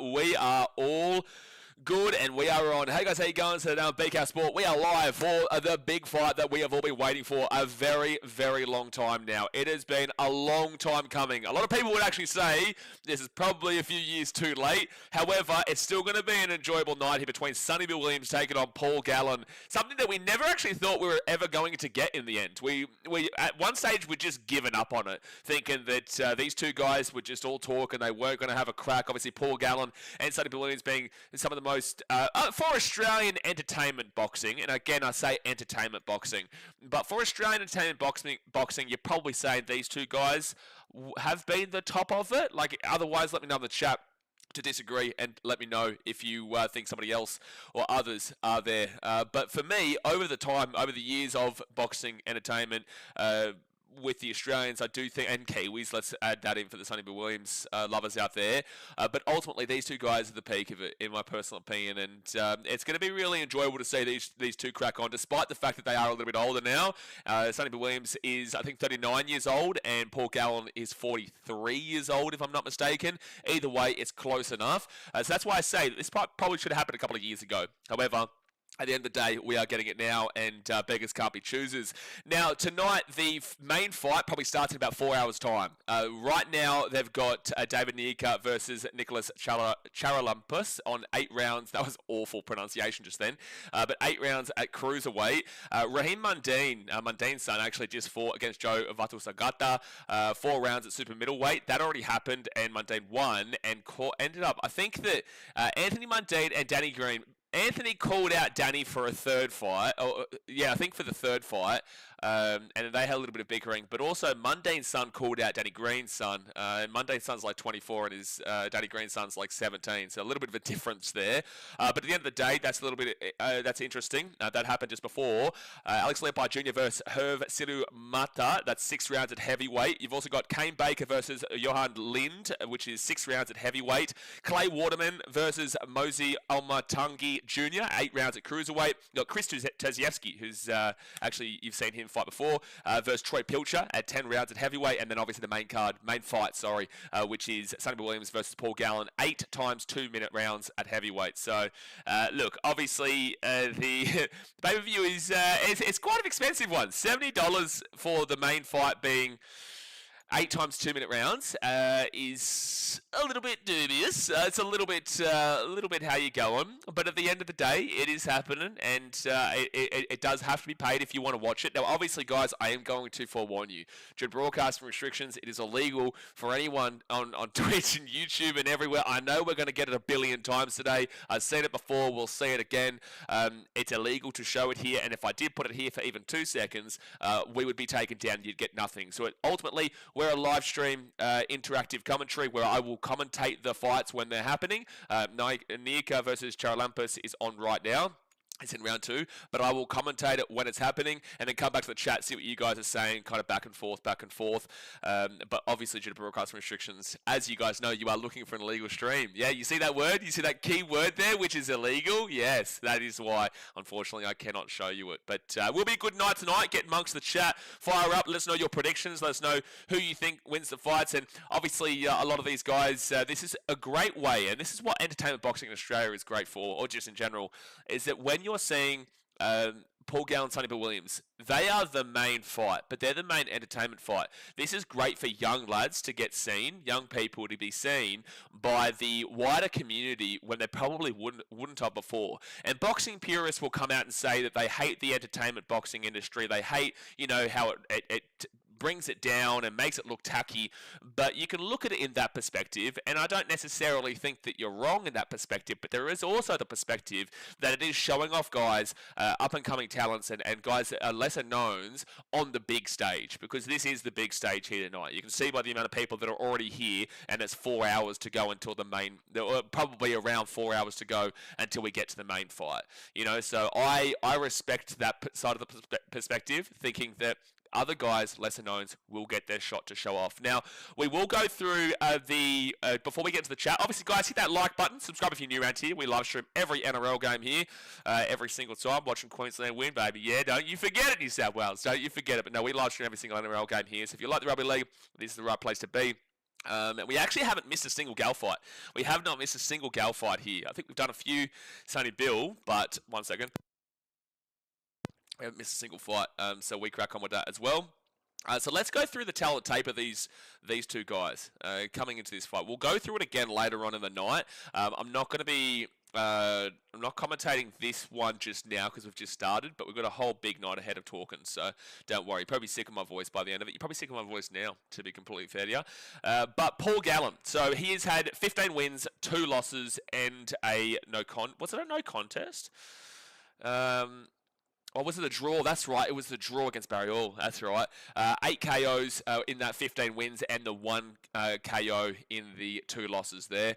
we are all good, and we are on. Hey guys, how you going? So now BK Sport, we are live for the big fight that we have all been waiting for a very, very long time now. It has been a long time coming. A lot of people would actually say this is probably a few years too late. However, it's still going to be an enjoyable night here between Sonny-Bill Williams taking on Paul Gallen. Something that we never actually thought we were ever going to get in the end. We at one stage we'd just given up on it, thinking that these two guys would just all talk and they weren't going to have a crack. Obviously, Paul Gallen and Sonny-Bill Williams being some of the most for Australian entertainment boxing, and again I say entertainment boxing, but for Australian entertainment boxing, you're probably saying these two guys have been the top of it. Like, otherwise, let me know in the chat to disagree, and let me know if you think somebody else or others are there. But for me, over the years of boxing entertainment, with the Australians, I do think, and Kiwis, let's add that in for the Sonny-Bill Williams lovers out there. But ultimately, these two guys are the peak of it, in my personal opinion, and it's going to be really enjoyable to see these two crack on, despite the fact that they are a little bit older now. Sonny-Bill Williams is, I think, 39 years old, and Paul Gallen is 43 years old, if I'm not mistaken. Either way, it's close enough. So that's why I say that this probably should have happened a couple of years ago. However, at the end of the day, we are getting it now, and beggars can't be choosers. Now, tonight, the main fight probably starts in about 4 hours' time. Right now, they've got David Nika versus Nicholas Charalampus on 8 rounds. That was awful pronunciation just then. But 8 rounds at cruiserweight. Raheem Mundine, Mundine's son, actually just fought against Joe Vatusagata. 4 rounds at super middleweight. That already happened, and Mundine won, and ended up, I think that Anthony Mundine and Danny Green. Anthony called out Danny for a third fight. I think for the third fight. And they had a little bit of bickering. But also, Mundine's son called out Danny Green's son. And Mundine's son's like 24 and Danny Green's son's like 17. So a little bit of a difference there. But at the end of the day, that's a little bit that's interesting. That happened just before. Alex Leopold Jr. versus Herve Siru Mata. That's 6 rounds at heavyweight. You've also got Kane Baker versus Johan Lind, which is 6 rounds at heavyweight. Clay Waterman versus Mosi Almatangi Jr., 8 rounds at cruiserweight. You've got Chris Tazjevski, who's actually, you've seen him fight before, versus Troy Pilcher at 10 rounds at heavyweight, and then obviously the main fight, which is Sonny-Bill Williams versus Paul Gallen, 8 times 2-minute rounds at heavyweight. So, look, obviously the pay-per-view is it's quite an expensive one. $70 for the main fight being 8 times 2-minute rounds is a little bit dubious. It's a little bit how you going. But at the end of the day, it is happening, and it does have to be paid if you want to watch it. Now, obviously, guys, I am going to forewarn you. Due to broadcasting restrictions, it is illegal for anyone on Twitch and YouTube and everywhere. I know we're going to get it a billion times today. I've seen it before. We'll see it again. It's illegal to show it here, and if I did put it here for even 2 seconds, we would be taken down and you'd get nothing. So ultimately, we're a live stream interactive commentary where I will commentate the fights when they're happening. Nika versus Charalampus is on right now. It's in round 2, but I will commentate it when it's happening and then come back to the chat, see what you guys are saying, kind of back and forth. But obviously, due to broadcasting restrictions, as you guys know, you are looking for an illegal stream. Yeah, you see that word? You see that key word there, which is illegal? Yes, that is why, unfortunately, I cannot show you it. But it will be a good night tonight. Get amongst the chat. Fire up. Let us know your predictions. Let us know who you think wins the fights. And obviously, a lot of these guys, this is a great way, and this is what entertainment boxing in Australia is great for, or just in general, is that when you're seeing Paul Gallen, Sonny-Bill Williams, they are the main fight, but they're the main entertainment fight. This is great for young lads to get seen, young people to be seen by the wider community when they probably wouldn't have before. And boxing purists will come out and say that they hate the entertainment boxing industry. They hate, how it brings it down and makes it look tacky, but you can look at it in that perspective, and I don't necessarily think that you're wrong in that perspective, but there is also the perspective that it is showing off guys, up-and-coming talents and guys that are lesser knowns on the big stage, because this is the big stage here tonight. You can see by the amount of people that are already here, and it's 4 hours to go until the main, probably around 4 hours to go until we get to the main fight. So I respect that side of the perspective, thinking that other guys, lesser knowns, will get their shot to show off. Now, we will go through before we get to the chat, obviously, guys, hit that like button. Subscribe if you're new around here. We live stream every NRL game here, every single time, watching Queensland win, baby. Yeah, don't you forget it, New South Wales. Don't you forget it. But no, we live stream every single NRL game here. So if you like the rugby league, this is the right place to be. And we actually haven't missed a single gal fight. We have not missed a single gal fight here. I think we've done a few Sonny-Bill, but 1 second. We haven't missed a single fight, so we crack on with that as well. So let's go through the talent tape of these two guys coming into this fight. We'll go through it again later on in the night. I'm not going to be I'm not commentating this one just now because we've just started, but we've got a whole big night ahead of talking, so don't worry. You're probably sick of my voice by the end of it. You're probably sick of my voice now, to be completely fair to you. But Paul Gallen, so he has had 15 wins, 2 losses, and a no contest? Or was it a draw? That's right. It was the draw against Barry Hall. That's right. 8 KOs in that 15 wins and the 1 KO in the 2 losses there.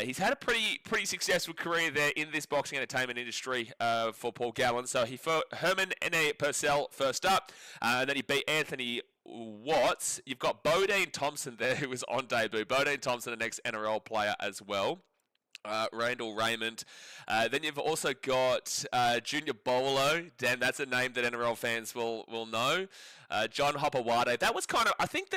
He's had a pretty successful career there in this boxing entertainment industry for Paul Gallen. So he fought Herman N.A. Purcell first up, and then he beat Anthony Watts. You've got Bodine Thompson there, who was on debut. Bodine Thompson, an ex-NRL player as well. Randall Raymond. Then you've also got Junior Bolo. Damn, that's a name that NRL fans will know. John Hopewade. That was kind of, I think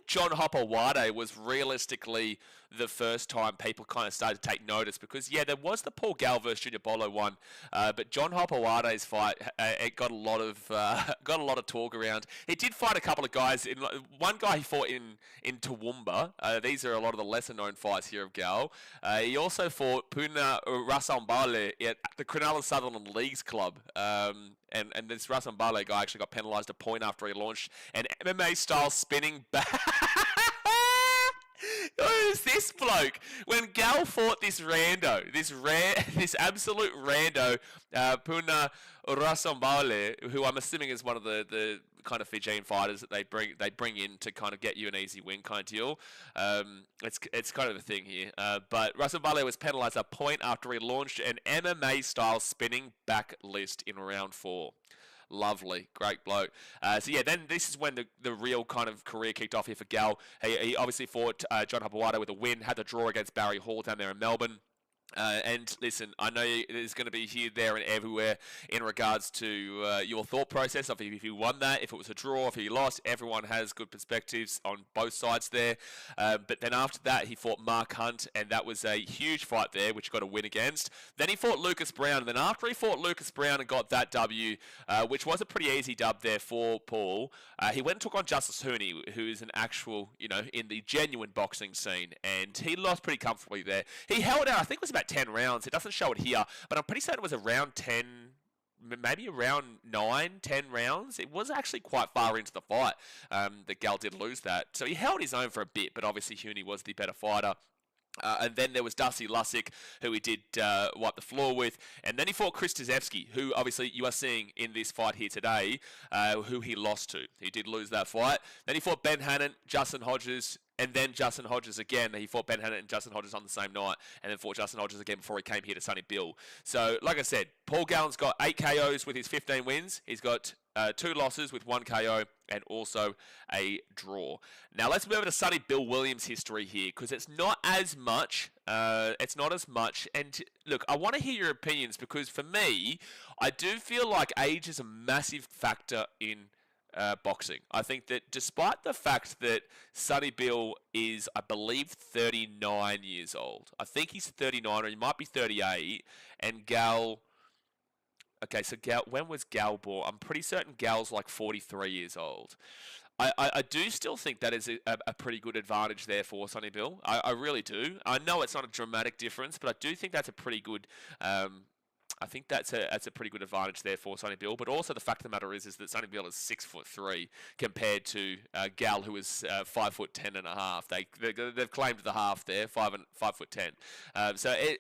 John Hopewade was realistically the first time people kind of started to take notice because, yeah, there was the Paul Gallen versus Junior Bolo one, but John Hopewade's fight, it got a lot of talk around. He did fight a couple of guys. One guy he fought in Toowoomba. These are a lot of the lesser known fights here of Gal. He also fought Puna Rasambale at the Cronulla Sutherland Leagues Club. And this Rasambale guy actually got penalised a point after he launched an MMA-style spinning back. Who is this bloke? When Gal fought this rando, this absolute rando, Puna Rasambale, who I'm assuming is one of the kind of Fijian fighters that they bring in to kind of get you an easy win kind of deal. It's kind of a thing here. But Rasambale was penalised a point after he launched an MMA-style spinning back list in round 4. Lovely, great bloke. So yeah, then this is when the real kind of career kicked off here for Gal. He obviously fought John Hopewade with a win, had the draw against Barry Hall down there in Melbourne. And listen, I know there's going to be here, there, and everywhere in regards to your thought process of if you won that, if it was a draw, if he lost. Everyone has good perspectives on both sides there. But then after that, he fought Mark Hunt, and that was a huge fight there, which he got a win against. Then he fought Lucas Brown, and then after he fought Lucas Brown and got that W, which was a pretty easy dub there for Paul, he went and took on Justice Hooney, who is an actual, in the genuine boxing scene, and he lost pretty comfortably there. He held out, I think it was about 10 rounds. It doesn't show it here, but I'm pretty certain it was around 10, maybe around 9, 10 rounds. It was actually quite far into the fight that Gal did lose that. So he held his own for a bit, but obviously Hooney was the better fighter. And then there was Dusty Lussick, who he did wipe the floor with. And then he fought Chris Tizevsky, who obviously you are seeing in this fight here today, who he lost to. He did lose that fight. Then he fought Ben Hannon, Justin Hodges, and then Justin Hodges again. He fought Ben Hannon and Justin Hodges on the same night, and then fought Justin Hodges again before he came here to Sonny-Bill. So, like I said, Paul Gallen's got 8 KOs with his 15 wins. He's got 2 losses with 1 KO and also a draw. Now, let's move over to Sonny-Bill Williams' history here, because it's not as much. And look, I want to hear your opinions, because for me, I do feel like age is a massive factor in boxing. I think that despite the fact that Sonny-Bill is, I believe, 39 years old. I think he's 39, or he might be 38. And Gal... Okay, so Gal, when was Gal born? I'm pretty certain Gal's like 43 years old. I do still think that is a pretty good advantage there for Sonny-Bill. I really do. I know it's not a dramatic difference, but I do think that's a pretty good... I think that's a pretty good advantage there for Sonny-Bill. But also the fact of the matter is that Sonny-Bill is 6'3" compared to Gal, who is 5'10.5". They've claimed the half there, 5'10".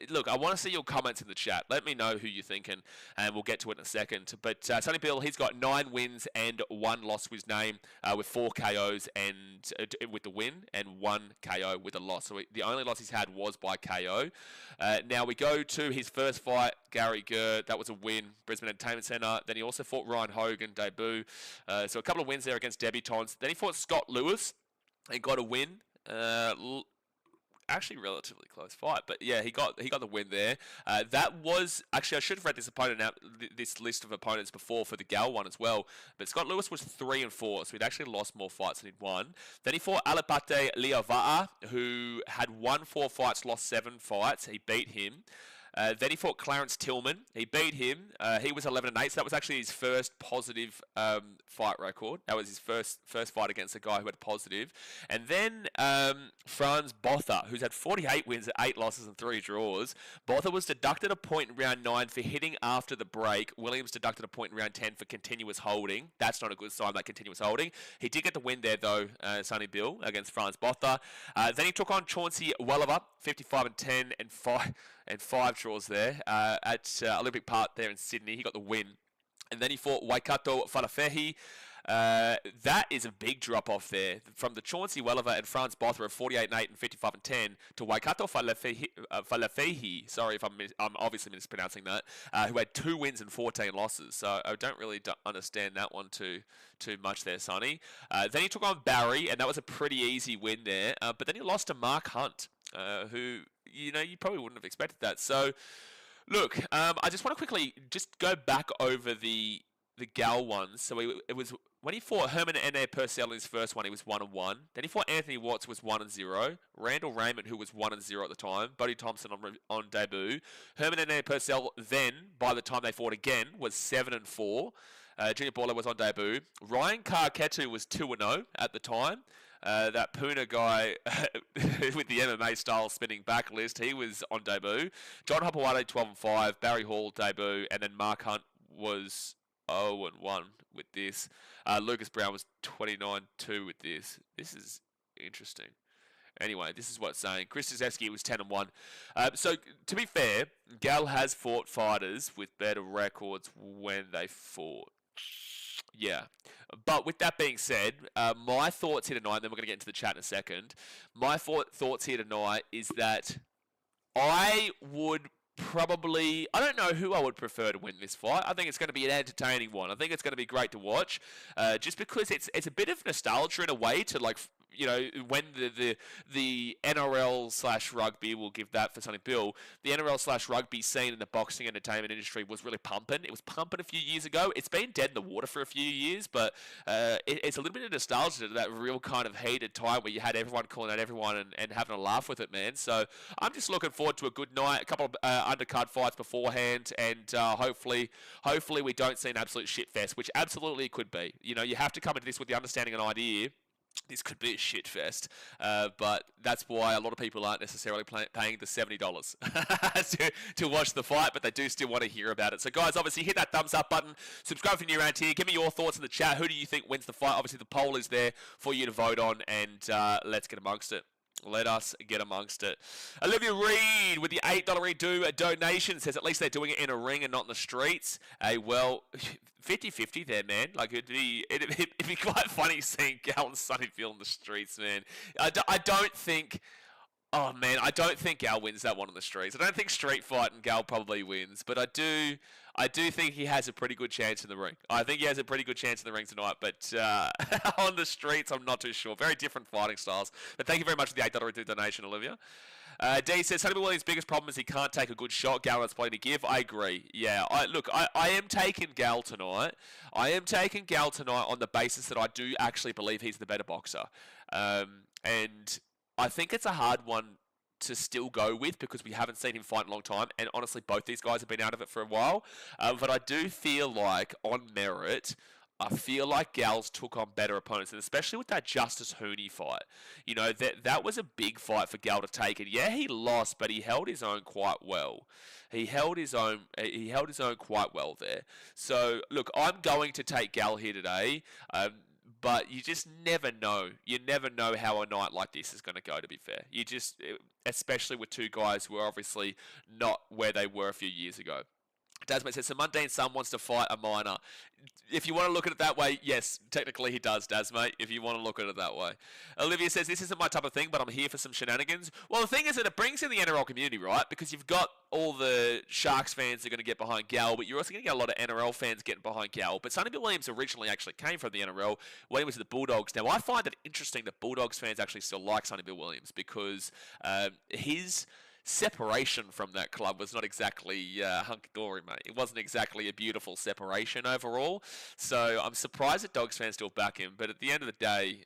Look, I want to see your comments in the chat. Let me know who you're thinking, and we'll get to it in a second. But Sonny-Bill, he's got 9 wins and 1 loss to his name, with 4 KOs and with the win, and 1 KO with a loss. So the only loss he's had was by KO. Now we go to his first fight, Gary Gert. That was a win, Brisbane Entertainment Centre. Then he also fought Ryan Hogan, debut. So a couple of wins there against debutants. Then he fought Scott Lewis and got a win. actually relatively close fight. But yeah, he got the win there. That was actually, I should have read this opponent out, this list of opponents before for the Gal one as well. But Scott Lewis was 3-4, so he'd actually lost more fights than he'd won. Then he fought Alipate Liava'a, who had won 4 fights, lost 7 fights. He beat him. Then he fought Clarence Tillman. He beat him. He was 11-8, so that was actually his first positive fight record. That was his first fight against a guy who had positive. And then Franz Botha, who's had 48 wins, 8 losses, and 3 draws. Botha was deducted a point in round 9 for hitting after the break. Williams deducted a point in round 10 for continuous holding. That's not a good sign, that continuous holding. He did get the win there, though, Sonny-Bill, against Franz Botha. Then he took on Chauncey Welliver, 55-10 and 5 draws there at Olympic Park there in Sydney. He got the win. And then he fought Waikato Falafehi. That is a big drop-off there. From the Chauncey Welliver and Franz Botha of 48-8 and 55-10 to Waikato Falafehi, sorry if I'm obviously mispronouncing that, who had 2 wins and 14 losses. So I don't really understand that one too much there, Sonny. Then he took on Barry, and that was a pretty easy win there. But then he lost to Mark Hunt, who, you probably wouldn't have expected that. So, look, I just want to quickly just go back over the Gal ones. So it was when he fought Herman Ene Purcell in his first one, he was 1-1. Then he fought Anthony Watts, was 1-0. Randall Raymond, who was 1-0 at the time. Buddy Thompson on debut. Herman Ene Purcell then, by the time they fought again, was 7-4. Junior Baller was on debut. Ryan Karketu was 2-0 at the time. That Puna guy with the MMA style spinning back list, he was on debut. John Hopewade 12-5, Barry Hall debut, and then Mark Hunt was 0-1 with this. Lucas Brown was 29-2 with this. This is interesting. Anyway, this is what it's saying. Chris Zizewski was 10-1. So, to be fair, Gal has fought fighters with better records when they fought. Yeah. But with that being said, my thoughts here tonight, and then we're going to get into the chat in a second. My thoughts here tonight is that I would probably, I don't know who I would prefer to win this fight. I think it's going to be an entertaining one. I think it's going to be great to watch, just because it's a bit of nostalgia in a way to, like, when the NRL/rugby, we'll give that for Sonny-Bill, the NRL/rugby scene in the boxing entertainment industry was really pumping. It was pumping a few years ago. It's been dead in the water for a few years, but it's a little bit of nostalgia to that real kind of heated time where you had everyone calling out everyone and having a laugh with it, man. So I'm just looking forward to a good night, a couple of undercard fights beforehand, and hopefully we don't see an absolute shit fest, which absolutely it could be. You have to come into this with the understanding and idea this could be a shit fest, but that's why a lot of people aren't necessarily paying the $70 to watch the fight, but they do still want to hear about it. So guys, obviously hit that thumbs up button, subscribe if you're new around here, give me your thoughts in the chat. Who do you think wins the fight? Obviously the poll is there for you to vote on, and let's get amongst it. Let us get amongst it. Olivia Reed with the $8 redo donation says at least they're doing it in a ring and not in the streets. Well, 50-50 there, man. Like, it'd be quite funny seeing Gal and Sonny-Bill in the streets, man. I don't think... Oh, man, I don't think Gal wins that one on the streets. I don't think street fight and Gal probably wins, but I do think he has a pretty good chance in the ring. I think he has a pretty good chance in the ring tonight, but on the streets, I'm not too sure. Very different fighting styles. But thank you very much for the $8 donation, Olivia. D says, Sonny-Bill Williams' biggest problem is he can't take a good shot. Gal has plenty to give. I agree. Yeah, I am taking Gal tonight. I am taking Gal tonight on the basis that I do actually believe he's the better boxer. And I think it's a hard one to still go with because we haven't seen him fight in a long time, and honestly both these guys have been out of it for a while, but I do feel like on merit I feel like Gal's took on better opponents, and especially with that Justice Hooney fight, that was a big fight for Gal to take, and yeah, he lost, but he held his own quite well. He held his own quite well there. So look, I'm going to take Gal here today. But you just never know. You never know how a night like this is going to go, to be fair. Especially with two guys who are obviously not where they were a few years ago. Dasmate says, so Mundane Sun wants to fight a minor. If you want to look at it that way, yes, technically he does, Dasmate, if you want to look at it that way. Olivia says, this isn't my type of thing, but I'm here for some shenanigans. Well, the thing is that it brings in the NRL community, right? Because you've got all the Sharks fans that are going to get behind Gal, but you're also going to get a lot of NRL fans getting behind Gal. But Sonny-Bill Williams originally actually came from the NRL when he was at the Bulldogs. Now, I find it interesting that Bulldogs fans actually still like Sonny-Bill Williams because his separation from that club was not exactly hunky-dory, mate. It wasn't exactly a beautiful separation overall. So I'm surprised that Dogs fans still back him. But at the end of the day,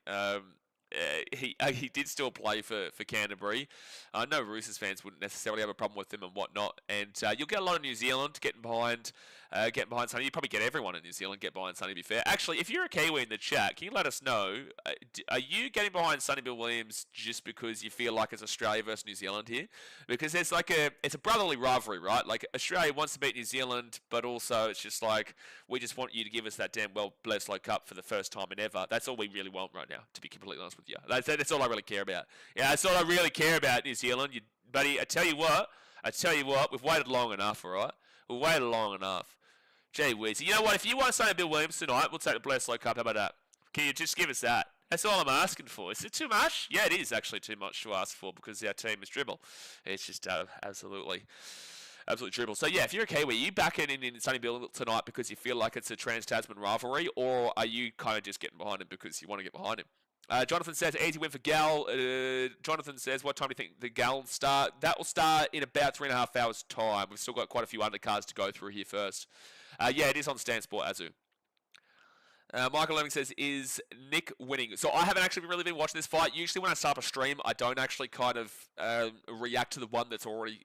he did still play for Canterbury. I know Roosters fans wouldn't necessarily have a problem with him and whatnot. And you'll get a lot of New Zealand getting behind Sonny. You probably get everyone in New Zealand get behind Sonny, to be fair. Actually, if you're a Kiwi in the chat, can you let us know, are you getting behind Sonny-Bill Williams just because you feel like it's Australia versus New Zealand here? Because there's it's a brotherly rivalry, right? Like, Australia wants to beat New Zealand, but also it's just like, we just want you to give us that damn Bledisloe Cup for the first time in ever. That's all we really want right now, to be completely honest with you. That's all I really care about. Yeah, that's all I really care about, New Zealand. Buddy, I tell you what, we've waited long enough, all right? We've waited long enough. Gee whiz. You know what? If you want Sonny-Bill Williams tonight, we'll take the Bledisloe Cup. How about that? Can you just give us that? That's all I'm asking for. Is it too much? Yeah, it is actually too much to ask for because our team is dribble. It's just absolutely dribble. So yeah, if you're a Kiwi, are you back in Sonny-Bill tonight because you feel like it's a trans-Tasman rivalry, or are you kind of just getting behind him because you want to get behind him? Jonathan says, easy win for Gal. Jonathan says, what time do you think the Gal will start? That will start in about 3.5 hours' time. We've still got quite a few undercards to go through here first. Yeah, it is on Stan Sport, Azu. Michael Lemming says, is Nick winning? So I haven't actually really been watching this fight. Usually when I start a stream, I don't actually kind of react to the one that's already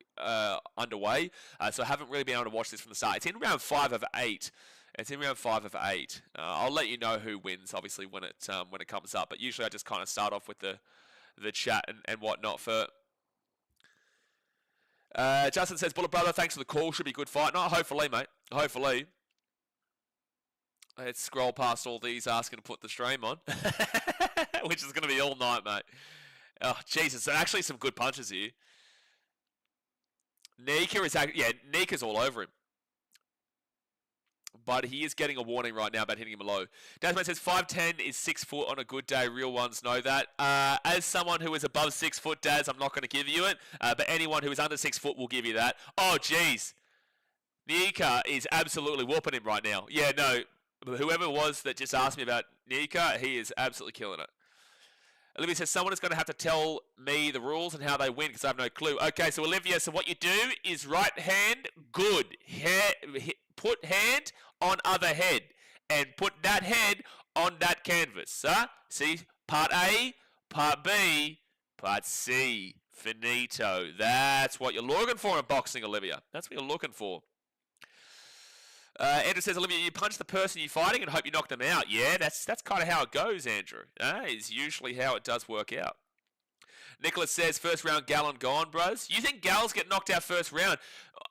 underway. So I haven't really been able to watch this from the start. It's in round 5 of 8. I'll let you know who wins, obviously, when it comes up. But usually I just kind of start off with the chat and whatnot for. Justin says, Bullet Brother, thanks for the call. Should be a good fight. No, hopefully, mate. Hopefully. Let's scroll past all these asking to put the stream on. Which is going to be all night, mate. Oh, Jesus. There are actually some good punches here. Nika's all over him. But he is getting a warning right now about hitting him low. Dasman says 5'10" is 6 foot on a good day. Real ones know that. As someone who is above 6 foot, Daz, I'm not going to give you it. But anyone who is under 6 foot will give you that. Oh, jeez. Nika is absolutely whooping him right now. Yeah, no. Whoever it was that just asked me about Nika, he is absolutely killing it. Olivia says, someone is going to have to tell me the rules and how they win because I have no clue. Okay, so Olivia, so what you do is right hand, good. Put hand on other head. And put that head on that canvas. See, part A, part B, part C. Finito. That's what you're looking for in boxing, Olivia. That's what you're looking for. Andrew says, Olivia, you punch the person you're fighting and hope you knock them out. Yeah, that's kind of how it goes, Andrew. That is usually how it does work out. Nicholas says, first round Gallen gone, bros. You think Gal's get knocked out first round?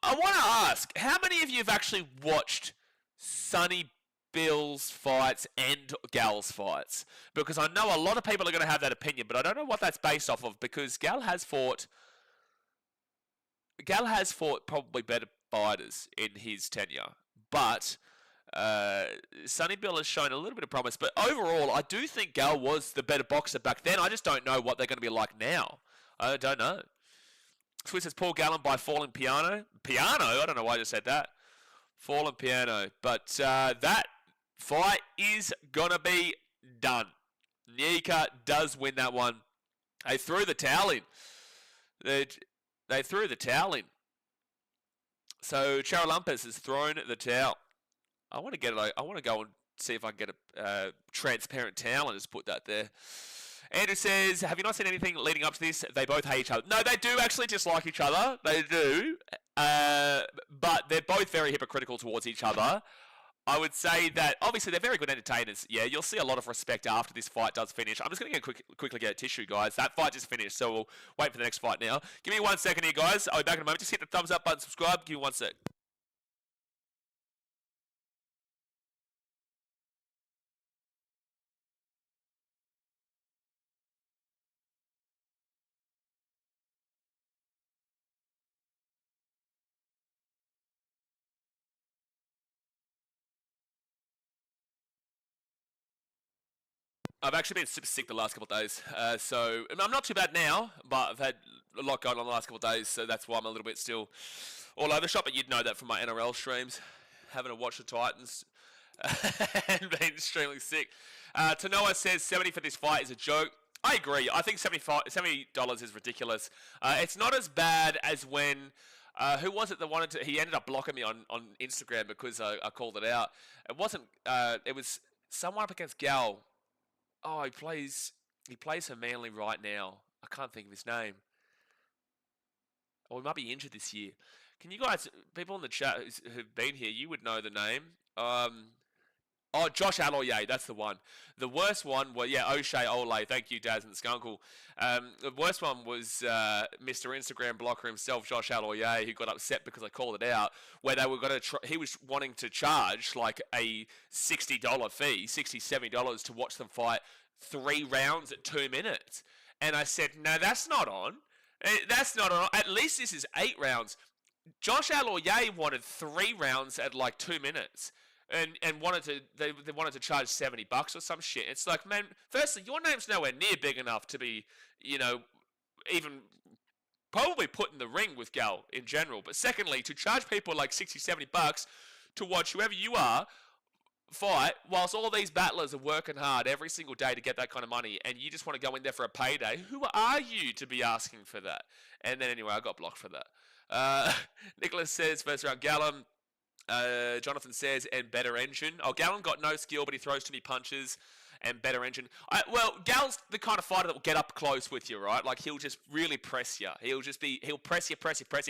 I want to ask, how many of you have actually watched Sonny-Bill's fights and Gal's fights? Because I know a lot of people are going to have that opinion, but I don't know what that's based off of because Gal has fought probably better fighters in his tenure. But Sonny-Bill has shown a little bit of promise. But overall, I do think Gal was the better boxer back then. I just don't know what they're going to be like now. I don't know. Swiss says Paul Gallen by falling piano. Piano? I don't know why I just said that. Fallen piano. But that fight is going to be done. Nika does win that one. They threw the towel in. They threw the towel in. So Charalumpus has thrown the towel. I want to go and see if I can get a transparent towel and just put that there. Andrew says, have you not seen anything leading up to this? They both hate each other. No, they do actually dislike each other. They do. But they're both very hypocritical towards each other. I would say that, obviously, they're very good entertainers. Yeah, you'll see a lot of respect after this fight does finish. I'm just going to quickly get a tissue, guys. That fight just finished, so we'll wait for the next fight now. Give me 1 second here, guys. I'll be back in a moment. Just hit the thumbs up button, subscribe. Give me 1 sec. I've actually been super sick the last couple of days, so I'm not too bad now, but I've had a lot going on the last couple of days, so that's why I'm a little bit still all over the shop. But you'd know that from my NRL streams, having to watch the Titans and being extremely sick. Tanoa says 70 for this fight is a joke. I agree. I think $70 is ridiculous. It's not as bad as when who was it that wanted to? He ended up blocking me on Instagram because I called it out. It wasn't. It was someone up against Gal. Oh, he plays for Manly right now. I can't think of his name. Oh, he might be injured this year. Can you guys, people in the chat who've been here, you would know the name. Oh, Josh Aloye, that's the one. The worst one was, O'Shea Ole. Thank you, Daz and the Skunkle. The worst one was Mr. Instagram blocker himself, Josh Aloye, who got upset because I called it out, where they were going to he was wanting to charge like a $60 fee, $60, $70 to watch them fight 3 rounds at 2 minutes. And I said, no, that's not on. That's not on. At least this is 8 rounds. Josh Aloye wanted 3 rounds at like 2 minutes. And they wanted to charge $70 or some shit. It's like, man, firstly, your name's nowhere near big enough to be, even probably put in the ring with Gal in general. But secondly, to charge people like $60, $70 to watch whoever you are fight, whilst all these battlers are working hard every single day to get that kind of money, and you just want to go in there for a payday, who are you to be asking for that? And then anyway, I got blocked for that. Nicholas says, first round Gallen. Jonathan says, and better engine. Oh, Gallen got no skill, but he throws too many punches. And better engine. Well, Gal's the kind of fighter that will get up close with you, right? Like, he'll just really press you. He'll press you.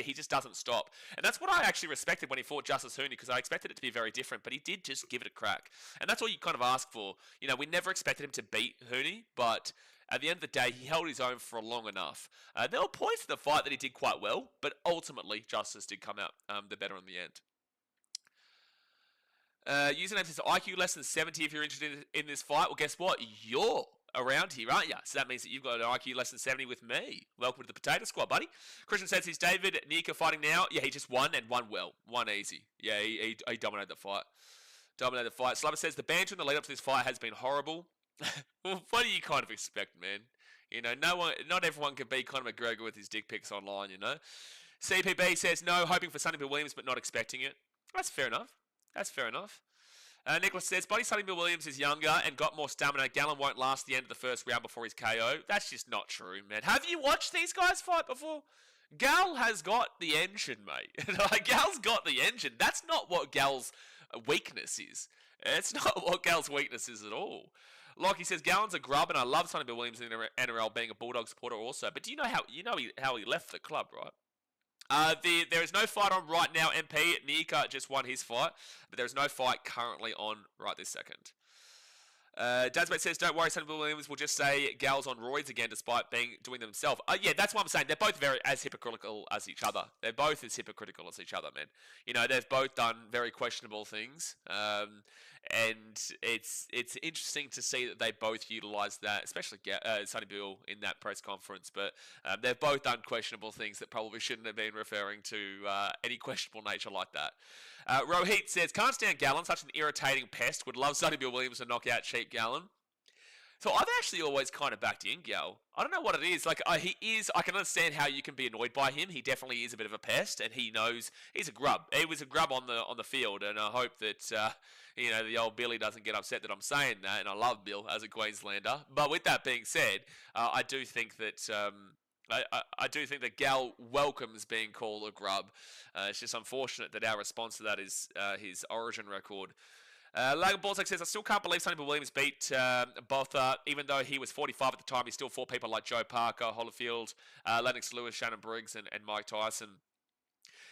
He just doesn't stop. And that's what I actually respected when he fought Justice Hooney, because I expected it to be very different, but he did just give it a crack. And that's all you kind of ask for. We never expected him to beat Hooney, but at the end of the day, he held his own for long enough. There were points in the fight that he did quite well, but ultimately, Justice did come out the better in the end. Username says IQ less than 70 if you're interested in this fight. Well, guess what? You're around here, aren't you? So that means that you've got an IQ less than 70 with me. Welcome to the Potato Squad, buddy. Christian says, is David Nika fighting now? Yeah, he just won and won well. Won easy. Yeah, he dominated the fight. Slubber says, the banter in the lead up to this fight has been horrible. Well, what do you kind of expect, man? Not everyone can be Conor McGregor with his dick pics online, CPB says, no, hoping for Sonny-Bill Williams, but not expecting it. That's fair enough. Nicholas says, Buddy Sonny-Bill Williams is younger and got more stamina. Gallen won't last the end of the first round before he's KO. That's just not true, man. Have you watched these guys fight before? Gal has got the engine, mate. Gal's got the engine. That's not what Gal's weakness is. It's not what Gal's weakness is at all. Like he says, Gallen's a grub, and I love Sonny-Bill Williams in the NRL, being a Bulldog supporter also. But do you know how he left the club, right? There is no fight on right now, MP. Nika just won his fight, but there is no fight currently on right this second. Dazmate says, don't worry, Sonny-Bill Williams will just say Gal's on roids again despite doing them themselves. Yeah, that's what I'm saying. They're both as hypocritical as each other. They're both as hypocritical as each other, man. They've both done very questionable things. And it's interesting to see that they both utilise that, especially Sonny-Bill in that press conference. But they've both done questionable things that probably shouldn't have been referring to any questionable nature like that. Rohit says, can't stand Gallen, such an irritating pest. Would love Sonny-Bill Williams to knock out cheap Gallen. So I've actually always kind of backed in Gal. I don't know what it is. He is. I can understand how you can be annoyed by him. He definitely is a bit of a pest, and he knows he's a grub. He was a grub on the field, and I hope that the old Billy doesn't get upset that I'm saying that. And I love Bill as a Queenslander. But with that being said, I do think that. I do think that Gal welcomes being called a grub. It's just unfortunate that our response to that is his origin record. Logan Balzac says, I still can't believe Sonny-Bill Williams beat Botha, even though he was 45 at the time. He still fought people like Joe Parker, Holyfield, Lennox Lewis, Shannon Briggs, and Mike Tyson.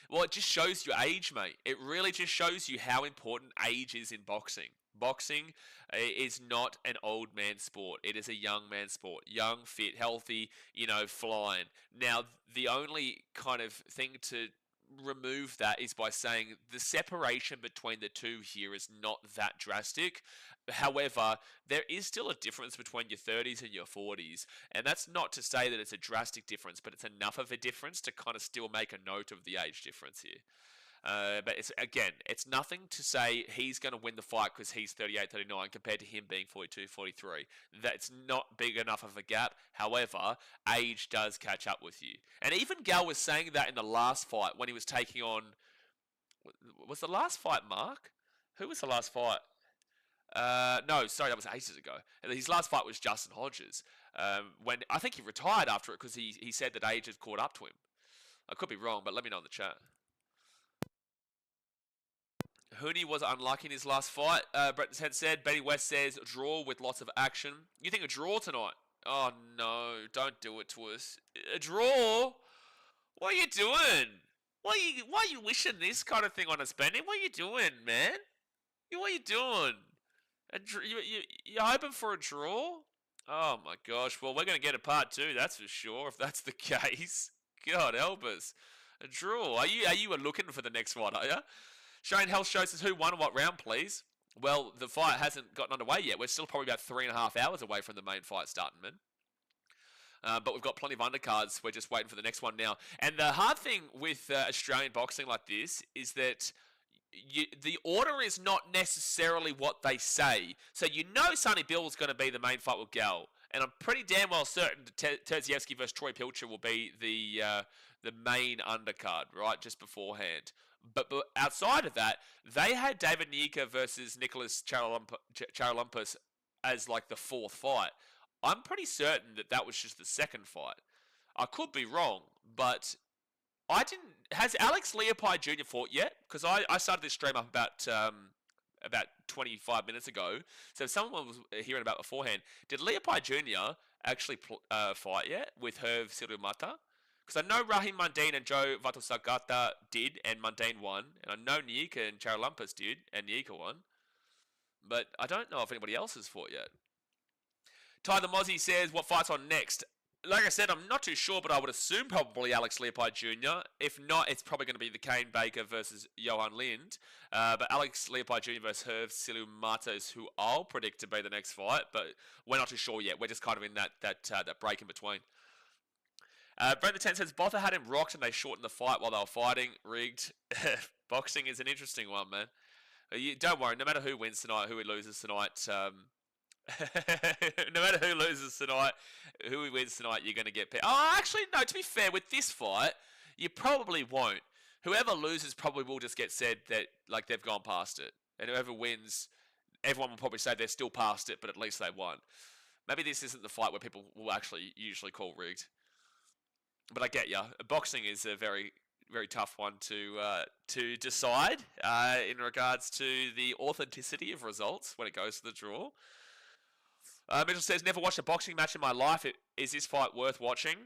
Well, it just shows you age, mate. It really just shows you how important age is in boxing. Boxing is not an old man sport. It is a young man sport. Young, fit, healthy, flying. Now, the only kind of thing to remove that is by saying the separation between the two here is not that drastic. However, there is still a difference between your 30s and your 40s, and that's not to say that it's a drastic difference, but it's enough of a difference to kind of still make a note of the age difference here. But it's nothing to say he's going to win the fight because he's 38-39 compared to him being 42-43. That's not big enough of a gap. However, age does catch up with you. And even Gal was saying that in the last fight when he was taking on. Was the last fight Mark? Who was the last fight? No, sorry, that was ages ago. His last fight was Justin Hodges. When I think he retired after it because he said that age had caught up to him. I could be wrong, but let me know in the chat. Hooney was unlucky in his last fight. Brett had said. Benny West says draw with lots of action. You think a draw tonight? Oh no, don't do it to us. A draw? What are you doing? Why are you wishing this kind of thing on us, Benny? What are you doing, man? What are you doing? You're hoping for a draw? Oh my gosh. Well, we're going to get a part 2, that's for sure, if that's the case. God help us. A draw. Are you looking for the next one, are you? Shane Health Show says, who won what round, please? Well, the fight hasn't gotten underway yet. We're still probably about 3.5 hours away from the main fight starting, man. But we've got plenty of undercards. We're just waiting for the next one now. And the hard thing with Australian boxing like this is that the order is not necessarily what they say. So you know Sonny-Bill is going to be the main fight with Gal. And I'm pretty damn well certain Terzievsky versus Troy Pilcher will be the main undercard, right, just beforehand. But outside of that, they had David Nyika versus Nicholas Charalampus as like the 4th fight. I'm pretty certain that was just the 2nd fight. I could be wrong, but I didn't. Has Alex Leopi Jr. fought yet? Because I started this stream up about 25 minutes ago. So if someone was hearing about beforehand, did Leopi Jr. actually fight yet with Herve Silumata? Because I know Rahim Mundine and Joe Vatosagata did, and Mundine won. And I know Nyika and Charalampus did, and Nyika won. But I don't know if anybody else has fought yet. Ty the Mozzie says, what fight's on next? Like I said, I'm not too sure, but I would assume probably Alex Leopi Jr. If not, it's probably going to be the Kane Baker versus Johan Lind. But Alex Leopi Jr. versus Herve Silumata is who I'll predict to be the next fight, but we're not too sure yet. We're just kind of in that break in between. Brent the 10 says, Botha had him rocked and they shortened the fight while they were fighting. Rigged. Boxing is an interesting one, man. Don't worry, no matter who wins tonight, who loses tonight, no matter who loses tonight, who wins tonight, you're going to get... Oh, actually, no, to be fair, with this fight, you probably won't. Whoever loses probably will just get said that, like, they've gone past it. And whoever wins, everyone will probably say they're still past it, but at least they won. Maybe this isn't the fight where people will actually usually call rigged. But I get ya. Boxing is a very, very tough one to decide in regards to the authenticity of results when it goes to the draw. Mitchell says, never watched a boxing match in my life. Is this fight worth watching?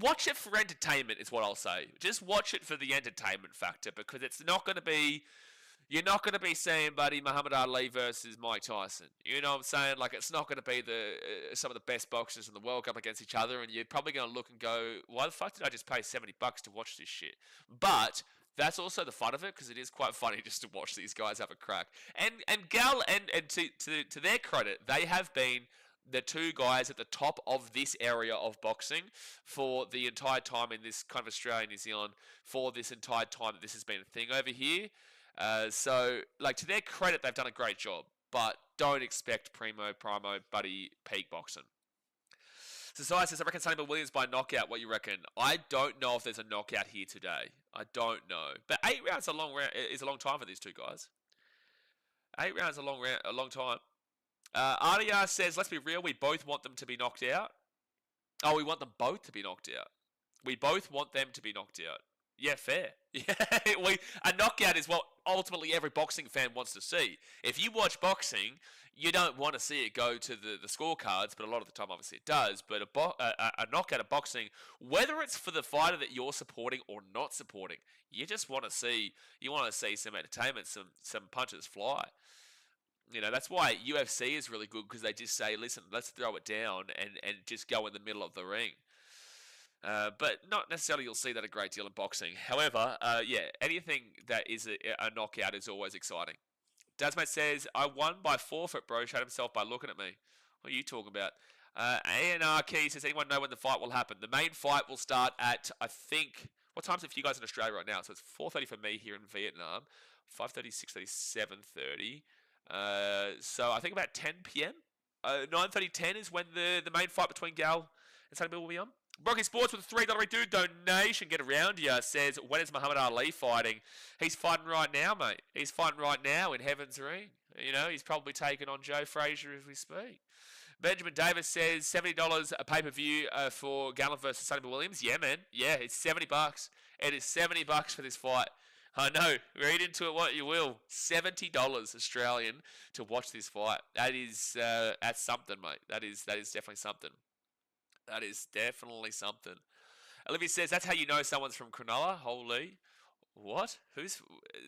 Watch it for entertainment is what I'll say. Just watch it for the entertainment factor because it's not going to be... You're not going to be seeing, buddy, Muhammad Ali versus Mike Tyson. You know what I'm saying? Like, it's not going to be some of the best boxers in the world up against each other, and you're probably going to look and go, why the fuck did I just pay $70 to watch this shit? But that's also the fun of it, because it is quite funny just to watch these guys have a crack. And Gal, and to their credit, they have been the 2 guys at the top of this area of boxing for the entire time in this kind of Australia, New Zealand, for this entire time that this has been a thing over here. So, like, to their credit, they've done a great job, but don't expect primo, buddy, peak boxing. Society says, I reckon Sonny-Bill Williams by knockout. What you reckon? I don't know if there's a knockout here today. I don't know. But 8 rounds is a long time for these 2 guys. 8 rounds is a long time. RDR says, let's be real, we both want them to be knocked out. Oh, we want them both to be knocked out. We both want them to be knocked out. Yeah, fair. Yeah, a knockout is what ultimately every boxing fan wants to see. If you watch boxing, you don't want to see it go to the scorecards, but a lot of the time, obviously, it does. But a knockout of boxing, whether it's for the fighter that you're supporting or not supporting, you just want to see some entertainment, some punches fly. You know, that's why UFC is really good, because they just say, listen, let's throw it down and just go in the middle of the ring. But not necessarily you'll see that a great deal in boxing. However, yeah, anything that is a knockout is always exciting. Dasmate says, I won by forfeit, bro. Shot himself by looking at me. What are you talking about? ANR Key says, anyone know when the fight will happen? The main fight will start at, I think, what time is it for you guys in Australia right now? So it's 4:30 for me here in Vietnam, 5:30, 6:30, 7:30. So I think about 10 p.m. 9:30, 10 is when the main fight between Gal and Sonny-Bill will be on. Brocky Sports with a $3 dude donation. Get around you. Says, when is Muhammad Ali fighting? He's fighting right now, mate. He's fighting right now in Heaven's Ring. You know, he's probably taking on Joe Frazier as we speak. Benjamin Davis says $70 a pay-per-view for Gallen versus Sonny-Bill Williams. Yeah, man. Yeah, it's $70. It is $70 for this fight. I know. Read into it what you will. $70 Australian to watch this fight. That is that's something, mate. That is definitely something. That is definitely something. Olivia says that's how you know someone's from Cronulla. Holy, what?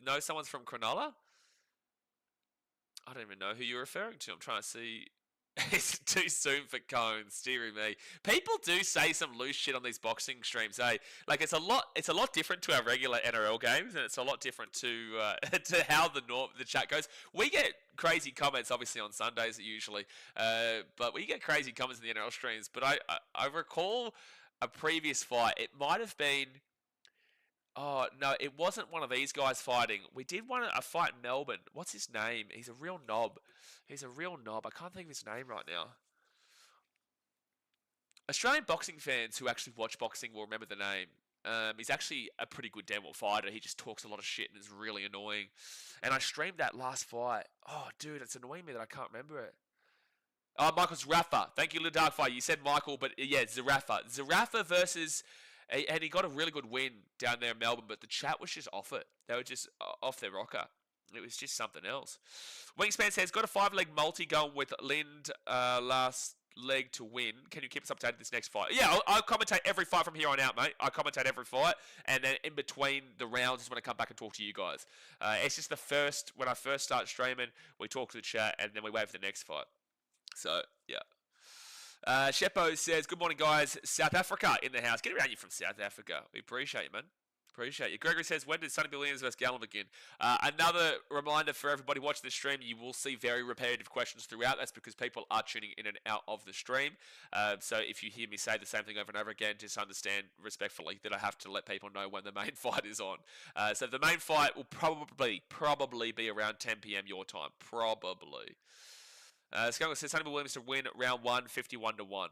Know someone's from Cronulla? I don't even know who you're referring to. I'm trying to see. It's too soon for cones, dearie me. People do say some loose shit on these boxing streams, eh? Like it's a lot different to our regular NRL games, and it's a lot different to to how the chat goes. We get crazy comments, obviously on Sundays usually, but we get crazy comments in the NRL streams. But I recall a previous fight. It might have been. Oh, no, it wasn't one of these guys fighting. We did a fight in Melbourne. What's his name? He's a real knob. I can't think of his name right now. Australian boxing fans who actually watch boxing will remember the name. He's actually a pretty good damn well fighter. He just talks a lot of shit and is really annoying. And I streamed that last fight. Oh, dude, it's annoying me that I can't remember it. Oh, Michael Zarafa. Thank you, Little Darkfire. You said Michael, but yeah, Zarafa. Zarafa versus... And he got a really good win down there in Melbourne, but the chat was just off it. They were just off their rocker. It was just something else. Wingspan says, got a 5-leg multi going with Lind last leg to win. Can you keep us updated this next fight? Yeah, I'll commentate every fight from here on out, mate. I commentate every fight, and then in between the rounds is when I come back and talk to you guys. It's just when I first start streaming, we talk to the chat, and then we wait for the next fight. So, yeah. Sheppo says, good morning, guys. South Africa in the house. Get around you from South Africa. We appreciate you, man. Appreciate you. Gregory says, when did Sonny-Bill Williams versus Gallen begin? Another reminder for everybody watching the stream, you will see very repetitive questions throughout. That's because people are tuning in and out of the stream. So if you hear me say the same thing over and over again, just understand respectfully that I have to let people know when the main fight is on. So the main fight will probably be around 10 p.m. your time. Probably. Skunk says Sonny-Bill Williams to win round 1, 51-1.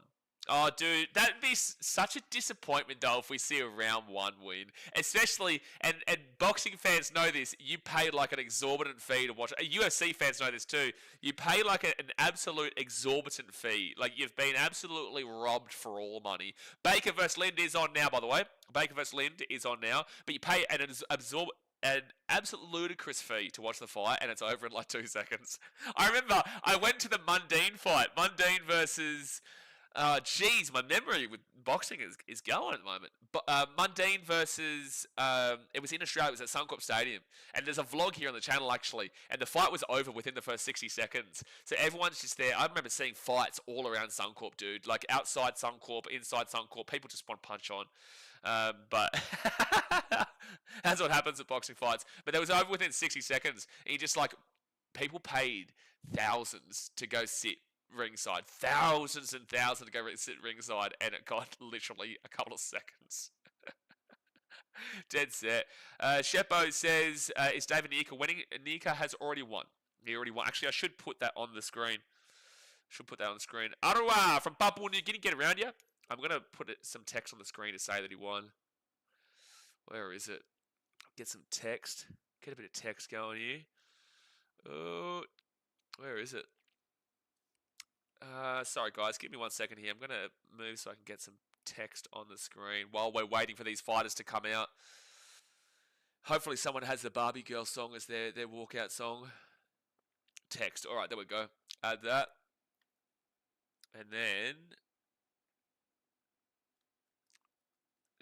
Oh, dude, that'd be such a disappointment, though, if we see a round 1 win. Especially, and boxing fans know this, you pay like an exorbitant fee to watch. UFC fans know this too. You pay like an absolute exorbitant fee. Like, you've been absolutely robbed for all money. Baker vs. Lind is on now, by the way. Baker vs. Lind is on now. But you pay an absolute ludicrous fee to watch the fight, and it's over in like 2 seconds. I remember I went to the Mundine fight. Mundine versus... Geez, my memory with boxing is going at the moment. But Mundine versus... it was in Australia. It was at Suncorp Stadium. And there's a vlog here on the channel, actually. And the fight was over within the first 60 seconds. So everyone's just there. I remember seeing fights all around Suncorp, dude. Like outside Suncorp, inside Suncorp. People just want to punch on. But that's what happens at boxing fights. But that was over within 60 seconds. And you just like, people paid thousands to go sit ringside. Thousands and thousands to go sit ringside. And it got literally a couple of seconds. Dead set. Sheppo says, is David Nika winning? Nika has already won. He already won. Actually, I should put that on the screen. Arua from Papua New Guinea. Get around you. I'm going to put some text on the screen to say that he won. Where is it? Get some text. Get a bit of text going here. Oh, where is it? Sorry, guys. Give me 1 second here. I'm going to move so I can get some text on the screen while we're waiting for these fighters to come out. Hopefully someone has the Barbie Girl song as their walkout song. Text. All right, there we go. Add that. And then...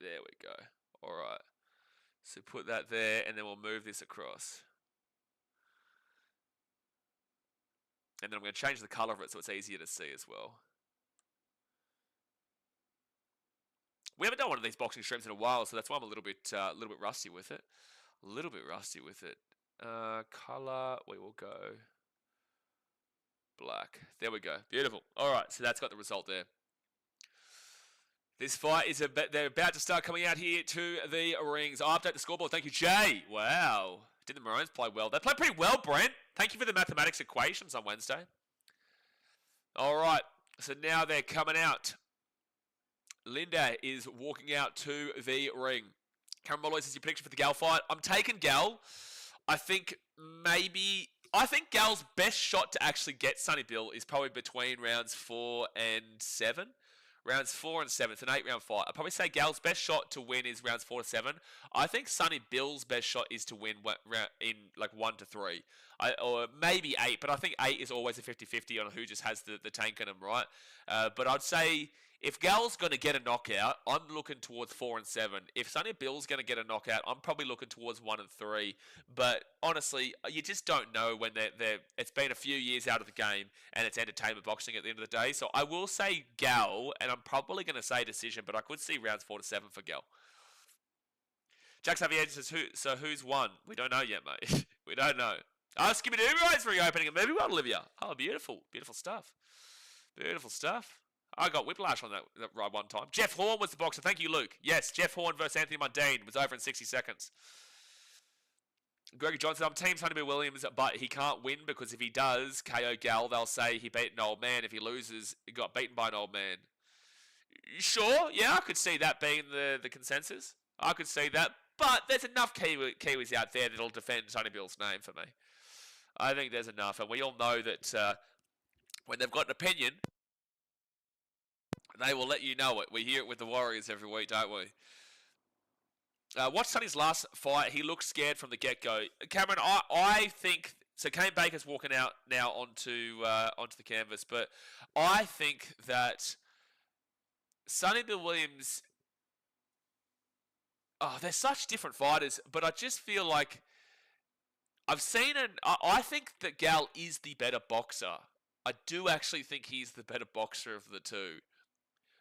there we go. All right. So put that there, and then we'll move this across. And then I'm going to change the color of it so it's easier to see as well. We haven't done one of these boxing streams in a while, so that's why I'm a little bit rusty with it. Color, we will go. Black. There we go. Beautiful. All right, so that's got the result there. This fight is they're about to start coming out here to the rings. I'll update the scoreboard. Thank you, Jay. Wow. Did the Maroons play well? They played pretty well, Brent. Thank you for the mathematics equations on Wednesday. All right, so now they're coming out. Linda is walking out to the ring. Cameron Molloy says your prediction for the Gal fight. I'm taking Gal. I think Gal's best shot to actually get Sonny-Bill is probably between rounds 4 and 7. Rounds 4 and 7. It's an 8-round fight. I'd probably say Gal's best shot to win is rounds 4 to 7. I think Sonny-Bill's best shot is to win in like 1 to 3. Or maybe 8, but I think 8 is always a 50-50 on who just has the tank in him, right? But I'd say if Gal's going to get a knockout, I'm looking towards 4 and 7. If Sonny-Bill's going to get a knockout, I'm probably looking towards 1 and 3. But honestly, you just don't know when they're it's been a few years out of the game and it's entertainment boxing at the end of the day. So I will say Gal, and I'm probably going to say decision, but I could see rounds 4 to 7 for Gal. Jack Xavier says, who's won? We don't know yet, mate. We don't know. Skippy Doobies reopening a movie world, Olivia. Oh, beautiful. Beautiful stuff. Beautiful stuff. I got whiplash on that right one time. Jeff Horn was the boxer. Thank you, Luke. Yes, Jeff Horn versus Anthony Mundine was over in 60 seconds. Gregory Johnson, I'm team Sonny-Bill Williams, but he can't win because if he does KO Gal, they'll say he beat an old man. If he loses, he got beaten by an old man. Sure, yeah, I could see that being the consensus. I could see that. But there's enough Kiwis out there that'll defend Sonny-Bill's name for me. I think there's enough. And we all know that when they've got an opinion, they will let you know it. We hear it with the Warriors every week, don't we? Watch Sonny's last fight. He looked scared from the get-go. Cameron, I think... So Kane Baker's walking out now onto the canvas, but I think that Sonny-Bill Williams... Oh, they're such different fighters, but I just feel like... I think that Gal is the better boxer. I do actually think he's the better boxer of the two.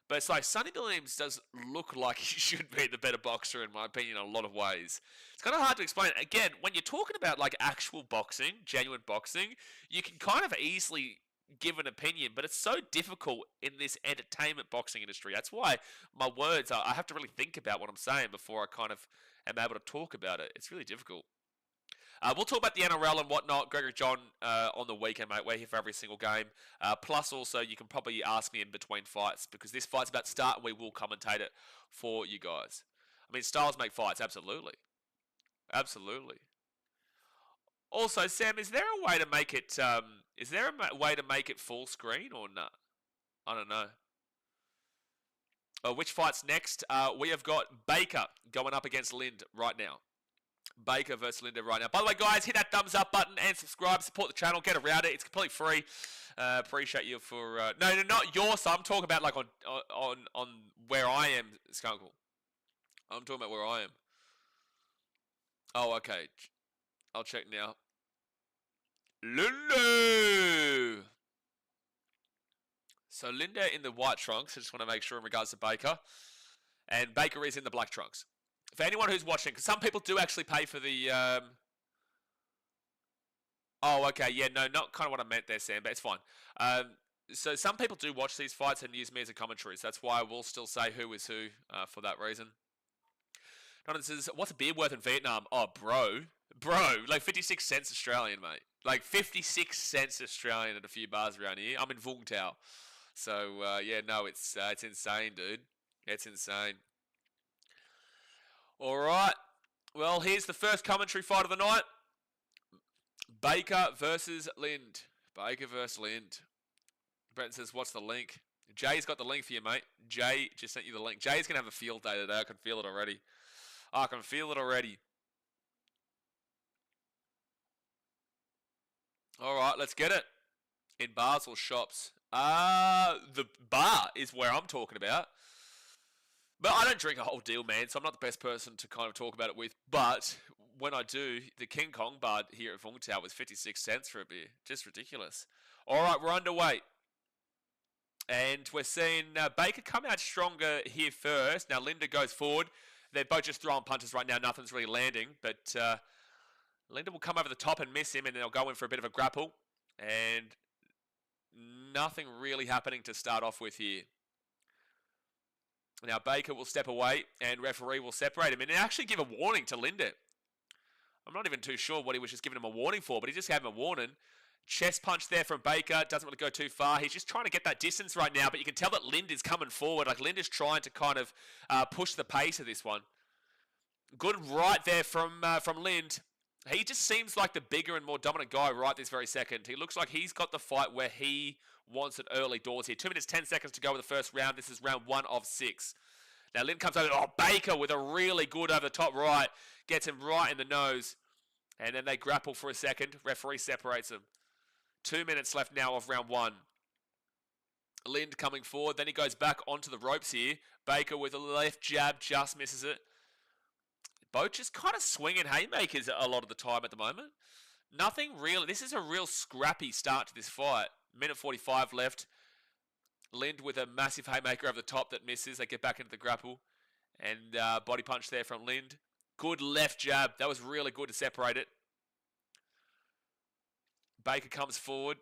But it's like Sonny-Bill Williams does look like he should be the better boxer, in my opinion, in a lot of ways. It's kind of hard to explain. Again, when you're talking about like actual boxing, genuine boxing, you can kind of easily give an opinion, but it's so difficult in this entertainment boxing industry. That's why my words, I have to really think about what I'm saying before I kind of am able to talk about it. It's really difficult. We'll talk about the NRL and whatnot. Gregory John on the weekend, mate. We're here for every single game. Plus, also, you can probably ask me in between fights because this fight's about to start and we will commentate it for you guys. I mean, styles make fights, absolutely. Absolutely. Also, Sam, is there a way to make it? Is there a way to make it full screen or not? I don't know. Which fight's next? We have got Baker going up against Lind right now. Baker versus Linda right now. By the way, guys, hit that thumbs up button and subscribe. Support the channel. Get around it. It's completely free. Appreciate you for... No, not your side. I'm talking about like on where I am, Skunkle. I'm talking about where I am. Oh, okay. I'll check now. Linda! So Linda in the white trunks. I just want to make sure in regards to Baker. And Baker is in the black trunks. For anyone who's watching, because some people do actually pay for the... Oh, okay, yeah, no, not kind of what I meant there, Sam, but it's fine. So some people do watch these fights and use me as a commentary, so that's why I will still say who is who for that reason. Donovan says, what's a beer worth in Vietnam? Oh, bro, like 56 cents Australian, mate. Like 56 cents Australian at a few bars around here. I'm in Vung Tau. So, yeah, no, it's insane, dude. It's insane. All right. Well, here's the first commentary fight of the night. Baker versus Lind. Baker versus Lind. Brenton says, what's the link? Jay's got the link for you, mate. Jay just sent you the link. Jay's going to have a field day today. I can feel it already. I can feel it already. All right, let's get it. In bars or shops? The bar is where I'm talking about. But I don't drink a whole deal, man, so I'm not the best person to kind of talk about it with. But when I do, the King Kong bar here at Vung Tau was 56 cents for a beer. Just ridiculous. All right, we're underway. And we're seeing Baker come out stronger here first. Now, Linda goes forward. They're both just throwing punches right now. Nothing's really landing. But Linda will come over the top and miss him, and then they'll go in for a bit of a grapple. And nothing really happening to start off with here. Now Baker will step away and referee will separate him and actually give a warning to Linder. I'm not even too sure what he was just giving him a warning for, but he just gave him a warning. Chest punch there from Baker. Doesn't want to go too far. He's just trying to get that distance right now, but you can tell that Lind is coming forward. Like Lind is trying to kind of push the pace of this one. Good right there from Lind. He just seems like the bigger and more dominant guy right this very second. He looks like he's got the fight where he wants it early doors here. 2 minutes, 10 seconds to go with the first round. This is round 1 of 6. Now Lind comes over. Oh, Baker with a really good over the top right. Gets him right in the nose. And then they grapple for a second. Referee separates them. 2 minutes left now of round 1. Lind coming forward. Then he goes back onto the ropes here. Baker with a left jab. Just misses it. Both just kind of swinging haymakers a lot of the time at the moment. Nothing really. This is a real scrappy start to this fight. Minute 45 left. Lind with a massive haymaker over the top that misses. They get back into the grapple. And body punch there from Lind. Good left jab. That was really good to separate it. Baker comes forward.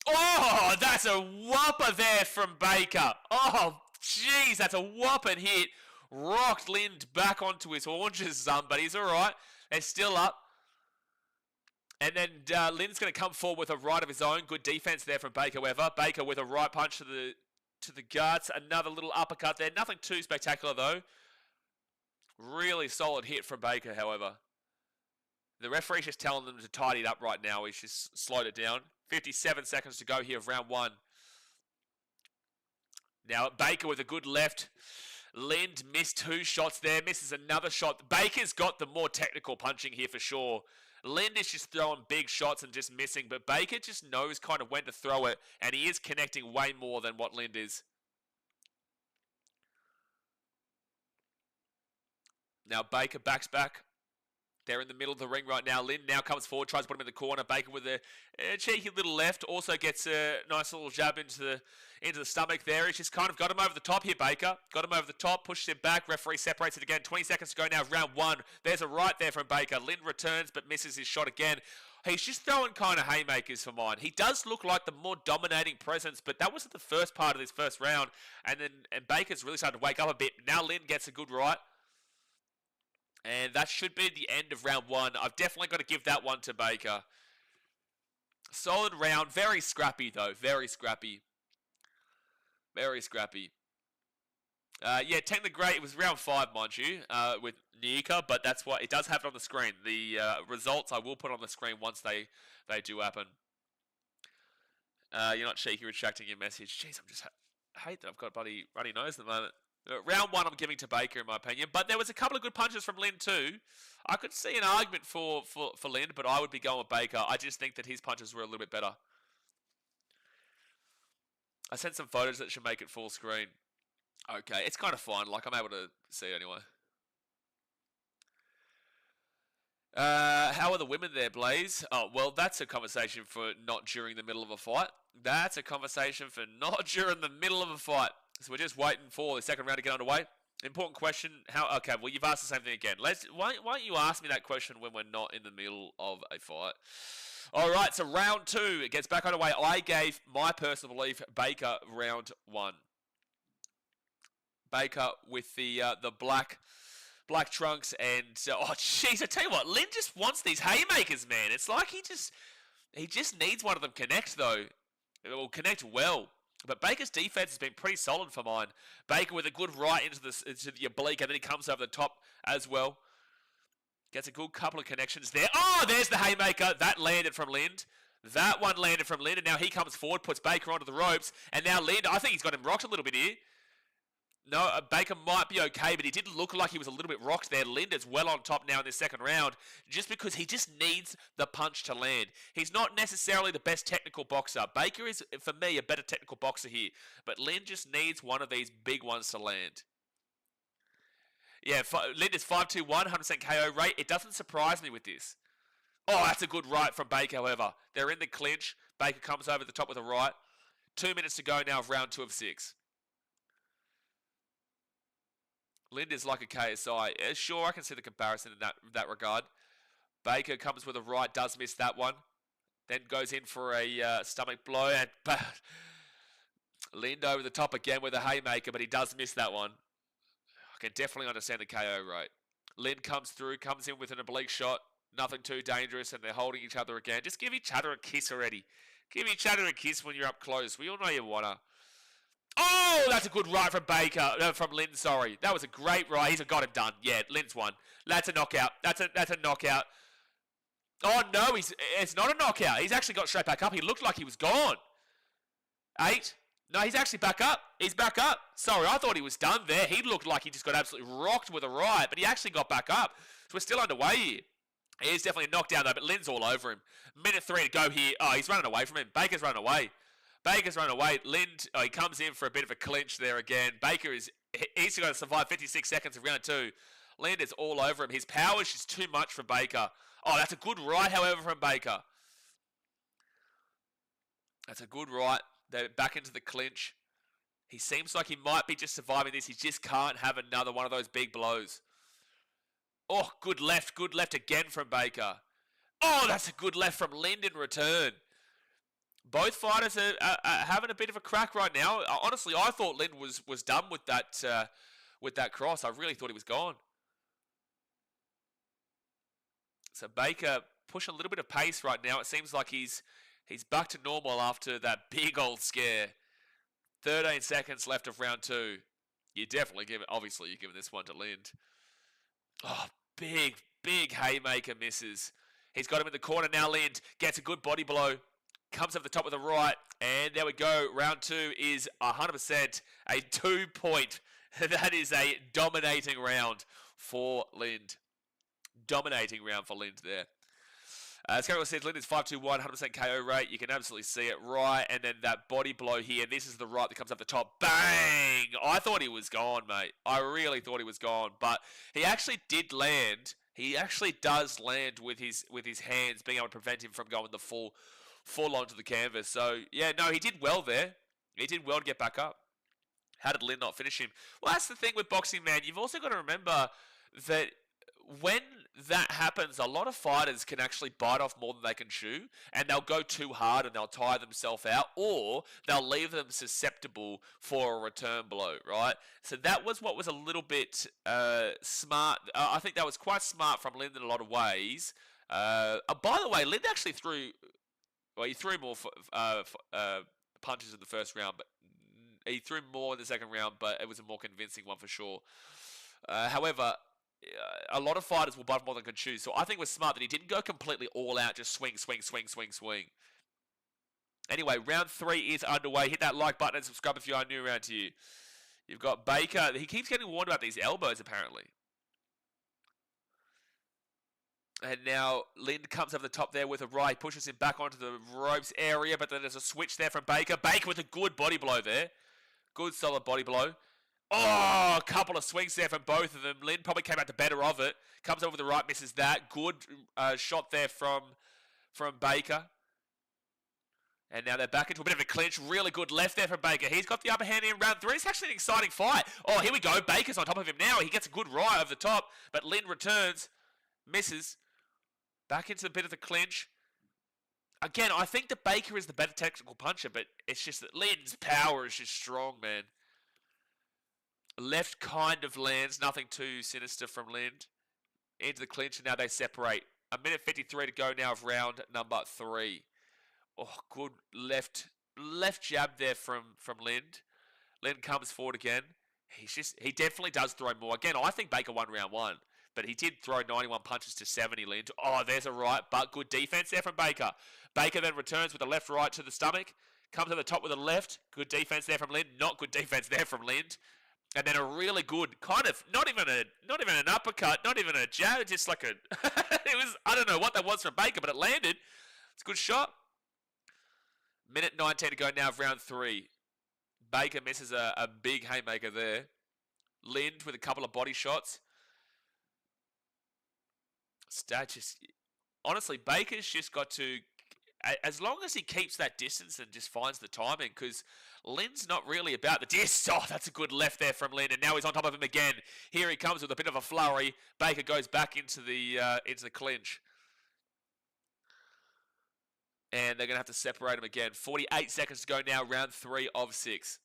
Oh, that's a whopper there from Baker. Oh, jeez, that's a whopping hit. Rocked Lind back onto his haunches, but he's all right. They're still up. And then Lind's going to come forward with a right of his own. Good defense there from Baker, however. Baker with a right punch to the guts. Another little uppercut there. Nothing too spectacular, though. Really solid hit from Baker, however. The referee's just telling them to tidy it up right now. He's just slowed it down. 57 seconds to go here of round 1. Now Baker with a good left. Lind missed 2 shots there. Misses another shot. Baker's got the more technical punching here for sure. Lind is just throwing big shots and just missing. But Baker just knows kind of when to throw it. And he is connecting way more than what Lind is. Now Baker backs back. They're in the middle of the ring right now. Lind now comes forward, tries to put him in the corner. Baker with a cheeky little left. Also gets a nice little jab into the stomach there. He's just kind of got him over the top here, Baker. Got him over the top, pushes him back. Referee separates it again. 20 seconds to go now, round 1. There's a right there from Baker. Lind returns but misses his shot again. He's just throwing kind of haymakers for mine. He does look like the more dominating presence, but that wasn't the first part of this first round. And Baker's really starting to wake up a bit. Now Lind gets a good right. And that should be the end of round 1. I've definitely got to give that one to Baker. Solid round. Very scrappy, though. Very scrappy. Very scrappy. Yeah, technically great. It was round 5, mind you, with Nika, but that's what it does have it on the screen. The results I will put on the screen once they do happen. You're not cheeky retracting your message. Jeez, I hate that I've got a bloody runny nose at the moment. Round 1 I'm giving to Baker in my opinion, but there was a couple of good punches from Lind too. I could see an argument for Lind, but I would be going with Baker. I just think that his punches were a little bit better. I sent some photos that should make it full screen. Okay, it's kind of fine. Like, I'm able to see it anyway. How are the women there, Blaze? Oh, well, that's a conversation for not during the middle of a fight. That's a conversation for not during the middle of a fight. So we're just waiting for the second round to get underway. Important question. Okay, well, you've asked the same thing again. Why don't you ask me that question when we're not in the middle of a fight? All right, so round 2. It gets back underway. I gave my personal belief Baker round 1. Baker with the black trunks and oh jeez, I tell you what, Lind just wants these haymakers, man. It's like he just needs one of them connect though. It will connect well. But Baker's defense has been pretty solid for mine. Baker with a good right into the oblique, and then he comes over the top as well. Gets a good couple of connections there. Oh, there's the haymaker. That landed from Lind. That one landed from Lind, and now he comes forward, puts Baker onto the ropes, and now Lind, I think he's got him rocked a little bit here. No, Baker might be okay, but he did look like he was a little bit rocked there. Lind is well on top now in this second round, just because he just needs the punch to land. He's not necessarily the best technical boxer. Baker is, for me, a better technical boxer here, but Lind just needs one of these big ones to land. Yeah, Lind is 5'2", 100% KO rate. It doesn't surprise me with this. Oh, that's a good right from Baker, however. They're in the clinch. Baker comes over the top with a right. 2 minutes to go now of round 2 of 6. Lind is like a KSI. Sure, I can see the comparison in that regard. Baker comes with a right, does miss that one. Then goes in for a stomach blow. And Lind over the top again with a haymaker, but he does miss that one. I can definitely understand the KO rate. Lind comes through, comes in with an oblique shot. Nothing too dangerous, and they're holding each other again. Just give each other a kiss already. Give each other a kiss when you're up close. We all know you wanna. Oh, that's a good right from Baker. From Lind, sorry. That was a great right. He's got him done. Yeah, Lind's won. That's a knockout. That's a knockout. Oh, no, it's not a knockout. He's actually got straight back up. He looked like he was gone. 8. No, he's actually back up. He's back up. Sorry, I thought he was done there. He looked like he just got absolutely rocked with a right, but he actually got back up. So we're still underway here. He is definitely knocked down, though, but Lind's all over him. Minute 3 to go here. Oh, he's running away from him. Baker's running away. Baker's running away. Lind, he comes in for a bit of a clinch there again. Baker he's going to survive 56 seconds of round 2. Lind is all over him. His power is just too much for Baker. Oh, that's a good right, however, from Baker. That's a good right. They're back into the clinch. He seems like he might be just surviving this. He just can't have another one of those big blows. Oh, good left again from Baker. Oh, that's a good left from Lind in return. Both fighters are having a bit of a crack right now. Honestly, I thought Lind was done with that cross. I really thought he was gone. So Baker pushing a little bit of pace right now. It seems like he's back to normal after that big old scare. 13 seconds left of round 2. You definitely obviously you're giving this one to Lind. Oh, big haymaker misses. He's got him in the corner now. Lind gets a good body blow. Comes up the top with a right. And there we go. Round 2 is 100% a 2-point. That is a dominating round for Lind. Dominating round for Lind there. As Carol says, Lind is 5-2-1, 100% KO rate. You can absolutely see it right. And then that body blow here. This is the right that comes up the top. Bang! I thought he was gone, mate. I really thought he was gone. But he actually did land. He actually does land with his hands, being able to prevent him from going the full onto the canvas. So, yeah, no, he did well there. He did well to get back up. How did Lind not finish him? Well, that's the thing with boxing, man. You've also got to remember that when that happens, a lot of fighters can actually bite off more than they can chew, and they'll go too hard and they'll tire themselves out, or they'll leave them susceptible for a return blow, right? So that was what was a little bit smart. I think that was quite smart from Lind in a lot of ways. By the way, Lind actually threw more punches in the first round, but he threw more in the second round, but it was a more convincing one for sure. However, a lot of fighters will bite more than can chew. So I think it was smart that he didn't go completely all out, just swing. Anyway, round 3 is underway. Hit that like button and subscribe if you are new around here. You've got Baker. He keeps getting warned about these elbows, apparently. And now Lind comes over the top there with a right. Pushes him back onto the ropes area, but then there's a switch there from Baker. Baker with a good body blow there. Good, solid body blow. Oh, a couple of swings there from both of them. Lind probably came out the better of it. Comes over the right, misses that. Good shot there from Baker. And now they're back into a bit of a clinch. Really good left there from Baker. He's got the upper hand in round 3. It's actually an exciting fight. Oh, here we go. Baker's on top of him now. He gets a good right over the top, but Lind returns, misses. Back into a bit of the clinch. Again, I think that Baker is the better technical puncher, but it's just that Lind's power is just strong, man. Left kind of lands, nothing too sinister from Lind. Into the clinch, and now they separate. 1:53 to go now of round number 3. Oh, good left jab there from Lind. Lind comes forward again. He definitely does throw more. Again, I think Baker won round 1, but he did throw 91 punches to 70, Lind. Oh, there's a right, but good defense there from Baker. Baker then returns with a left right to the stomach. Comes to the top with a left. Good defense there from Lind. Not good defense there from Lind. And then a really good kind of not even an uppercut, not even a jab, just like a it was, I don't know what that was from Baker, but it landed. It's a good shot. 1:19 to go now of round 3. Baker misses a big haymaker there. Lind with a couple of body shots. Honestly, Baker's just got to, as long as he keeps that distance and just finds the timing, because Lind's not really about the distance. Oh, that's a good left there from Lind, and now he's on top of him again. Here he comes with a bit of a flurry. Baker goes back into the clinch. And they're going to have to separate them again. 48 seconds to go now, round 3 of 6.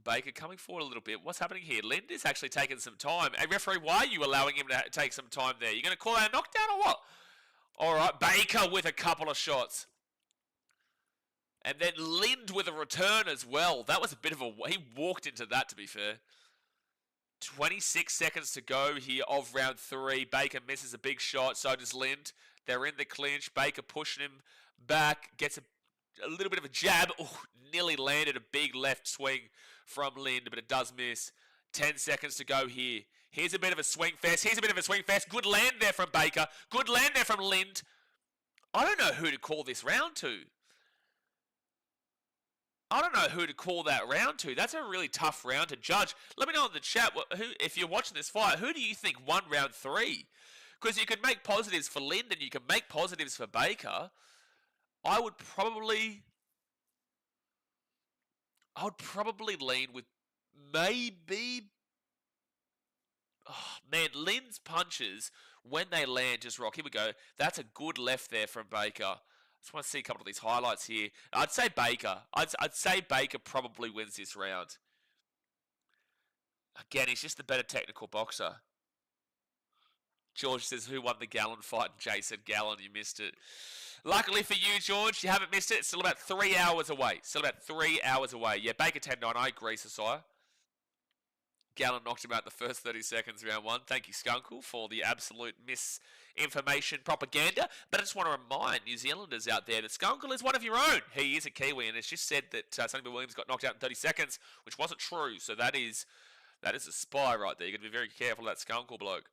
Baker coming forward a little bit. What's happening here? Lind is actually taking some time. Hey, referee, why are you allowing him to take some time there? You're going to call out a knockdown or what? All right, Baker with a couple of shots. And then Lind with a return as well. That was a bit of a... He walked into that, to be fair. 26 seconds to go here of round 3. Baker misses a big shot. So does Lind. They're in the clinch. Baker pushing him back. Gets a little bit of a jab. Ooh, nearly landed a big left swing from Lind, but it does miss. 10 seconds to go here. Here's a bit of a swing fest. Here's a bit of a swing fest. Good land there from Baker. Good land there from Lind. I don't know who to call this round to. I don't know who to call that round to. That's a really tough round to judge. Let me know in the chat, if you're watching this fight, who do you think won round 3? Because you could make positives for Lind and you can make positives for Baker. I would probably lean with maybe... Oh, man, Lind's punches, when they land, just rock. Here we go. That's a good left there from Baker. I just want to see a couple of these highlights here. I'd say Baker. I'd say Baker probably wins this round. Again, he's just the better technical boxer. George says, who won the Gallen fight? And Jay said, Gallen, you missed it. Luckily for you, George, you haven't missed it. It's still about 3 hours away. Still about 3 hours away. Yeah, Baker 10-9. I agree, Sasaya. Gallen knocked him out in the first 30 seconds, round 1. Thank you, Skunkle, for the absolute misinformation propaganda. But I just want to remind New Zealanders out there that Skunkle is one of your own. He is a Kiwi, and it's just said that Sonny-Bill Williams got knocked out in 30 seconds, which wasn't true. So that is a spy right there. You've got to be very careful of that Skunkle bloke.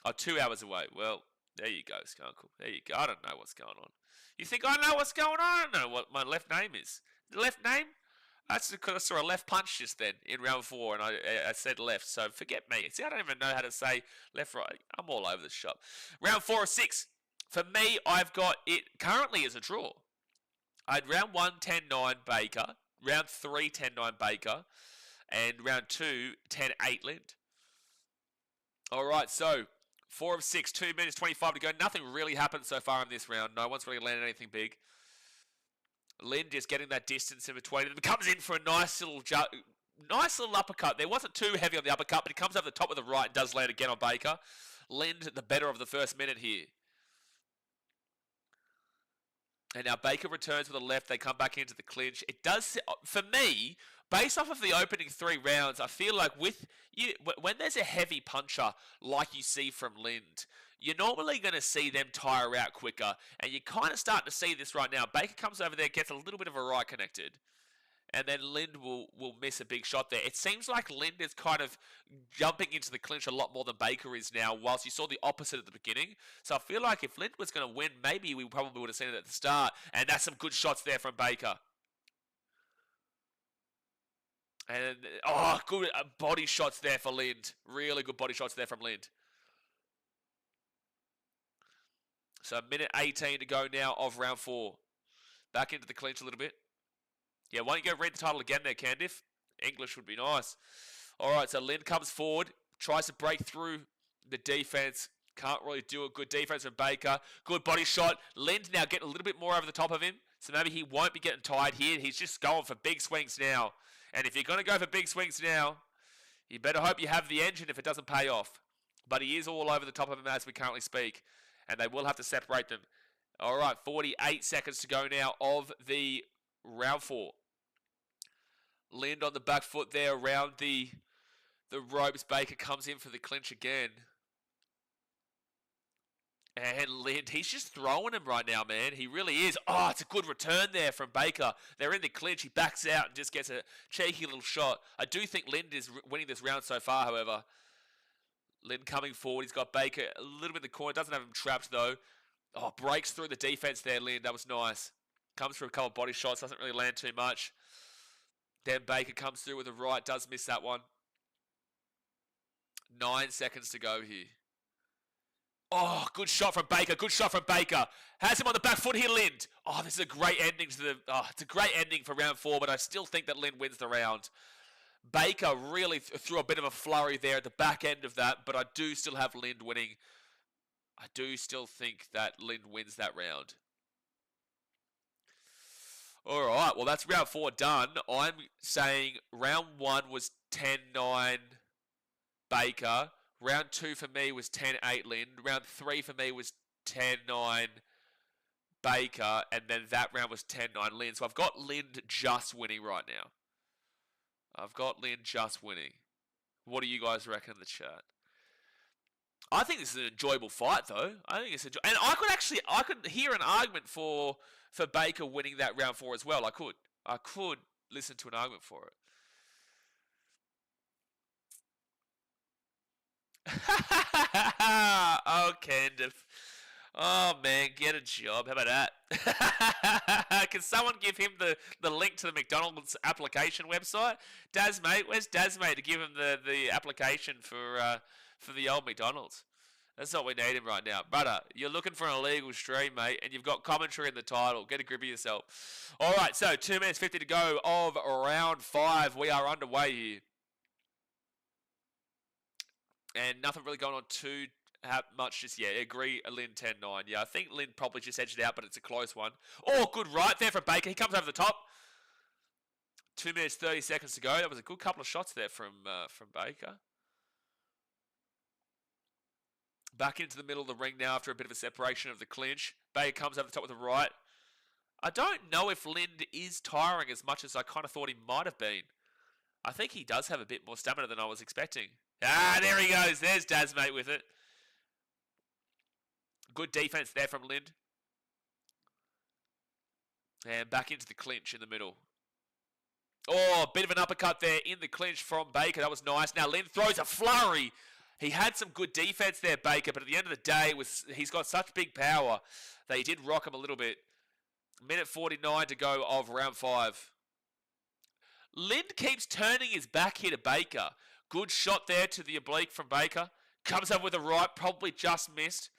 Oh, 2 hours away. Well, there you go, Skunkle. There you go. I don't know what's going on. You think I know what's going on? I don't know what my left name is. The left name? That's because I saw a left punch just then in round 4, and I said left, so forget me. See, I don't even know how to say left, right. I'm all over the shop. Round 4 of 6. For me, I've got it currently as a draw. I had round 1, 10-9 Baker. Round 3, 10-9 Baker. And round 2, 10-8 Lind. All right, so 4 of 6, 2 minutes 25 to go. Nothing really happened so far in this round. No one's really landed anything big. Lind just getting that distance in between them. Comes in for a nice little uppercut. There wasn't too heavy on the uppercut, but he comes over the top with the right and does land again on Baker. Lind, the better of the first minute here. And now Baker returns with a left. They come back into the clinch. It does, for me, based off of the opening 3 rounds, I feel like when there's a heavy puncher like you see from Lind, you're normally going to see them tire out quicker. And you're kind of starting to see this right now. Baker comes over there, gets a little bit of a right connected. And then Lind will miss a big shot there. It seems like Lind is kind of jumping into the clinch a lot more than Baker is now, whilst you saw the opposite at the beginning. So I feel like if Lind was going to win, maybe we probably would have seen it at the start. And that's some good shots there from Baker. And, oh, good body shots there for Lind. Really good body shots there from Lind. So minute 18 to go now of round 4. Back into the clinch a little bit. Yeah, why don't you go read the title again there, Candiff? English would be nice. All right, so Lind comes forward, tries to break through the defense. Can't really do a good defense from Baker. Good body shot. Lind now getting a little bit more over the top of him. So maybe he won't be getting tired here. He's just going for big swings now. And if you're going to go for big swings now, you better hope you have the engine if it doesn't pay off. But he is all over the top of him as we currently speak. And they will have to separate them. All right, 48 seconds to go now of the round 4. Lind on the back foot there around the ropes. Baker comes in for the clinch again. And Lind, he's just throwing him right now, man. He really is. Oh, it's a good return there from Baker. They're in the clinch. He backs out and just gets a cheeky little shot. I do think Lind is winning this round so far, however. Lind coming forward. He's got Baker a little bit in the corner. Doesn't have him trapped, though. Oh, breaks through the defense there, Lind. That was nice. Comes through a couple of body shots. Doesn't really land too much. Then Baker comes through with a right. Does miss that one. 9 seconds to go here. Oh, good shot from Baker. Good shot from Baker. Has him on the back foot here, Lind. Oh, this is a great ending to the... Oh, it's a great ending for round 4, but I still think that Lind wins the round. Baker really threw a bit of a flurry there at the back end of that, but I do still have Lind winning. I do still think that Lind wins that round. All right, well, that's round 4 done. I'm saying round 1 was 10-9 Baker. Round 2 for me was 10-8 Lind. Round 3 for me was 10-9 Baker. And then that round was 10-9 Lind. So I've got Lind just winning right now. I've got Lind just winning. What do you guys reckon in the chat? I think this is an enjoyable fight, though. I think it's and I could hear an argument for Baker winning that round 4 as well. I could listen to an argument for it. Oh, Candice. Oh, man, get a job. How about that? Can someone give him the link to the McDonald's application website? Daz, mate, where's Daz, mate, to give him the application for the old McDonald's? That's what we need him right now. Brother, you're looking for an illegal stream, mate, and you've got commentary in the title. Get a grip of yourself. All right, so 2 minutes 50 to go of round 5. We are underway here. And nothing really going on too much just yet. Agree, Lind 10-9. Yeah, I think Lind probably just edged it out, but it's a close one. Oh, good right there from Baker. He comes over the top. 2 minutes 30 seconds to go. That was a good couple of shots there from Baker. Back into the middle of the ring now after a bit of a separation of the clinch. Baker comes over the top with the right. I don't know if Lind is tiring as much as I kind of thought he might have been. I think he does have a bit more stamina than I was expecting. Ah, there he goes. There's Daz, mate, with it. Good defense there from Lind. And back into the clinch in the middle. Oh, a bit of an uppercut there in the clinch from Baker. That was nice. Now Lind throws a flurry. He had some good defense there, Baker, but at the end of the day, he's got such big power that he did rock him a little bit. Minute 49 to go of round 5. Lind keeps turning his back here to Baker. Good shot there to the oblique from Baker. Comes up with a right, probably just missed.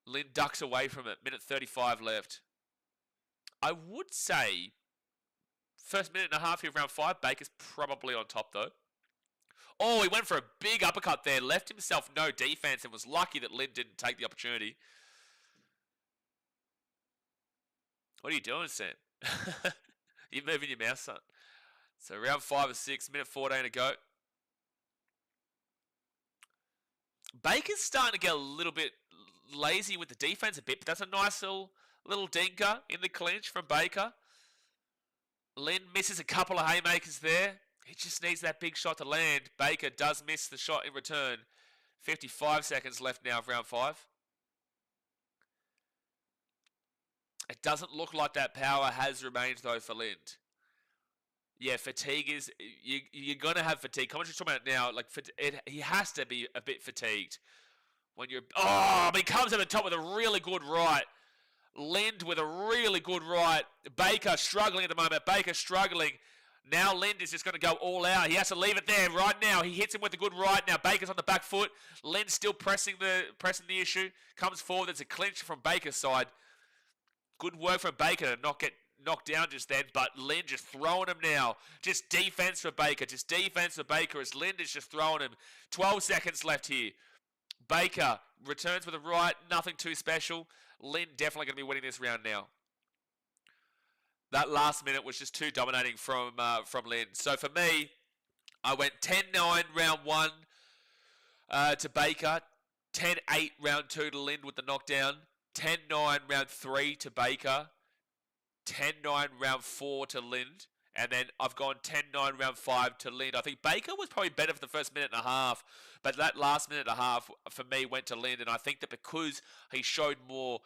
Lind ducks away from it. Minute 35 left. I would say first minute and a half here of round 5, Baker's probably on top though. Oh, he went for a big uppercut there. Left himself no defense and was lucky that Lind didn't take the opportunity. What are you doing, Sam? You're moving your mouth, son. So round 5 or 6, minute 14 to go. Baker's starting to get a little bit lazy with the defense a bit, but that's a nice little dinker in the clinch from Baker. Lind misses a couple of haymakers there. He just needs that big shot to land. Baker does miss the shot in return. 55 seconds left now of round 5. It doesn't look like that power has remained, though, for Lind. Yeah, fatigue is... You're going to have fatigue. Commentary's talking about it now. Like, he has to be a bit fatigued. When you're... Oh, but he comes over the top with a really good right. Lind with a really good right. Baker struggling at the moment. Baker struggling. Now Lind is just going to go all out. He has to leave it there right now. He hits him with a good right. Now Baker's on the back foot. Lind still pressing the issue. Comes forward. There's a clinch from Baker's side. Good work from Baker to not get knocked down just then. But Lind just throwing him now. Just defense for Baker. Just defense for Baker as Lind is just throwing him. 12 seconds left here. Baker returns with a right. Nothing too special. Lind definitely going to be winning this round now. That last minute was just too dominating from Lind. So for me, I went 10-9 round 1 to Baker. 10-8 round 2 to Lind with the knockdown. 10-9 round 3 to Baker. 10-9 round 4 to Lind. And then I've gone 10-9 round 5 to Lind. I think Baker was probably better for the first minute and a half. But that last minute and a half, for me, went to Lind. And I think that because he showed more...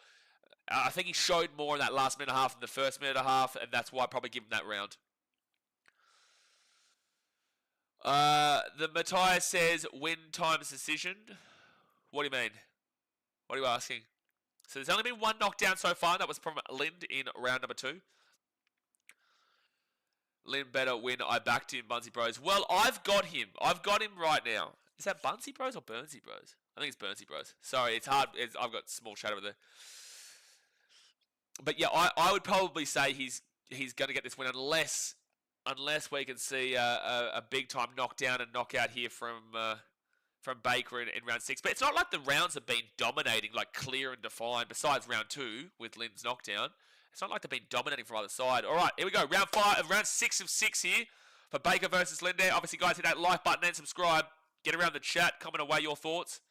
I think he showed more in that last minute and a half than the first minute and a half, and that's why I probably give him that round. The Matthias says, win times decision. What do you mean? What are you asking? So there's only been one knockdown so far. That was from Lind in round number 2. Lind better win. I backed him, Bunsey Bros. Well, I've got him. I've got him right now. Is that Bunsey Bros or Burnsy Bros? I think it's Burnsy Bros. Sorry, it's hard. I've got small chat over there. But yeah, I would probably say he's going to get this win unless we can see a big time knockdown and knockout here from from Baker in round 6. But it's not like the rounds have been dominating, like clear and defined, besides round 2 with Lynn's knockdown. It's not like they've been dominating from either side. All right, here we go. Round 6 of 6 here for Baker versus Lynn there. Obviously, guys, hit that like button and subscribe. Get around the chat. Comment away your thoughts.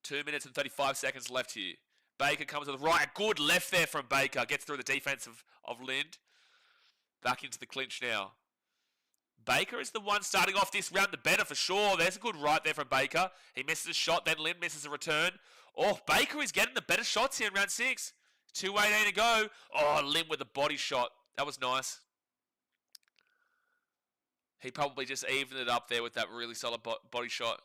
2 minutes and 35 seconds left here. Baker comes to the right. A good left there from Baker. Gets through the defense of Lind. Back into the clinch now. Baker is the one starting off this round the better for sure. There's a good right there from Baker. He misses a shot, then Lind misses a return. Oh, Baker is getting the better shots here in round 6. 2:18 to go. Oh, Lind with a body shot. That was nice. He probably just evened it up there with that really solid body shot.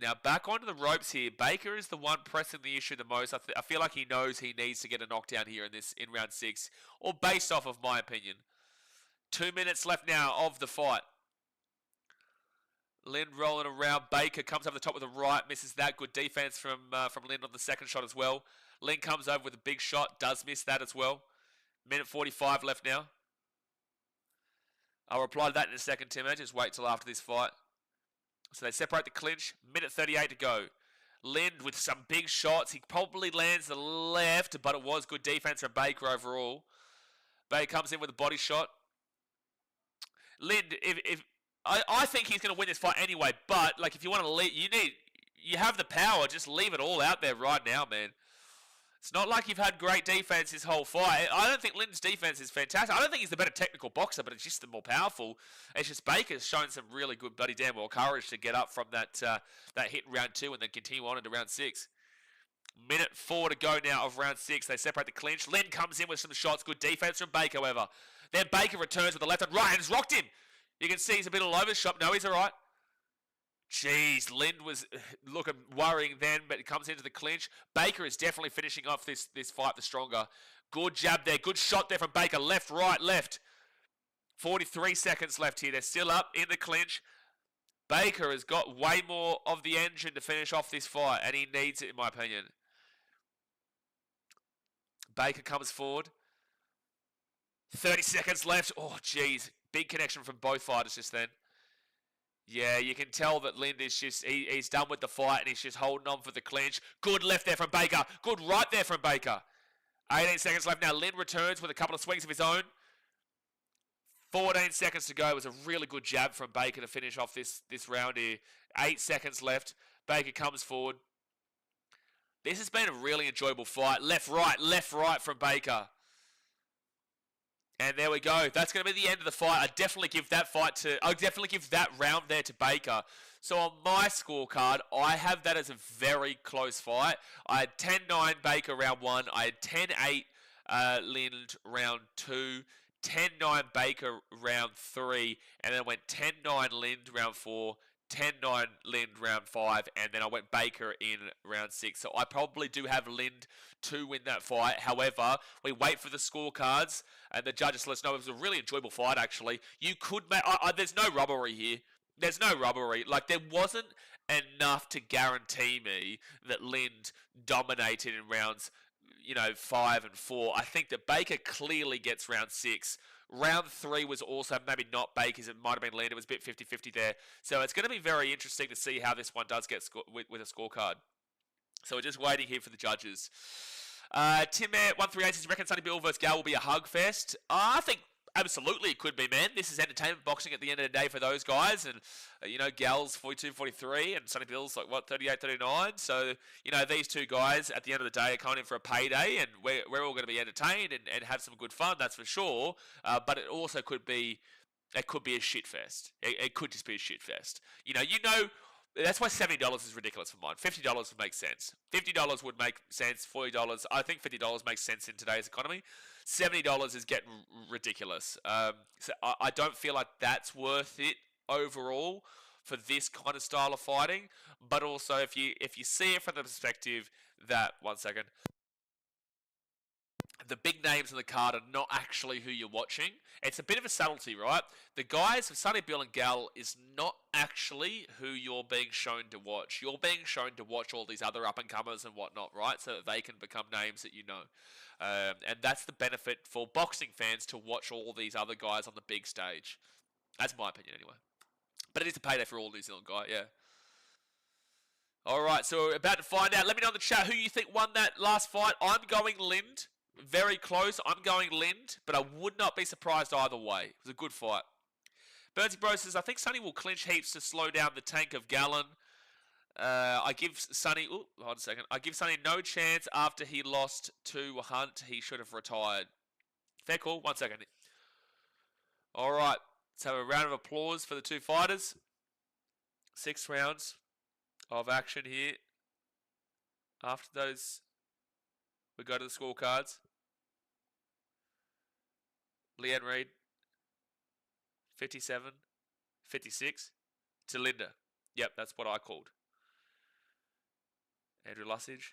Now back onto the ropes here. Baker is the one pressing the issue the most. I feel like he knows he needs to get a knockdown here in round 6, or based off of my opinion. 2 minutes left now of the fight. Lind rolling around. Baker comes over the top with a right, misses that. Good defense from Lind on the second shot as well. Lind comes over with a big shot, does miss that as well. Minute 45 left now. I'll reply to that in a second, Tim. Just wait till after this fight. So they separate the clinch. Minute 38 to go. Lind with some big shots. He probably lands the left, but it was good defense from Baker overall. Baker comes in with a body shot. Lind, I think he's going to win this fight anyway, but like if you want to leave, you have the power. Just leave it all out there right now, man. It's not like you've had great defense this whole fight. I don't think Lind's defense is fantastic. I don't think he's the better technical boxer, but it's just the more powerful. It's just Baker's shown some really good bloody damn well courage to get up from that hit in round 2 and then continue on into round 6. Minute 4 to go now of round 6. They separate the clinch. Lind comes in with some shots. Good defense from Baker, however. Then Baker returns with the left and right and has rocked him. You can see he's a bit all over the shop. No, he's all right. Jeez, Lind was looking worrying then, but it comes into the clinch. Baker is definitely finishing off this fight the stronger. Good jab there. Good shot there from Baker. Left, right, left. 43 seconds left here. They're still up in the clinch. Baker has got way more of the engine to finish off this fight, and he needs it, in my opinion. Baker comes forward. 30 seconds left. Oh, jeez. Big connection from both fighters just then. Yeah, you can tell that Lind is just, he's done with the fight and he's just holding on for the clinch. Good left there from Baker. Good right there from Baker. 18 seconds left now. Lind returns with a couple of swings of his own. 14 seconds to go. It was a really good jab from Baker to finish off this round here. 8 seconds left. Baker comes forward. This has been a really enjoyable fight. Left, right from Baker. And there we go. That's going to be the end of the fight. I'd definitely give that round there to Baker. So on my scorecard, I have that as a very close fight. I had 10-9 Baker round 1. I had 10-8 Lind round 2. 10-9 Baker round 3. And then I went 10-9 Lind round 4. 10-9 Lind round 5, and then I went Baker in round 6. So I probably do have Lind to win that fight. However, we wait for the scorecards, and the judges let us know. It was a really enjoyable fight, actually. You could make... there's no robbery here. There's no robbery. Like, there wasn't enough to guarantee me that Lind dominated in rounds, 5 and 4. I think that Baker clearly gets round 6. Round 3 was also maybe not Baker's. It might have been Lind. It was a bit 50-50 there. So it's going to be very interesting to see how this one does get with a scorecard. So we're just waiting here for the judges. Tim Air 138 says, reckon Sonny-Bill versus Gal will be a hug fest? I think absolutely it could be, man. This is entertainment boxing at the end of the day for those guys. And, Gal's 42, 43, and Sonny-Bill's 38, 39. So, these two guys at the end of the day are coming in for a payday, and we're all going to be entertained and have some good fun, that's for sure. But it also could be a shit fest. It could just be a shit fest. That's why $70 is ridiculous for mine. $50 would make sense. $50 would make sense. $40. I think $50 makes sense in today's economy. $70 is getting ridiculous. So I don't feel like that's worth it overall for this kind of style of fighting. But also, if you see it from the perspective that, one second, the big names in the card are not actually who you're watching. It's a bit of a subtlety, right? The guys of Sonny-Bill and Gal is not actually who you're being shown to watch. You're being shown to watch all these other up-and-comers and whatnot, right? So that they can become names that you know. And that's the benefit for boxing fans to watch all these other guys on the big stage. That's my opinion anyway. But it is a payday for all New Zealand guy, yeah. All right, so we're about to find out. Let me know in the chat who you think won that last fight. I'm going Lind. Very close. I'm going Lind, but I would not be surprised either way. It was a good fight. Bernsey Bro says, I think Sonny will clinch heaps to slow down the tank of Gallen. I give Sonny... hold on a second. I give Sonny no chance after he lost to Hunt. He should have retired. Fair call. 1 second. All right. Let's have a round of applause for the two fighters. 6 rounds of action here. After those, we go to the scorecards. Leanne Reid, 57, 56 to Linda. Yep, that's what I called. Andrew Lussage,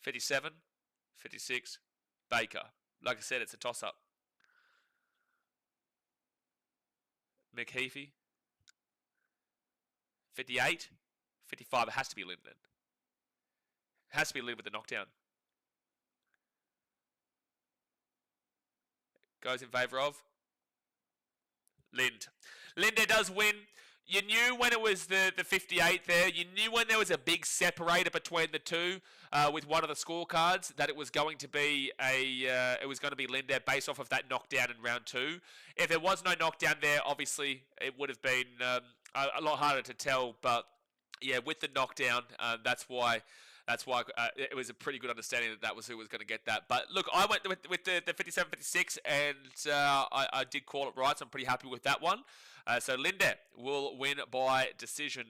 57, 56, Baker. Like I said, it's a toss-up. McHeafy, 58, 55. It has to be Lind then. It has to be Lind with the knockdown. Goes in favour of Lind. Lind does win. You knew when it was the 58 there. You knew when there was a big separator between the two with one of the scorecards that it was going to be Lind based off of that knockdown in round 2. If there was no knockdown there, obviously it would have been a lot harder to tell. But yeah, with the knockdown, that's why it was a pretty good understanding that was who was going to get that. But look, I went with the 57-56, and I did call it right, so I'm pretty happy with that one. So Linda will win by decision.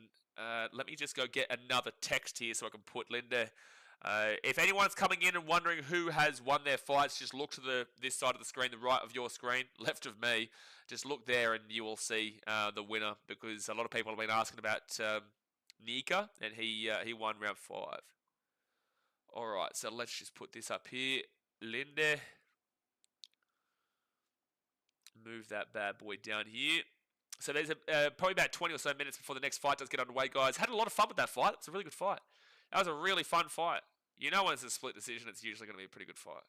Let me just go get another text here so I can put Linda. If anyone's coming in and wondering who has won their fights, just look to this side of the screen, the right of your screen, left of me. Just look there and you will see the winner, because a lot of people have been asking about Nika, and he won round 5. All right, so let's just put this up here. Linda. Move that bad boy down here. So there's probably about 20 or so minutes before the next fight does get underway, guys. Had a lot of fun with that fight. It's a really good fight. That was a really fun fight. You know, when it's a split decision, it's usually going to be a pretty good fight.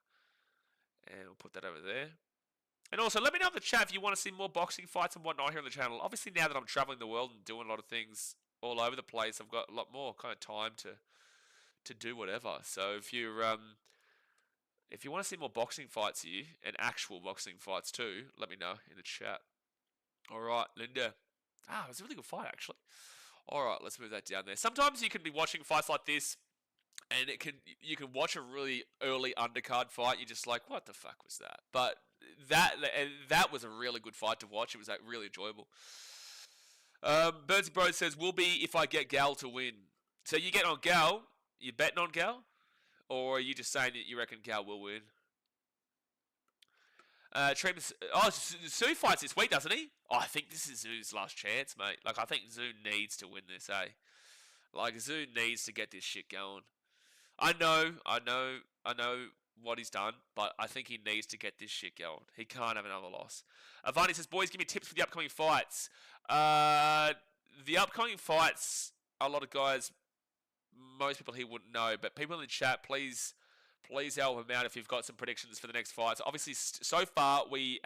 And we'll put that over there. And also, let me know in the chat if you want to see more boxing fights and whatnot here on the channel. Obviously, now that I'm traveling the world and doing a lot of things all over the place, I've got a lot more kind of time to do whatever. So if you want to see more boxing fights here, and actual boxing fights too, let me know in the chat. All right, Linda. It was a really good fight, actually. All right, let's move that down there. Sometimes you can be watching fights like this, and you can watch a really early undercard fight. You're just like, what the fuck was that? But that was a really good fight to watch. It was really enjoyable. Birdsy Bro says, will be if I get Gal to win. So you get on Gal. You betting on Gal? Or are you just saying that you reckon Gal will win? Zoo fights this week, doesn't he? Oh, I think this is Zoo's last chance, mate. Like, I think Zoo needs to win this, eh? Like, Zoo needs to get this shit going. I know what he's done, but I think he needs to get this shit going. He can't have another loss. Avani says, boys, give me tips for the upcoming fights. The upcoming fights, a lot of guys, most people here wouldn't know, but people in the chat, please help him out if you've got some predictions for the next fights. Obviously, so far, we've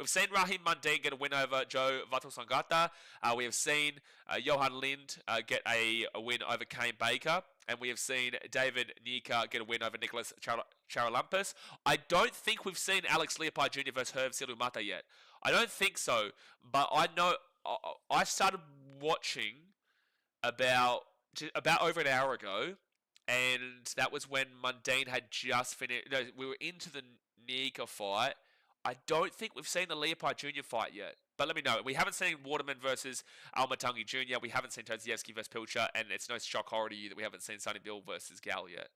seen Rahim Mundine get a win over Joe Vato-Sangata. We have seen Johan Lind get a win over Kane Baker. And we have seen David Nika get a win over Nicholas Charalampus. I don't think we've seen Alex Leopold Jr. versus Herb Silumata yet. I don't think so. But I know I started watching about over an hour ago. And that was when Mundine had just finished. No, we were into the Nika fight. I don't think we've seen the Leopold Jr. fight yet. But let me know. We haven't seen Waterman versus Almatangi Jr. We haven't seen Todziewski versus Pilcher. And it's no shock horror to you that we haven't seen Sonny-Bill versus Gal yet.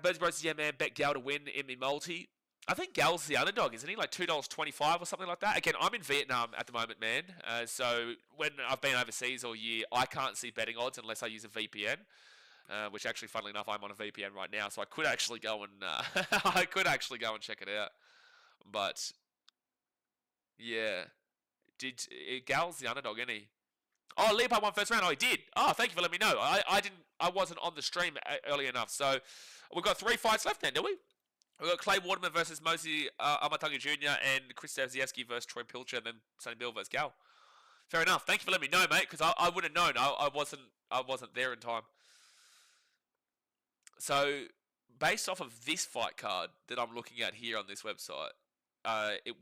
Birds Bros, yeah, man. Bet Gal to win in the multi. I think Gal's the underdog, isn't he? Like $2.25 or something like that. Again, I'm in Vietnam at the moment, man. So when I've been overseas all year, I can't see betting odds unless I use a VPN. Which actually, funnily enough, I'm on a VPN right now, so I could actually go and check it out. But yeah, Gal's the underdog, isn't he? Oh, Leopold won first round. Oh, he did. Oh, thank you for letting me know. I wasn't on the stream early enough. So we've got 3 fights left then, do we? We've got Clay Waterman versus Mosey Amatunga Jr. and Chris Staszewski versus Troy Pilcher, and then Sonny-Bill versus Gal. Fair enough. Thank you for letting me know, mate, because I would have known. I wasn't there in time. So, based off of this fight card that I'm looking at here on this website, it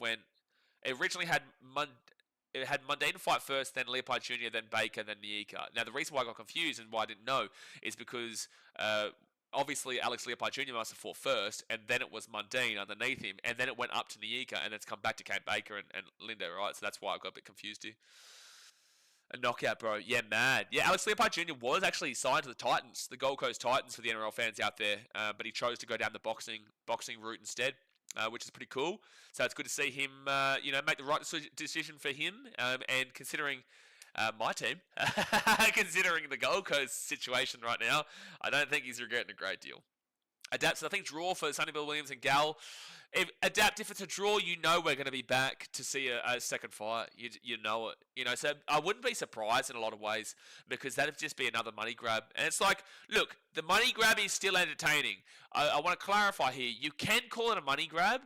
originally had Mundine fight first, then Leopard Jr., then Baker, then Niika. Now, the reason why I got confused and why I didn't know is because obviously Alex Leopard Jr. must have fought first, and then it was Mundine underneath him, and then it went up to Niika, and it's come back to Kate Baker and Linda, right? So that's why I got a bit confused here. A knockout, bro. Yeah, mad. Yeah, Alex Leopard Jr. was actually signed to the Titans, the Gold Coast Titans for the NRL fans out there, but he chose to go down the boxing route instead, which is pretty cool. So it's good to see him, make the right decision for him. And considering my team, considering the Gold Coast situation right now, I don't think he's regretting a great deal. Adapt, so I think draw for Sonny-Bill Williams and Gal. If it's a draw, we're going to be back to see a second fight. You know it. So I wouldn't be surprised in a lot of ways because that'd just be another money grab. And it's like, look, the money grab is still entertaining. I want to clarify here. You can call it a money grab.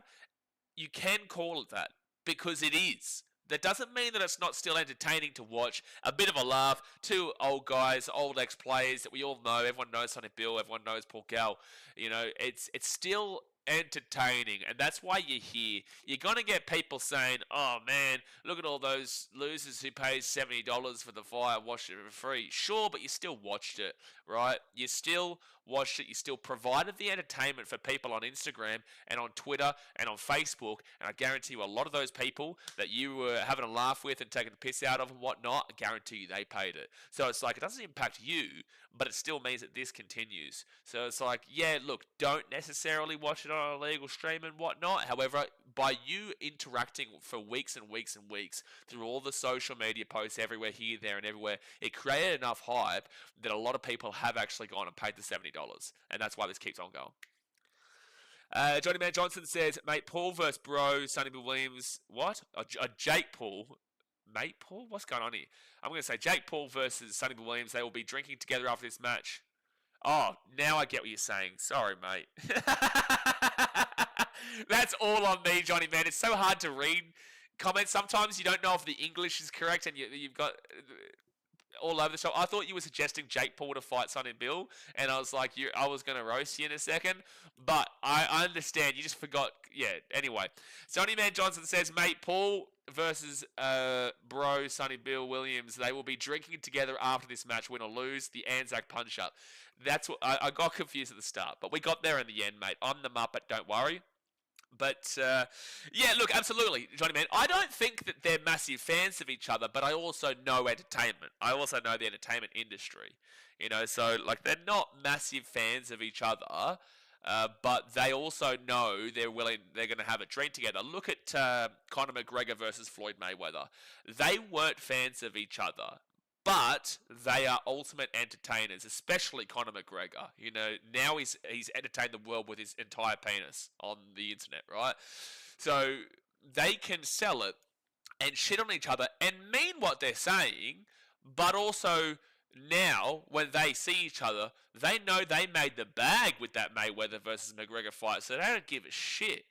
You can call it that because it is. That doesn't mean that it's not still entertaining to watch. A bit of a laugh. Two old guys, old ex-players that we all know. Everyone knows Sonny-Bill. Everyone knows Paul Gallen. It's still entertaining, and that's why you're here. You're gonna get people saying, "Oh man, look at all those losers who pays $70 for the fight, watched it for free." Sure, but you still watched it, right? You still watched it. You still provided the entertainment for people on Instagram and on Twitter and on Facebook. And I guarantee you, a lot of those people that you were having a laugh with and taking the piss out of and whatnot, I guarantee you they paid it. So it's like it doesn't impact you, but it still means that this continues. So it's like, yeah, look, don't necessarily watch it on a legal stream and whatnot. However, by you interacting for weeks and weeks and weeks through all the social media posts everywhere, here, there, and everywhere, it created enough hype that a lot of people have actually gone and paid the $70. And that's why this keeps on going. Johnny Man Johnson says, mate, Paul versus bro, Sonny-Bill Williams. What? A Jake Paul. Mate Paul? What's going on here? I'm going to say Jake Paul versus Sonny-Bill Williams. They will be drinking together after this match. Oh, now I get what you're saying. Sorry, mate. That's all on me, Johnny Man. It's so hard to read comments. Sometimes you don't know if the English is correct and you've got all over the shop. I thought you were suggesting Jake Paul to fight Sonny-Bill, and I was like, I was going to roast you in a second, but I understand. You just forgot. Yeah, anyway. Sonny Man Johnson says, mate, Paul versus bro Sonny-Bill Williams, they will be drinking together after this match, win or lose, the Anzac punch-up. That's what I got confused at the start, but we got there in the end, mate. I'm the Muppet, don't worry. But, yeah, look, absolutely, Johnny Man. I don't think that they're massive fans of each other, but I also know entertainment. I also know the entertainment industry, so, like, they're not massive fans of each other, but they also know they're going to have a drink together. Look at Conor McGregor versus Floyd Mayweather. They weren't fans of each other, but they are ultimate entertainers, especially Conor McGregor. Now he's entertained the world with his entire penis on the internet, right? So they can sell it and shit on each other and mean what they're saying, but also now when they see each other, they know they made the bag with that Mayweather versus McGregor fight, so they don't give a shit.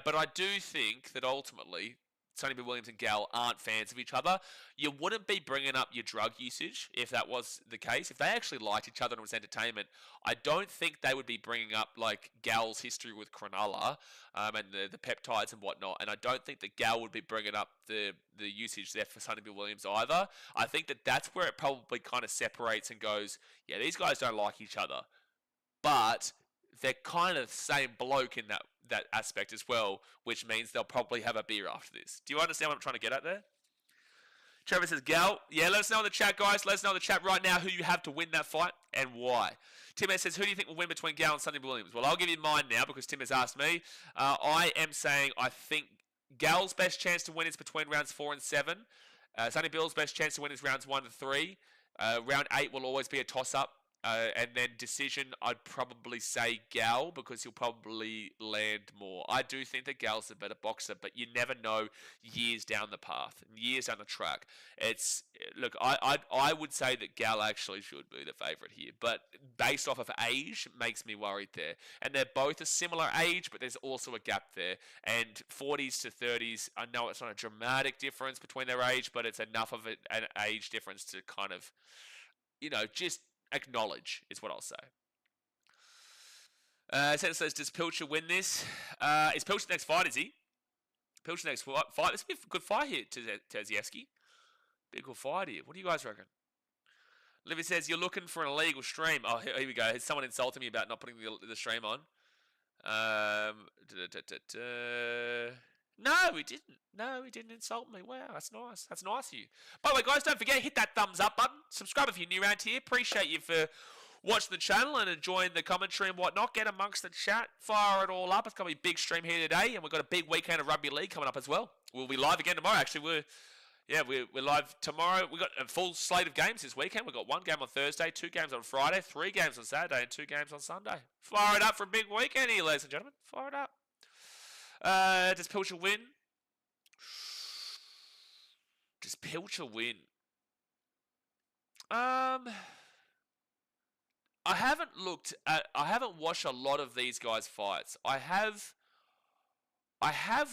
But I do think that ultimately Sonny-Bill Williams and Gal aren't fans of each other. You wouldn't be bringing up your drug usage if that was the case. If they actually liked each other and it was entertainment, I don't think they would be bringing up like Gal's history with Cronulla and the peptides and whatnot. And I don't think that Gal would be bringing up the usage there for Sonny-Bill Williams either. I think that that's where it probably kind of separates and goes, yeah, these guys don't like each other, but they're kind of the same bloke in that aspect as well, which means they'll probably have a beer after this. Do you understand what I'm trying to get at there? Trevor says, Gal, yeah, let us know in the chat, guys. Let us know in the chat right now who you have to win that fight and why. Tim S says, who do you think will win between Gal and Sonny-Bill Williams? Well, I'll give you mine now because Tim has asked me. I am saying I think Gal's best chance to win is between rounds 4 and 7. Sonny-Bill's best chance to win is rounds 1 to 3. Round 8 will always be a toss-up. And then decision, I'd probably say Gal because he'll probably land more. I do think that Gal's a better boxer, but you never know years down the path, years down the track. Look, I would say that Gal actually should be the favourite here, but based off of age, makes me worried there. And they're both a similar age, but there's also a gap there. And 40s to 30s, I know it's not a dramatic difference between their age, but it's enough of an age difference to kind of, just acknowledge is what I'll say. Sentence says, does Pilcher win this? Is Pilcher next fight, is he? Pilcher next fight? This would be a good fight here, Tezieski. Be a good fight here. What do you guys reckon? Livy says, you're looking for an illegal stream. Oh, here we go. Someone insulted me about not putting the stream on. No, he didn't. No, he didn't insult me. Wow, that's nice. That's nice of you. By the way, guys, don't forget, hit that thumbs up button. Subscribe if you're new around here. Appreciate you for watching the channel and enjoying the commentary and whatnot. Get amongst the chat. Fire it all up. It's going to be a big stream here today, and we've got a big weekend of rugby league coming up as well. We'll be live again tomorrow, actually. We're live tomorrow. We've got a full slate of games this weekend. We've got 1 game on Thursday, 2 games on Friday, 3 games on Saturday, and 2 games on Sunday. Fire it up for a big weekend here, ladies and gentlemen. Fire it up. Does Pilcher win? Does Pilcher win? I haven't watched a lot of these guys' fights. I have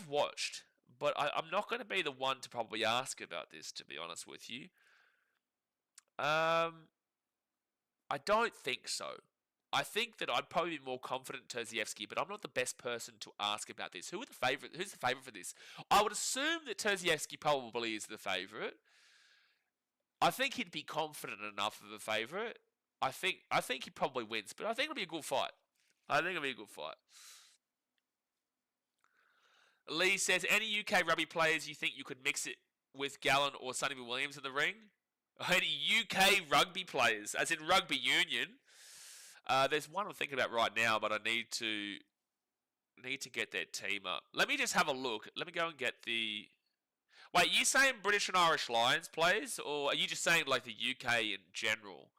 watched, but I'm not going to be the one to probably ask about this, to be honest with you. I don't think so. I think that I'd probably be more confident in Terzievsky, but I'm not the best person to ask about this. Who's the favourite for this? I would assume that Terzievsky probably is the favourite. I think he'd be confident enough of a favourite. I think he probably wins, but I think it'll be a good fight. Lee says, any UK rugby players you think you could mix it with Gallen or Sonny-Bill Williams in the ring? Any UK rugby players, as in rugby union? There's one I'm thinking about right now, but I need to get their team up. Let me just have a look. Let me go and get the... Wait, you saying British and Irish Lions players, or are you just saying like the UK in general?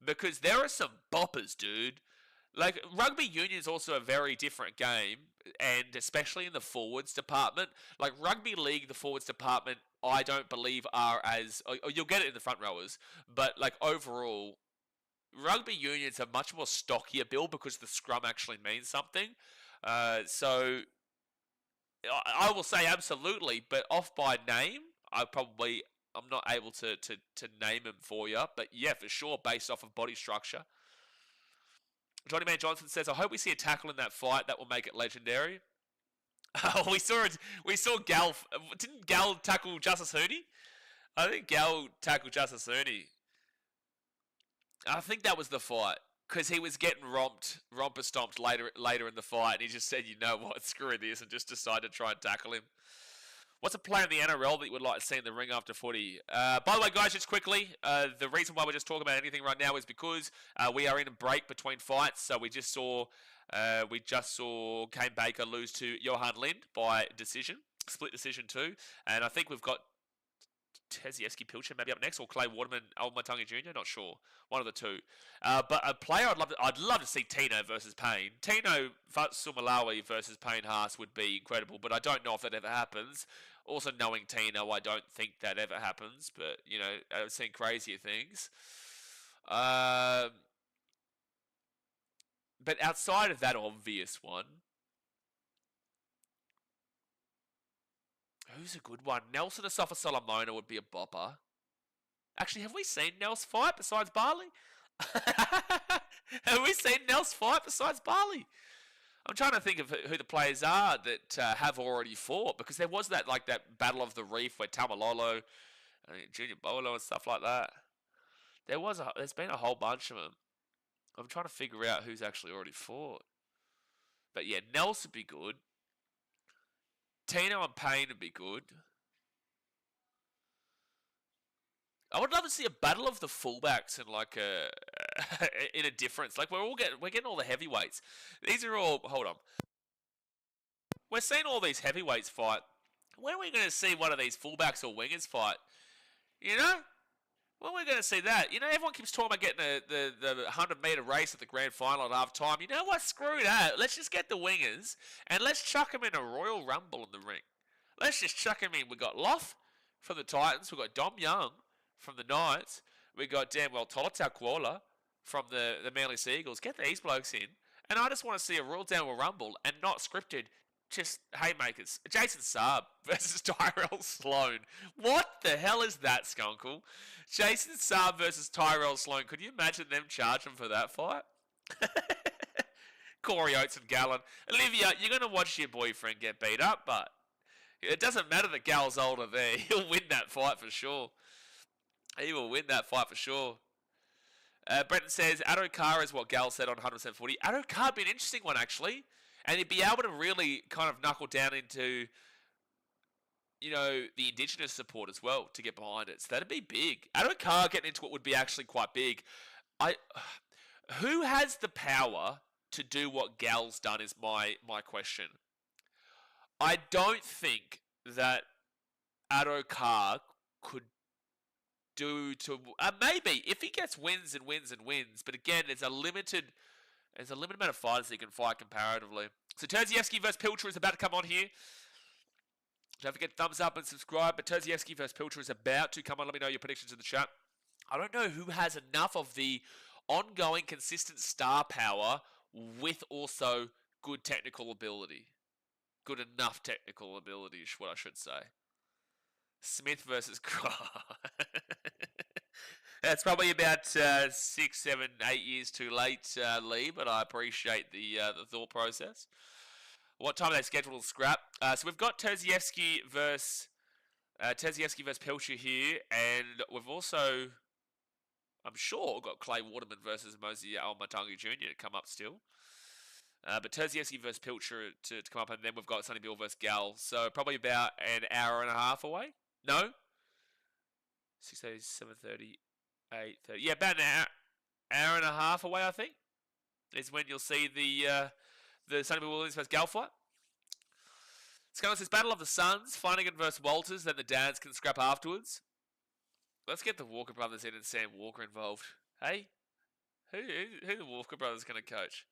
Because there are some boppers, dude. Like, rugby union is also a very different game, and especially in the forwards department. Like, rugby league, the forwards department, I don't believe are as... You'll get it in the front rowers, but like overall... Rugby union's a much more stockier build because the scrum actually means something. So I will say absolutely, but off by name, I'm not able to name him for you. But yeah, for sure, based off of body structure. Johnny Man Johnson says, I hope we see a tackle in that fight. That will make it legendary. We saw Gal. Didn't Gal tackle Justice Hooney? I think Gal tackled Justice Hooney. I think that was the fight, because he was getting romper stomped later in the fight, and he just said, you know what, screw this, and just decided to try and tackle him. What's a player in the NRL that you would like to see in the ring after footy? By the way, guys, just quickly, the reason why we're just talking about anything right now is because we are in a break between fights, so we just saw Kane Baker lose to Johan Lind by decision, split decision too, and I think we've got Tezieski Pilcher maybe up next, or Clay Waterman, Almatunga Jr. Not sure, one of the two. But a player I'd love to see Tino versus Payne. Tino Sumalawi versus Payne Haas would be incredible, but I don't know if that ever happens. Also, knowing Tino, I don't think that ever happens. But I've seen crazier things. But outside of that obvious one, who's a good one? Nelson Asafa Solomona would be a bopper. Actually, have we seen Nels fight besides Barley? Have we seen Nels fight besides Barley? I'm trying to think of who the players are that have already fought, because there was that Battle of the Reef where Tamalolo, Junior Bolo and stuff like that. There's been a whole bunch of them. I'm trying to figure out who's actually already fought. But yeah, Nels would be good. Tino and Payne would be good. I would love to see a battle of the fullbacks and in a difference. Like we're getting all the heavyweights. These are all. Hold on. We're seeing all these heavyweights fight. When are we going to see one of these fullbacks or wingers fight? When we're going to see that? You know, everyone keeps talking about getting the 100-meter race at the grand final at half time. You know what? Screw that. Let's just get the wingers and let's chuck them in a Royal Rumble in the ring. Let's just chuck them in. We got Loth from the Titans. We got Dom Young from the Knights. We got Tolotau Kuala from the Manly Seagulls. Get these blokes in. And I just want to see a Royal Downward Rumble and not scripted. Just haymakers. Jason Saab versus Tyrell Sloan. What the hell is that, Skunkle? Jason Saab versus Tyrell Sloan. Could you imagine them charging for that fight? Corey Oates and Gallen. Olivia, you're going to watch your boyfriend get beat up, but it doesn't matter that Gal's older there. He'll win that fight for sure. He will win that fight for sure. Brenton says, Addo-Carr is what Gal said on 100% Footy. Addo-Carr would be an interesting one, actually. And he'd be able to really kind of knuckle down into, you know, the Indigenous support as well to get behind it. So that'd be big. Addo-Carr getting into it would be actually quite big. Who has the power to do what Gal's done is my question. I don't think that Addo-Carr could do to maybe if he gets wins and wins and wins, but again, there's a limited amount of fighters he can fight comparatively. So Terzievsky versus Pilcher is about to come on here. Don't forget thumbs up and subscribe. But Terzievsky versus Pilcher is about to come on. Let me know your predictions in the chat. I don't know who has enough of the ongoing, consistent star power with also good technical ability. Good enough technical ability is what I should say. Smith versus That's probably about 6, 7, 8 years too late, Lee, but I appreciate the thought process. What time are they scheduled to scrap? So we've got Terzievsky versus Pilcher here, and we've also, I'm sure, got Clay Waterman versus Mosey Al-Matangi Jr. to come up still. But Terzievsky versus Pilcher to come up, and then we've got Sonny-Bill versus Gal. So probably about an hour and a half away. No? 6:30, 7:30, 8:30. Yeah, about an hour and a half away, I think, is when you'll see the Sonny-Bill Williams versus Gal fight. Scanlon says, Battle of the Sons, Flanagan versus Walters, then the dads can scrap afterwards. Let's get the Walker brothers in and Sam Walker involved. Hey? Who the Walker brothers going to coach?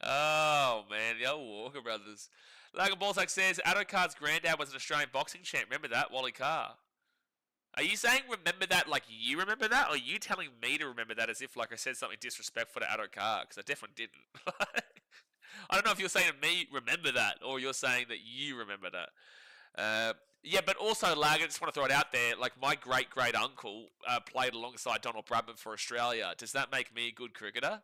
Oh, man, the old Walker brothers. Logan Balzac says, Addo-Carr's granddad was an Australian boxing champ. Remember that? Wally Carr. Are you saying remember that like you remember that? Or are you telling me to remember that as if like I said something disrespectful to Addo-Carr? Because I definitely didn't. I don't know if you're saying to me, remember that, or you're saying that you remember that. Yeah, but also, Lag, I just want to throw it out there, like my great-great-uncle played alongside Donald Bradman for Australia. Does that make me a good cricketer?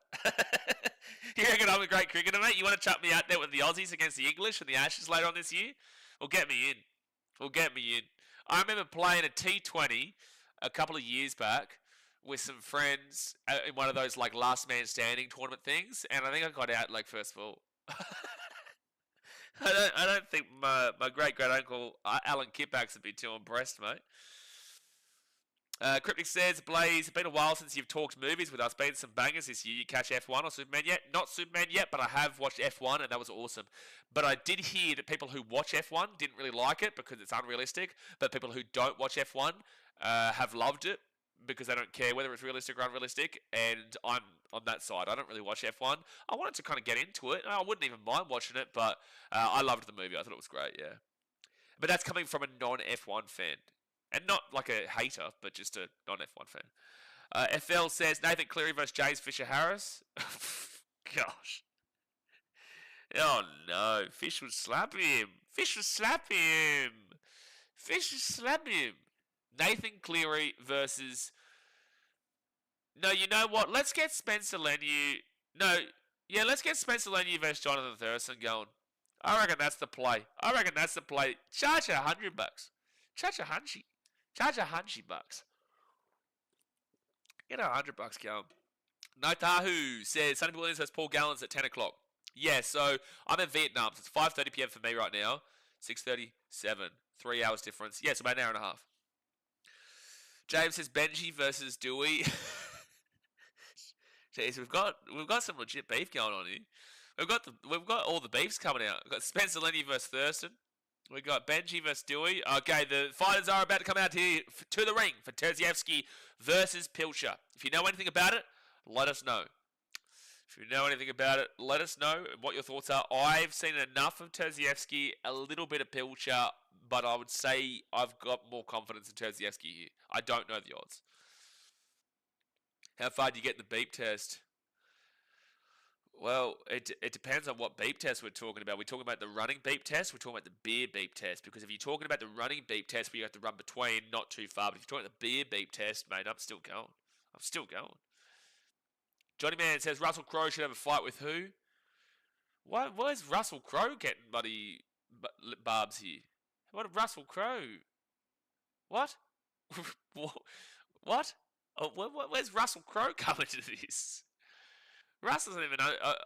You reckon I'm a great cricketer, mate? You want to chuck me out there with the Aussies against the English and the Ashes later on this year? Well, get me in. I remember playing a T20 a couple of years back with some friends in one of those like last man standing tournament things, and I think I got out like first ball. I don't think my great-great-uncle Alan Kippax would be too impressed, mate. Cryptic says, Blaze, it's been a while since you've talked movies with us. Been some bangers this year. You catch F1 or Superman yet? Not Superman yet, but I have watched F1 and that was awesome. But I did hear that people who watch F1 didn't really like it because it's unrealistic. But people who don't watch F1 have loved it because they don't care whether it's realistic or unrealistic. And I'm on that side. I don't really watch F1. I wanted to kind of get into it. I wouldn't even mind watching it, but I loved the movie. I thought it was great, yeah. But that's coming from a non-F1 fan. And not like a hater, but just a non-F1 fan. FL says, Nathan Cleary versus James Fisher-Harris. Gosh. Oh, no. Fish would slap him. Nathan Cleary versus... No, you know what? Let's get Spencer Leniu... No, yeah, let's get Spencer Leniu versus Jonathan Thurston going. I reckon that's the play. Charge $100. Charge $100 bucks. Get $100 going. Notahu says Sonny-Bill Williams versus Paul Gallen at 10 o'clock. Yeah, so I'm in Vietnam. So it's 5:30 p.m. for me right now. 6:37. 3 hours difference. Yeah, it's about an hour and a half. James says Benji versus Dewey. Jeez, we've got some legit beef going on here. We've got all the beefs coming out. We've got Spencer Leniu versus Thurston. We got Benji versus Dewey. Okay, the fighters are about to come out here to the ring for Terzievsky versus Pilcher. If you know anything about it, let us know. If you know anything about it, let us know what your thoughts are. I've seen enough of Terzievsky, a little bit of Pilcher, but I would say I've got more confidence in Terzievsky here. I don't know the odds. How far do you get in the beep test? Well, it depends on what beep test we're talking about. We're talking about the running beep test. We're talking about the beer beep test. Because if you're talking about the running beep test, where you have to run between, not too far. But if you're talking about the beer beep test, mate, I'm still going. I'm still going. Johnny Man says Russell Crowe should have a fight with who? Where's Russell Crowe getting bloody barbs here? What Russell Crowe? What? What? Oh, where's Russell Crowe coming to this? Russ doesn't even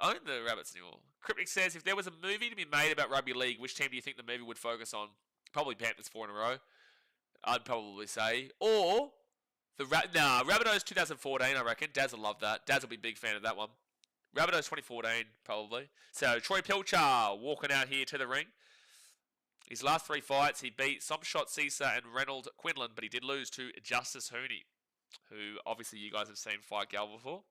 own the Rabbits anymore. Cryptic says, if there was a movie to be made about rugby league, which team do you think the movie would focus on? Probably Panthers 4 in a row, I'd probably say. Or, Rabbitohs 2014, I reckon. Daz will love that. Daz will be a big fan of that one. Rabbitohs 2014, probably. So, Troy Pilcher walking out here to the ring. His last 3 fights, he beat Somshot Cesar and Reynold Quinlan, but he did lose to Justice Hooney, who obviously you guys have seen fight Gal before.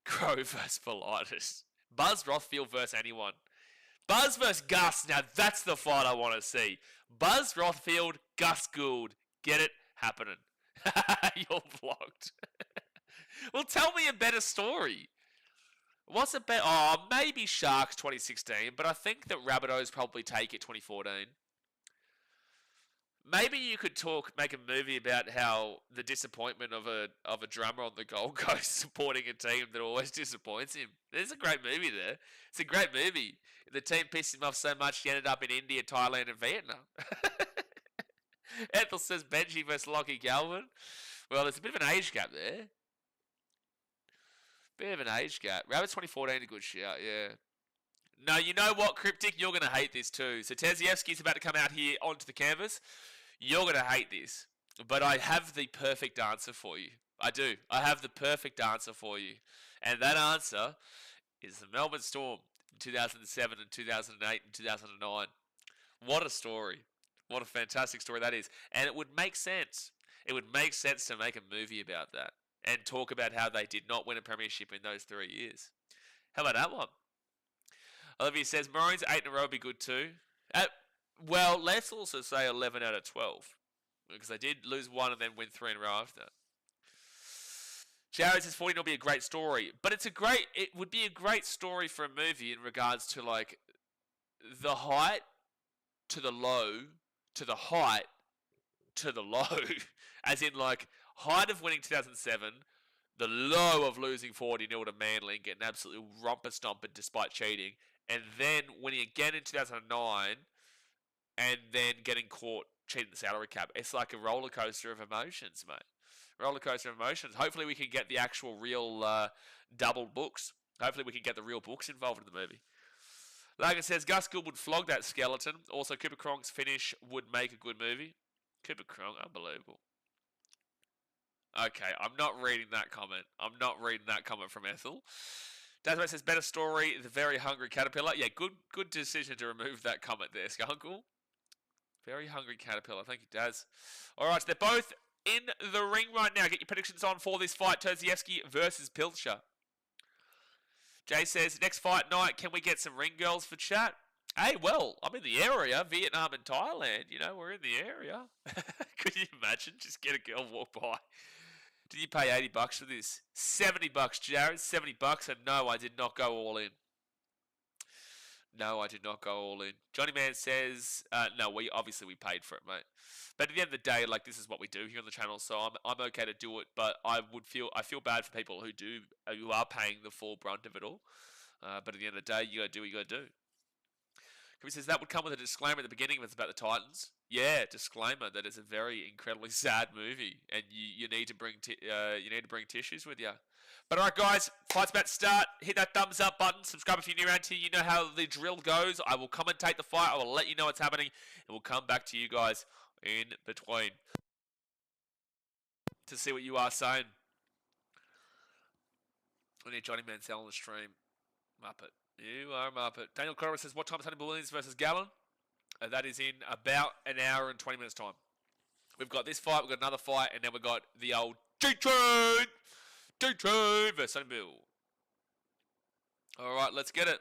Crow versus Politis. Buzz Rothfield versus anyone. Buzz versus Gus. Now that's the fight I want to see. Buzz Rothfield, Gus Gould. Get it happening. You're blocked. Well, tell me a better story. What's a better? Oh, maybe Sharks 2016, but I think that Rabbitohs probably take it 2014. Maybe you could make a movie about how the disappointment of a drummer on the Gold Coast supporting a team that always disappoints him. There's a great movie there. It's a great movie. The team pissed him off so much he ended up in India, Thailand, and Vietnam. Ethel says Benji versus Lockie Galvin. Well, there's a bit of an age gap there. Bit of an age gap. Rabbits 2014, a good shout, yeah. No, you know what, Cryptic? You're going to hate this too. So Terzievsky's about to come out here onto the canvas. You're going to hate this. But I have the perfect answer for you. I do. I have the perfect answer for you. And that answer is the Melbourne Storm in 2007 and 2008 and 2009. What a story. What a fantastic story that is. And it would make sense. It would make sense to make a movie about that and talk about how they did not win a premiership in those 3 years. How about that one? Olivia says, Maroons 8 in a row would be good too. Well, let's also say 11 out of 12. Because they did lose 1 and then win 3 in a row after. Jared says 14 will be a great story. But it would be a great story for a movie in regards to like the height to the low to the height to the low. As in like height of winning 2007, the low of losing 40-0 to Manly and getting absolutely romper-stompered despite cheating. And then winning again in 2009 and then getting caught cheating the salary cap. It's like a roller coaster of emotions, mate. Roller coaster of emotions. Hopefully we can get the actual real double books. Hopefully we can get the real books involved in the movie. Logan says, Gus Gould would flog that skeleton. Also, Cooper Cronk's finish would make a good movie. Cooper Cronk, unbelievable. Okay, I'm not reading that comment. I'm not reading that comment from Ethel. Dazmate says, better story, the very hungry caterpillar. Yeah, good decision to remove that comment there, Skunkle. Very hungry caterpillar. Thank you, Daz. All right, so they're both in the ring right now. Get your predictions on for this fight, Terzievsky versus Pilcher. Jay says, next fight night, can we get some ring girls for chat? Hey, well, I'm in the area, Vietnam and Thailand. You know, we're in the area. Could you imagine? Just get a girl walk by. Did you pay $80 for this? $70, Jared. $70, and no, I did not go all in. No, I did not go all in. Johnny Man says, no, we paid for it, mate. But at the end of the day, like, this is what we do here on the channel, so I'm okay to do it. But I feel bad for people who are paying the full brunt of it all. But at the end of the day, you gotta do what you gotta do. He says that would come with a disclaimer at the beginning if it's about the Titans. Yeah, disclaimer that it's a very incredibly sad movie, and you need to bring tissues with you. But alright, guys, fight's about to start. Hit that thumbs up button. Subscribe if you're new around here. You know how the drill goes. I will commentate the fight. I will let you know what's happening, and we'll come back to you guys in between to see what you are saying. I need Johnny Mansell on the stream. Muppet. You are a Muppet. Daniel Corower says, what time is Sonny-Bill Williams versus Gallen? That is in about an hour and 20 minutes time. We've got this fight, we've got another fight, and then we've got the old D-Train versus Sonny-Bill. All right, let's get it.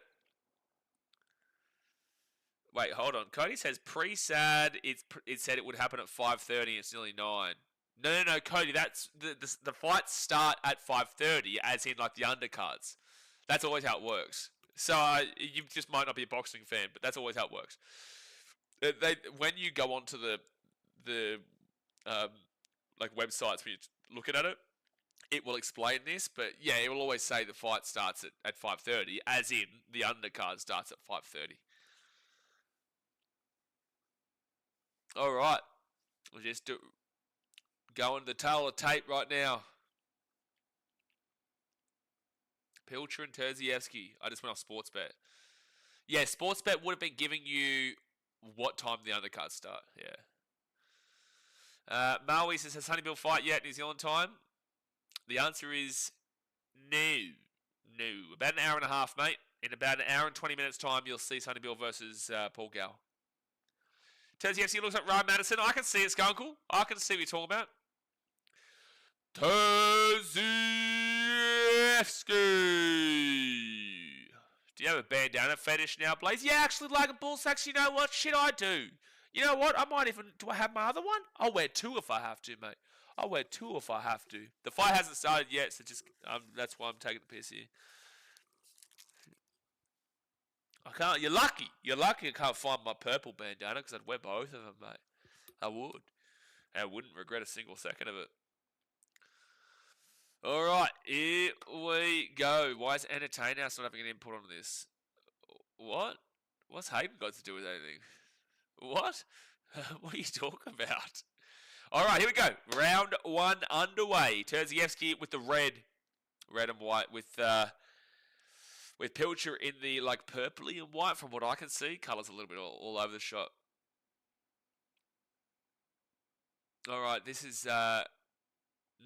Wait, hold on. Cody says pre-sad. It said it would happen at 5:30. It's nearly 9. No, Cody. That's the fights start at 5:30, as in like the undercards. That's always how it works. So you just might not be a boxing fan, but that's always how it works. When you go onto the like websites when you're looking at it, it will explain this. But yeah, it will always say the fight starts at 5:30, as in the undercard starts at 5:30. All right, we'll just go into the tail of tape right now. Pilcher and Terzievsky. I just went off Sportsbet. Yeah, Sportsbet would have been giving you what time the undercards start. Yeah. Maui says, has Sonny-Bill fight yet New Zealand time? The answer is no. No. About an hour and a half, mate. In about an hour and 20 minutes time, you'll see Sonny-Bill versus Paul Gallen. Terzievsky looks like Ryan Madison. I can see it, Skunkle. I can see what you're talking about. Terzievsky. Do you have a bandana fetish now, Blaze? Yeah, actually, like a bull sacks. You know what? Shit, I do. You know what? I might even... Do I have my other one? I'll wear 2 if I have to, mate. I'll wear 2 if I have to. The fight hasn't started yet, so just... that's why I'm taking the piss here. I can't... You're lucky. You're lucky I can't find my purple bandana, because I'd wear both of them, mate. I would. And I wouldn't regret a single second of it. Alright, here we go. Why is Entertain House not having an input on this? What? What's Hayden got to do with anything? What? What are you talking about? Alright, here we go. Round 1 underway. Terzievsky with the red and white with Pilcher in the like purpley and white from what I can see. Colours a little bit all over the shot. Alright, this is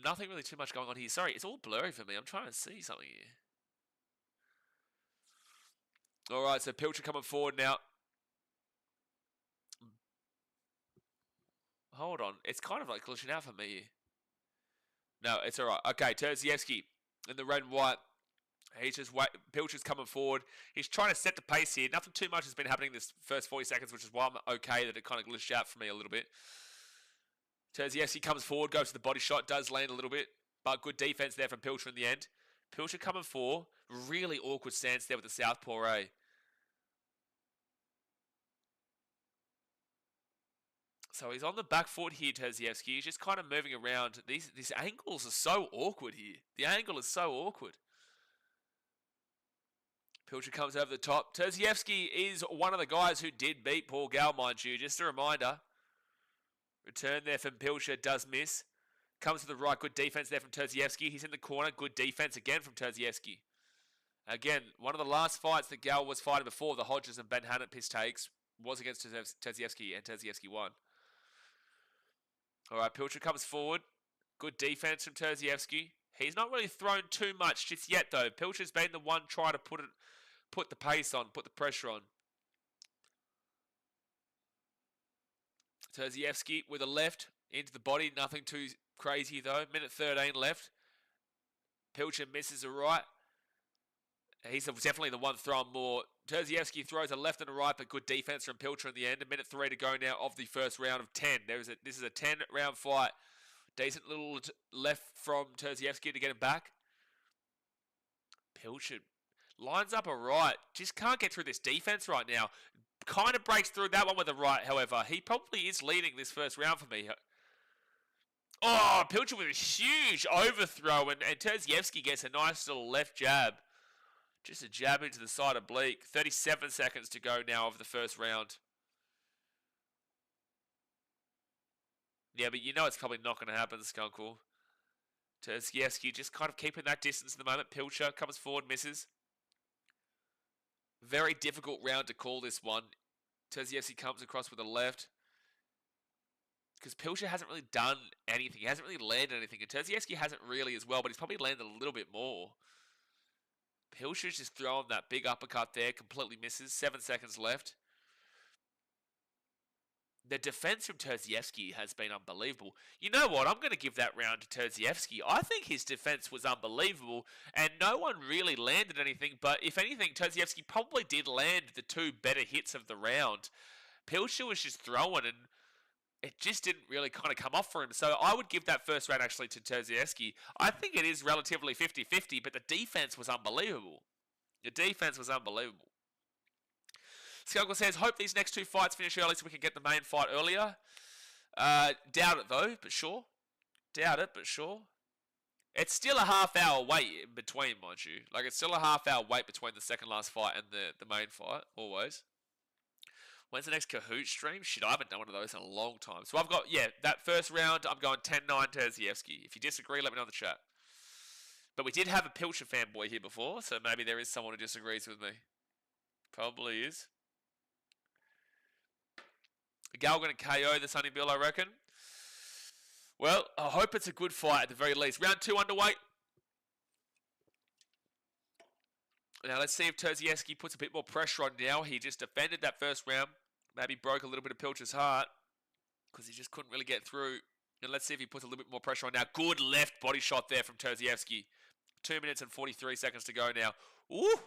nothing really too much going on here. Sorry, it's all blurry for me. I'm trying to see something here. Alright, so Pilcher coming forward now. Hold on. It's kind of like glitching out for me here. No, it's alright. Okay, Terzievsky in the red and white. He's just Pilcher's coming forward. He's trying to set the pace here. Nothing too much has been happening this first 40 seconds, which is why I'm okay that it kind of glitched out for me a little bit. Terzievsky comes forward, goes to the body shot, does land a little bit, but good defense there from Pilcher in the end. Pilcher coming forward. Really awkward stance there with the southpaw, eh? So he's on the back foot here, Terzievsky. He's just kind of moving around. These angles are so awkward here. The angle is so awkward. Pilcher comes over the top. Terzievsky is one of the guys who did beat Paul Gallen, mind you. Just a reminder. Return there from Pilcher. Does miss. Comes to the right. Good defense there from Terzievsky. He's in the corner. Good defense again from Terzievsky. Again, one of the last fights that Gallen was fighting before the Hodges and Ben Hannett piss takes was against Terzievsky, and Terzievsky won. All right, Pilcher comes forward. Good defense from Terzievsky. He's not really thrown too much just yet, though. Pilcher's been the one trying to put the pace on, put the pressure on. Terzievsky with a left into the body. Nothing too crazy, though. Minute 13 left. Pilcher misses a right. He's definitely the one throwing more. Terzievsky throws a left and a right, but good defense from Pilcher in the end. A minute 3 to go now of the first round of 10. This is a 10-round fight. Decent little left from Terzievsky to get him back. Pilcher lines up a right. Just can't get through this defense right now. Kind of breaks through that one with a right, however. He probably is leading this first round for me. Oh, Pilcher with a huge overthrow, and Terzievsky gets a nice little left jab. Just a jab into the side of Bleak. 37 seconds to go now of the first round. Yeah, but you know it's probably not going to happen, Skunkle. Terzievsky just kind of keeping that distance at the moment. Pilcher comes forward, misses. Very difficult round to call this one. Terzievsky comes across with a left. Because Pilcher hasn't really done anything. He hasn't really landed anything. And Terzievsky hasn't really as well, but he's probably landed a little bit more. Pilcher's just throwing that big uppercut there. Completely misses. 7 seconds left. The defense from Terzievski has been unbelievable. You know what? I'm going to give that round to Terzievski. I think his defense was unbelievable, and no one really landed anything. But if anything, Terzievski probably did land the 2 better hits of the round. Pilcher was just throwing, and it just didn't really kind of come off for him. So I would give that first round actually to Terzievski. I think it is relatively 50-50, but the defense was unbelievable. The defense was unbelievable. Skuggle says, hope these next 2 fights finish early so we can get the main fight earlier. Doubt it though, but sure. Doubt it, but sure. It's still a half-hour wait in between, mind you. Like, it's still a half-hour wait between the second last fight and the main fight, always. When's the next Kahoot stream? Shit, I haven't done one of those in a long time. So I've got, that first round, I'm going 10-9 Terzievski. If you disagree, let me know in the chat. But we did have a Pilcher fanboy here before, so maybe there is someone who disagrees with me. Probably is. Gal going to KO the Sonny-Bill, I reckon. Well, I hope it's a good fight at the very least. Round 2 underweight. Now let's see if Terzievski puts a bit more pressure on now. He just defended that first round. Maybe broke a little bit of Pilcher's heart because he just couldn't really get through. And let's see if he puts a little bit more pressure on now. Good left body shot there from Terzievski. 2 minutes and 43 seconds to go now. Ooh!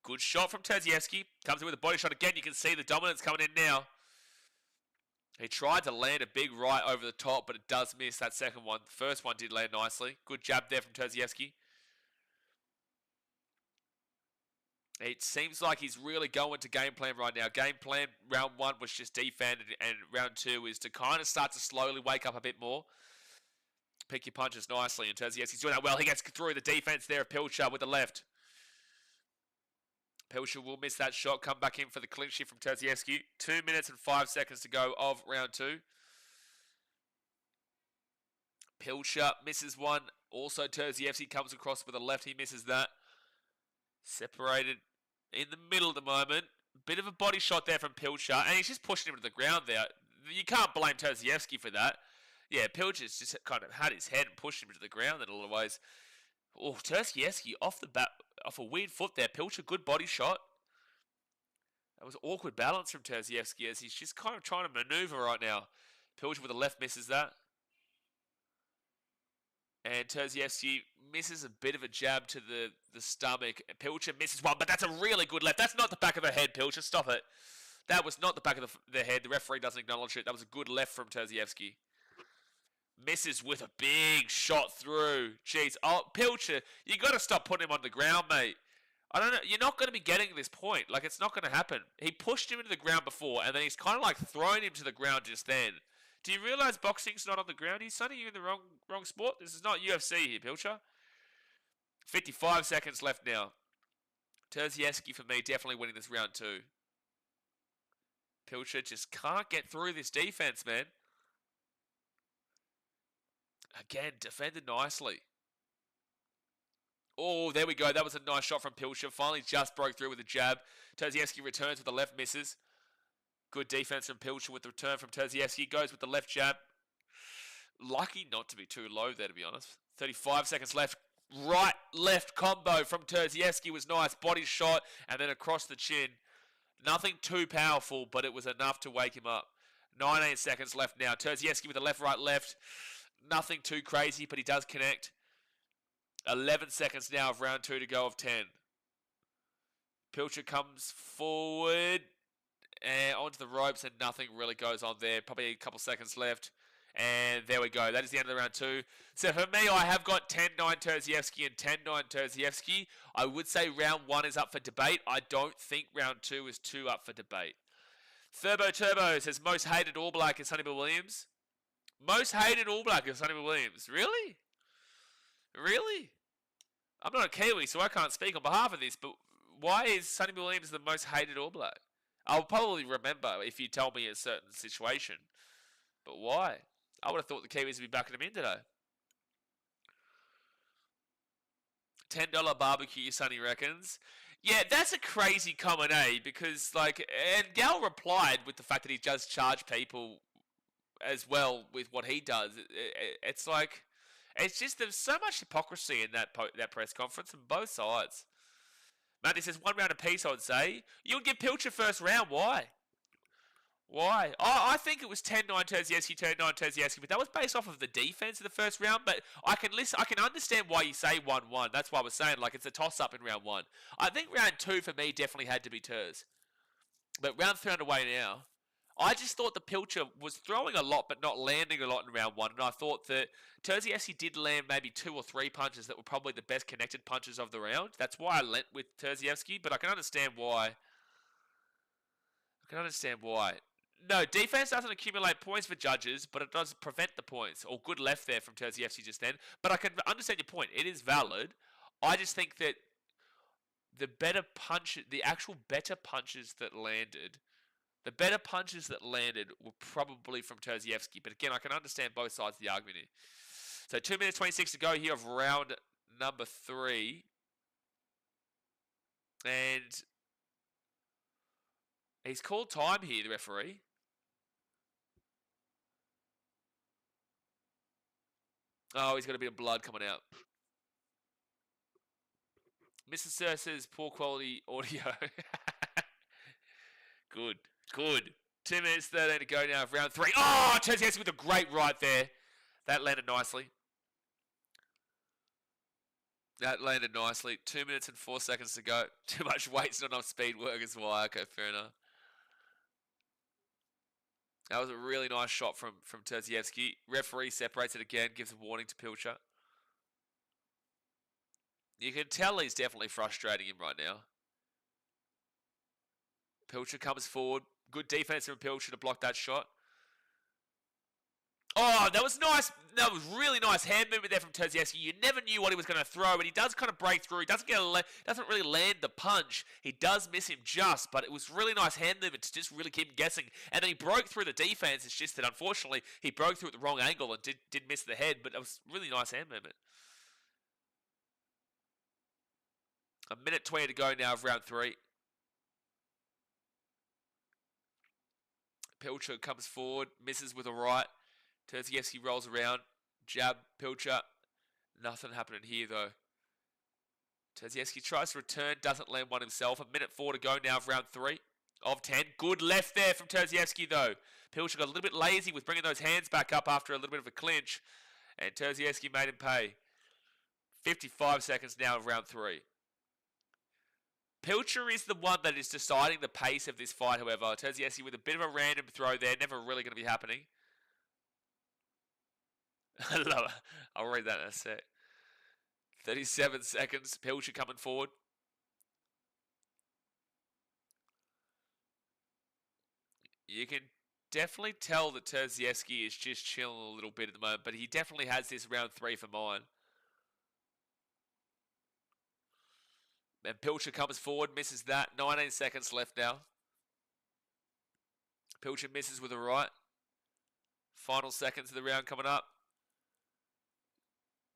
Good shot from Terzievski. Comes in with a body shot again. You can see the dominance coming in now. He tried to land a big right over the top, but it does miss that second one. The first one did land nicely. Good jab there from Terzievski. It seems like he's really going to game plan right now. Game plan round 1 was just defend, and round 2 is to kind of start to slowly wake up a bit more. Pick your punches nicely, and Terzievski's doing that well. He gets through the defense there of Pilcher with the left. Pilcher will miss that shot, come back in for the clinch here from Terzievski. 2 minutes and 5 seconds to go of round 2. Pilcher misses one. Also, Terzievski comes across with a left. He misses that. Separated in the middle at the moment. Bit of a body shot there from Pilcher, and he's just pushing him to the ground there. You can't blame Terzievski for that. Yeah, Pilcher's just kind of had his head and pushed him to the ground in a lot of ways. Oh, Terzievski off the bat, off a weird foot there. Pilcher, good body shot. That was awkward balance from Terzievski as he's just kind of trying to maneuver right now. Pilcher with the left misses that. And Terzievski misses a bit of a jab to the stomach. Pilcher misses one, but that's a really good left. That's not the back of the head, Pilcher. Stop it. That was not the back of the head. The referee doesn't acknowledge it. That was a good left from Terzievski. Misses with a big shot through. Jeez. Oh, Pilcher, you got to stop putting him on the ground, mate. I don't know. You're not going to be getting this point. Like, it's not going to happen. He pushed him into the ground before, and then he's kind of like thrown him to the ground just then. Do you realize boxing's not on the ground? He's Sonny, you're in the wrong sport. This is not UFC here, Pilcher. 55 seconds left now. Terzievski, for me, definitely winning this round 2. Pilcher just can't get through this defense, man. Again, defended nicely. Oh, there we go. That was a nice shot from Pilcher. Finally just broke through with a jab. Terzievski returns with the left, misses. Good defense from Pilcher with the return from Terzievski. Goes with the left jab. Lucky not to be too low there, to be honest. 35 seconds left. Right, left combo from Terzievski was nice. Body shot and then across the chin. Nothing too powerful, but it was enough to wake him up. 19 seconds left now. Terzievski with the left, right, left. Nothing too crazy, but he does connect. 11 seconds now of round 2 to go of 10. Pilcher comes forward and onto the ropes, and nothing really goes on there. Probably a couple seconds left. And there we go. That is the end of the round 2. So for me, I have got 10-9 Terzievski and 10-9 Terzievski. I would say round 1 is up for debate. I don't think round 2 is too up for debate. Turbo says most hated All Black is Sonny-Bill Williams. Most hated All Black is Sonny-Bill Williams. Really? Really? I'm not a Kiwi, so I can't speak on behalf of this, but why is Sonny-Bill Williams the most hated All Black? I'll probably remember if you tell me a certain situation. But why? I would have thought the Kiwis would be backing him in today. $10 barbecue, Sonny reckons. Yeah, that's a crazy comment, eh? Because, like, and Gal replied with the fact that he does charge people as well with what he does. It's like, it's just, there's so much hypocrisy in that press conference on both sides. Matty says 1 round apiece, I would say. You would give Pilcher first round. Why? Why? I think it was 10-9 Terziewski, 10-9 Terziewski, but that was based off of the defense in the first round. But I can understand why you say 1-1. That's why I was saying, like, it's a toss-up in round 1. I think round 2 for me definitely had to be Terz. But round 3 underway now. I just thought the Pilcher was throwing a lot but not landing a lot in round 1. And I thought that Terziewski did land maybe 2 or 3 punches that were probably the best connected punches of the round. That's why I went with Terziewski, but I can understand why. No, defense doesn't accumulate points for judges, but it does prevent the points. Or good left there from Terziewski just then. But I can understand your point. It is valid. I just think that the actual better punches that landed were probably from Terziewski. But again, I can understand both sides of the argument here. So 2 minutes 26 to go here of round number 3. And he's called time here, the referee. Oh, he's got a bit of blood coming out. Mr. Sir says poor quality audio. Good. 2 minutes 13 to go now of round 3. Oh, Terziewski with a great right there. That landed nicely. 2 minutes and 4 seconds to go. Too much weight's not enough speed work is why. Okay, fair enough. That was a really nice shot from Terziewski. Referee separates it again, gives a warning to Pilcher. You can tell he's definitely frustrating him right now. Pilcher comes forward. Good defense from Pilcher to block that shot. Oh, that was nice. That was really nice hand movement there from Terziewski. You never knew what he was going to throw, and he does kind of break through. He doesn't really land the punch. He does miss him just, but it was really nice hand movement to just really keep him guessing. And then he broke through the defense. It's just that, unfortunately, he broke through at the wrong angle and did miss the head, but it was really nice hand movement. A minute 20 to go now of round 3. Pilcher comes forward, misses with a right. Terziewski rolls around, jab, Pilcher. Nothing happening here, though. Terziewski tries to return, doesn't land one himself. A minute 4 to go now of round 3 of 10. Good left there from Terziewski, though. Pilcher got a little bit lazy with bringing those hands back up after a little bit of a clinch, and Terziewski made him pay. 55 seconds now of round 3. Pilcher is the one that is deciding the pace of this fight, however. Terziewski with a bit of a random throw there, never really going to be happening. I love it. I'll read that in a sec. 37 seconds. Pilcher coming forward. You can definitely tell that Terziewski is just chilling a little bit at the moment, but he definitely has this round 3 for mine. And Pilcher comes forward, misses that. 19 seconds left now. Pilcher misses with a right. Final seconds of the round coming up.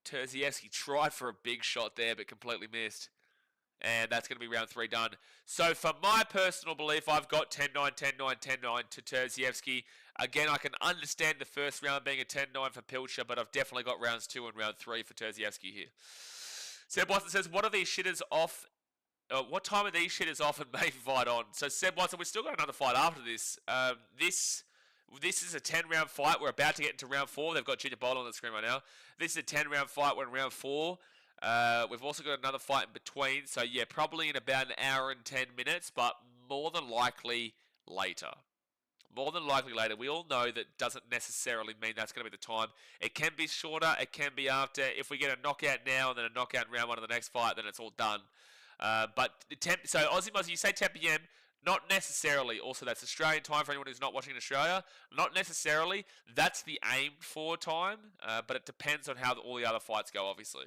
Terziewski tried for a big shot there, but completely missed. And that's going to be round 3 done. So for my personal belief, I've got 10-9, 10-9, 10-9 to Terziewski. Again, I can understand the first round being a 10-9 for Pilcher, but I've definitely got rounds 2 and round 3 for Terziewski here. Seb Watson says, what are these shitters off? What time are these shitters off and main fight on? So Seb Watson, we've still got another fight after this. This is a 10-round fight. We're about to get into round 4. They've got Junior Bowl on the screen right now. This is a 10-round fight. We're in round 4. We've also got another fight in between. So, yeah, probably in about an hour and 10 minutes, but more than likely later. We all know that doesn't necessarily mean that's going to be the time. It can be shorter. It can be after. If we get a knockout now and then a knockout in round 1 of the next fight, then it's all done. So Aussie Mozzie, you say 10 p.m., not necessarily. Also, that's Australian time for anyone who's not watching in Australia. Not necessarily. That's the aimed for time, but it depends on how all the other fights go, obviously.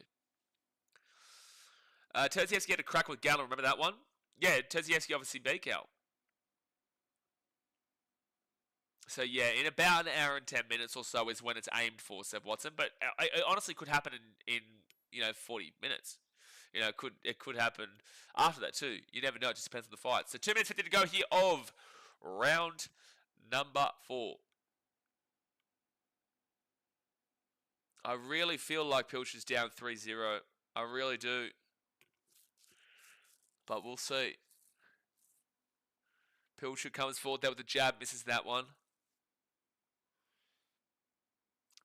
Terziewski had a crack with Gallen. Remember that one? Yeah, Terziewski obviously beat Gal. So, yeah, in about an hour and 10 minutes or so is when it's aimed for, Seb Watson. But it honestly could happen in 40 minutes. It could happen after that too. You never know. It just depends on the fight. So 2 minutes 50 to go here of round number 4. I really feel like Pilcher's down 3-0. I really do. But we'll see. Pilcher comes forward there with the jab, misses that one.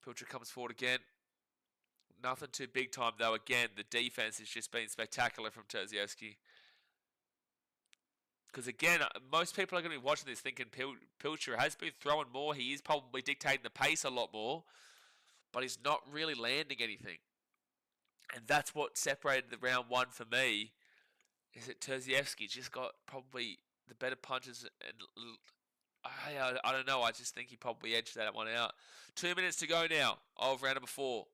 Pilcher comes forward again. Nothing too big time, though. Again, the defense has just been spectacular from Terzievski. Because, again, most people are going to be watching this thinking Pilcher has been throwing more. He is probably dictating the pace a lot more. But he's not really landing anything. And that's what separated the round one for me. Is that Terzievski just got probably the better punches. And I don't know. I just think he probably edged that one out. 2 minutes to go now of round number 4.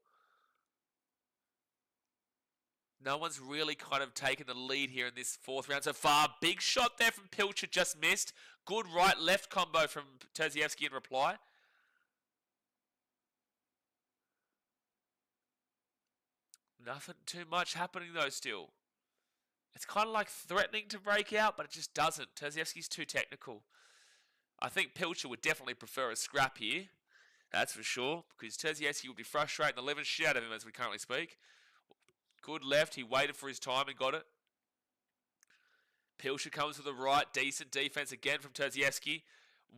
No one's really kind of taken the lead here in this 4th round so far. Big shot there from Pilcher, just missed. Good right-left combo from Terzievski in reply. Nothing too much happening though still. It's kind of like threatening to break out, but it just doesn't. Terzievski's too technical. I think Pilcher would definitely prefer a scrap here. That's for sure, because Terzievski would be frustrating the living shit out of him as we currently speak. Good left. He waited for his time and got it. Pilcher comes to the right. Decent defense again from Terzievski.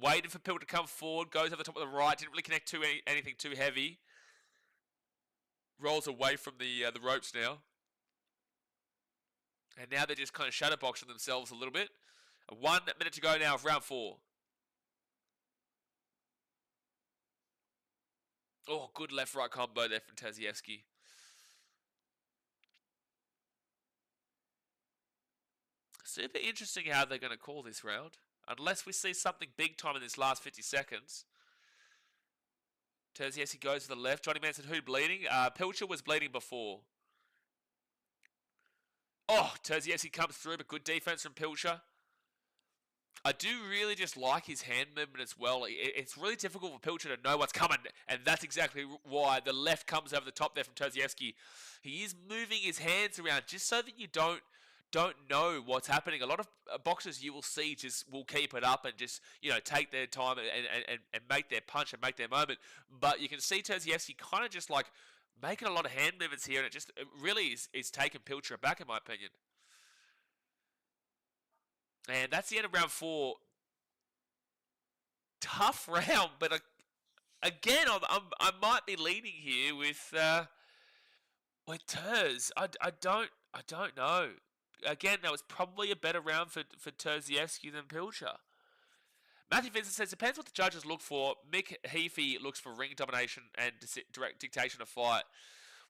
Waited for Pilcher to come forward. Goes over the top of the right. Didn't really connect to anything too heavy. Rolls away from the ropes now. And now they're just kind of shadowboxing themselves a little bit. 1 minute to go now of round 4. Oh, good left-right combo there from Terzievski. Super interesting how they're going to call this round. Unless we see something big time in this last 50 seconds. Terzievski goes to the left. Johnny Manson, who bleeding? Pilcher was bleeding before. Oh, Terzievski comes through, but good defense from Pilcher. I do really just like his hand movement as well. It's really difficult for Pilcher to know what's coming, and that's exactly why the left comes over the top there from Terzievski. He is moving his hands around just so that you don't know what's happening. A lot of boxers you will see just will keep it up and just, take their time and make their punch and make their moment. But you can see Terzievski kind of just like making a lot of hand movements here, and it really is taking Pilcher aback in my opinion. And that's the end of round 4. Tough round, but again, I might be leaning here with Terz. I don't know. Again, that was probably a better round for Terzievski than Pilcher. Matthew Vincent says, depends what the judges look for. Mick Heafy looks for ring domination and direct dictation of fight.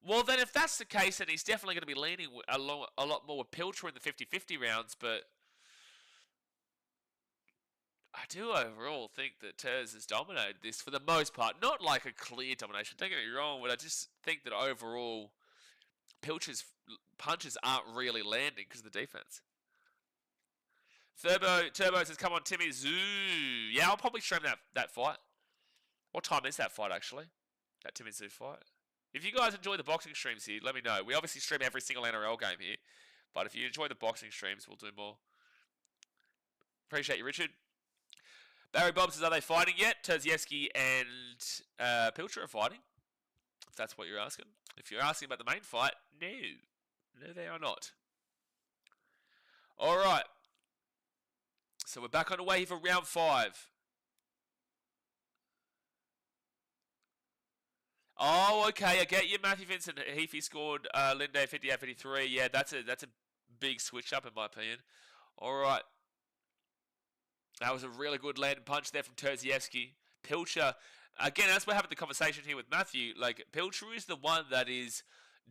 Well, then if that's the case, then he's definitely going to be leaning a lot more with Pilcher in the 50-50 rounds, but I do overall think that Terz has dominated this for the most part. Not like a clear domination, don't get me wrong, but I just think that overall Pilcher's punches aren't really landing because of the defense. Turbo says, come on, Timmy Zoo. Yeah, I'll probably stream that fight. What time is that fight, actually? That Timmy Zoo fight? If you guys enjoy the boxing streams here, let me know. We obviously stream every single NRL game here. But if you enjoy the boxing streams, we'll do more. Appreciate you, Richard. Barry Bob says, are they fighting yet? Terzievski and Pilcher are fighting. If that's what you're asking. If you're asking about the main fight, no. No, they are not. All right. So we're back on the way here for round 5. Oh, okay. I get you, Matthew Vincent. Heafy scored Linde 58-53. Yeah, that's a big switch up in my opinion. All right. That was a really good landing punch there from Terzievski. Pilcher, again, as we're having the conversation here with Matthew, like Pilcher is the one that is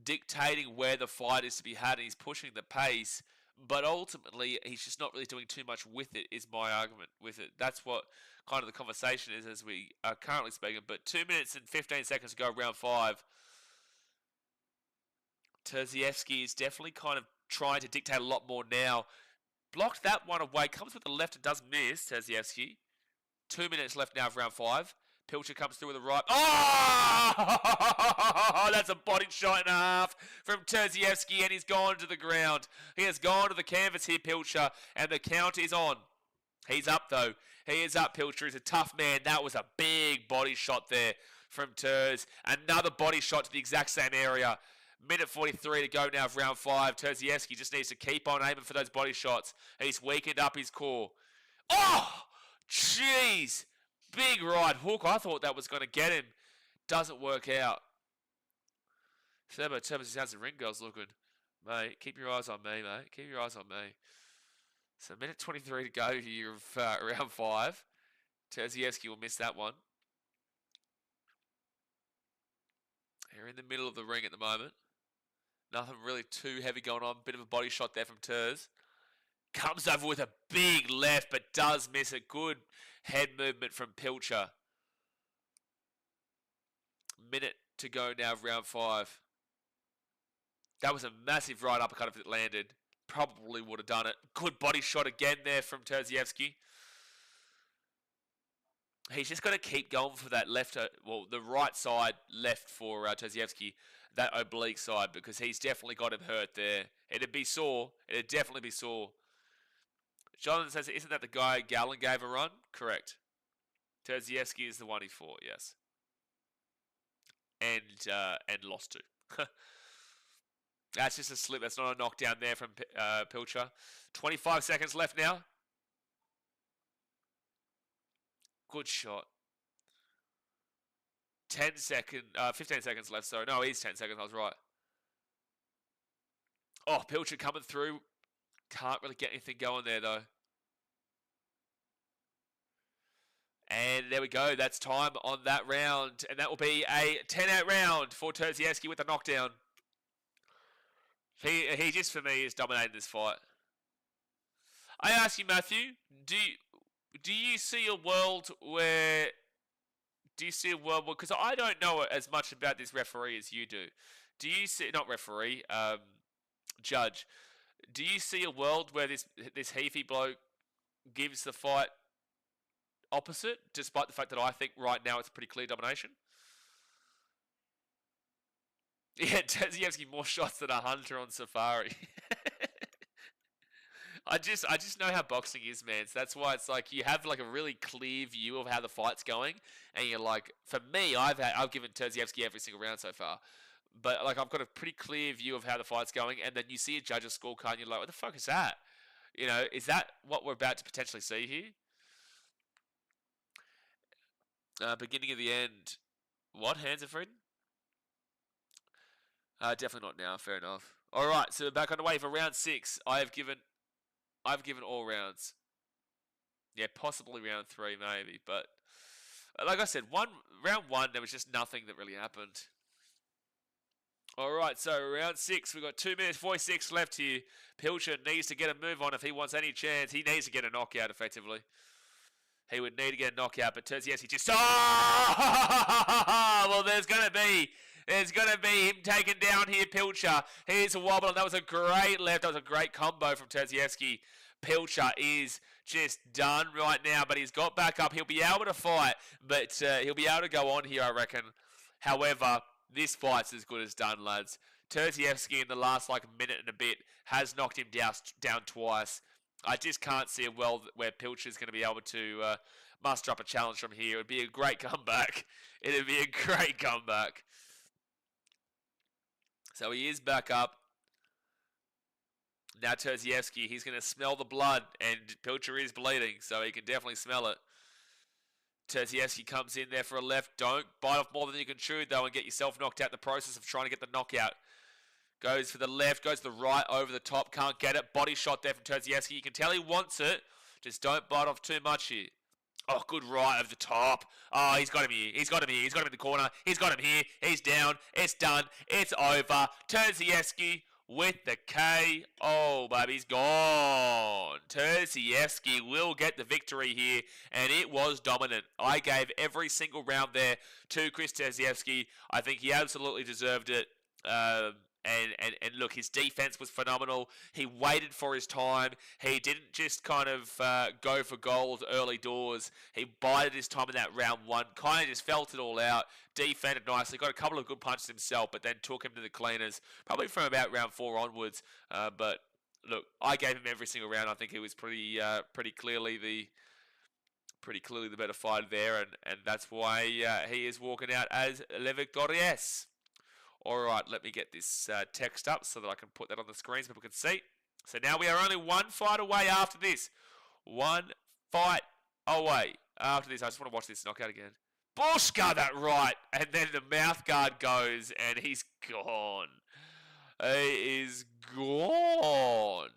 dictating where the fight is to be had, and he's pushing the pace. But ultimately, he's just not really doing too much with it, is my argument with it. That's what kind of the conversation is as we are currently speaking. But 2 minutes and 15 seconds to go, round 5. Terzievski is definitely kind of trying to dictate a lot more now. Blocked that one away. Comes with the left and does miss, Terzievski. 2 minutes left now of round 5. Pilcher comes through with the right. Oh! That's a body shot and a half from Terzievski, and he's gone to the ground. He has gone to the canvas here, Pilcher, and the count is on. He's up, though. He is up, Pilcher. He's a tough man. That was a big body shot there from Terz. Another body shot to the exact same area. Minute 43 to go now of round 5. Terzievski just needs to keep on aiming for those body shots. He's weakened up his core. Oh! Jeez! Big right hook. I thought that was going to get him. Doesn't work out. Turbo how's the ring girls looking? Mate, keep your eyes on me, mate. Keep your eyes on me. So minute 23 to go here of round 5. Terzievski will miss that one. They're in the middle of the ring at the moment. Nothing really too heavy going on. Bit of a body shot there from Terz. Comes over with a big left, but does miss a good head movement from Pilcher. Minute to go now of round 5. That was a massive right uppercut if it landed. Probably would have done it. Good body shot again there from Terzievski. He's just got to keep going for that left, the right side left for Terzievski, that oblique side, because he's definitely got him hurt there. It'd be sore. It'd definitely be sore. Jonathan says, isn't that the guy Gallen gave a run? Correct. Terzievski is the one he fought, yes. And lost to. That's just a slip. That's not a knockdown there from Pilcher. 25 seconds left now. Good shot. 15 seconds left. Sorry, no, he's 10 seconds. I was right. Oh, Pilcher coming through. Can't really get anything going there, though. And there we go. That's time on that round. And that will be a 10-out round for Terzievski with the knockdown. He just, for me, is dominating this fight. I ask you, Matthew, do you see a world where... Because I don't know as much about this referee as you do. Do you see... Not referee, judge. Do you see a world where this Heafy bloke gives the fight opposite, despite the fact that I think right now it's a pretty clear domination? Yeah, Terzievski more shots than a hunter on safari. I just know how boxing is, man. So that's why it's like you have like a really clear view of how the fight's going, and you're like, for me, I've given Terzievski every single round so far, but like I've got a pretty clear view of how the fight's going, and then you see a judge's scorecard, and you're like, what the fuck is that? You know, is that what we're about to potentially see here? Beginning of the end. What? Hands are freed? Definitely not now. Fair enough. All right, so we're back on the way for round 6. I've given all rounds. Yeah, possibly round 3 maybe, but like I said, round 1 there was just nothing that really happened. All right, so round 6, we've got 2 minutes 46 left here. Pilcher needs to get a move on if he wants any chance. He needs to get a knockout effectively. He would need to get a knockout, but Terzievski just... Oh! Well, there's going to be him taken down here, Pilcher. Here's a wobble, and that was a great left. That was a great combo from Terzievski. Pilcher is just done right now, but he's got back up. He'll be able to fight, but he'll be able to go on here, I reckon. However, this fight's as good as done, lads. Terzievski in the last minute and a bit has knocked him down twice. I just can't see a world where Pilcher's going to be able to muster up a challenge from here. It would be a great comeback. It would be a great comeback. So he is back up. Now Terzievski, he's going to smell the blood, and Pilcher is bleeding, so he can definitely smell it. Terzievski comes in there for a left. Don't bite off more than you can chew, though, and get yourself knocked out in the process of trying to get the knockout. Goes for the left, goes to the right, over the top, can't get it. Body shot there from Terzievski. You can tell he wants it. Just don't bite off too much here. Oh, good right over the top. Oh, he's got him here. He's got him here. He's got him in the corner. He's got him here. He's down. It's done. It's over. Terzievski with the K. Oh, baby, he's gone. Terzievski will get the victory here, and it was dominant. I gave every single round there to Chris Terzievski. I think he absolutely deserved it. And look, his defense was phenomenal. He waited for his time. He didn't just kind of go for gold early doors. He bided his time in that round 1, kind of just felt it all out, defended nicely, got a couple of good punches himself, but then took him to the cleaners, probably from about round 4 onwards. But look, I gave him every single round. I think he was pretty clearly the better fighter there, and that's why he is walking out as le victorieux. All right, let me get this text up so that I can put that on the screen so people can see. So now we are only one fight away after this. One fight away after this. I just want to watch this knockout again. Bush got that right. And then the mouth guard goes and he's gone. He is gone.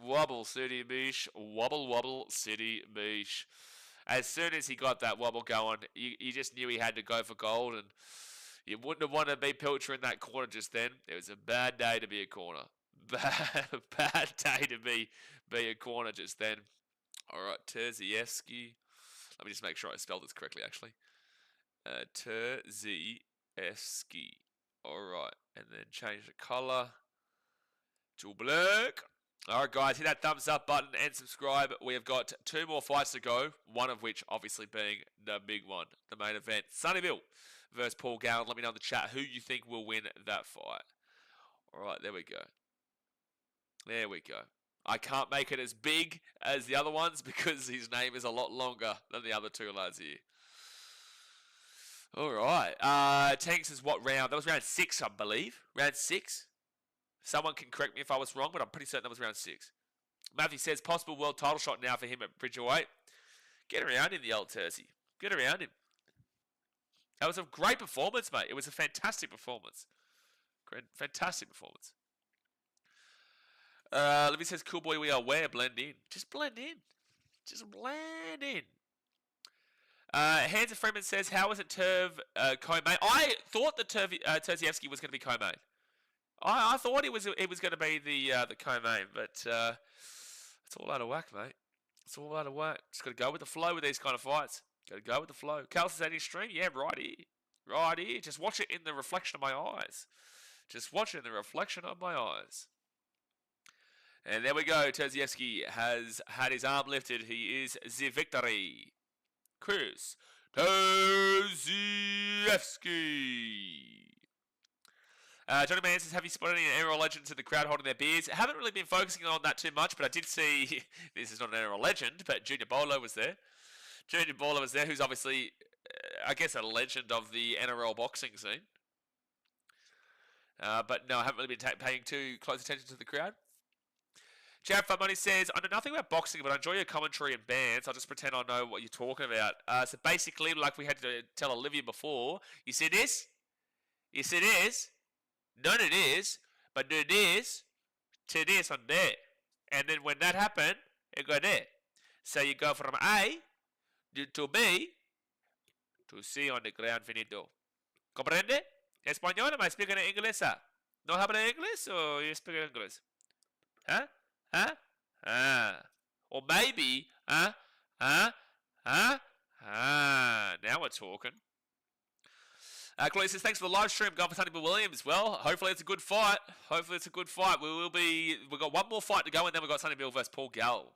Wobble City Beach. Wobble, wobble City Beach. As soon as he got that wobble going, you just knew he had to go for gold. And you wouldn't have wanted to be Pilcher in that corner just then. It was a bad day to be a corner. Bad day to be a corner just then. All right, Terzievsky. Let me just make sure I spelled this correctly, actually. Terzievsky. All right, and then change the color to black. All right, guys, hit that thumbs up button and subscribe. We have got 2 more fights to go, one of which obviously being the big one, the main event. Sonny-Bill versus Paul Gallen. Let me know in the chat who you think will win that fight. All right, there we go. There we go. I can't make it as big as the other ones because his name is a lot longer than the other 2 lads here. All right. Tanks is what round? That was round 6, I believe. Round 6. Someone can correct me if I was wrong, but I'm pretty certain that was round 6. Matthew says, possible world title shot now for him at Bridgerweight. Get around him, the old Tersey. Get around him. That was a great performance, mate. It was a fantastic performance. Fantastic performance. Libby says, cool boy, we are where? Blend in. Just blend in. Just blend in. Hansa Freeman says, how was it Terv co-main? I thought that Terzievsky was going to be co-main. I thought it was going to be the co-main, but it's all out of whack, mate. It's all out of whack. Just got to go with the flow with these kind of fights. Got to go with the flow. Carl says, any stream? Yeah, right here. Right here. Just watch it in the reflection of my eyes. Just watch it in the reflection of my eyes. And there we go. Terzievsky has had his arm lifted. He is the victory. Chris Terzievsky. Johnny Man says, have you spotted any NRL legends in the crowd holding their beers? I haven't really been focusing on that too much, but I did see, this is not an NRL legend, but Junior Bolo was there. Junior Bolo was there, who's obviously, I guess, a legend of the NRL boxing scene. But no, I haven't really been paying too close attention to the crowd. Jared Money says, I know nothing about boxing, but I enjoy your commentary and bands. I'll just pretend I know what you're talking about. So basically, like we had to tell Olivia before, you see this? You see this? None it is, but do this to this on there. And then when that happened, it go there. So you go from A to B to C on the ground finito. Comprende? Español, am I speaking in English? No habla English or you speak English? Huh? Huh? Or maybe, now we're talking. Chloe says, thanks for the live stream. Going for Sonny-Bill Williams. Well, hopefully it's a good fight. Hopefully it's a good fight. We've got one more fight to go, and then we've got Sonny-Bill versus Paul Gallen.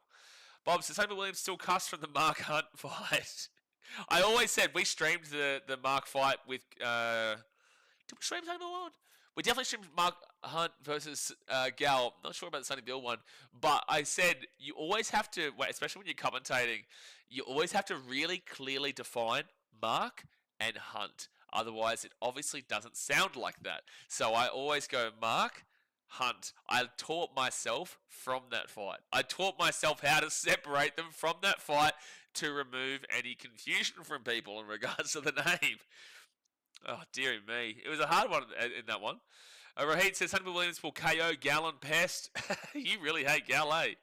Bob says, Sonny-Bill Williams still cussed from the Mark Hunt fight. I always said we streamed the Mark fight with, did we stream Sonny-Bill one? We definitely streamed Mark Hunt versus Gal. Not sure about the Sonny-Bill one, but I said you always have to, especially when you're commentating, you always have to really clearly define Mark and Hunt. Otherwise, it obviously doesn't sound like that. So I always go Mark, Hunt. I taught myself from that fight. I taught myself how to separate them from that fight to remove any confusion from people in regards to the name. Oh, dearie me. It was a hard one in that one. Rahid says, Sonny-Bill Williams will KO Gallen Pest. You really hate Gal, eh?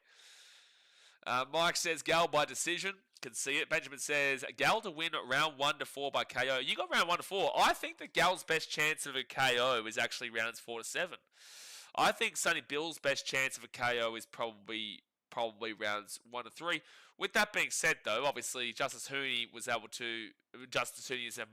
Mike says, Gal by decision. Can see it. Benjamin says, Gal to win round 1 to 4 by KO. You got round 1 to 4. I think that Gal's best chance of a KO is actually rounds 4 to 7. I think Sonny-Bill's best chance of a KO is probably rounds 1 to 3. With that being said, though, obviously Justice Hooney is a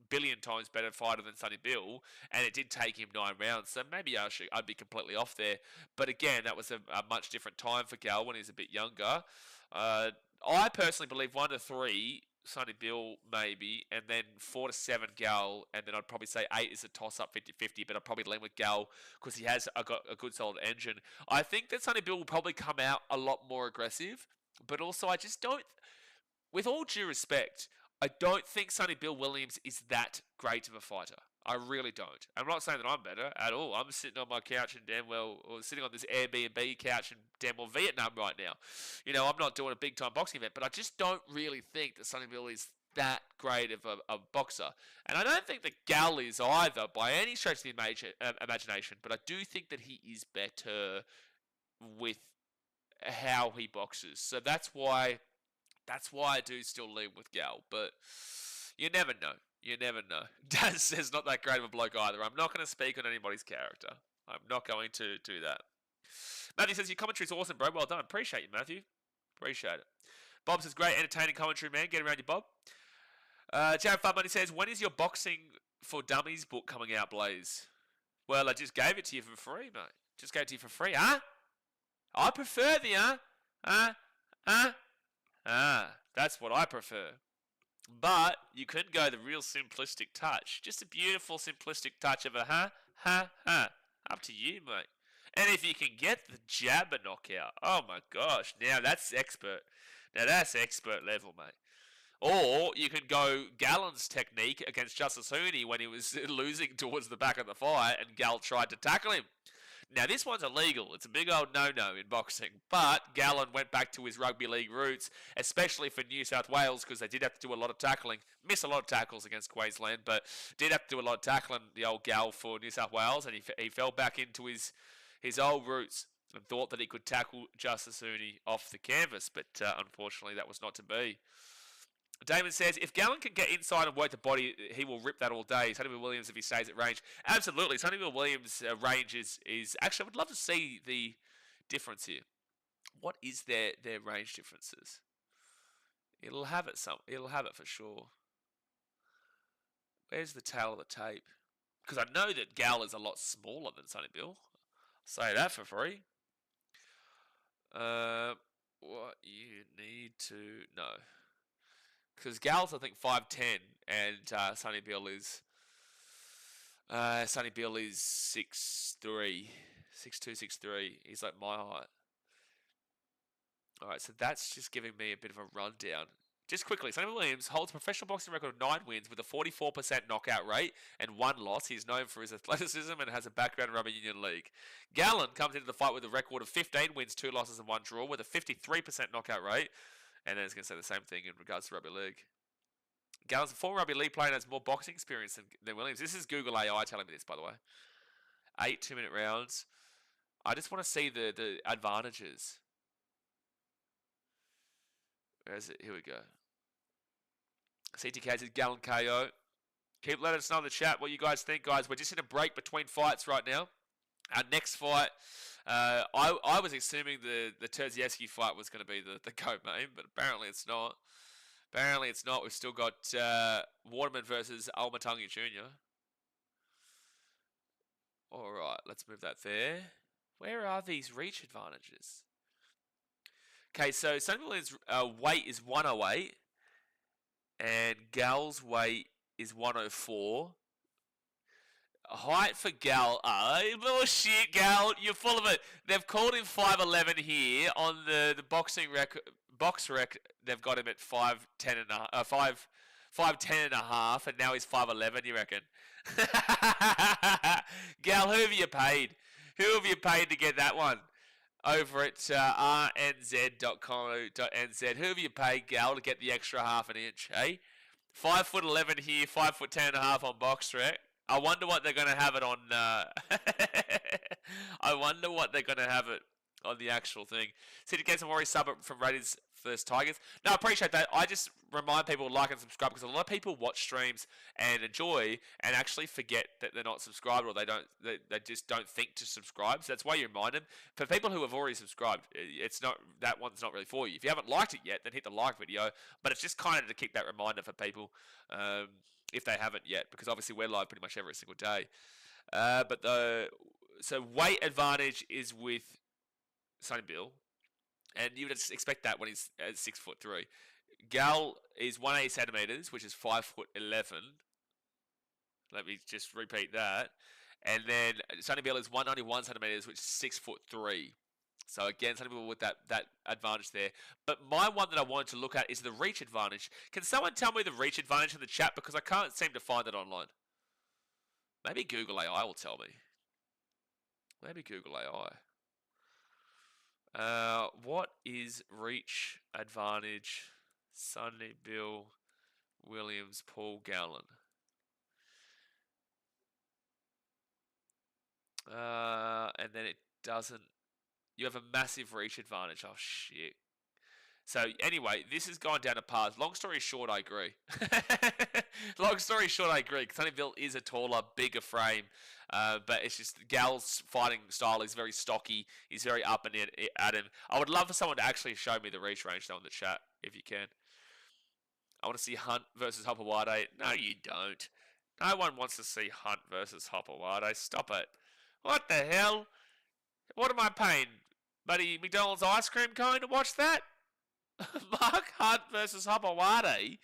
billion times better fighter than Sonny-Bill, and it did take him 9 rounds, so maybe I'd be completely off there. But again, that was a much different time for Gal when he was a bit younger. I personally believe 1 to 3 Sonny-Bill maybe, and then 4 to 7 Gal, and then I'd probably say 8 is a toss-up 50-50, but I'd probably lean with Gal because he has got a good solid engine. I think that Sonny-Bill will probably come out a lot more aggressive, but also I just don't, with all due respect, I don't think Sonny-Bill Williams is that great of a fighter. I really don't. I'm not saying that I'm better at all. I'm sitting on my couch in damn well, or sitting on this Airbnb couch in damn well Vietnam right now. I'm not doing a big time boxing event, but I just don't really think that Sonny-Bill is that great of a boxer. And I don't think that Gal is either by any stretch of the imagination, but I do think that he is better with how he boxes. So that's why I do still lean with Gal, but you never know. You never know. Daz says not that great of a bloke either. I'm not going to speak on anybody's character. I'm not going to do that. Matthew says, your commentary's awesome, bro. Well done. Appreciate you, Matthew. Appreciate it. Bob says, great, entertaining commentary, man. Get around you, Bob. Jared Fun Money says, when is your Boxing for Dummies book coming out, Blaze? Well, I just gave it to you for free, mate. Just gave it to you for free, huh? I prefer the, that's what I prefer. But you could go the real simplistic touch. Just a beautiful simplistic touch of a Up to you, mate. And if you can get the jabber knockout, oh my gosh, now that's expert. Now that's expert level, mate. Or you can go Gallen's technique against Justice Hooney when he was losing towards the back of the fight and Gal tried to tackle him. Now, this one's illegal. It's a big old no-no in boxing. But Gallen went back to his rugby league roots, especially for New South Wales, because they did have to do a lot of tackling. Miss a lot of tackles against Queensland, but did have to do a lot of tackling, the old Gal for New South Wales, and he fell back into his old roots and thought that he could tackle Justice Hooney off the canvas. But unfortunately, that was not to be. Damon says, if Gallen can get inside and work the body, he will rip that all day. Sonny-Bill Williams, if he stays at range. Absolutely. Sonny-Bill Williams' range is... Actually, I would love to see the difference here. What is their range differences? It'll have it for sure. Where's the tail of the tape? Because I know that Gal is a lot smaller than Sonny-Bill. I'll say that for free. What you need to know. Because Gal's, I think, 5'10", and Sonny-Bill is 6'3", 6'2", 6'3". He's like my height. All right, so that's just giving me a bit of a rundown. Just quickly, Sonny-Bill Williams holds a professional boxing record of 9 wins with a 44% knockout rate and 1 loss. He's known for his athleticism and has a background in Rugby Union League. Gallen comes into the fight with a record of 15 wins, 2 losses, and 1 draw with a 53% knockout rate. And then it's going to say the same thing in regards to rugby league. Gallen's a former rugby league player and has more boxing experience than Williams. This is Google AI telling me this, by the way. 8 2-minute rounds. I just want to see the advantages. Where is it? Here we go. CTK says Gallen KO. Keep letting us know in the chat what you guys think, guys. We're just in a break between fights right now. Our next fight, I was assuming the Terziewski fight was going to be the co-main, but apparently it's not. Apparently it's not. We've still got Waterman versus Almatangi Jr. All right, let's move that there. Where are these reach advantages? Okay, so Sonny-Bill's weight is 108, and Gal's weight is 104. Height for Gal, bullshit, Gal, you're full of it. They've called him 5'11" here on the boxing box rec. They've got him at 5'10" and a half, and now he's 5'11". You reckon? Gal, who have you paid? Who have you paid to get that one? Over at rnz.com.nz. Who have you paid, Gal, to get the extra half an inch? Hey, 5'11" here, 5'10" and a half on box rec. I wonder what they're going to have it on. I wonder what they're going to have it on the actual thing. City Case and Warrior sub from Raiders vs Tigers. No, I appreciate that. I just remind people to like and subscribe because a lot of people watch streams and enjoy and actually forget that they're not subscribed or they just don't think to subscribe. So that's why you remind them. For people who have already subscribed, it's not that one's not really for you. If you haven't liked it yet, then hit the like video. But it's just kind of to keep that reminder for people. If they haven't yet, because obviously we're live pretty much every single day. So weight advantage is with Sonny-Bill, and you would expect that when he's at 6'3". Gal is 180 centimeters, which is 5'11". Let me just repeat that. And then Sonny-Bill is 191 centimeters, which is 6'3". So again, Sonny-Bill with that advantage there. But my one that I wanted to look at is the reach advantage. Can someone tell me the reach advantage in the chat? Because I can't seem to find it online. Maybe Google AI will tell me. Maybe Google AI. What is reach advantage? Sonny-Bill Williams, Paul Gallen. And then it doesn't. You have a massive reach advantage. Oh, shit. So, anyway, this has gone down a path. Long story short, I agree. Long story short, I agree. Sonny-Bill is a taller, bigger frame. But it's just Gal's fighting style is very stocky. He's very up and at him. I would love for someone to actually show me the reach range though in the chat, if you can. I want to see Hunt versus Hopewade. No, you don't. No one wants to see Hunt versus Hopewade. Stop it. What the hell? What am I paying? Buddy McDonald's ice cream cone to watch that? Mark Hunt versus Hopewade.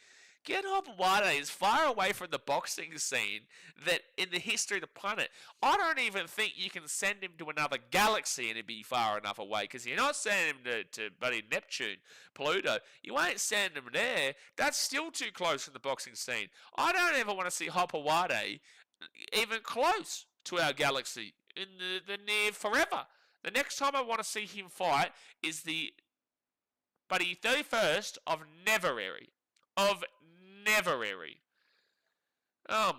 Get Hopewade as far away from the boxing scene that in the history of the planet. I don't even think you can send him to another galaxy and he'd be far enough away, because you're not sending him to buddy Neptune, Pluto. You ain't sending him there. That's still too close from the boxing scene. I don't ever want to see Hopewade even close to our galaxy in the near forever. The next time I want to see him fight is the buddy 31st of Neverary. Oh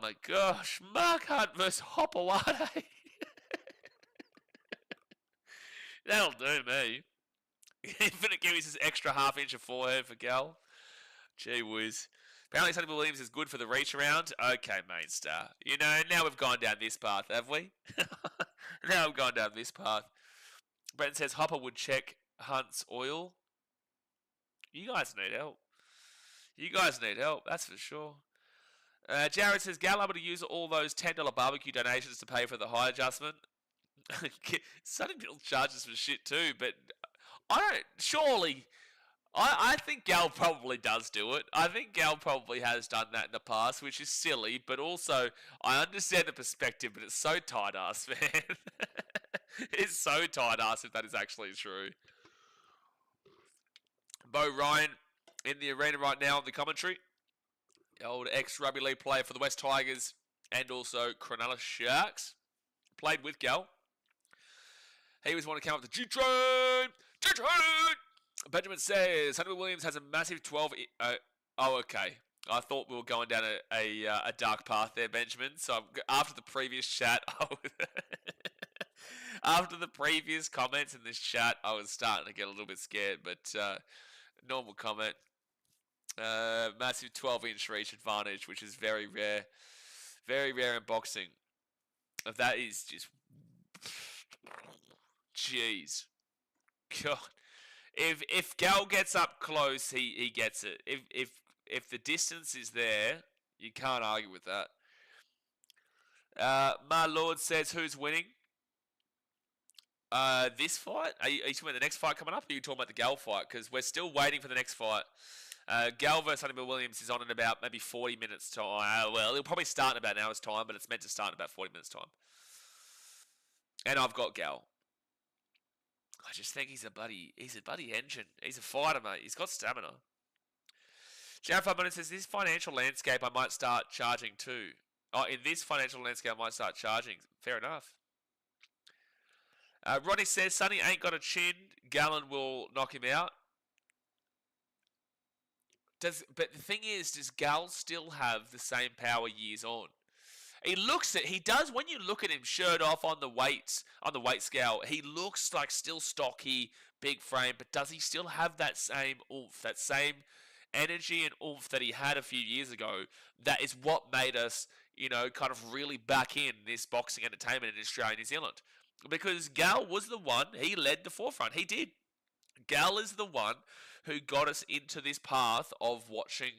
my gosh. Mark Hunt versus Hopewade. That'll do me. Infinite gives his extra half inch of forehead for Gal. Gee whiz. Apparently Sonny-Bill Williams is good for the reach around. Okay, main star. You know, now we've gone down this path, have we? Now we've gone down this path. Brent says Hopper would check Hunt's oil. You guys need help. You guys need help, that's for sure. Jared says, Gal able to use all those $10 barbecue donations to pay for the high adjustment? Sonny-Bill charges for shit too, but I think Gal probably does do it. I think Gal probably has done that in the past, which is silly, but also I understand the perspective, but it's so tight-ass, man. It's so tight-ass if that is actually true. Bo Ryan in the arena right now on the commentary. The old ex-rugby league player for the West Tigers and also Cronulla Sharks. Played with Gal. He was one to come up with the G-Train! G-Train! Benjamin says, Sonny-Bill Williams has a massive 12... oh, okay. I thought we were going down a dark path there, Benjamin. So after the previous chat, after the previous comments in this chat, I was starting to get a little bit scared. But normal comment. Massive 12-inch reach advantage, which is very rare. Very rare in boxing. That is just... Jeez. God. If Gal gets up close, he gets it. If the distance is there, you can't argue with that. My Lord says, who's winning? This fight? Are you talking about the next fight coming up, or are you talking about the Gal fight? Because we're still waiting for the next fight. Gal versus Sonny-Bill Williams is on in about maybe 40 minutes time. Well, it'll probably start in about an hour's time, but it's meant to start in about 40 minutes time. And I've got Gal. I just think he's a bloody engine. He's a fighter, mate. He's got stamina. Jared 5 minutes says, this financial landscape, I might start charging too. Oh, in this financial landscape, I might start charging. Fair enough. Ronnie says, Sonny ain't got a chin. Gallen will knock him out. But the thing is, does Gal still have the same power years on? He does, when you look at him shirt off on the weight scale, he looks like still stocky, big frame, but does he still have that same oomph, that same energy and oomph that he had a few years ago? That is what made us, kind of really back in this boxing entertainment in Australia and New Zealand. Because Gal was the one, he led the forefront, he did. Gal is the one who got us into this path of watching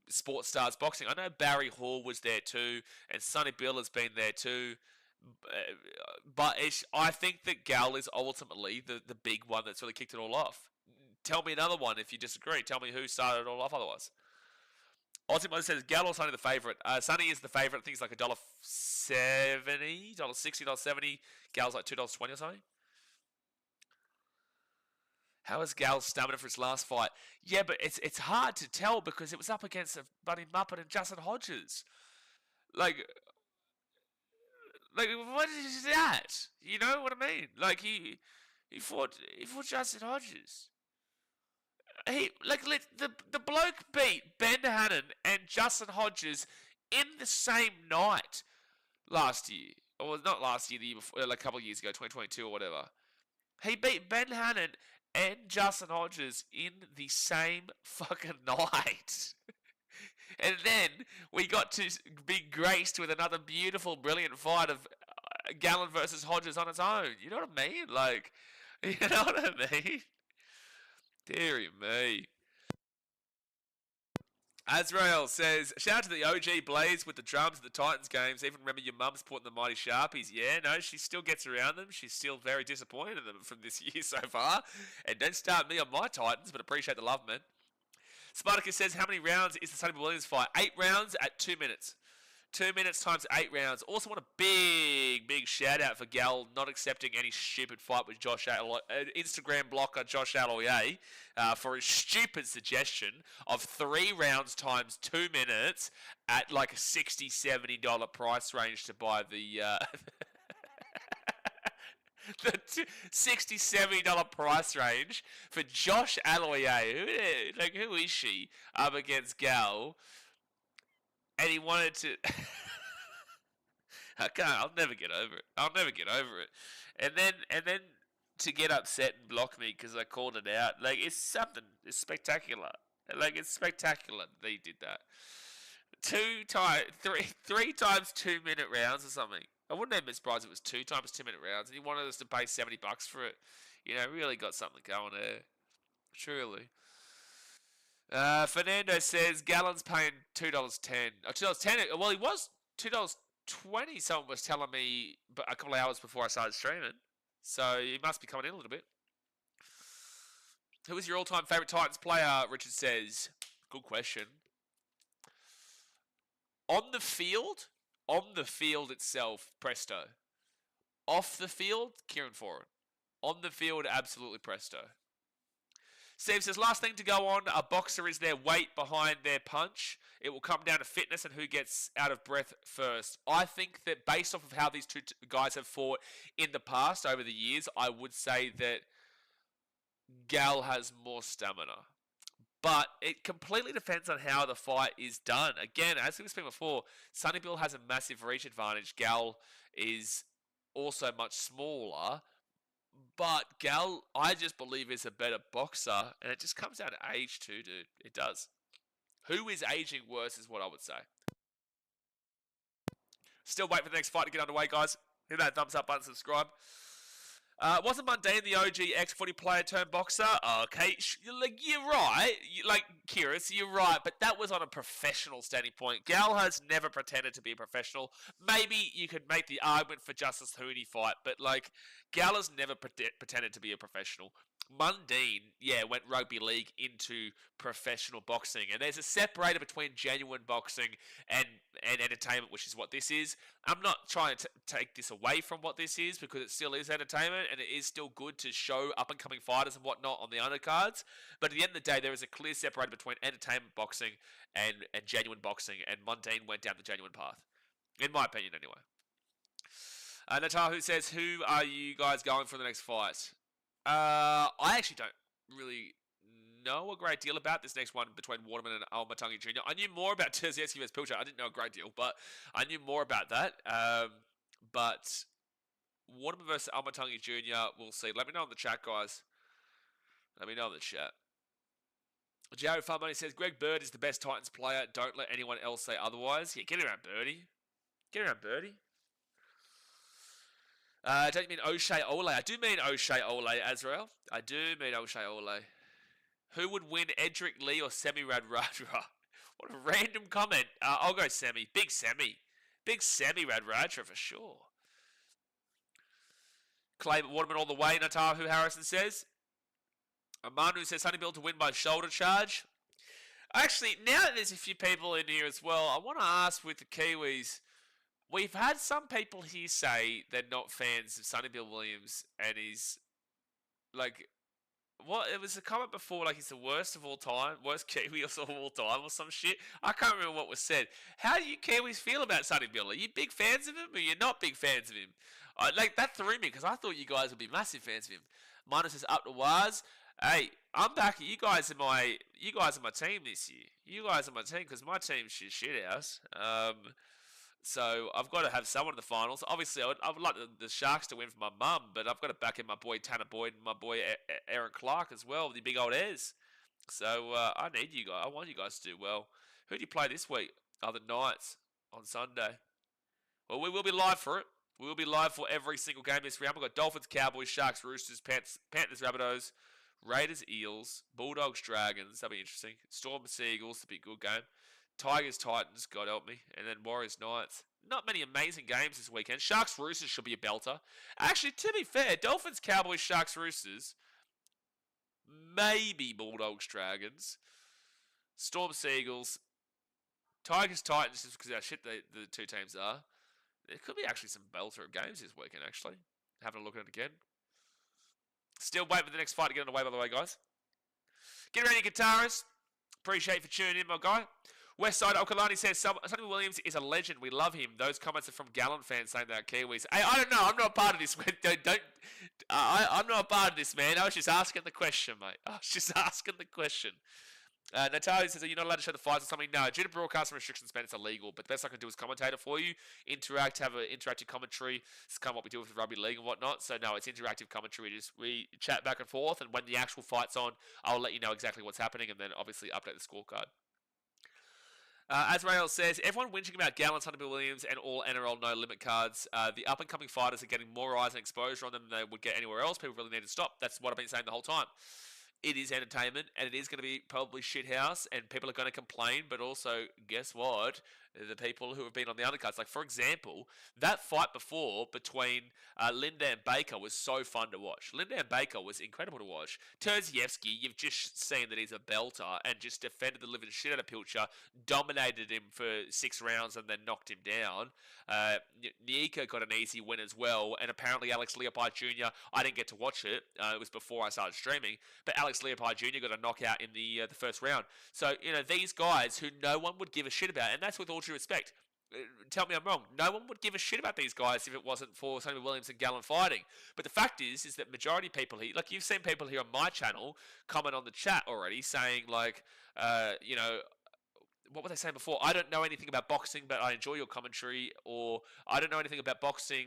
sports stars boxing. I know Barry Hall was there too, and Sonny-Bill has been there too. But I think that Gal is ultimately the big one that's really kicked it all off. Tell me another one if you disagree. Tell me who started it all off otherwise. Ultimately says Gal or Sonny the favourite. Sonny is the favourite. I think it's like $1.70, $1.60, $1.70. Gal's like $2.20 or something. How is Gal's stamina for his last fight? Yeah, but it's hard to tell because it was up against Buddy Muppet and Justin Hodges. Like, Like, what is that? You know what I mean? Like, he fought Justin Hodges. The bloke beat Ben Hannon and Justin Hodges in the same night last year. Or not last year, the year before, like a couple of years ago, 2022 or whatever. He beat Ben Hannon and Justin Hodges in the same fucking night. And then we got to be graced with another beautiful, brilliant fight of Gallen versus Hodges on its own. You know what I mean? Like, you know what I mean? Deary me. Azrael says, shout out to the OG Blaze with the drums at the Titans games. Even remember your mum's putting the Mighty Sharpies. Yeah, no, she still gets around them. She's still very disappointed in them from this year so far. And don't start me on my Titans, but appreciate the love, man. Spartacus says, how many rounds is the Sonny-Bill Williams fight? 8 rounds at 2 minutes. 2 minutes times 8 rounds. Also want a big shout out for Gal not accepting any stupid fight with Josh Alloy, Instagram blocker Josh Alloy, for his stupid suggestion of 3 rounds times 2 minutes at like a $60, $70 price range to buy the the $60, $70 price range for Josh Alloy. Who is she up against Gal? And he wanted to. I'll never get over it. And then to get upset and block me because I called it out. Like, it's something. It's spectacular. Like, it's spectacular that he did that. 3 times 2 minute rounds or something. I wouldn't have been surprised if it was 2 times 2 minute rounds. And he wanted us to pay $70 for it. You know, really got something going there. Truly. Fernando says Gallen's paying $2.10. Oh, $2.10. Well, he was $2.20. Someone was telling me a couple of hours before I started streaming. So he must be coming in a little bit. Who is your all-time favorite Titans player? Richard says. Good question. On the field itself, Presto. Off the field, Kieran Foran. On the field, absolutely Presto. Steve says, last thing to go on, a boxer is their weight behind their punch. It will come down to fitness and who gets out of breath first. I think that based off of how these two guys have fought in the past, over the years, I would say that Gal has more stamina. But it completely depends on how the fight is done. Again, as we were speaking before, Sonny-Bill has a massive reach advantage. Gal is also much smaller. But Gal, I just believe, is a better boxer, and it just comes down to age too, dude. It does. Who is aging worse is what I would say. Still wait for the next fight to get underway, guys. Hit that thumbs up button, subscribe. Wasn't Mundane the OG ex-footy player turned boxer? Okay, you're right. Kyrus, you're right, but that was on a professional standing point. Gal has never pretended to be a professional. Maybe you could make the argument for Justice Hooney fight, but Gal has never pretended to be a professional. Mundine, went rugby league into professional boxing, and there's a separator between genuine boxing and entertainment, which is what this is. I'm not trying to take this away from what this is, because it still is entertainment, and it is still good to show up-and-coming fighters and whatnot on the undercards, but at the end of the day, there is a clear separator between entertainment boxing and genuine boxing, and Mundine went down the genuine path, in my opinion anyway. Natahu says, who are you guys going for the next fight? I actually don't really know a great deal about this next one between Waterman and Almatungi Jr. I knew more about Terziewski vs. Pilcher. I didn't know a great deal, but I knew more about that. But Waterman versus Almatungi Jr., we'll see. Let me know in the chat, guys. Let me know in the chat. Jared Farmoney says, Greg Bird is the best Titans player. Don't let anyone else say otherwise. Yeah, get around, Birdie. Get around, Birdie. Don't you mean O'Shea Ole? I do mean O'Shea Ole, Azrael. I do mean O'Shea Ole. Who would win, Edric Lee or Semi Radradra? What a random comment. I'll go Semi. Big Semi. Big Semi Radradra for sure. Clay Waterman all the way, Natahu Harrison says. Amanu says Sonny-Bill to win by shoulder charge. Actually, now that there's a few people in here as well, I want to ask with the Kiwis, we've had some people here say they're not fans of Sonny-Bill Williams and his, what? It was a comment before, like he's the worst of all time, worst Kiwi of all time, or some shit. I can't remember what was said. How do you Kiwis feel about Sonny-Bill? Are you big fans of him, or you're not big fans of him? Like that threw me because I thought you guys would be massive fans of him. Minus says up to Waz. Hey, I'm back. You guys are my team this year. You guys are my team because my team's shit house. So I've got to have someone in the finals. Obviously, I would like the Sharks to win for my mum, but I've got to back in my boy Tanner Boyd and my boy Aaron Clark as well, the big old Ez. So I need you guys. I want you guys to do well. Who do you play this week? The Knights on Sunday. Well, we will be live for it. We will be live for every single game this round. We've got Dolphins, Cowboys, Sharks, Roosters, Panthers, Rabbitohs, Raiders, Eels, Bulldogs, Dragons. That'll be interesting. Storm, Seagulls. That'll be a good game. Tigers, Titans, God help me. And then Warriors, Knights. Not many amazing games this weekend. Sharks, Roosters should be a belter. Actually, to be fair, Dolphins, Cowboys, Sharks, Roosters. Maybe Bulldogs, Dragons. Storm, Seagulls. Tigers, Titans, just because how shit the two teams are. There could be actually some belter of games this weekend, actually. Having a look at it again. Still waiting for the next fight to get underway, by the way, guys. Get ready, guitarist. Appreciate you for tuning in, my guy. Westside Okalani says, Sonny-Bill Williams is a legend. We love him. Those comments are from Gallen fans saying they're Kiwis. Hey, I don't know. I'm not a part of this. I'm not a part of this, man. I was just asking the question, mate. I was just asking the question. Natalia says, are you not allowed to show the fights or something? No, due to broadcasting restrictions, man, it's illegal. But the best I can do is commentator for you. Have an interactive commentary. It's kind of what we do with rugby league and whatnot. So, no, it's interactive commentary. We chat back and forth. And when the actual fight's on, I'll let you know exactly what's happening and then obviously update the scorecard. As Rael says, everyone whinging about Gallen, Sonny-Bill Williams, and all NRL no limit cards. The up and coming fighters are getting more eyes and exposure on them than they would get anywhere else. People really need to stop. That's what I've been saying the whole time. It is entertainment, and it is going to be probably shithouse, and people are going to complain. But also, guess what? The people who have been on the undercards, like for example, that fight before between Linda and Baker was so fun to watch. Linda and Baker was incredible to watch. Terzievsky, you've just seen that he's a belter and just defended the living shit out of Pilcher, dominated him for 6 rounds and then knocked him down. Nika got an easy win as well, and apparently Alex Leopold Jr., I didn't get to watch it. It was before I started streaming, but Alex Leopold Jr. got a knockout in the first round. So, these guys who no one would give a shit about, and that's with all due respect. Tell me I'm wrong. No one would give a shit about these guys if it wasn't for Sonny-Bill Williams and Gallen fighting. But the fact is that majority of people here, like you've seen people here on my channel comment on the chat already saying like, what were they saying before? I don't know anything about boxing, but I enjoy your commentary. Or I don't know anything about boxing,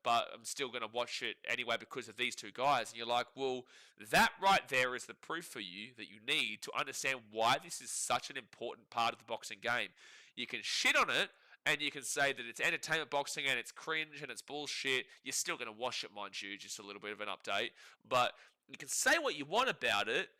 but I'm still going to watch it anyway because of these two guys. And you're like, well, that right there is the proof for you that you need to understand why this is such an important part of the boxing game. You can shit on it, and you can say that it's entertainment boxing and it's cringe and it's bullshit. You're still going to watch it, mind you, just a little bit of an update. But you can say what you want about it,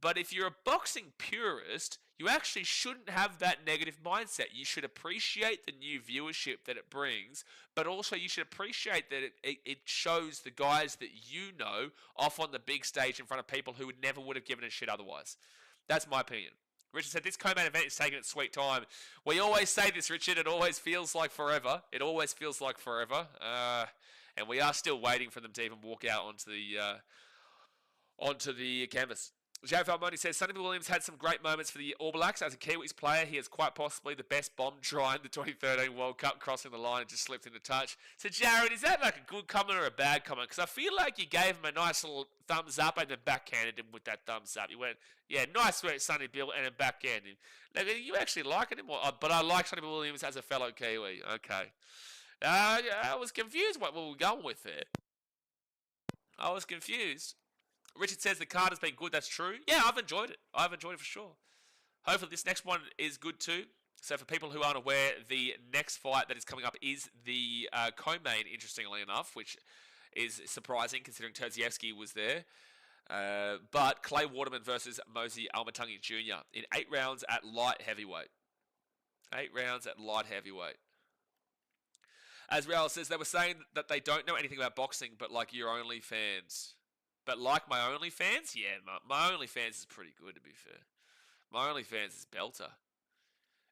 but if you're a boxing purist, you actually shouldn't have that negative mindset. You should appreciate the new viewership that it brings, but also you should appreciate that it shows the guys that you know off on the big stage in front of people who never would have given a shit otherwise. That's my opinion. Richard said, this co-main event is taking its sweet time. We always say this, Richard. It always feels like forever. It always feels like forever. And we are still waiting for them to even walk out onto the canvas. JFL Money says, Sonny-Bill Williams had some great moments for the All Blacks. As a Kiwis player, he is quite possibly the best bomb try in the 2013 World Cup, crossing the line and just slipped into touch. So, Jared, is that like a good comment or a bad comment? Because I feel like you gave him a nice little thumbs up and then backhanded him with that thumbs up. You went, yeah, nice work, Sonny-Bill, and then backhanded him. Now, you actually liking him? But I like Sonny-Bill Williams as a fellow Kiwi. Okay. I was confused what we were going with there. I was confused. Richard says the card has been good. That's true. Yeah, I've enjoyed it. I've enjoyed it for sure. Hopefully this next one is good too. So for people who aren't aware, the next fight that is coming up is the co-main, interestingly enough, which is surprising considering Terzievsky was there. But Clay Waterman versus Mosey Almatungi Jr. in 8 rounds at light heavyweight. 8 rounds at light heavyweight. As Raul says, they were saying that they don't know anything about boxing, but like your OnlyFans. But like my OnlyFans, yeah, my OnlyFans is pretty good, to be fair. My OnlyFans is belter.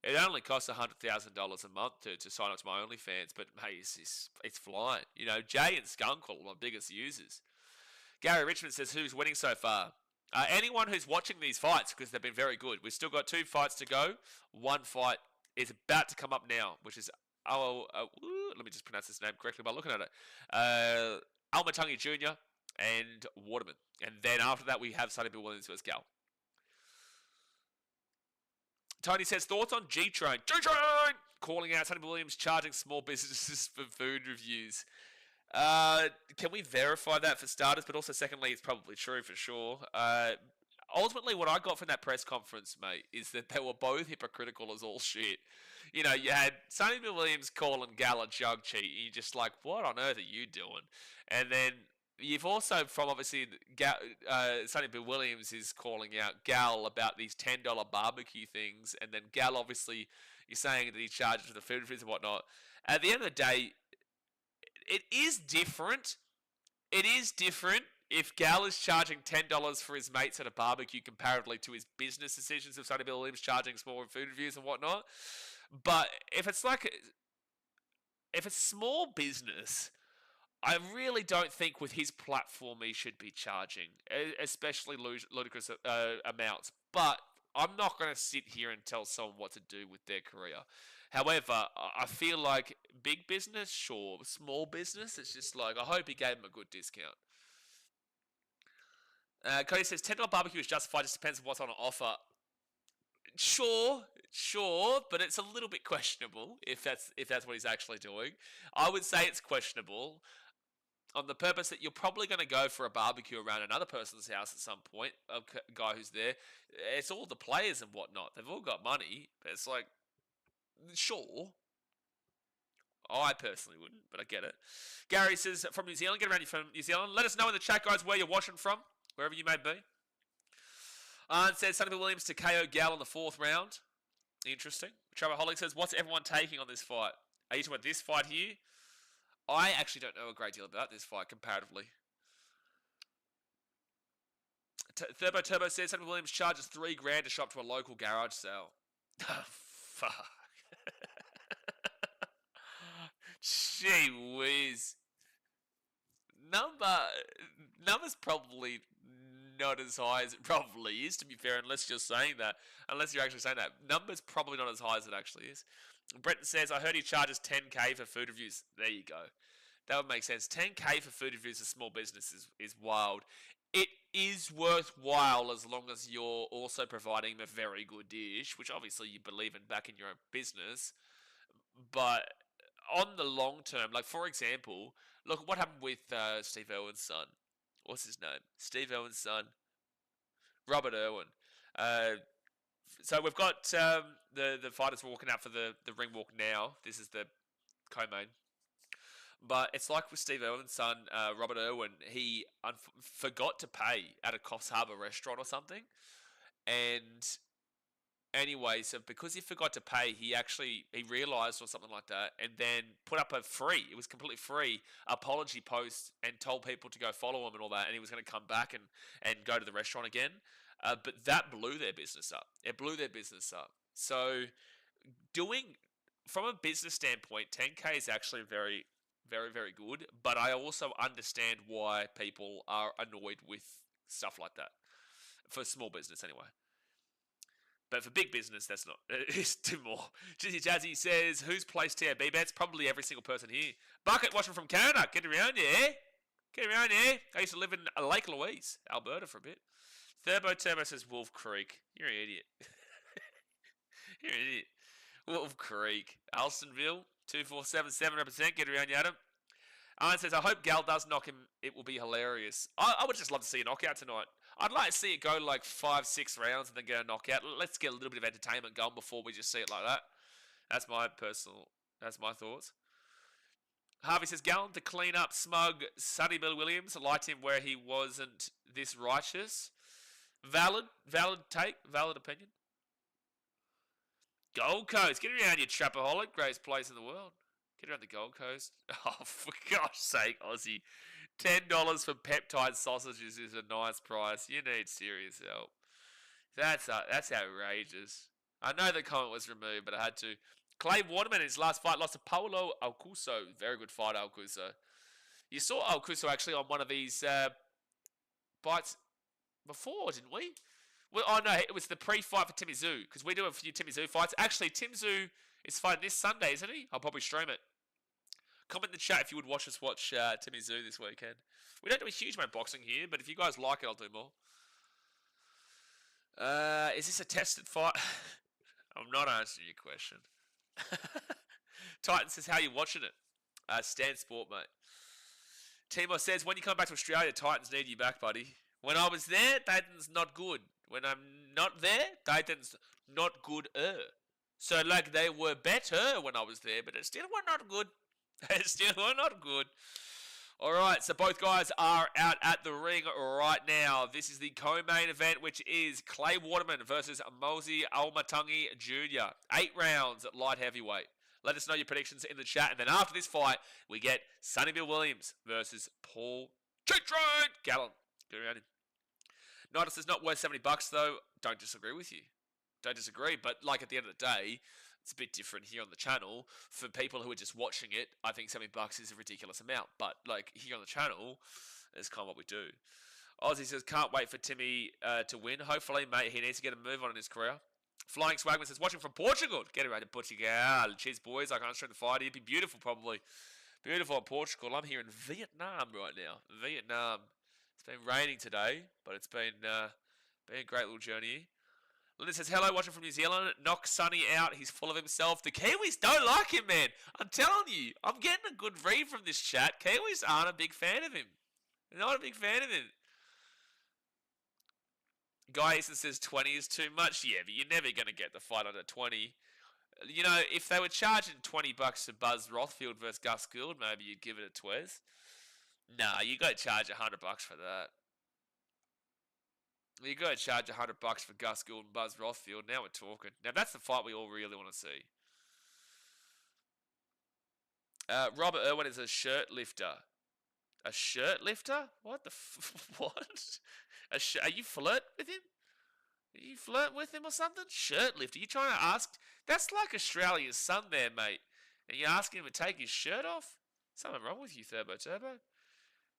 It only costs $100,000 a month to sign up to my OnlyFans, but hey, it's flying. Jay and Skunkle are my biggest users. Gary Richmond says, who's winning so far? Anyone who's watching these fights, because they've been very good. We've still got 2 fights to go. One fight is about to come up now, which is, let me just pronounce his name correctly by looking at it. Almatungi Jr. and Waterman. And then after that, we have Sonny-Bill Williams vs. Gal. Tony says, thoughts on G-Train? G-Train! Calling out Sonny-Bill Williams charging small businesses for food reviews. Can we verify that for starters? But also, secondly, it's probably true for sure. Ultimately, what I got from that press conference, mate, is that they were both hypocritical as all shit. You know, you had Sonny-Bill Williams calling Gal a jug cheat. You're just like, what on earth are you doing? And then you've also, from obviously, Sonny-Bill Williams is calling out Gal about these $10 barbecue things. And then Gal, obviously, you're saying that he charges for the food reviews and whatnot. At the end of the day, it is different. It is different if Gal is charging $10 for his mates at a barbecue comparatively to his business decisions of Sonny-Bill Williams charging small food reviews and whatnot. But if it's small business, I really don't think with his platform he should be charging, especially ludicrous amounts. But I'm not going to sit here and tell someone what to do with their career. However, I feel like big business, sure. Small business, it's just like, I hope he gave him a good discount. Cody says, $10 barbecue is justified, just depends on what's on offer. Sure, but it's a little bit questionable if that's what he's actually doing. I would say it's questionable on the purpose that you're probably going to go for a barbecue around another person's house at some point, a guy who's there. It's all the players and whatnot. They've all got money. It's like, sure. I personally wouldn't, but I get it. Gary says, from New Zealand, get around you from New Zealand. Let us know in the chat, guys, where you're watching from, wherever you may be. It says, Sonny-Bill Williams to KO Gal in the 4th round. Interesting. Travelholic says, what's everyone taking on this fight? Are you talking about this fight here? I actually don't know a great deal about this fight comparatively. Turbo says, Sonny-Bill Williams charges $3,000 to shop to a local garage sale. Fuck. Gee whiz. Number's probably not as high as it probably is, to be fair, unless you're saying that. Unless you're actually saying that. Number's probably not as high as it actually is. Brenton says, I heard he charges $10,000 for food reviews. There you go. That would make sense. $10,000 for food reviews of small business is wild. It is worthwhile as long as you're also providing a very good dish, which obviously you believe in back in your own business. But on the long term, like for example, look what happened with Steve Irwin's son. What's his name? Steve Irwin's son, Robert Irwin. So we've got the fighters walking out for the ring walk now. This is the co-main. But it's like with Steve Irwin's son, Robert Irwin. He forgot to pay at a Coffs Harbour restaurant or something. And anyway, so because he forgot to pay, he realised or something like that, and then put up it was completely free, apology post and told people to go follow him and all that, and he was going to come back and go to the restaurant again. But that blew their business up. It blew their business up. So from a business standpoint, $10,000 is actually very, very, very good. But I also understand why people are annoyed with stuff like that. For small business, anyway. But for big business, that's not. It's 2 more. Jizzy Jazzy says, who's placed here? B-Bets? Probably every single person here. Bucket watching from Canada. Get around here. Get around here. I used to live in Lake Louise, Alberta for a bit. Turbo says Wolf Creek. You're an idiot. You're an idiot. Wolf Creek. Alstonville. 2477 represent. Get around you, Adam. Arn says, I hope Gal does knock him. It will be hilarious. I would just love to see a knockout tonight. I'd like to see it go like 5-6 rounds and then get a knockout. Let's get a little bit of entertainment going before we just see it like that. That's my thoughts. Harvey says, Gallen to clean up smug Sonny-Bill Williams. I liked him where he wasn't this righteous. Valid take, valid opinion. Gold Coast, get around you trapaholic, greatest place in the world. Get around the Gold Coast. Oh, for gosh sake, Aussie. $10 for peptide sausages is a nice price. You need serious help. That's outrageous. I know the comment was removed, but I had to. Clay Waterman in his last fight lost to Paulo Alcuso. Very good fight, Alcuso. You saw Alcuso actually on one of these bites before, didn't we? Well, oh no, it was the pre-fight for Timmy Zoo, because we do a few Timmy Zoo fights. Actually, Tim Zoo is fighting this Sunday, isn't he? I'll probably stream it. Comment in the chat if you would watch Timmy Zoo this weekend. We don't do a huge amount of boxing here, but if you guys like it, I'll do more. Is this a tested fight? I'm not answering your question. Titan says, how are you watching it? Stan Sport, mate. Timo says, when you come back to Australia, Titans need you back, buddy. When I was there, Titans not good. When I'm not there, Titans not good-er. So, like, they were better when I was there, but it still were not good. It still were not good. All right, so both guys are out at the ring right now. This is the co-main event, which is Clay Waterman versus Mosi Almatangi Jr. 8 rounds at light heavyweight. Let us know your predictions in the chat. And then after this fight, we get Sonny-Bill Williams versus Paul Gallen. Get around him. Nidus is not worth $70 though. Don't disagree with you. Don't disagree. But like at the end of the day, it's a bit different here on the channel. For people who are just watching it, I think $70 is a ridiculous amount. But like here on the channel, it's kind of what we do. Ozzy says, can't wait for Timmy to win. Hopefully, mate, he needs to get a move on in his career. Flying Swagman says, watching from Portugal. Get around to Portugal. Cheers, boys. I can't stream the fight. It'd be beautiful, probably. Beautiful in Portugal. I'm here in Vietnam right now. Vietnam. It's been raining today, but it's been a great little journey. Linda says, hello, watching from New Zealand. Knock Sonny out. He's full of himself. The Kiwis don't like him, man. I'm telling you. I'm getting a good read from this chat. Kiwis aren't a big fan of him. They're not a big fan of him. Guy Easton says 20 is too much. Yeah, but you're never going to get the fight under 20. You know, if they were charging $20 for Buzz Rothfield versus Gus Gould, maybe you'd give it a twist. Nah, you got to charge $100 for that. You got to charge $100 for Gus Gould and Buzz Rothfield. Now we're talking. Now that's the fight we all really want to see. Robert Irwin is a shirt lifter. A shirt lifter? What the what? Are you flirting with him? Are you flirting with him or something? Shirt lifter? You trying to ask? That's like Australia's son there, mate. And you're asking him to take his shirt off? Something wrong with you, Turbo.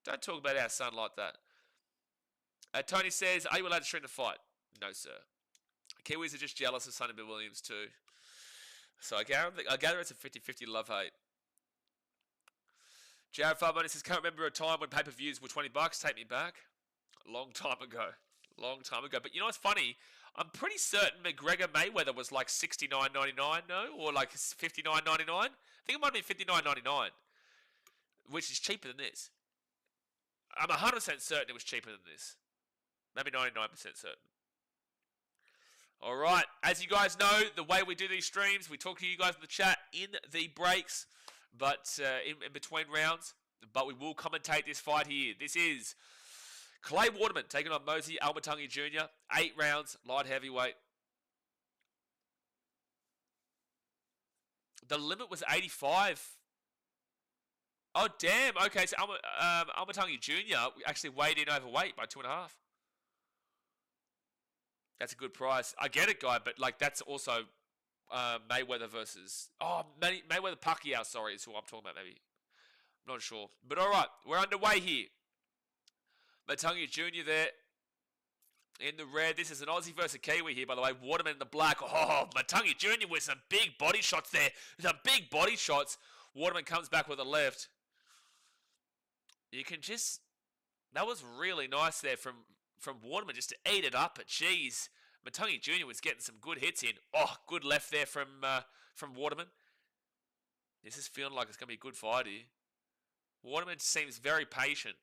Don't talk about our son like that. Tony says, are you allowed to stream the fight? No, sir. Kiwis are just jealous of Sonny-Bill Williams too. So I gather it's a 50-50 love-hate. Jared Farboney says, can't remember a time when pay-per-views were $20. Take me back. A long time ago. Long time ago. But you know what's funny? I'm pretty certain McGregor Mayweather was like $69.99, no? Or like $59.99? I think it might be $59.99. Which is cheaper than this. I'm 100% certain it was cheaper than this. Maybe 99% certain. Alright, as you guys know, the way we do these streams, we talk to you guys in the chat in the breaks, but in between rounds. But we will commentate this fight here. This is Clay Waterman taking on Mosi Almatangi Jr. 8 rounds, light heavyweight. The limit was 85. Oh, damn. Okay, so Almatangi Jr. actually weighed in overweight by 2.5. That's a good price. I get it, guy, but like that's also Mayweather versus... Oh, Mayweather Pacquiao, sorry, is who I'm talking about, maybe. I'm not sure. But all right, we're underway here. Matangi Jr. there in the red. This is an Aussie versus a Kiwi here, by the way. Waterman in the black. Oh, Matangi Jr. with some big body shots there. Some big body shots. Waterman comes back with a left. You can just... That was really nice there from Waterman just to eat it up. But geez, Matangi Jr. was getting some good hits in. Oh, good left there from Waterman. This is feeling like it's going to be a good fight here. Waterman seems very patient.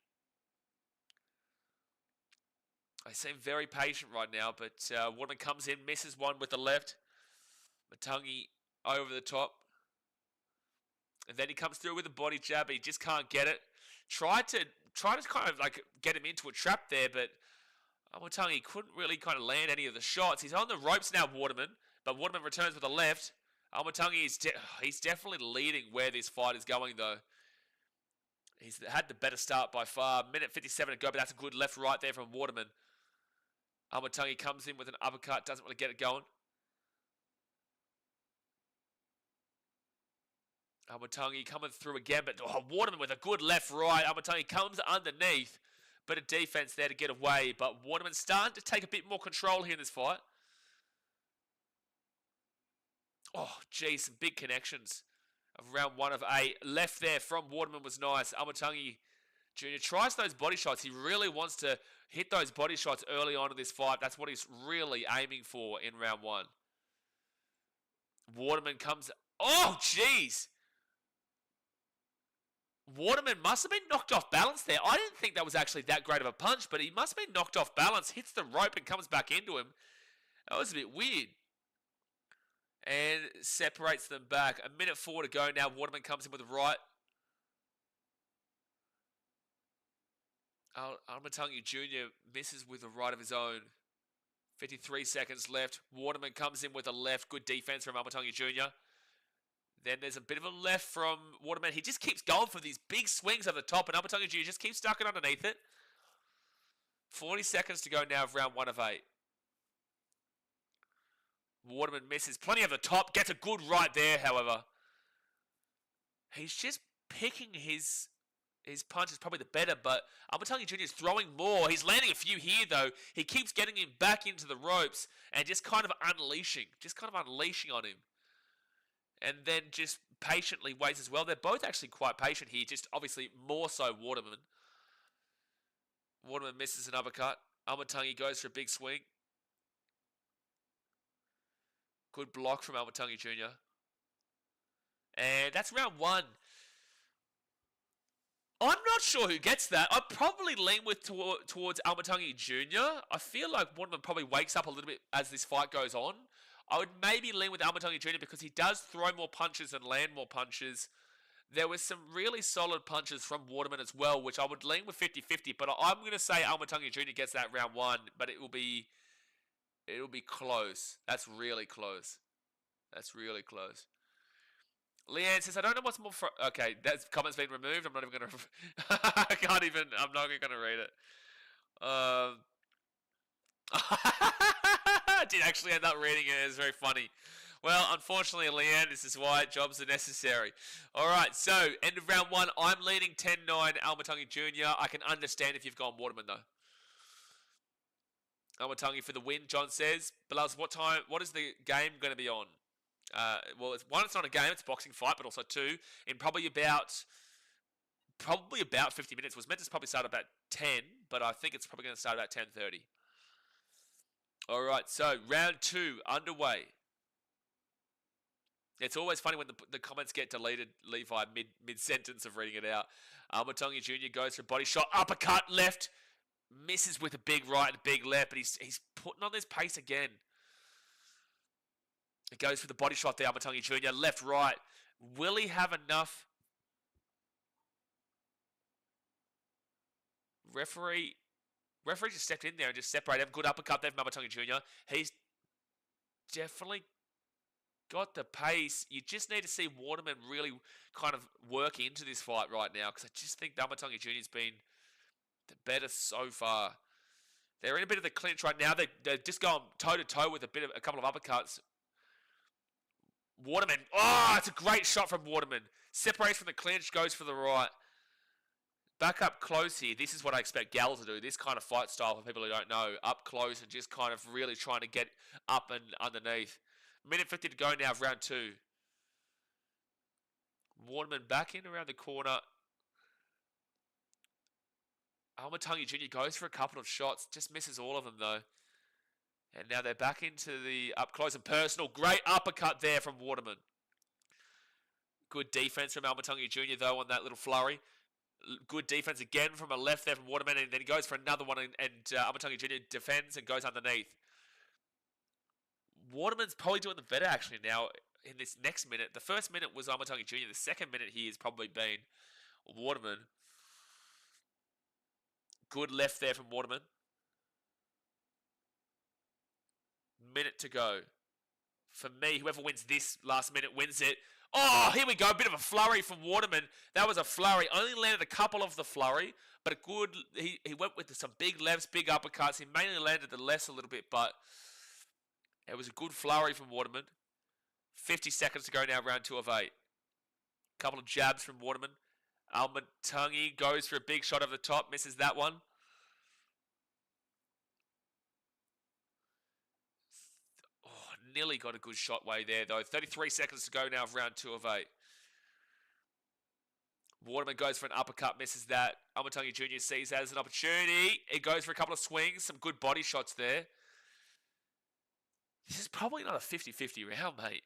I seem very patient right now, but Waterman comes in, misses one with the left. Matangi over the top. And then he comes through with a body jab, but he just can't get it. Tried to kind of like get him into a trap there, but Matangi couldn't really kind of land any of the shots. He's on the ropes now, Waterman, but Waterman returns with a left. Matangi is he's definitely leading where this fight is going, though. He's had the better start by far. Minute 57 to go, but that's a good left right there from Waterman. Matangi comes in with an uppercut, doesn't really get it going. Matangi coming through again, but Waterman with a good left right. Matangi comes underneath, Bit of defense there to get away, but Waterman's starting to take a bit more control here in this fight. Oh, geez, some big connections of round 1 of 8. Left there from Waterman was nice. Amatangi Jr. tries those body shots. He really wants to hit those body shots early on in this fight. That's what he's really aiming for in round 1. Waterman comes... Oh, jeez! Waterman must have been knocked off balance there. I didn't think that was actually that great of a punch, but he must have been knocked off balance, hits the rope and comes back into him. That was a bit weird. And separates them back. 1:04 to go now. Waterman comes in with a right. Amatangi Jr. misses with a right of his own. 53 seconds left. Waterman comes in with a left. Good defense from Amatangi Jr. Then there's a bit of a left from Waterman. He just keeps going for these big swings over the top, and Amatangi Jr. just keeps stuck it underneath it. 40 seconds to go now of round 1 of 8. Waterman misses. Plenty of the top. Gets a good right there, however. He's just picking his punch is probably the better, but Amatangi Jr. is throwing more. He's landing a few here, though. He keeps getting him back into the ropes and just kind of unleashing on him. And then just patiently waits as well. They're both actually quite patient here, just obviously more so Waterman. Waterman misses an uppercut. Amatangi goes for a big swing. Good block from Amatangi Jr. And that's round 1. I'm not sure who gets that. I'd probably lean towards Amatangi Jr. I feel like Waterman probably wakes up a little bit as this fight goes on. I would maybe lean with Amatangi Jr. because he does throw more punches and land more punches. There was some really solid punches from Waterman as well, which I would lean with 50-50. But I'm going to say Amatangi Jr. gets that round 1, but it will be close. That's really close. Leanne says, I don't know what's more for... Okay, that comment's been removed. I'm not even going to... I'm not even going to read it. I did actually end up reading it. It was very funny. Well, unfortunately, Leanne, this is why jobs are necessary. All right, so end of round 1. I'm leading 10-9 Amatangi Jr. I can understand if you've gone Waterman, though. Amatangi for the win, John says. Belaz, what is the game going to be on? Well, it's not a game, it's a boxing fight, but also 2, in probably about 50 minutes. It was meant to probably start about 10, but I think it's probably going to start about 10:30. All right, so round 2 underway. It's always funny when the comments get deleted, Levi, mid-sentence of reading it out. Amatangi Jr. goes for a body shot, uppercut, left, misses with a big right and a big left, but he's putting on this pace again. It goes for the body shot there, Amatangi Jr. Left, right. Will he have enough? Referee just stepped in there and just separated him. Good uppercut there from Amatangi Jr. He's definitely got the pace. You just need to see Waterman really kind of work into this fight right now, because I just think Amatangi Jr. has been the better so far. They're in a bit of the clinch right now. They're just going toe-to-toe with a couple of uppercuts. Waterman. Oh, it's a great shot from Waterman. Separates from the clinch, goes for the right. Back up close here. This is what I expect Gal to do. This kind of fight style, for people who don't know. Up close and just kind of really trying to get up and underneath. 1:50 to go now of round 2. Waterman back in around the corner. Amatangi Jr. goes for a couple of shots. Just misses all of them, though. And now they're back into the up close and personal. Great uppercut there from Waterman. Good defense from Amatangi Jr. though on that little flurry. Good defense again from a left there from Waterman, and then he goes for another one, and Amatangi Jr. defends and goes underneath. Waterman's probably doing the better actually now in this next minute. The first minute was Amatangi Jr. The second minute here has probably been Waterman. Good left there from Waterman. Minute to go. For me, whoever wins this last minute wins it. Oh, here we go. A bit of a flurry from Waterman. That was a flurry. Only landed a couple of the flurry, but a good... He went with some big lefts, big uppercuts. He mainly landed the lefts a little bit, but it was a good flurry from Waterman. 50 seconds to go now, round 2 of 8. Couple of jabs from Waterman. Amatangi goes for a big shot over the top, misses that one. nearly got a good shot way there, though. 33 seconds to go now of round 2 of 8. Waterman goes for an uppercut, misses that. Amatungi Jr. sees that as an opportunity. It goes for a couple of swings, some good body shots there. This is probably not a 50-50 round, mate.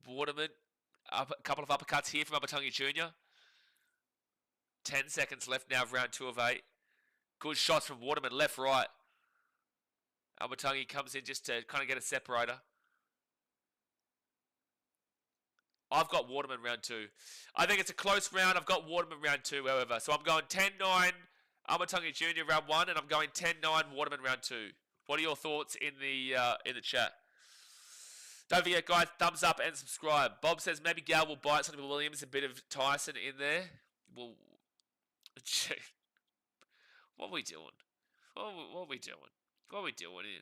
Waterman, a couple of uppercuts here from Amatungi Jr. 10 seconds left now of round 2 of 8. Good shots from Waterman, left, right. Amatungi comes in just to kind of get a separator. I've got Waterman round 2. I think it's a close round. I've got Waterman round 2, however. So I'm going 10-9 Amatungi Jr. round 1, and I'm going 10-9 Waterman round 2. What are your thoughts in the chat? Don't forget, guys, thumbs up and subscribe. Bob says maybe Gal will bite Sonny-Bill Williams, a bit of Tyson in there. Well, what are we doing? What are we doing? What are we doing here?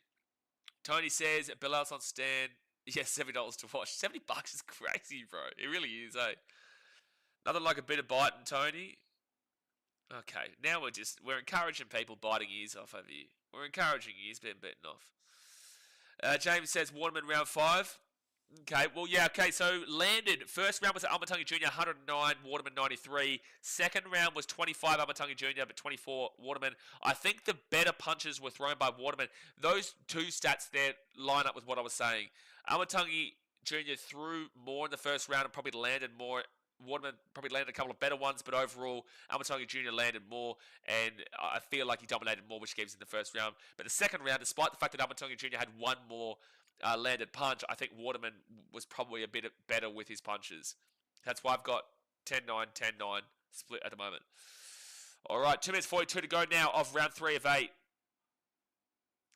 Tony says, Billal's on stand. Yes, $70 to watch. $70 is crazy, bro. It really is, eh? Nothing like a bit of biting, Tony. Okay, now we're encouraging people biting ears off over here. We're encouraging ears being bitten off. James says Waterman round 5. Okay, well, yeah, okay, so landed. First round was at Amatungi Jr., 109, Waterman 93. Second round was 25, Amatungi Jr., but 24, Waterman. I think the better punches were thrown by Waterman. Those two stats there line up with what I was saying. Amatungi Jr. threw more in the first round and probably landed more. Waterman probably landed a couple of better ones, but overall, Amatungi Jr. landed more, and I feel like he dominated more, which gives in the first round. But the second round, despite the fact that Amatungi Jr. had one more landed punch, I think Waterman was probably a bit better with his punches. That's why I've got 10-9, 10-9 split at the moment. All right, 2 minutes 42 to go now of round 3 of 8.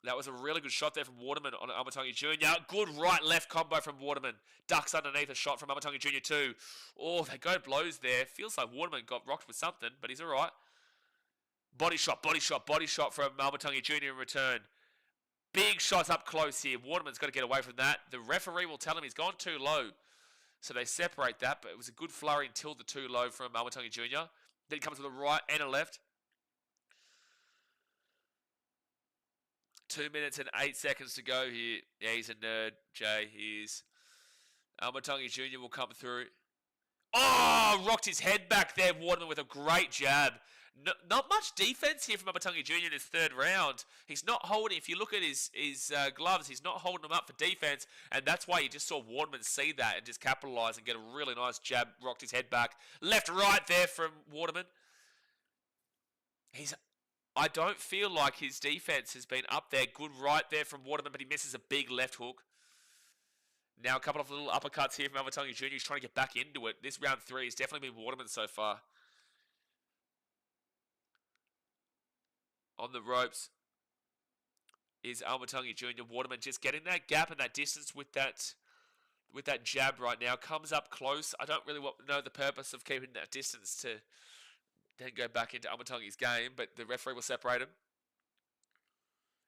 That was a really good shot there from Waterman on Amatungi Jr. Good right-left combo from Waterman. Ducks underneath a shot from Amatungi Jr. too. Oh, they go blows there. Feels like Waterman got rocked with something, but he's all right. Body shot, body shot, body shot from Amatungi Jr. in return. Big shots up close here. Waterman's got to get away from that. The referee will tell him he's gone too low. So they separate that, but it was a good flurry until the too low from Amatungi Jr. Then he comes with a right and a left. 2 minutes and 8 seconds to go here. Yeah, he's a nerd, Jay. He is. Amatungi Jr. will come through. Oh, rocked his head back there, Waterman, with a great jab. Not much defense here from Amatungi Jr. in his third round. He's not holding, if you look at his gloves, he's not holding them up for defense, and that's why you just saw Waterman see that and just capitalize and get a really nice jab, rocked his head back. Left, right there from Waterman. I don't feel like his defense has been up there. Good right there from Waterman, but he misses a big left hook. Now a couple of little uppercuts here from Amatungi Jr. He's trying to get back into it. This round 3 has definitely been Waterman so far. On the ropes is Amatungi Jr. Waterman just getting that gap and that distance with that jab right now. Comes up close. I don't really know the purpose of keeping that distance to then go back into Amatungi's game, but the referee will separate him.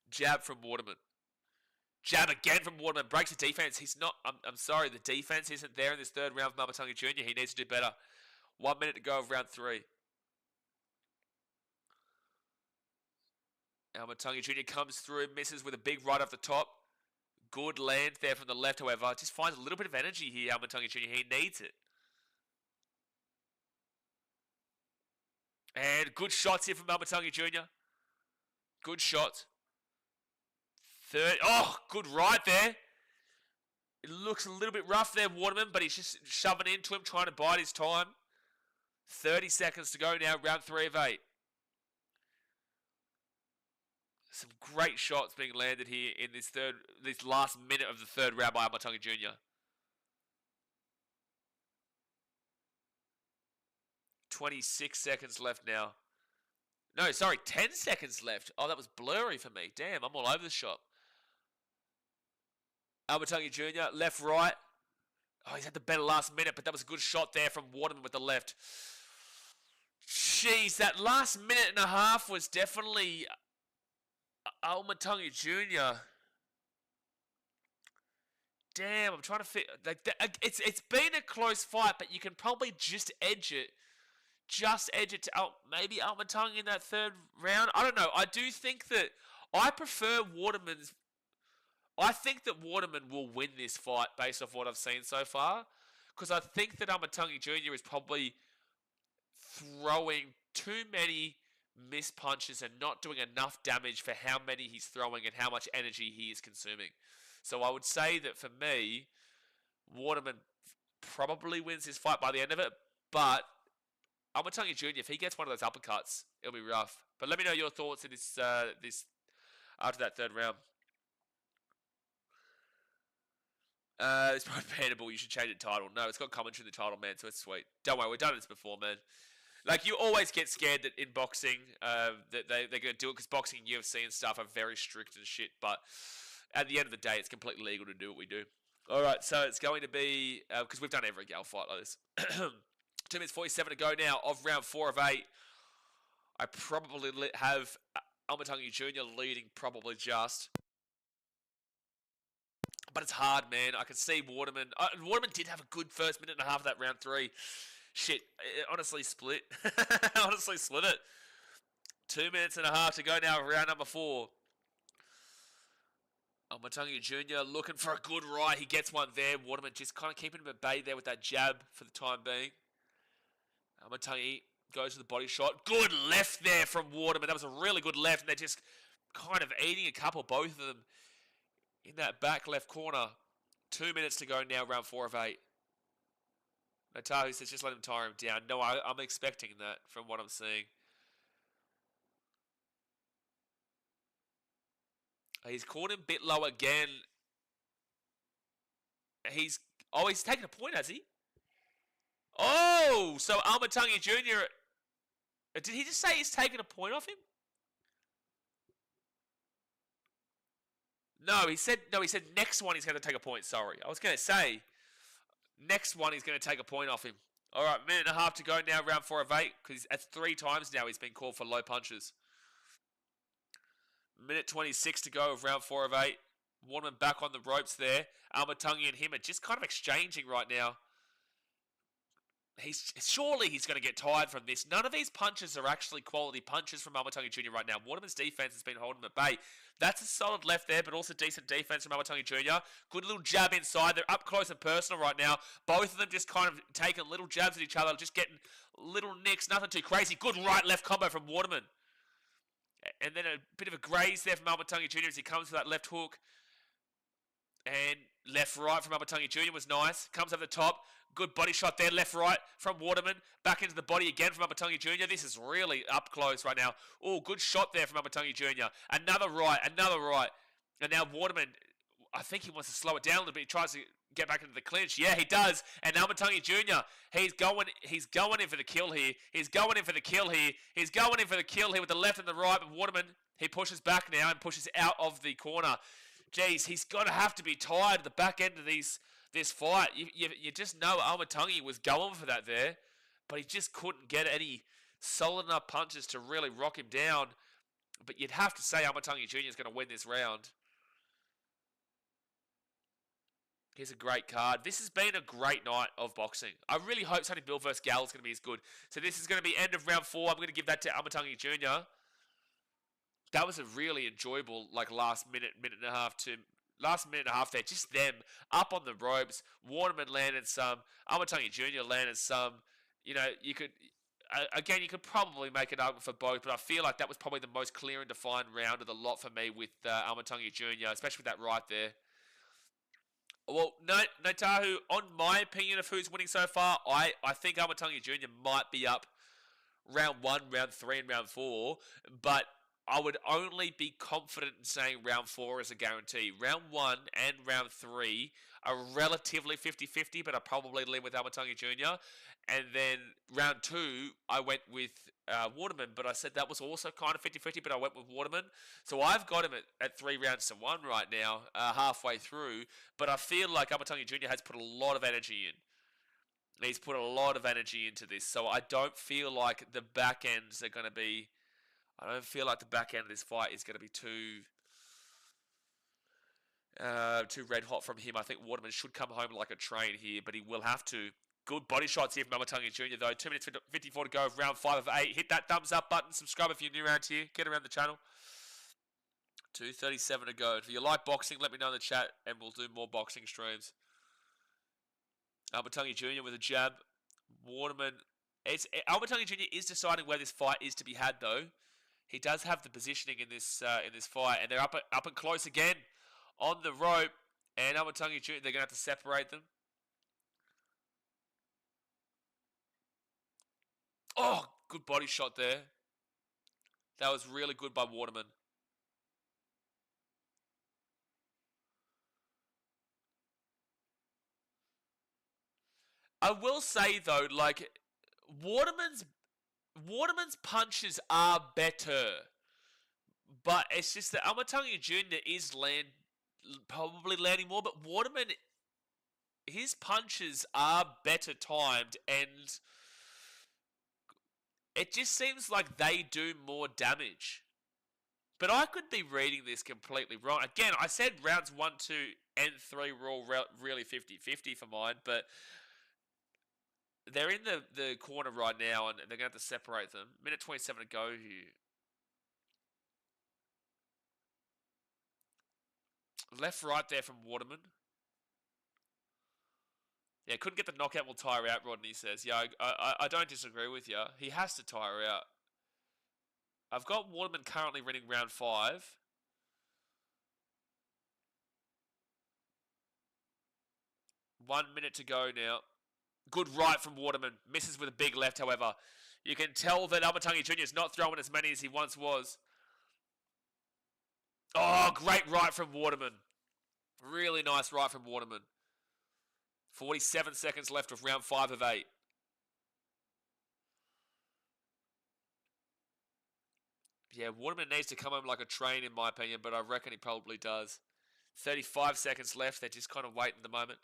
Jab from Waterman. Jab again from Waterman. Breaks the defense. He's not... I'm sorry, the defense isn't there in this third round from Amatungi Jr. He needs to do better. 1 minute to go of round 3. Amatungi Jr. comes through, misses with a big right off the top. Good land there from the left, however. Just finds a little bit of energy here, Amatungi Jr. He needs it. And good shots here from Amatungi Jr. Good shot. Third. Oh, good right there. It looks a little bit rough there, Waterman, but he's just shoving into him, trying to bide his time. 30 seconds to go now, round 3 of 8. Some great shots being landed here in this last minute of the third round by Amatungi Jr. 26 seconds left now. No, sorry, 10 seconds left. Oh, that was blurry for me. Damn, I'm all over the shop. Amatungi Jr., left, right. Oh, he's had the better last minute, but that was a good shot there from Waterman with the left. Jeez, that last minute and a half was definitely Amatungi Jr. Damn, I'm trying to fit. It's been a close fight, but you can probably just edge it. Just edge it to maybe Amatungi in that third round. I don't know. I do think that I prefer Waterman's. I think that Waterman will win this fight based off what I've seen so far. Because I think that Amatungi Jr. is probably throwing too many missed punches and not doing enough damage for how many he's throwing and how much energy he is consuming. So I would say that for me, Waterman probably wins this fight by the end of it, but Amatungi Jr., if he gets one of those uppercuts, it'll be rough. But let me know your thoughts in this after that third round. It's probably bannable. You should change the title. No, it's got commentary in the title, man, so it's sweet. Don't worry, we've done this before, man. Like, you always get scared that in boxing, that they're going to do it because boxing and UFC and stuff are very strict and shit, but at the end of the day, it's completely legal to do what we do. All right, so it's going to be, because we've done every gal fight like this. 2 minutes 47 to go now of round 4 of 8. I probably have Amatungi Jr. leading probably just. But it's hard, man. I can see Waterman. Waterman did have a good first minute and a half of that round 3. Shit, it honestly split. Honestly split it. 2 minutes and a half to go now of round number 4. Amatungi Jr. looking for a good right. He gets one there. Waterman just kind of keeping him at bay there with that jab for the time being. Amatungi goes to the body shot. Good left there from Waterman. That was a really good left, and they're just kind of eating a couple, both of them, in that back left corner. 2 minutes to go now, round 4 of 8. Notahu says just let him tire him down. No, I'm expecting that from what I'm seeing. He's caught him a bit low again. He's taken a point, has he? Oh, so Amatungi Jr. Did he just say he's taken a point off him? No, he said next one he's going to take a point. Sorry, I was going to say next one he's going to take a point off him. All right, minute and a half to go now, round 4 of 8, because that's 3 times now he's been called for low punches. Minute 26 to go of round 4 of 8. Waterman back on the ropes there. Amatungi and him are just kind of exchanging right now. Surely he's going to get tired from this. None of these punches are actually quality punches from Amatungi Jr. right now. Waterman's defense has been holding him at bay. That's a solid left there, but also decent defense from Amatungi Jr. Good little jab inside. They're up close and personal right now. Both of them just kind of taking little jabs at each other, just getting little nicks. Nothing too crazy. Good right-left combo from Waterman. And then a bit of a graze there from Amatungi Jr. as he comes for that left hook. And left-right from Amatungi Jr. was nice. Comes over the top. Good body shot there, left-right from Waterman. Back into the body again from Amatungi Jr. This is really up close right now. Oh, good shot there from Amatungi Jr. Another right. And now Waterman, I think he wants to slow it down a little bit. He tries to get back into the clinch. Yeah, he does. And Amatungi Jr., he's going in for the kill here. He's going in for the kill here with the left and the right. But Waterman, he pushes back now and pushes out of the corner. Jeez, he's got to have to be tired at the back end of this fight. You just know Amatungi was going for that there, but he just couldn't get any solid enough punches to really rock him down. But you'd have to say Amatungi Jr. is going to win this round. Here's a great card. This has been a great night of boxing. I really hope Sonny-Bill versus Gallen is going to be as good. So this is going to be end of round 4. I'm going to give that to Amatungi Jr. That was a really enjoyable, last minute and a half there. Just them up on the ropes. Waterman landed some. Amatungi Jr. landed some. You could probably make an argument for both, but I feel like that was probably the most clear and defined round of the lot for me with Amatungi Jr., especially with that right there. Well, Notahu, on my opinion of who's winning so far, I think Amatungi Jr. might be up round 1, round 3, and round 4, but I would only be confident in saying round 4 is a guarantee. Round 1 and round 3 are relatively 50-50, but I probably lean with Amatungi Jr. And then round 2, I went with Waterman, but I said that was also kind of 50-50, but I went with Waterman. So I've got him at 3 rounds to 1 right now, halfway through. But I feel like Amatungi Jr. has put a lot of energy in. He's put a lot of energy into this, so I don't feel like the back ends are going to be... I don't feel like the back end of this fight is going to be too red hot from him. I think Waterman should come home like a train here, but he will have to. Good body shots here from Amatungi Jr. though. 2 minutes 54 to go of round 5 of 8. Hit that thumbs up button. Subscribe if you're new around here. Get around the channel. 2:37 to go. If you like boxing, let me know in the chat, and we'll do more boxing streams. Albertungi Jr. with a jab. Waterman. Albertungi Jr. is deciding where this fight is to be had, though. He does have the positioning in this fight, and they're up and close again on the rope. And Albertungi Jr. they're going to have to separate them. Oh, good body shot there. That was really good by Waterman. I will say though, like Waterman's punches are better, but it's just that Albertungi Jr. is probably landing more, but Waterman, his punches are better timed, and it just seems like they do more damage. But I could be reading this completely wrong. Again, I said rounds 1, 2, and 3 were all really 50-50 for mine, but they're in the corner right now, and they're going to have to separate them. Minute 27 to go here. Left, right there from Waterman. Yeah, couldn't get the knockout, will tire out, Rodney says. Yeah, I don't disagree with you. He has to tire out. I've got Waterman currently running round 5. One minute to go now. Good right from Waterman. Misses with a big left, however. You can tell that Albertungi Jr. is not throwing as many as he once was. Oh, great right from Waterman. Really nice right from Waterman. 47 seconds left of round 5 of 8. Yeah, Waterman needs to come home like a train, in my opinion, but I reckon he probably does. 35 seconds left. They're just kind of waiting at the moment.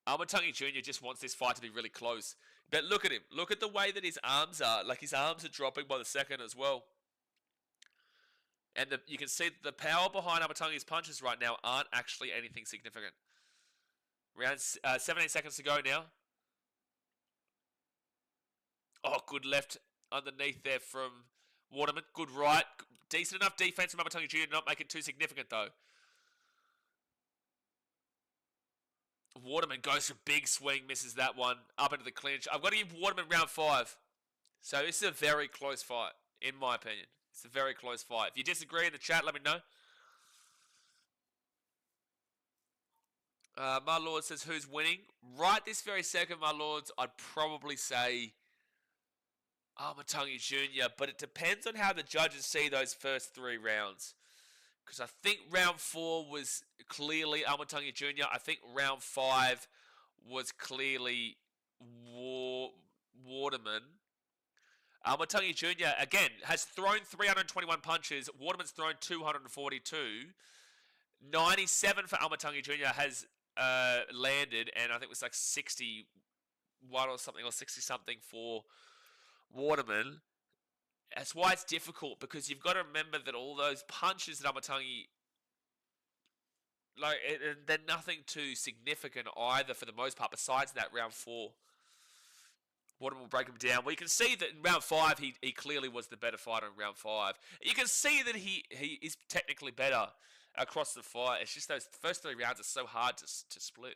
Albertungi Jr. just wants this fight to be really close. But look at him. Look at the way that his arms are. Like, his arms are dropping by the second as well. And you can see the power behind Albertungi's punches right now aren't actually anything significant. Around 17 seconds to go now. Oh, good left underneath there from Waterman. Good right. Decent enough defense from Albertungi Jr. to not make it too significant, though. Waterman goes for a big swing, misses that one. Up into the clinch. I've got to give Waterman round 5. So this is a very close fight, in my opinion. It's a very close fight. If you disagree in the chat, let me know. My Lord says, who's winning? Right this very second, my Lords, I'd probably say Albertungi Jr., but it depends on how the judges see those first 3 rounds. Because I think round 4 was clearly Albertungi Jr. I think round 5 was clearly Waterman. Albertungi Jr., again, has thrown 321 punches. Waterman's thrown 242. 97 for Albertungi Jr. has landed, and I think it was like 61 or something, or 60-something for Waterman. That's why it's difficult, because you've got to remember that all those punches that Albertungi, like, they're nothing too significant either for the most part, besides that round 4. Waterman will break him down. Well, you can see that in round 5, he clearly was the better fighter in round 5. You can see that he is technically better across the fight. It's just those first 3 rounds are so hard to split.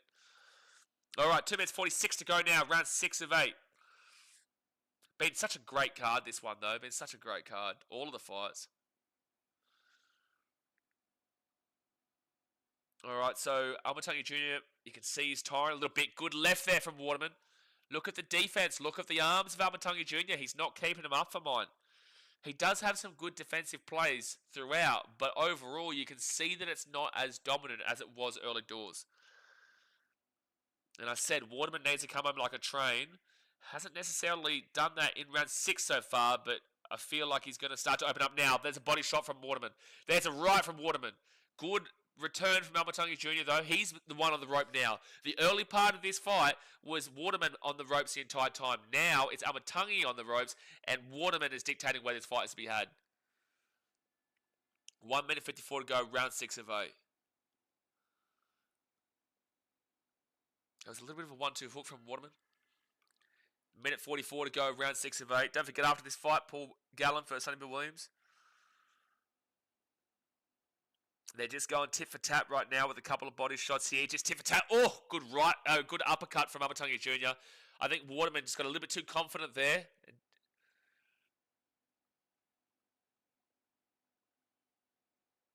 All right, 2 minutes 46 to go now, round 6 of 8. Been such a great card, this one, though. Been such a great card. All of the fights. All right, so Albertungi Jr., you can see he's tiring a little bit. Good left there from Waterman. Look at the defense. Look at the arms of Albertungi Jr. He's not keeping him up for mine. He does have some good defensive plays throughout, but overall you can see that it's not as dominant as it was early doors. And I said Waterman needs to come home like a train. Hasn't necessarily done that in round 6 so far, but I feel like he's going to start to open up now. There's a body shot from Waterman. There's a right from Waterman. Good return from Albertungi Jr., though. He's the one on the rope now. The early part of this fight was Waterman on the ropes the entire time. Now it's Albertungi on the ropes, and Waterman is dictating where this fight is to be had. 1 minute 54 to go, round 6 of 8. There was a little bit of a 1-2 hook from Waterman. Minute 44 to go, round 6 of 8. Don't forget, after this fight, Paul Gallen for Sonny-Bill Williams. They're just going tit for tat right now with a couple of body shots here. Just tit for tat. Oh, good uppercut from Amatungi Jr. I think Waterman just got a little bit too confident there.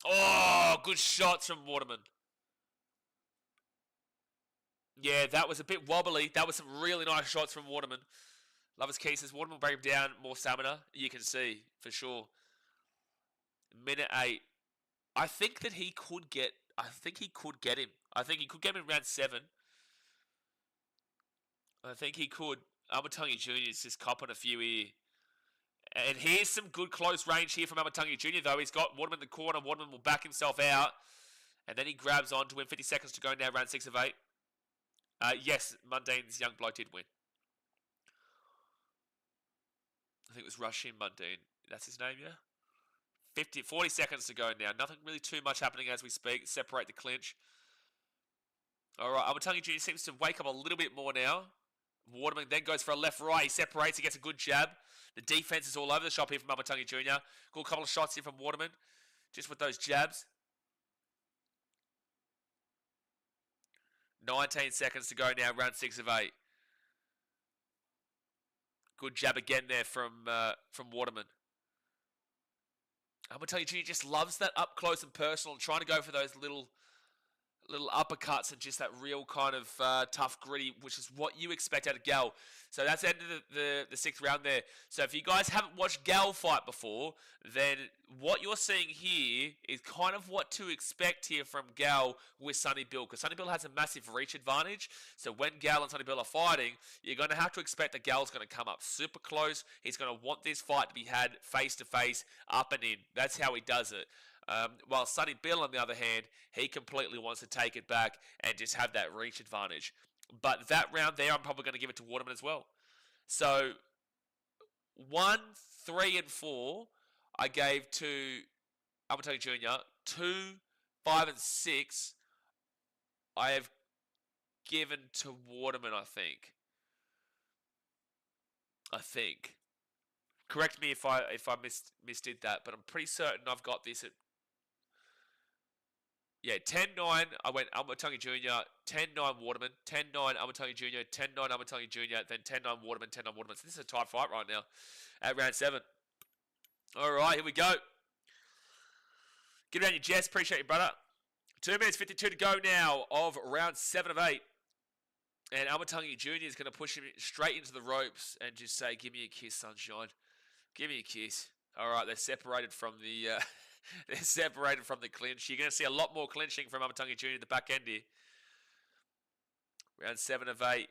Oh, good shots from Waterman. Yeah, that was a bit wobbly. That was some really nice shots from Waterman. Lovers Keys, Waterman will break him down, more stamina. You can see, for sure. Minute 8. I think that he could get... I think he could get him. I think he could get him in round 7. I think he could. Amatungi Jr. is just copping a few here. And here's some good close range here from Amatungi Jr. though. He's got Waterman in the corner. Waterman will back himself out. And then he grabs on to win. 50 seconds to go now, round 6 of 8. Yes, Mundane's young bloke did win. I think it was Rushin Mundane. That's his name, yeah? 40 seconds to go now. Nothing really too much happening as we speak. Separate the clinch. All right, Amatungi Jr. seems to wake up a little bit more now. Waterman then goes for a left-right. He separates. He gets a good jab. The defense is all over the shop here from Amatungi Jr. Good couple of shots here from Waterman. Just with those jabs. 19 seconds to go now, round 6 of 8. Good jab again there from Waterman. Amatungi Jr. just loves that up close and personal and trying to go for those little uppercuts and just that real kind of tough, gritty, which is what you expect out of Gal. So that's the end of the 6th round there. So if you guys haven't watched Gal fight before, then what you're seeing here is kind of what to expect here from Gal with Sonny-Bill, because Sonny-Bill has a massive reach advantage. So when Gal and Sonny-Bill are fighting, you're going to have to expect that Gal's going to come up super close. He's going to want this fight to be had face-to-face, up and in. That's how he does it. While Sonny-Bill, on the other hand, he completely wants to take it back and just have that reach advantage. But that round there, I'm probably going to give it to Waterman as well. So 1, 3, and 4, I gave to Amatungi Jr. 2, 5, and 6, I have given to Waterman, I think. Correct me if I misdid that, but I'm pretty certain I've got this at... Yeah, 10-9, I went Amatungi Jr., 10-9 Waterman, 10-9 Amatungi Jr., 10-9 Amatungi Jr., then 10-9 Waterman, 10-9 Waterman. So this is a tight fight right now at round 7. All right, here we go. Get around your Jess. Appreciate you, brother. 2 minutes 52 to go now of round 7 of 8. And Amatungi Jr. is going to push him straight into the ropes and just say, give me a kiss, sunshine. Give me a kiss. All right, they're separated from the... They're separated from the clinch. You're going to see a lot more clinching from Amatungi Jr. at the back end here. Round 7 of 8.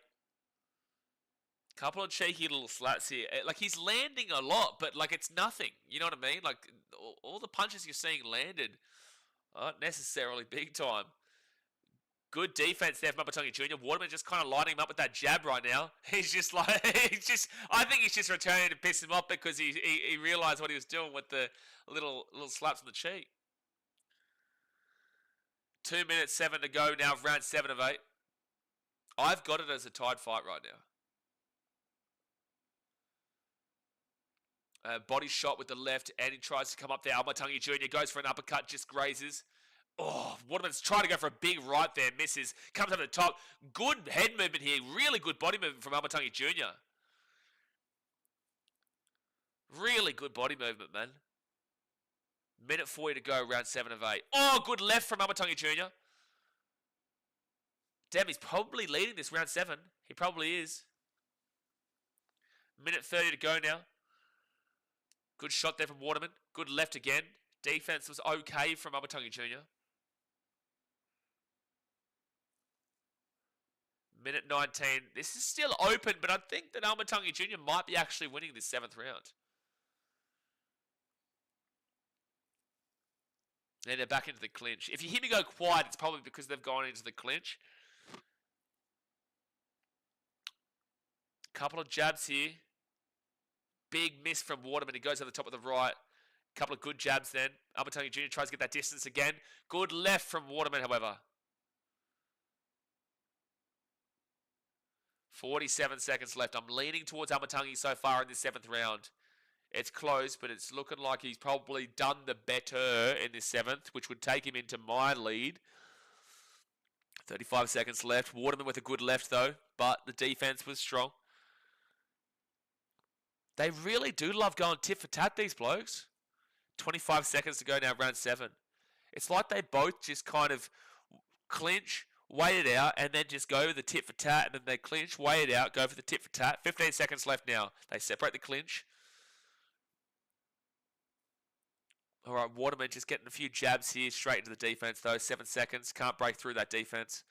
Couple of cheeky little slats here. Like, he's landing a lot, but, like, it's nothing. You know what I mean? Like, all the punches you're seeing landed aren't necessarily big time. Good defense there from Amatungi Jr. Waterman just kind of lining him up with that jab right now. He's just like, I think he's just returning to piss him off because he realized what he was doing with the little slaps on the cheek. 2 minutes 7 to go now, round 7 of 8. I've got it as a tied fight right now. Body shot with the left, and he tries to come up there. Amatungi Jr. goes for an uppercut, just grazes. Oh, Waterman's trying to go for a big right there, misses. Comes over the top. Good head movement here. Really good body movement from Amatungi Jr. Really good body movement, man. Minute 40 to go, round 7 of 8. Oh, good left from Amatungi Jr. Damn, he's probably leading this round 7. He probably is. Minute 30 to go now. Good shot there from Waterman. Good left again. Defense was okay from Amatungi Jr. Minute 19. This is still open, but I think that Amatungi Jr. might be actually winning this 7th round. Then they're back into the clinch. If you hear me go quiet, it's probably because they've gone into the clinch. Couple of jabs here. Big miss from Waterman. He goes over the top of the right. Couple of good jabs then. Amatungi Jr. tries to get that distance again. Good left from Waterman, however. 47 seconds left. I'm leaning towards Amatungi so far in this 7th round. It's close, but it's looking like he's probably done the better in this 7th, which would take him into my lead. 35 seconds left. Waterman with a good left, though, but the defense was strong. They really do love going tit for tat, these blokes. 25 seconds to go now, round 7. It's like they both just kind of clinch, wait it out, and then just go the tit for tat, and then they clinch, wait it out, go for the tit for tat. 15 seconds left now. They separate the clinch. All right, Waterman just getting a few jabs here, straight into the defense, though. 7 seconds. Can't break through that defense.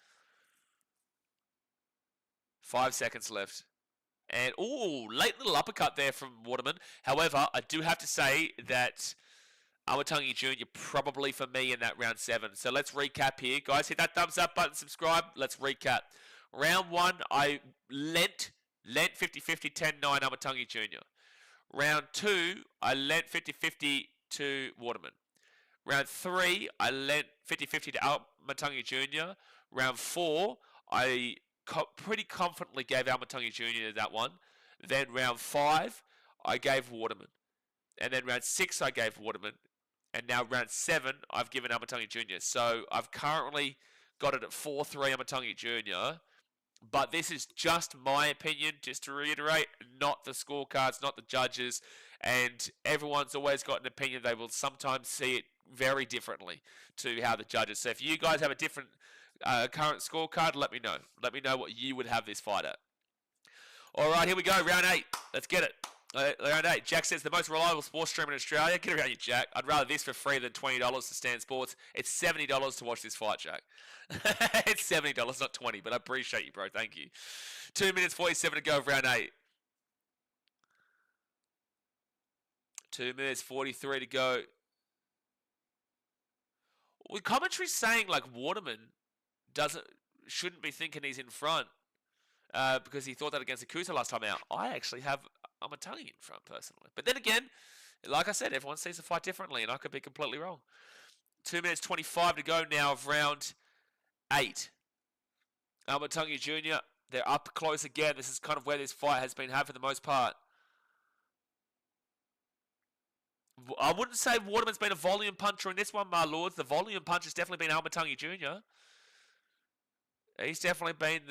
5 seconds left. And, ooh, late little uppercut there from Waterman. However, I do have to say that Amatungi Jr. probably for me in that round 7. So let's recap here. Guys, hit that thumbs up button, subscribe. Let's recap. Round 1, I lent 50-50, 10-9 Amatungi Jr. Round 2, I lent 50-50 to Waterman. Round 3, I lent 50-50 to Amatungi Jr. Round 4, I pretty confidently gave Amatungi Jr. that one. Then round 5, I gave Waterman. And then round 6, I gave Waterman. And now round 7, I've given Amatungi Jr. So I've currently got it at 4-3 Amatungi Jr. But this is just my opinion, just to reiterate, not the scorecards, not the judges. And everyone's always got an opinion. They will sometimes see it very differently to how the judges. So if you guys have a different current scorecard, let me know. Let me know what you would have this fight at. All right, here we go. Round 8. Let's get it. Round 8. Jack says, the most reliable sports stream in Australia. Get around you, Jack. I'd rather this for free than $20 to Stan Sports. It's $70 to watch this fight, Jack. It's $70, not $20, but I appreciate you, bro. Thank you. 2 minutes 47 to go of round 8. 2 minutes 43 to go. With commentary saying like Waterman shouldn't be thinking he's in front because he thought that against Akusa last time out. I actually have Amatungi in front personally. But then again, like I said, everyone sees the fight differently and I could be completely wrong. 2 minutes 25 to go now of round 8. Amatungi Jr., they're up close again. This is kind of where this fight has been had for the most part. I wouldn't say Waterman's been a volume puncher in this one, my lords. The volume punch has definitely been Amatungi Jr. He's definitely been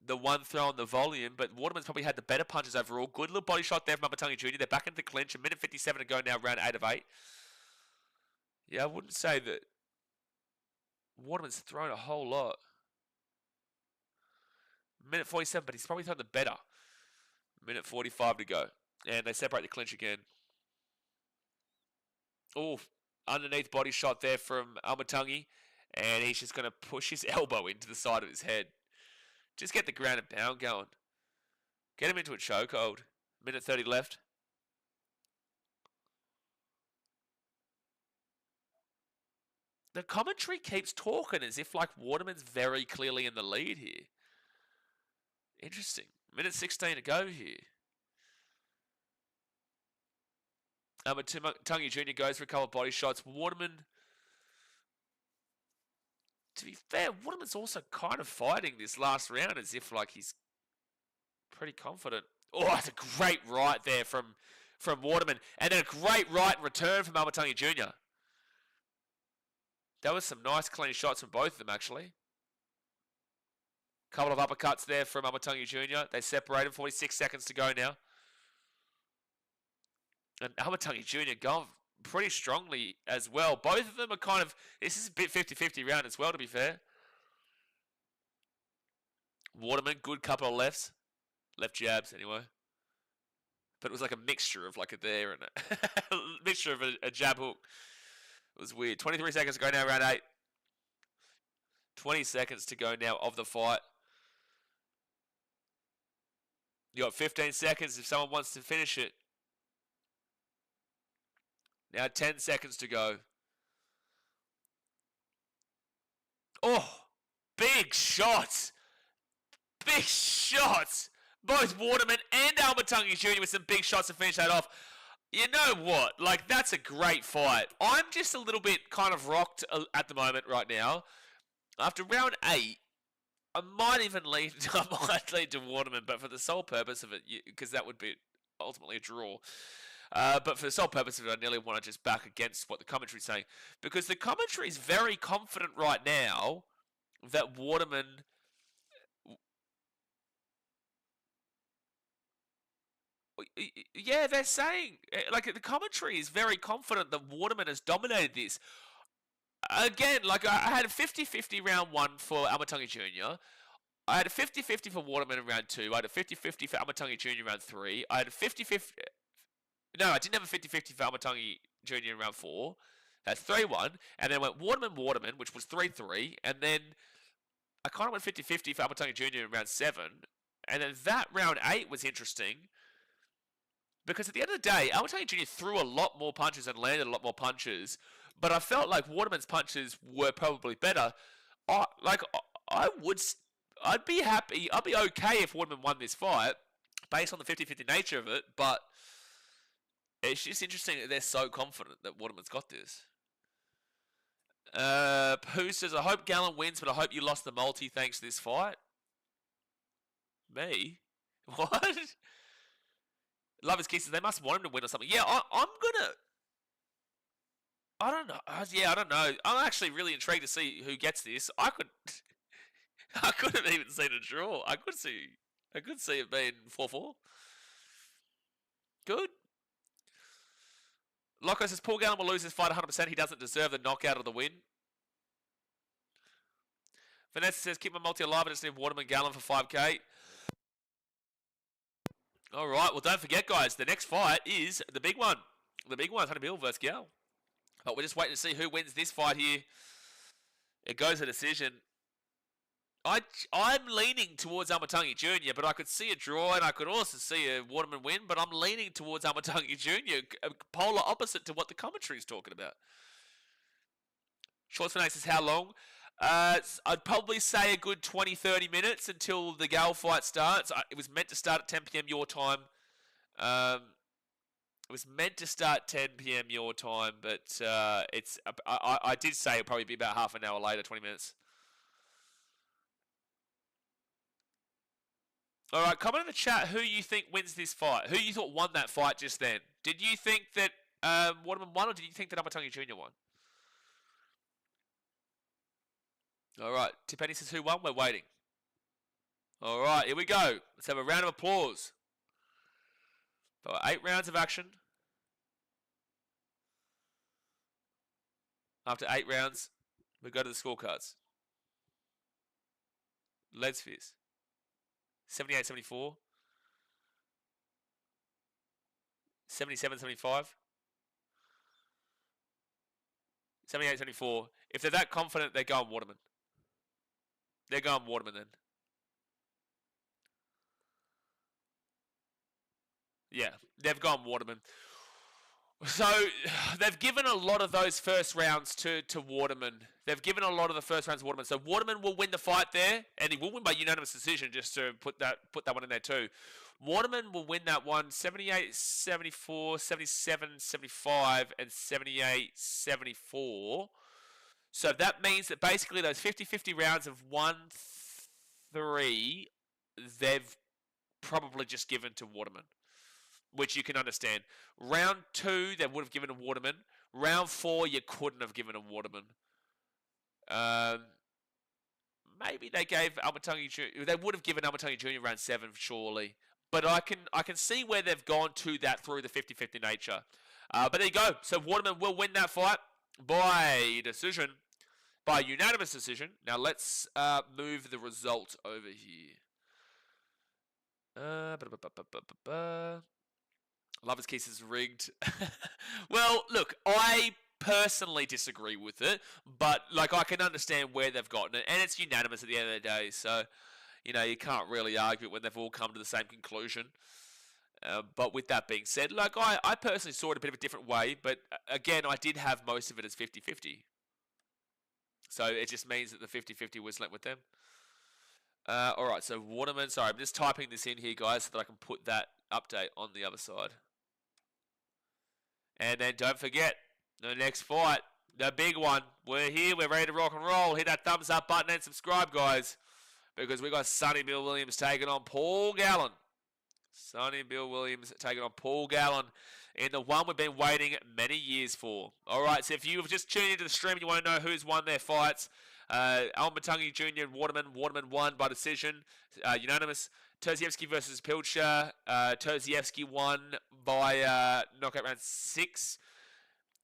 the one throwing the volume, but Waterman's probably had the better punches overall. Good little body shot there from Amatungi Jr. They're back into the clinch. 1 minute 57 to go now, round 8 of 8. Yeah, I wouldn't say that Waterman's thrown a whole lot. 1 minute 47, but he's probably thrown the better. 1 minute 45 to go. And they separate the clinch again. Oh, underneath body shot there from Amatungi. And he's just going to push his elbow into the side of his head. Just get the ground and pound going. Get him into a chokehold. 1 minute 30 left. The commentary keeps talking as if like Waterman's very clearly in the lead here. Interesting. 1 minute 16 to go here. Amatungi Jr. goes for a couple of body shots. Waterman, to be fair, Waterman's also kind of fighting this last round as if like he's pretty confident. Oh, it's a great right there from Waterman. And then a great right in return from Amatungi Jr. That was some nice clean shots from both of them, actually. Couple of uppercuts there from Amatungi Jr. They separated. 46 seconds to go now. And Amatungi Jr. going pretty strongly as well. Both of them are kind of... This is a bit 50-50 round as well, to be fair. Waterman, good couple of lefts. Left jabs, anyway. But it was like a mixture of like a there and a mixture of a jab hook. It was weird. 23 seconds to go now, round 8. 20 seconds to go now of the fight. You got 15 seconds if someone wants to finish it. Now 10 seconds to go. Oh, big shots. Big shots. Both Waterman and Amatungi Jr. with some big shots to finish that off. You know what? Like, that's a great fight. I'm just a little bit kind of rocked at the moment right now. After round 8, I might even lean to Waterman, but for the sole purpose of it, because that would be ultimately a draw. But for the sole purpose of it, I nearly want to just back against what the commentary is saying. Because the commentary is very confident right now that Waterman... Yeah, they're saying... Like, the commentary is very confident that Waterman has dominated this. Again, like, I had a 50-50 round 1 for Amatungi Jr., I had a 50-50 for Waterman in round 2. I had a 50-50 for Amatungi Jr. in round 3. I had a 50-50... No, I didn't have a 50-50 for Amatungi Jr. in round 4. That's 3-1. And then I went Waterman, which was 3-3. And then I kind of went 50-50 for Amatungi Jr. in round 7. And then that round 8 was interesting. Because at the end of the day, Amatungi Jr. threw a lot more punches and landed a lot more punches. But I felt like Waterman's punches were probably better. I'd be happy. I'd be okay if Waterman won this fight based on the 50-50 nature of it, but it's just interesting that they're so confident that Waterman's got this. Who says, I hope Gallen wins, but I hope you lost the multi thanks to this fight? Me? What? Lovers Kisses, they must want him to win or something. Yeah, I'm gonna... I don't know. Yeah, I don't know. I'm actually really intrigued to see who gets this. I could have even seen a draw. I could see it being 4-4. Good. Loco says Paul Gallen will lose this fight 100%. He doesn't deserve the knockout or the win. Vanessa says keep my multi alive. I just need Waterman Gallen for 5k. All right. Well, don't forget, guys. The next fight is the big one. The big one, Sonny-Bill versus Gal. But we're just waiting to see who wins this fight here. It goes a decision. I'm leaning towards Amatungi Jr., but I could see a draw and I could also see a Waterman win, but I'm leaning towards Amatungi Jr., polar opposite to what the commentary is talking about. Shorts for says how long? I'd probably say a good 20-30 minutes until the Gal fight starts. It was meant to start at 10 p.m. your time. It was meant to start 10 p.m. your time, but I did say it'll probably be about half an hour later, 20 minutes. All right, comment in the chat who you think wins this fight. Who you thought won that fight just then. Did you think that Waterman won, or did you think that Amatungi Jr. won? All right, Tipetti says who won? We're waiting. All right, here we go. Let's have a round of applause. 8 rounds of action. After 8 rounds, we go to the scorecards. Lead Spheres. 78-74. 77-75. 78-74. If they're that confident, they're going Waterman. They're going Waterman then. Yeah, they've gone Waterman. So they've given a lot of those first rounds to Waterman. They've given a lot of the first rounds to Waterman. So Waterman will win the fight there, and he will win by unanimous decision, just to put that one in there too. Waterman will win that one 78-74, 77-75, and 78-74. So that means that basically those 50-50 rounds of 1-3, they've probably just given to Waterman, which you can understand. Round 2, they would have given a Waterman. Round 4, you couldn't have given a Waterman. Maybe they gave Amatungi Jr. They would have given Amatungi Jr. round 7, surely. But I can see where they've gone to that through the 50-50 nature. But there you go. So Waterman will win that fight by decision, by unanimous decision. Now let's move the result over here. Lover's Kiss is rigged. Well, look, I personally disagree with it, but like I can understand where they've gotten it, and it's unanimous at the end of the day. So, you know, you can't really argue it when they've all come to the same conclusion. But with that being said, like I personally saw it a bit of a different way, but again, I did have most of it as 50-50. So it just means that the 50-50 was lent with them. All right, so Waterman. Sorry, I'm just typing this in here, guys, so that I can put that update on the other side. And then don't forget, the next fight, the big one. We're here. We're ready to rock and roll. Hit that thumbs up button and subscribe, guys, because we got Sonny-Bill Williams taking on Paul Gallen. Sonny-Bill Williams taking on Paul Gallen in the one we've been waiting many years for. All right, so if you've just tuned into the stream and you want to know who's won their fights, Almatangi Jr. and Waterman won by decision, unanimous. Terzievsky versus Pilcher. Terzievsky won by knockout round 6.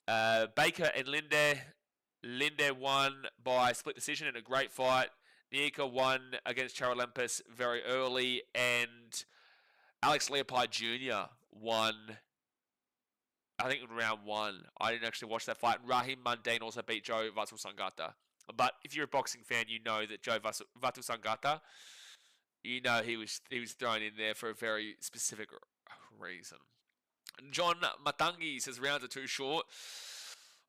Baker and Linde won by split decision in a great fight. Nika won against Charalempis very early, and Alex Leopold Jr. won, I think, in round 1. I didn't actually watch that fight. Rahim Mundine also beat Joe Vasu Sangata. But if you're a boxing fan, you know that Joe Vasu Sangata, you know he was thrown in there for a very specific reason. John Matangi says rounds are too short.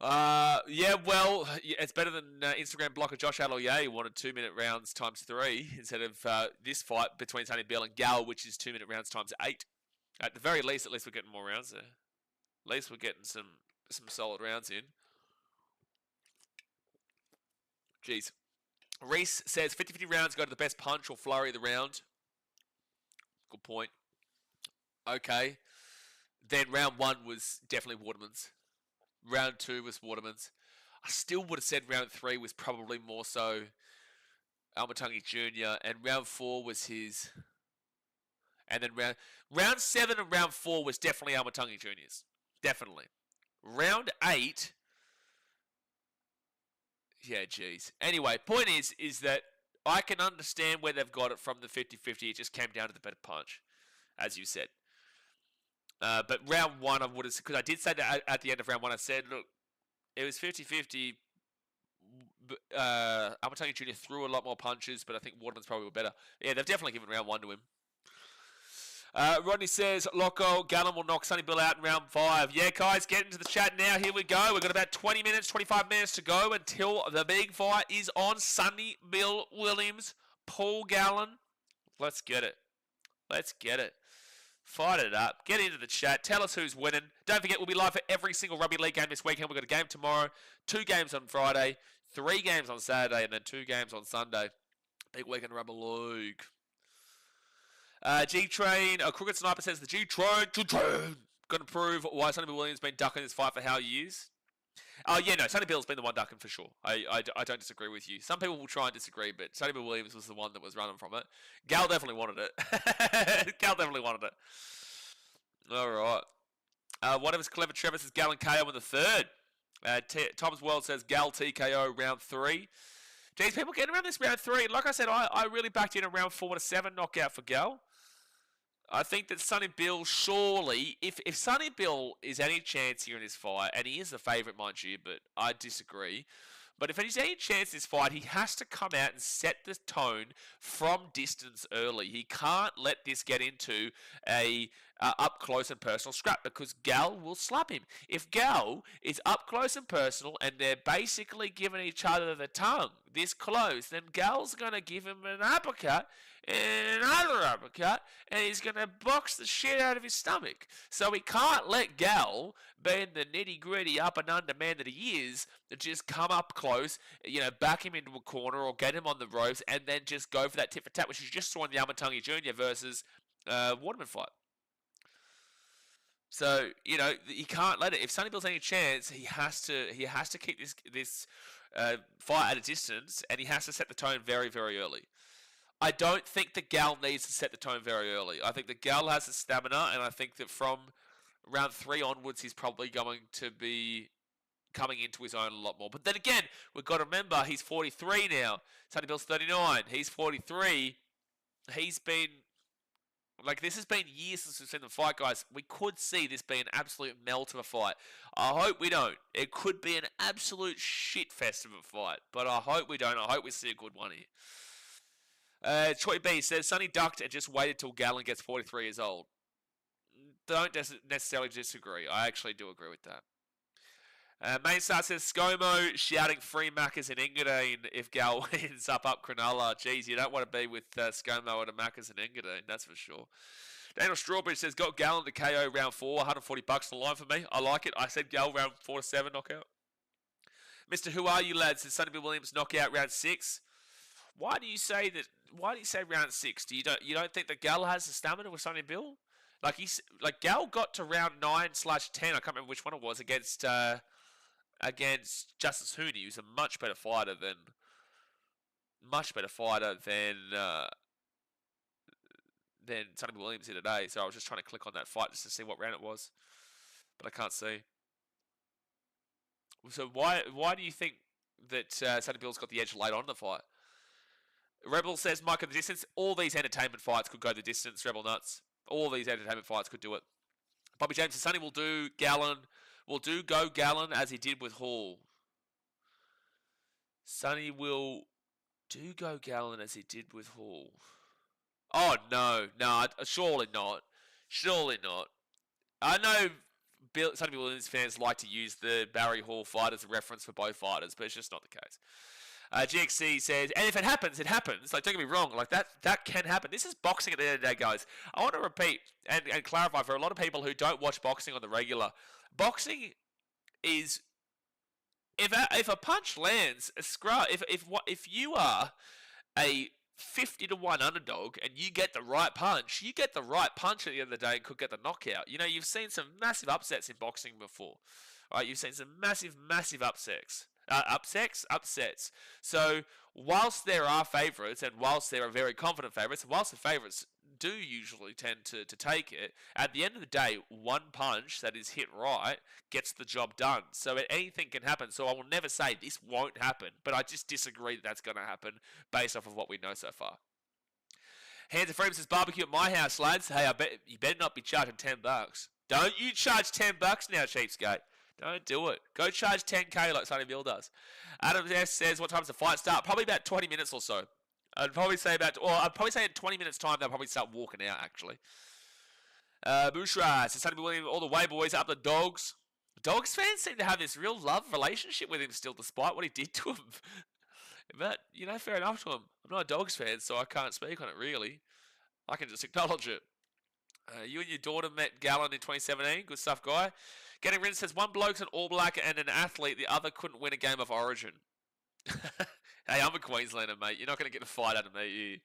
Yeah, well, it's better than Instagram blocker Josh Aloye wanted 2-minute rounds times 3 instead of this fight between Sonny-Bill and Gal, which is 2-minute rounds times 8. At the very least, we're getting more rounds there. At least we're getting some solid rounds in. Jeez. Reese says 50-50 rounds go to the best punch or flurry of the round. Good point. Okay. Then round 1 was definitely Waterman's. Round 2 was Waterman's. I still would have said round 3 was probably more so Almatangi Jr. And round 4 was his. And then round 7 and round 4 was definitely Almatangi Jr.'s. Definitely. Round 8. Yeah, geez. Anyway, point is that I can understand where they've got it from the 50-50. It just came down to the better punch, as you said. But round 1, I would have, because I did say that at the end of round 1, I said, look, it was 50-50. Almatangi Jr. threw a lot more punches, but I think Waterman's probably better. Yeah, they've definitely given round 1 to him. Rodney says, Loco, Gallen will knock Sonny-Bill out in round 5. Yeah, guys, get into the chat now. Here we go. We've got about 20 minutes, 25 minutes to go until the big fight is on. Sonny-Bill Williams, Paul Gallen. Let's get it. Let's get it. Fight it up. Get into the chat. Tell us who's winning. Don't forget, we'll be live for every single rugby league game this weekend. We've got a game tomorrow, 2 games on Friday, 3 games on Saturday, and then 2 games on Sunday. Big weekend rugby league. G-Train, Crooked Sniper says the G-Train. Going to prove why Sonny-Bill Williams been ducking this fight for how years. Oh, yeah, no, Sonny-Bill's been the one ducking for sure. I don't disagree with you. Some people will try and disagree, but Sonny-Bill Williams was the one that was running from it. Gal definitely wanted it. Gal definitely wanted it. All right. One of his clever Trevor says Gal and KO in the 3rd. Tom's World says Gal TKO round 3. Geez, people getting around this round 3. Like I said, I really backed in a round 4 to 7 knockout for Gal. I think that Sonny-Bill, surely, if Sonny-Bill is any chance here in this fight, and he is the favourite, mind you, but I disagree. But if he's any chance in this fight, he has to come out and set the tone from distance early. He can't let this get into a up close and personal scrap because Gal will slap him. If Gal is up close and personal and they're basically giving each other the tongue this close, then Gal's going to give him an uppercut and another uppercut, and he's going to box the shit out of his stomach. So he can't let Gal, being the nitty-gritty up and under man that he is, just come up close, back him into a corner or get him on the ropes and then just go for that tit-for-tat, which you just saw in the Almatangi Jr. versus Waterman fight. So, he can't let it. If Sonny-Bill's any chance, he has to keep this fight at a distance, and he has to set the tone very, very early. I don't think the Gal needs to set the tone very early. I think the Gal has the stamina, and I think that from round 3 onwards, he's probably going to be coming into his own a lot more. But then again, we've got to remember, he's 43 now. Sonny-Bill's 39. He's 43. He's been... this has been years since we've seen them fight, guys. We could see this be an absolute melt of a fight. I hope we don't. It could be an absolute shit fest of a fight. But I hope we don't. I hope we see a good one here. Troy B says, Sonny ducked and just waited till Gallen gets 43 years old. Don't necessarily disagree. I actually do agree with that. Mainstar says, ScoMo shouting free Maccas in Engadine if Gal ends up Cronulla. Jeez, you don't want to be with ScoMo at a Maccas in Engadine, that's for sure. Daniel Strawbridge says, got Gallen to KO round 4, $140 on the line for me. I like it. I said Gal round 4 to 7 knockout. Mr. Who Are You Lads says, Sonny-Bill Williams knockout round 6. Why do you say round 6? You don't think that Gal has the stamina with Sonny-Bill? Like Gal got to round 9/10. I can't remember which one it was against Justice Hooney, who's a much better fighter than Sonny-Bill Williams here today. So I was just trying to click on that fight just to see what round it was, but I can't see. So why do you think that Sonny-Bill's got the edge late on in the fight? Rebel says, Mike, at the distance, all these entertainment fights could go the distance, Rebel Nuts. All these entertainment fights could do it. Bobby James says, Sonny will do Gallen. Will do go Gallen as he did with Hall. Sonny will do go Gallen as he did with Hall. Oh, no, surely not. Surely not. I know Sonny-Bill Williams fans like to use the Barry Hall fight as a reference for both fighters, but it's just not the case. GXC says, and if it happens, it happens. Like, don't get me wrong, like that can happen. This is boxing at the end of the day, guys. I want to repeat and clarify for a lot of people who don't watch boxing on the regular. Boxing is if a punch lands, if you are a 50-1 underdog and you get the right punch, you get the right punch at the end of the day and could get the knockout. You know, you've seen some massive upsets in boxing before. Right? You've seen some massive upsets. So whilst there are favourites and whilst there are very confident favourites, and whilst the favourites do usually tend to take it, at the end of the day, one punch that is hit right gets the job done. So anything can happen. So I will never say this won't happen, but I just disagree that that's going to happen based off of what we know so far. Hands of Freedom says, barbecue at my house, lads. Hey, you better not be charging $10. Don't you charge $10 now, cheapskate. Don't do it. Go charge 10K like Sonny-Bill does. Adam S says, what time does the fight start? Probably about 20 minutes or so. I'd probably say in 20 minutes time, they'll probably start walking out, actually. Bushra says, Sonny-Bill Williams, all the way, boys, up the dogs. Dogs fans seem to have this real love relationship with him still, despite what he did to him. But, you know, fair enough to him. I'm not a Dogs fan, so I can't speak on it, really. I can just acknowledge it. You and your daughter met Gallen in 2017. Good stuff, guy. Getting Rin says, one bloke's an All Black and an athlete. The other couldn't win a game of Origin. Hey, I'm a Queenslander, mate. You're not going to get a fight out of me.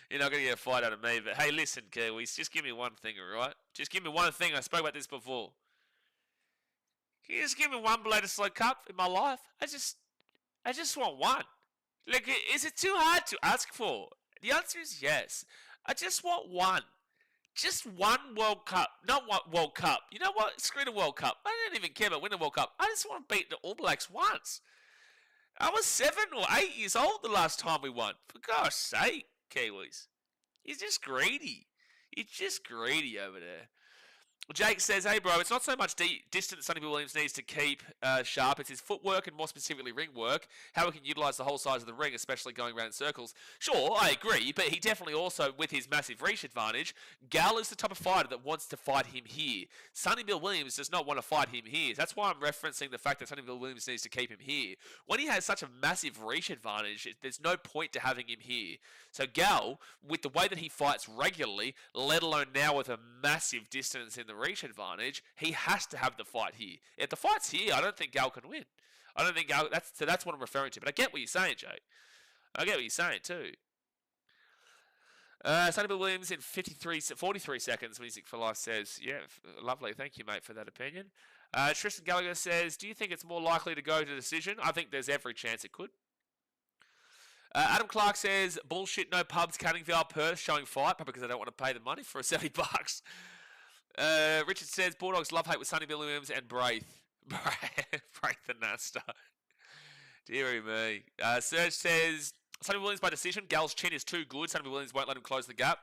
You're not going to get a fight out of me. But hey, listen, Kiwis, just give me one thing, all right? Just give me one thing. I spoke about this before. Can you just give me one Bledisloe Cup in my life? I just want one. Like, is it too hard to ask for? The answer is yes. I just want one. Just one World Cup. Not one World Cup. You know what? Screw the World Cup. I don't even care about winning the World Cup. I just want to beat the All Blacks once. I was 7 or 8 years old the last time we won. For gosh sake, Kiwis. He's just greedy. He's just greedy over there. Jake says, hey, bro, it's not so much distance Sonny-Bill Williams needs to keep sharp. It's his footwork and more specifically ring work, how he can utilise the whole size of the ring, especially going around in circles. Sure, I agree, but he definitely also, with his massive reach advantage, Gal is the type of fighter that wants to fight him here. Sonny-Bill Williams does not want to fight him here. That's why I'm referencing the fact that Sonny-Bill Williams needs to keep him here. When he has such a massive reach advantage, there's no point to having him here. So Gal, with the way that he fights regularly, let alone now with a massive distance in the reach advantage, he has to have the fight here. If the fight's here, I don't think Gal can win. I don't think Gal. That's what I'm referring to. But I get what you're saying, Jay. I get what you're saying too. Sonny-Bill Williams in 43 seconds. Music for Life says, yeah, lovely. Thank you, mate, for that opinion. Tristan Gallagher says, do you think it's more likely to go to decision? I think there's every chance it could. Adam Clark says, bullshit, no pubs, Canning Vale, Perth showing fight, probably because they don't want to pay the money for $70. Richard says, Bulldogs love hate with Sonny-Bill Williams and Braith. Braith the Nasta. Deary me. Serge says, Sonny-Bill Williams by decision. Gal's chin is too good. Sonny-Bill Williams won't let him close the gap.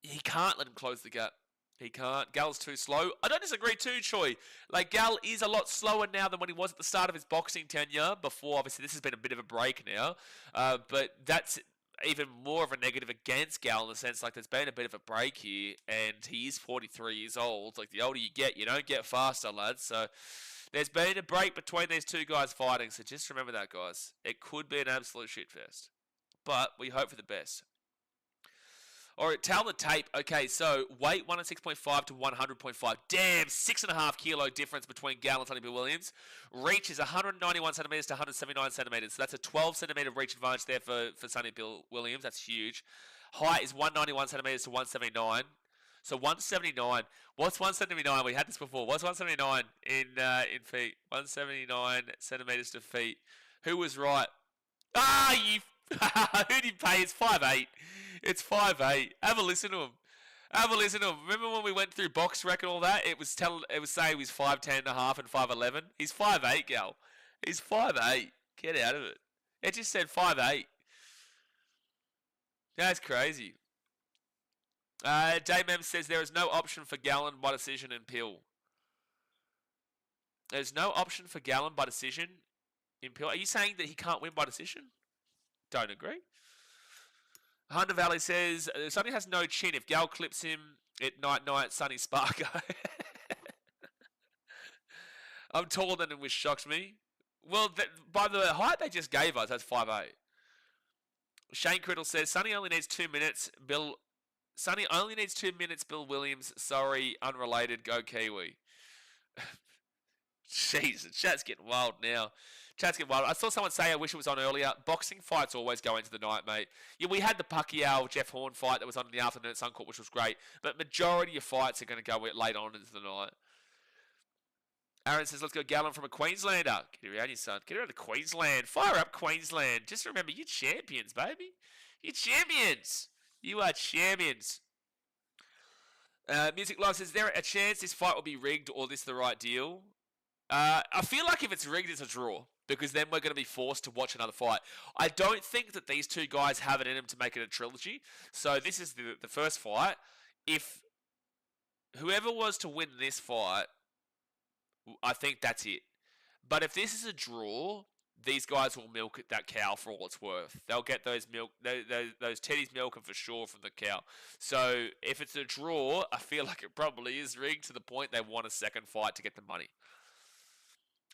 He can't let him close the gap. He can't. Gal's too slow. I don't disagree too, Choi. Like, Gal is a lot slower now than when he was at the start of his boxing tenure. Before, obviously, this has been a bit of a break now. But that's even more of a negative against Gal in the sense, like, there's been a bit of a break here, and he is 43 years old. Like, the older you get, you don't get faster, lads. So, there's been a break between these two guys fighting. So, just remember that, guys. It could be an absolute shitfest. But we hope for the best. All right, tell the tape. Okay, so weight 106.5 to 100.5. Damn, 6.5 kilo difference between Gal and Sonny-Bill Williams. Reach is 191 centimeters to 179 centimeters. So that's a 12 centimeter reach advantage there for Sonny-Bill Williams. That's huge. Height is 191 centimeters to 179. So 179. What's 179? We had this before. What's 179 in feet? 179 centimeters to feet. Who was right? Ah, you. Who did he pay? It's 5'8". It's 5'8". Have a listen to him. Have a listen to him. Remember when we went through box rec and all that? It was saying he was 5'10 and a half and 5'11. He's 5'8, gal. He's 5'8. Get out of it. It just said 5'8. That's crazy. Daymem says there is no option for Gallen by decision in Pill. There's no option for Gallen by decision in Pill. Are you saying that he can't win by decision? Don't agree. Hunter Valley says Sonny has no chin. If Gal clips him at night, Sonny Sparko. I'm taller than him, which shocks me. Well, by the height they just gave us, that's 5'8". Shane Criddle says Sonny only needs 2 minutes. Sonny only needs 2 minutes. Bill Williams. Sorry, unrelated. Go Kiwi. Jeez, the chat's getting wild now. Chat's getting wild. I saw someone say I wish it was on earlier. Boxing fights always go into the night, mate. Yeah, we had the Pacquiao Jeff Horn fight that was on in the afternoon at Suncorp, which was great. But majority of fights are going to go late on into the night. Aaron says, let's go Gallen from a Queenslander. Get around you, son. Get around to Queensland. Fire up Queensland. Just remember, you're champions, baby. You're champions. You are champions. Music Live says, is there a chance this fight will be rigged or this the right deal? I feel like if it's rigged, it's a draw. Because then we're going to be forced to watch another fight. I don't think that these two guys have it in them to make it a trilogy. So this is the first fight. If whoever was to win this fight, I think that's it. But if this is a draw, these guys will milk that cow for all it's worth. They'll get those teddies milking for sure from the cow. So if it's a draw, I feel like it probably is rigged to the point they want a second fight to get the money.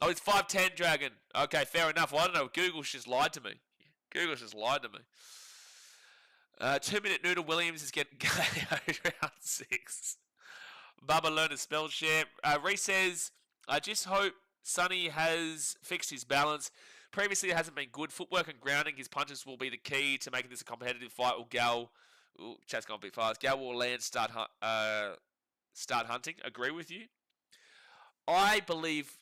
Oh, it's 5'10", Dragon. Okay, fair enough. Well, I don't know. Google's just lied to me. Google's just lied to me. 2-minute Noodle Williams is getting round 6. Bubba learned to spell share. Reese says, I just hope Sonny has fixed his balance. Previously, it hasn't been good. Footwork and grounding his punches will be the key to making this a competitive fight. Will Gal... Ooh, chat's gone a bit fast. Gal will land start hunting. Agree with you. I believe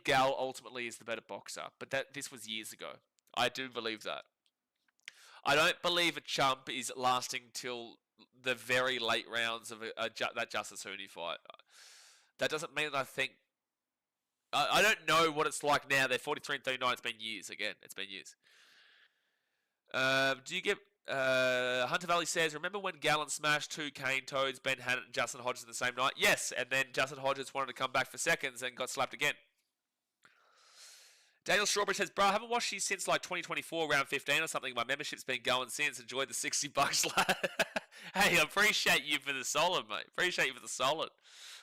Gal ultimately is the better boxer, but this was years ago. I do believe that. I don't believe a chump is lasting till the very late rounds of that Justice Hooney fight. That doesn't mean that I think... I don't know what it's like now. They're 43 and 39. It's been years. Again, it's been years. Do you get... Hunter Valley says, remember when Gallen smashed 2 cane toads, Ben Hannett and Justin Hodges in the same night? Yes, and then Justin Hodges wanted to come back for seconds and got slapped again. Daniel Strawberry says, bro, I haven't watched you since like 2024, round 15 or something. My membership's been going since. Enjoyed the $60, lad. Hey, I appreciate you for the solid, mate. Appreciate you for the solid.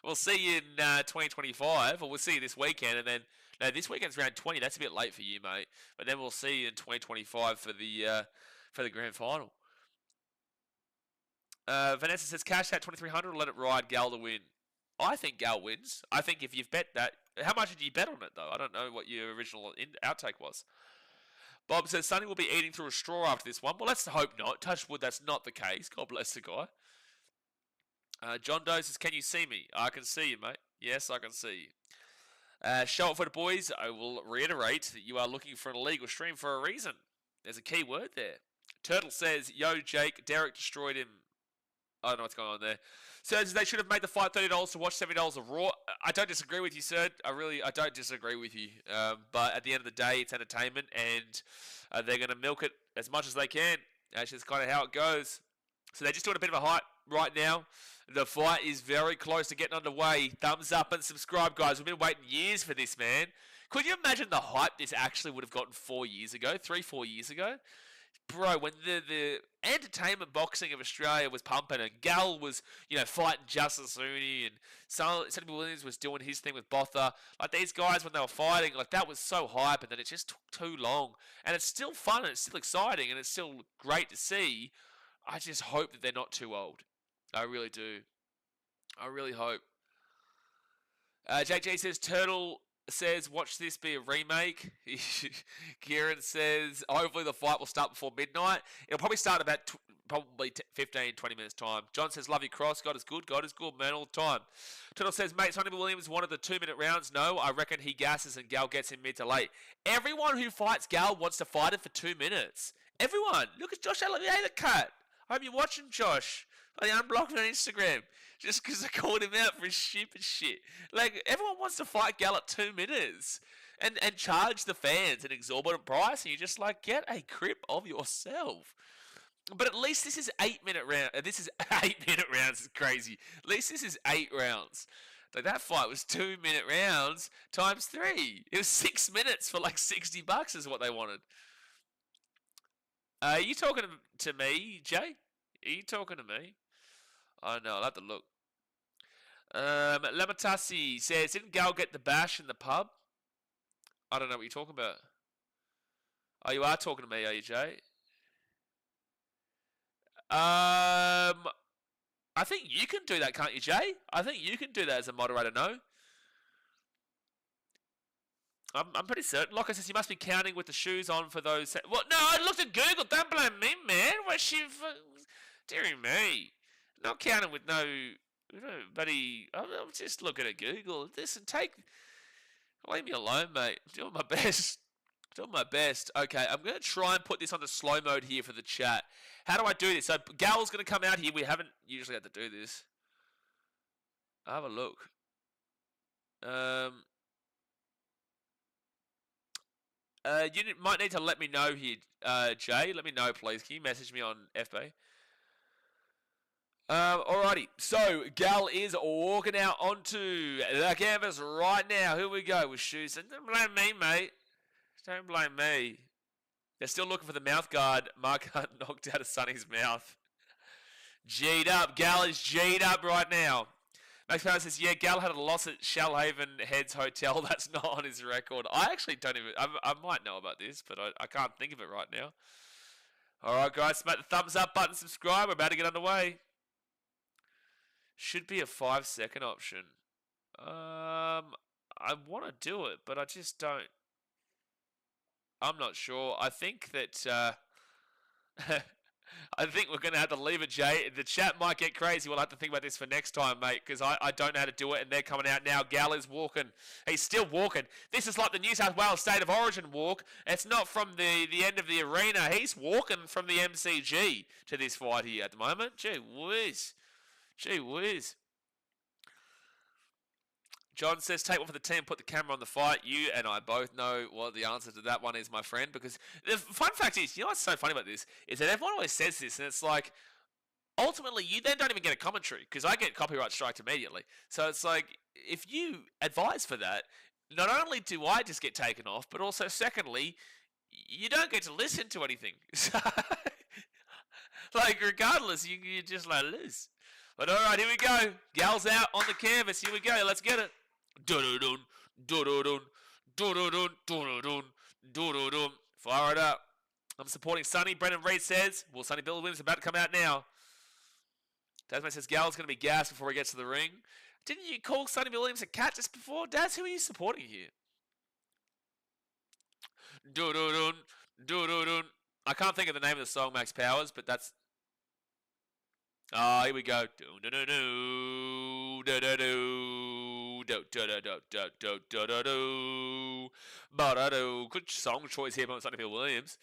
We'll see you in 2025, or we'll see you this weekend, and then... No, this weekend's round 20. That's a bit late for you, mate. But then we'll see you in 2025 for the grand final. Vanessa says, cash out 2,300 or let it ride, Gal to win. I think Gal wins. I think if you've bet that... How much did you bet on it, though? I don't know what your original outtake was. Bob says, Sonny will be eating through a straw after this one. Well, let's hope not. Touch wood, that's not the case. God bless the guy. John Doe says, can you see me? I can see you, mate. Yes, I can see you. Show it for the boys. I will reiterate that you are looking for an illegal stream for a reason. There's a key word there. Turtle says, yo, Jake, Derek destroyed him. I don't know what's going on there. Sir, they should have made the fight $30 to watch $70 of Raw. I don't disagree with you, sir. I don't disagree with you. But at the end of the day, it's entertainment, and they're going to milk it as much as they can. That's just kind of how it goes. So they're just doing a bit of a hype right now. The fight is very close to getting underway. Thumbs up and subscribe, guys. We've been waiting years for this, man. Could you imagine the hype this actually would have gotten 4 years ago, 3-4 years ago? Bro, when the entertainment boxing of Australia was pumping and Gal was, fighting Justice Hooney and Sonny-Bill Williams was doing his thing with Botha. Like, these guys, when they were fighting, like, that was so hype, and then it just took too long. And it's still fun and it's still exciting and it's still great to see. I just hope that they're not too old. I really do. I really hope. Jake G says, Turtle says, watch this be a remake. Kieran says, hopefully the fight will start before midnight. It'll probably start about probably 15, 20 minutes time. John says, love your cross. God is good, man, all the time. Tuttle says, mate, Sonny-Bill Williams wanted the 2-minute rounds. No, I reckon he gasses and Gal gets him mid to late. Everyone who fights Gal wants to fight it for 2 minutes. Everyone. Look at Josh Allen, the cut. I hope you're watching, Josh. I unblocked him on Instagram just because I called him out for his stupid shit. Like, everyone wants to fight Gal at 2 minutes and charge the fans an exorbitant price, and you're just like, get a grip of yourself. But at least this is 8-minute round. This is 8-minute rounds. It's crazy. At least this is 8 rounds. Like, that fight was 2-minute rounds times 3. It was 6 minutes for like $60 is what they wanted. Are you talking to me, Jay? Are you talking to me? Oh no, I'll have to look. Lamatasi says, didn't Gal get the bash in the pub? I don't know what you're talking about. Oh, you are talking to me, are you, Jay? I think you can do that, can't you, Jay? I think you can do that as a moderator, no? I'm pretty certain. Locke says, you must be counting with the shoes on for those... What? No, I looked at Google. Don't blame me, man. What she... Dearie me. Not counting with no buddy. I'm just looking at Google. Listen, leave me alone, mate. I'm doing my best. Doing my best. Okay, I'm going to try and put this on the slow mode here for the chat. How do I do this? So Gal's going to come out here. We haven't usually had to do this. I'll have a look. You might need to let me know here, Jay. Let me know, please. Can you message me on FB? Alrighty, so Gal is walking out onto the canvas right now. Here we go with shoes. Don't blame me, mate. Don't blame me. They're still looking for the mouth guard. Mark Hunt knocked out of Sonny's mouth. G'd up. Gal is G'd up right now. Max Power says, yeah, Gal had a loss at Shellhaven Heads Hotel. That's not on his record. I actually don't even... I might know about this, but I can't think of it right now. Alright, guys. Smack the thumbs up button. Subscribe. We're about to get underway. Should be a 5-second option. I want to do it, but I just don't. I'm not sure. I think that I think we're going to have to leave it, Jay. The chat might get crazy. We'll have to think about this for next time, mate, because I don't know how to do it, and they're coming out now. Gal is walking. He's still walking. This is like the New South Wales State of Origin walk. It's not from the end of the arena. He's walking from the MCG to this fight here at the moment. Gee whiz. Gee whiz. John says, take one for the team, put the camera on the fight. You and I both know what the answer to that one is, my friend, because the fun fact is, you know what's so funny about this, is that everyone always says this, and it's like, ultimately, you then don't even get a commentary, because I get copyright striked immediately. So it's like, if you advise for that, not only do I just get taken off, but also, secondly, you don't get to listen to anything. So, like, regardless, you just let loose. But alright, here we go. Gal's out on the canvas. Here we go. Let's get it. Do-do-dun, do-do-dun, do-do-dun, do-do-dun, do-do-dun. Fire it up. I'm supporting Sonny. Brendan Reed says, well, Sonny-Bill Williams is about to come out now. Tasman says Gal's going to be gassed before he gets to the ring. Didn't you call Sonny-Bill Williams a cat just before? Daz, who are you supporting here? Do-do-dun, do-do-dun. I can't think of the name of the song, Max Powers, but that's... here we go. Good song choice here by Sonny-Bill Williams.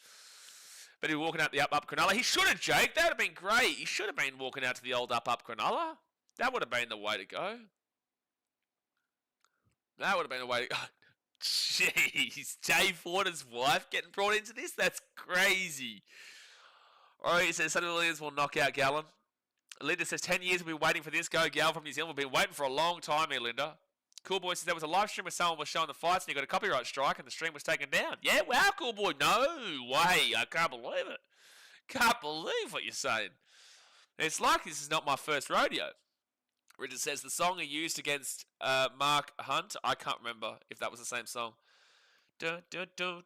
But he's walking out the up Cronulla. He should have, Jake. That would have been great. He should have been walking out to the old up Cronulla. That would have been the way to go. That would have been the way to go. Jeez. Jay Forder's wife getting brought into this? That's crazy. Alright, he says Sonny-Bill Williams will knock out Gallen. Linda says, 10 years we've been waiting for this. Go, Gal from New Zealand. We've been waiting for a long time here, Linda. Cool Boy says, there was a live stream where someone was showing the fights and he got a copyright strike and the stream was taken down. Yeah, wow, Cool Boy. No way. I can't believe it. Can't believe what you're saying. It's like this is not my first rodeo. Richard says, the song he used against Mark Hunt, I can't remember if that was the same song. Sonny-Bill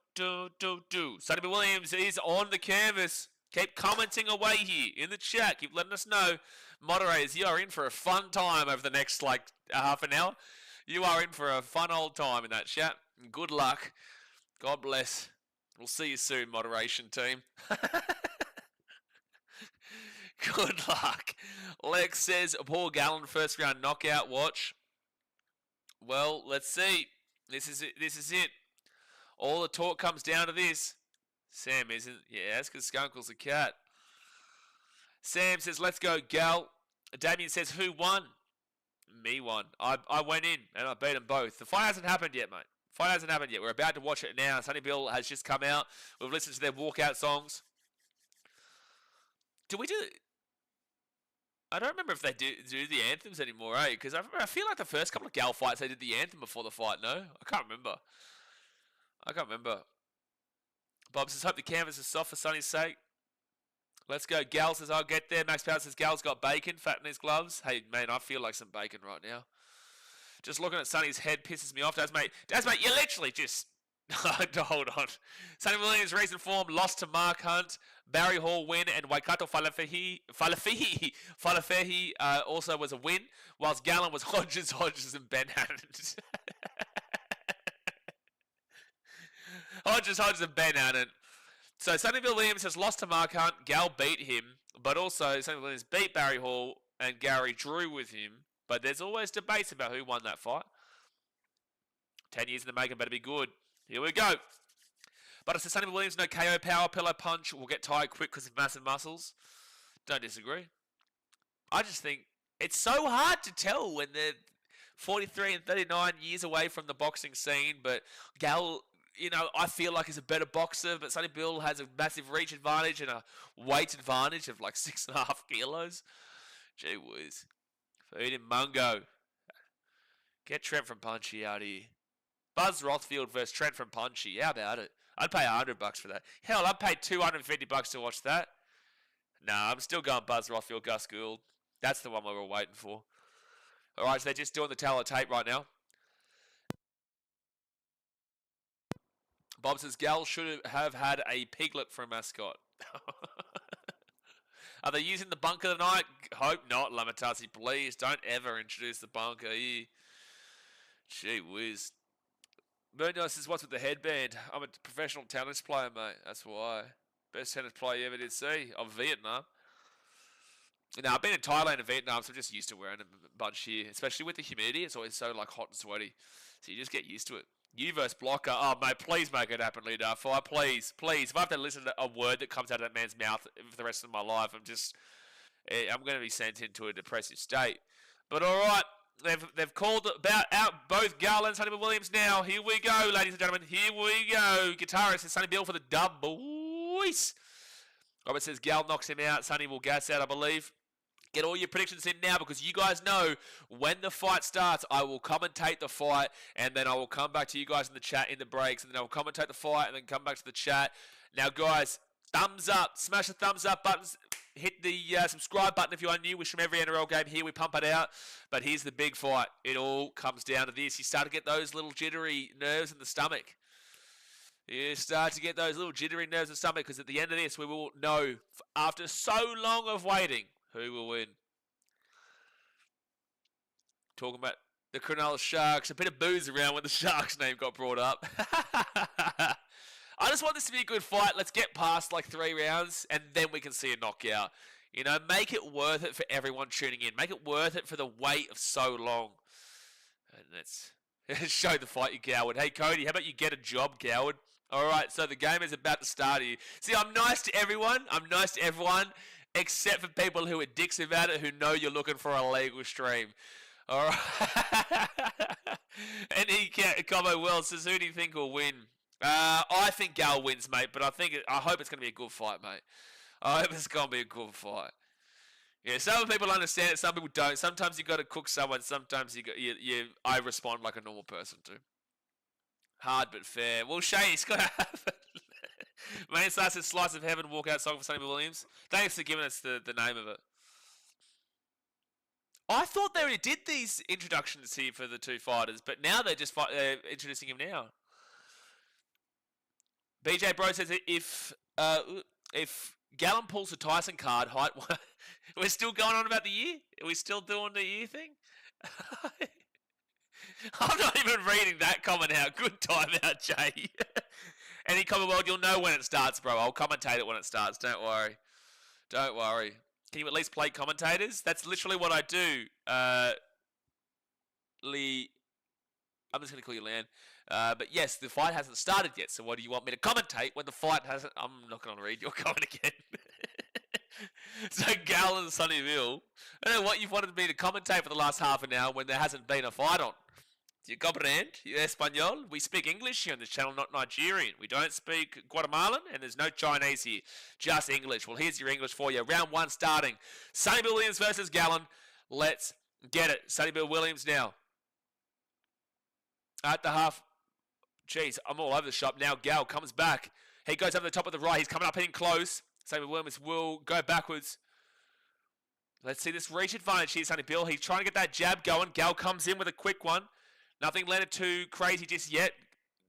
Williams is on the canvas. Keep commenting away here in the chat. Keep letting us know. Moderators, you are in for a fun time over the next, half an hour. You are in for a fun old time in that chat. Good luck. God bless. We'll see you soon, moderation team. Good luck. Lex says, Paul Gallen, first round knockout. Watch. Well, let's see. This is it. This is it. All the talk comes down to this. Sam isn't. Yeah, that's because Skunkle's a cat. Sam says, let's go, Gal. Damien says, who won? Me won. I went in and I beat them both. The fight hasn't happened yet, mate. Fight hasn't happened yet. We're about to watch it now. Sonny-Bill has just come out. We've listened to their walkout songs. Do we do... I don't remember if they do the anthems anymore, eh? Because I feel like the first couple of Gal fights, they did the anthem before the fight, no? I can't remember. Bob says, hope the canvas is soft for Sonny's sake. Let's go. Gal says, I'll get there. Max Power says, Gal's got bacon, fat in his gloves. Hey, man, I feel like some bacon right now. Just looking at Sonny's head pisses me off. Daz, mate, you literally just... Hold on. Sonny Williams, recent form, lost to Mark Hunt. Barry Hall win, and Waikato Falafehi also was a win, whilst Gallen was Hodges, and Ben Hannon. Hodges, and Ben Hannon. So Sonny-Bill Williams has lost to Mark Hunt. Gal beat him, but also Sonny-Bill Williams beat Barry Hall, and Gary drew with him. But there's always debates about who won that fight. 10 years in the making, better be good. Here we go. But it's Sonny-Bill Williams, no KO power, pillow punch, will get tired quick because of massive muscles. Don't disagree. I just think it's so hard to tell when they're 43 and 39 years away from the boxing scene. But Gal, you know, I feel like he's a better boxer, but Sonny-Bill has a massive reach advantage and a weight advantage of like 6.5 kilos. Gee whiz. Feed him Mungo. Get Trent from Punchy out here. Buzz Rothfield versus Trent from Punchy. How about it? I'd pay $100 for that. Hell, I'd pay $250 to watch that. Nah, I'm still going Buzz Rothfield, Gus Gould. That's the one we were waiting for. Alright, so they're just doing the tally tape right now. Bob says, Gal should have had a piglet for a mascot. Are they using the bunker tonight? Hope not, Lamatasi. Please, don't ever introduce the bunker here. Gee whiz. Munoz says, what's with the headband? I'm a professional tennis player, mate. That's why. Best tennis player you ever did see. Of Vietnam. Now, I've been in Thailand and Vietnam, so I'm just used to wearing a bunch here. Especially with the humidity. It's always so like hot and sweaty. So you just get used to it. You versus Blocker. Oh, mate, please make it happen, Leader. Please. If I have to listen to a word that comes out of that man's mouth for the rest of my life, I'm going to be sent into a depressive state. But all right. They've called out both Gal and Sonny-Bill Williams now. Here we go, ladies and gentlemen. Here we go. Guitarist is Sonny-Bill for the dub, boys. Robert says Gal knocks him out. Sonny will gas out, I believe. Get all your predictions in now because you guys know when the fight starts, I will commentate the fight and then I will come back to you guys in the chat in the breaks and then I will commentate the fight and then come back to the chat. Now, guys, thumbs up. Smash the thumbs up buttons. Hit the subscribe button if you are new. Wish from every NRL game here. We pump it out. But here's the big fight. It all comes down to this. You start to get those little jittery nerves in the stomach. You start to get those little jittery nerves in the stomach because at the end of this, we will know, after so long of waiting, who will win. Talking about the Cronulla Sharks. A bit of booze around when the Sharks name got brought up. I just want this to be a good fight. Let's get past like 3 rounds and then we can see a knockout. You know, make it worth it for everyone tuning in. Make it worth it for the wait of so long. And let's show the fight, you coward. Hey, Cody, how about you get a job, coward? All right, so the game is about to start here. See, I'm nice to everyone. Except for people who are dicks about it who know you're looking for a legal stream. All right. And Combo Well says, who do you think will win? I think Gal wins, mate, but I hope it's going to be a good fight, mate. I hope it's going to be a good fight. Yeah, some people understand it, some people don't. Sometimes you got to cook someone. Sometimes I respond like a normal person too. Hard but fair. Well, Shane's got to happen. Main Star says Slice of Heaven walkout song for Sonny-Bill Williams. Thanks for giving us the name of it. I thought they already did these introductions here for the two fighters, but now they're just introducing him now. BJ Bro says if Gallen pulls a Tyson card, height, we're still going on about the year? Are we still doing the year thing? I'm not even reading that comment out. Good timeout, Jay. Any comment, well, you'll know when it starts, bro. I'll commentate it when it starts. Don't worry. Don't worry. Can you at least play commentators? That's literally what I do. Lee, I'm just going to call you Lan. But yes, the fight hasn't started yet. So what do you want me to commentate when the fight hasn't? I'm not going to read your comment again. So Gallen and Sonny-Bill, I don't know what you've wanted me to commentate for the last half an hour when there hasn't been a fight on. Do you comprehend? You Espanol? We speak English here on this channel, not Nigerian. We don't speak Guatemalan, and there's no Chinese here. Just English. Well, here's your English for you. Round one starting. Sonny-Bill Williams versus Gallen. Let's get it. Sonny-Bill Williams now. At the half. Jeez, I'm all over the shop now. Gal comes back. He goes over the top of the right. He's coming up hitting close. Sonny-Bill Williams will go backwards. Let's see this reach advantage here, Sonny-Bill. He's trying to get that jab going. Gal comes in with a quick one. Nothing landed too crazy just yet.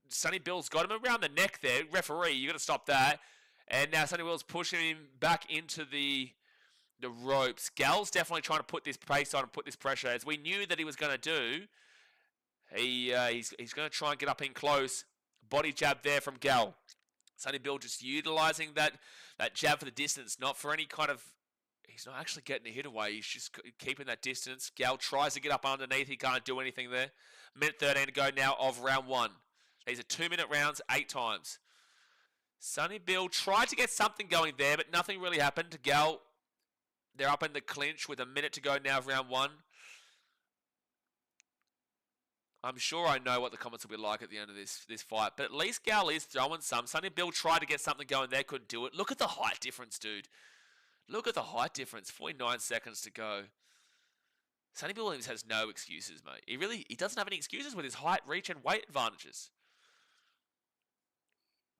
Sonny-Bill's got him around the neck there. Referee, you got to stop that. And now Sonny-Bill's pushing him back into the ropes. Gal's definitely trying to put this pace on and put this pressure, as we knew that he was going to do. He's going to try and get up in close. Body jab there from Gal. Sonny-Bill just utilizing that jab for the distance, not for any kind of... He's not actually getting a hit away. He's just keeping that distance. Gal tries to get up underneath. He can't do anything there. Minute 13 to go now of round one. These are 2-minute rounds, 8 times. Sonny-Bill tried to get something going there, but nothing really happened. Gal, they're up in the clinch with a minute to go now of round one. I'm sure I know what the comments will be like at the end of this fight, but at least Gal is throwing some. Sonny-Bill tried to get something going there, couldn't do it. Look at the height difference, dude. Look at the height difference. 49 seconds to go. Sonny-Bill Williams has no excuses, mate. He doesn't have any excuses with his height, reach, and weight advantages.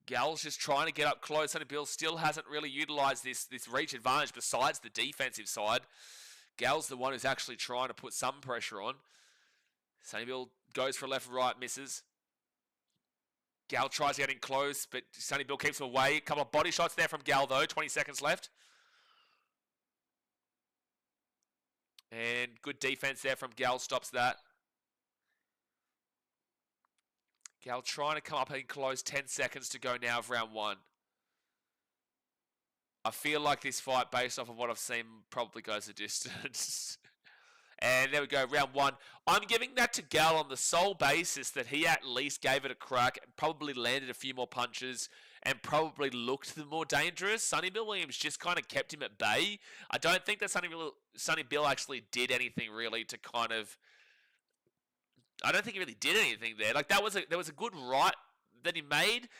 Gal's just trying to get up close. Sonny-Bill still hasn't really utilized this reach advantage besides the defensive side. Gal's the one who's actually trying to put some pressure on. Sonny-Bill goes for left, right, misses. Gal tries getting close, but Sonny-Bill keeps him away. A couple of body shots there from Gal, though. 20 seconds left. And good defense there from Gal, stops that. Gal trying to come up and close. 10 seconds to go now of round one. I feel like this fight, based off of what I've seen, probably goes a distance. And there we go, round one. I'm giving that to Gal on the sole basis that he at least gave it a crack, probably landed a few more punches, and probably looked the more dangerous. Sonny-Bill Williams just kind of kept him at bay. I don't think that Sonny-Bill actually did anything really to kind of... I don't think he really did anything there. Like, there was a good right that he made.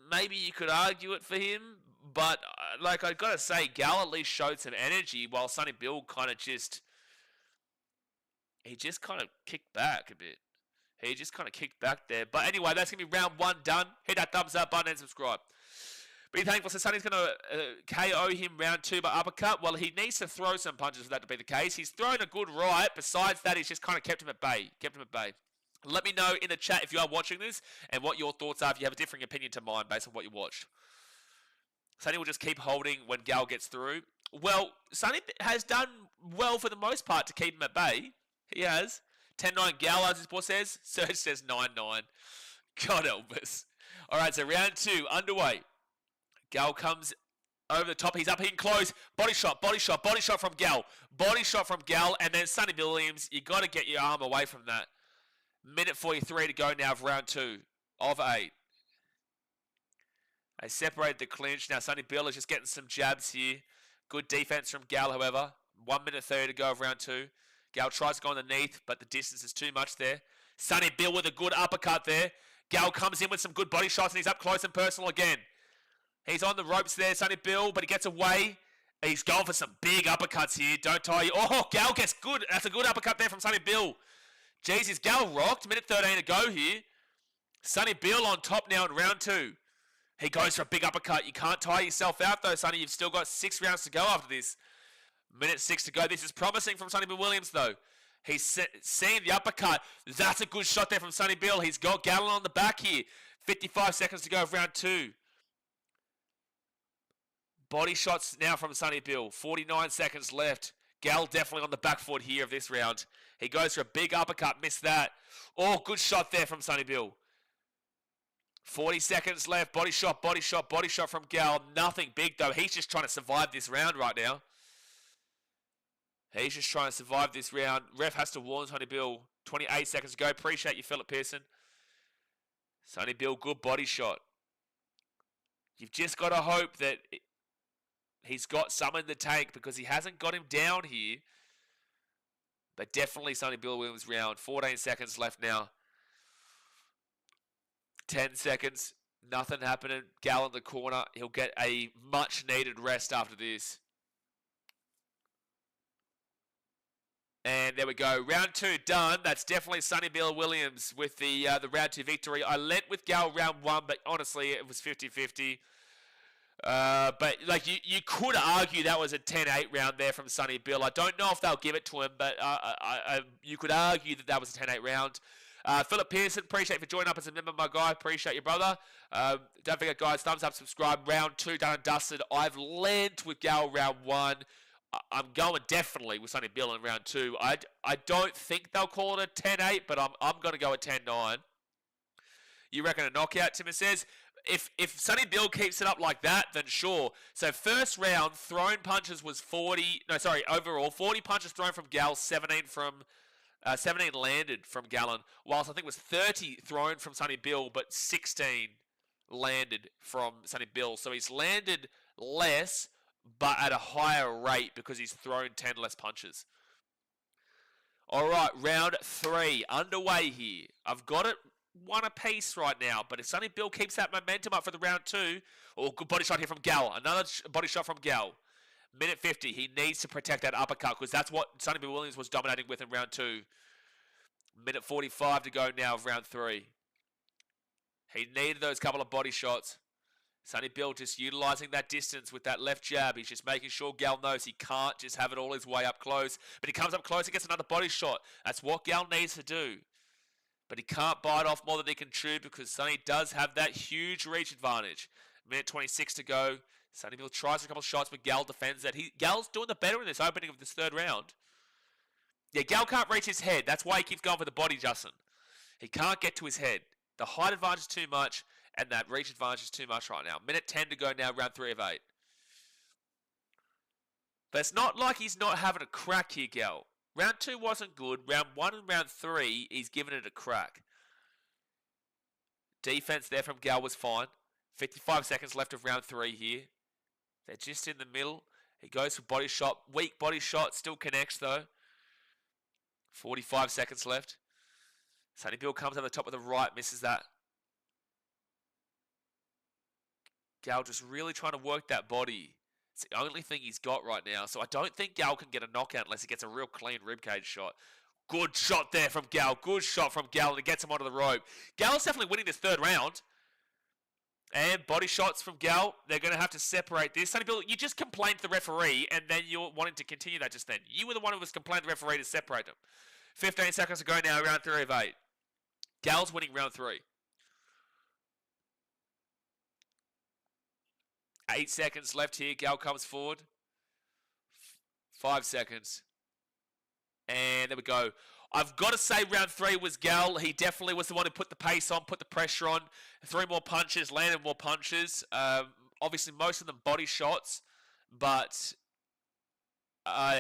Maybe you could argue it for him, but like, I've got to say, Gal at least showed some energy, while Sonny-Bill kind of just... He just kind of kicked back a bit. He just kind of kicked back there. But anyway, that's going to be round one done. Hit that thumbs up button and subscribe. Be thankful. So Sonny's going to KO him round two by uppercut. Well, he needs to throw some punches for that to be the case. He's thrown a good right. Besides that, he's just kind of kept him at bay. Let me know in the chat if you are watching this and what your thoughts are if you have a differing opinion to mine based on what you watched. Sonny will just keep holding when Gal gets through. Well, Sonny has done well for the most part to keep him at bay. He has. 10-9 Gal, as his boss says. Serge says 9-9. God help us. All right, so round two underway. Gal comes over the top. He's up hitting close. Body shot from Gal. Body shot from Gal. And then Sonny-Bill Williams, you got to get your arm away from that. Minute 43 to go now of round two of 8. They separated the clinch. Now Sonny-Bill is just getting some jabs here. Good defense from Gal, however. 1 minute 30 to go of round two. Gal tries to go underneath, but the distance is too much there. Sonny-Bill with a good uppercut there. Gal comes in with some good body shots, and he's up close and personal again. He's on the ropes there, Sonny-Bill, but he gets away. He's going for some big uppercuts here. Don't tie you. Oh, Gal gets good. That's a good uppercut there from Sonny-Bill. Jeez, is Gal rocked? Minute 13 to go here. Sonny-Bill on top now in round two. He goes for a big uppercut. You can't tire yourself out, though, Sonny. You've still got 6 rounds to go after this. Minute 6 to go. This is promising from Sonny-Bill Williams, though. He's seeing the uppercut. That's a good shot there from Sonny-Bill. He's got Gallen on the back here. 55 seconds to go of round two. Body shots now from Sonny-Bill. 49 seconds left. Gal definitely on the back foot here of this round. He goes for a big uppercut, missed that. Oh, good shot there from Sonny-Bill. 40 seconds left. Body shot, body shot, body shot from Gal. Nothing big, though. He's just trying to survive this round right now. He's just trying to survive this round. Ref has to warn Sonny-Bill. 28 seconds to go. Appreciate you, Philip Pearson. Sonny-Bill, good body shot. You've just got to hope that he's got some in the tank because he hasn't got him down here. But definitely Sonny-Bill Williams round. 14 seconds left now. 10 seconds. Nothing happening. Gal in the corner. He'll get a much-needed rest after this. And there we go. Round 2 done. That's definitely Sonny-Bill Williams with the round 2 victory. I led with Gal round 1, but honestly, it was 50-50. But like you could argue that was a 10-8 round there from Sonny-Bill. I don't know if they'll give it to him, but you could argue that was a 10-8 round. Philip Pearson, appreciate you for joining up as a member, my guy. Appreciate you, brother. Don't forget, guys, thumbs up, subscribe. Round 2 done and dusted. I've led with Gal round 1. I'm going definitely with Sonny-Bill in round 2. I don't think they'll call it a 10-8, but I'm going to go at 10-9. You reckon a knockout, Timmer says? If Sonny-Bill keeps it up like that, then sure. So first round, thrown punches was overall 40 punches thrown from Gal, 17 landed from Gallen, whilst I think it was 30 thrown from Sonny-Bill, but 16 landed from Sonny-Bill. So he's landed less, but at a higher rate because he's thrown 10 less punches. All right, round 3 underway here. I've got it one apiece right now, but if Sonny-Bill keeps that momentum up for the round 2, good body shot here from Gal. Another body shot from Gal. Minute 50. He needs to protect that uppercut because that's what Sonny-Bill Williams was dominating with in round 2. Minute 45 to go now of round 3. He needed those couple of body shots. Sonny-Bill just utilizing that distance with that left jab. He's just making sure Gal knows he can't just have it all his way up close. But he comes up close and gets another body shot. That's what Gal needs to do. But he can't bite off more than he can chew because Sonny does have that huge reach advantage. Minute 26 to go. Sonny-Bill tries a couple of shots, but Gal defends that. Gal's doing the better in this opening of this third round. Yeah, Gal can't reach his head. That's why he keeps going for the body, Justin. He can't get to his head. The height advantage is too much, and that reach advantage is too much right now. Minute 10 to go now, round 3 of 8. But it's not like he's not having a crack here, Gal. Round 2 wasn't good. Round 1 and round 3, he's given it a crack. Defense there from Gal was fine. 55 seconds left of round 3 here. They're just in the middle. He goes for body shot. Weak body shot. Still connects, though. 45 seconds left. Sonny-Bill comes over the top of the right. Misses that. Gal just really trying to work that body. It's the only thing he's got right now. So I don't think Gal can get a knockout unless he gets a real clean ribcage shot. Good shot there from Gal. Good shot from Gal, and it gets him onto the rope. Gal's definitely winning this third round. And body shots from Gal. They're going to have to separate this. Sonny-Bill, you just complained to the referee, and then you're wanting to continue that just then. You were the one who was complaining to the referee to separate them. 15 seconds to go now, round 3 of 8. Gal's winning round 3. 8 seconds left here. Gal comes forward. 5 seconds. And there we go. I've got to say round 3 was Gal. He definitely was the one who put the pace on, put the pressure on. 3 more punches, landed more punches. Obviously, most of them body shots. But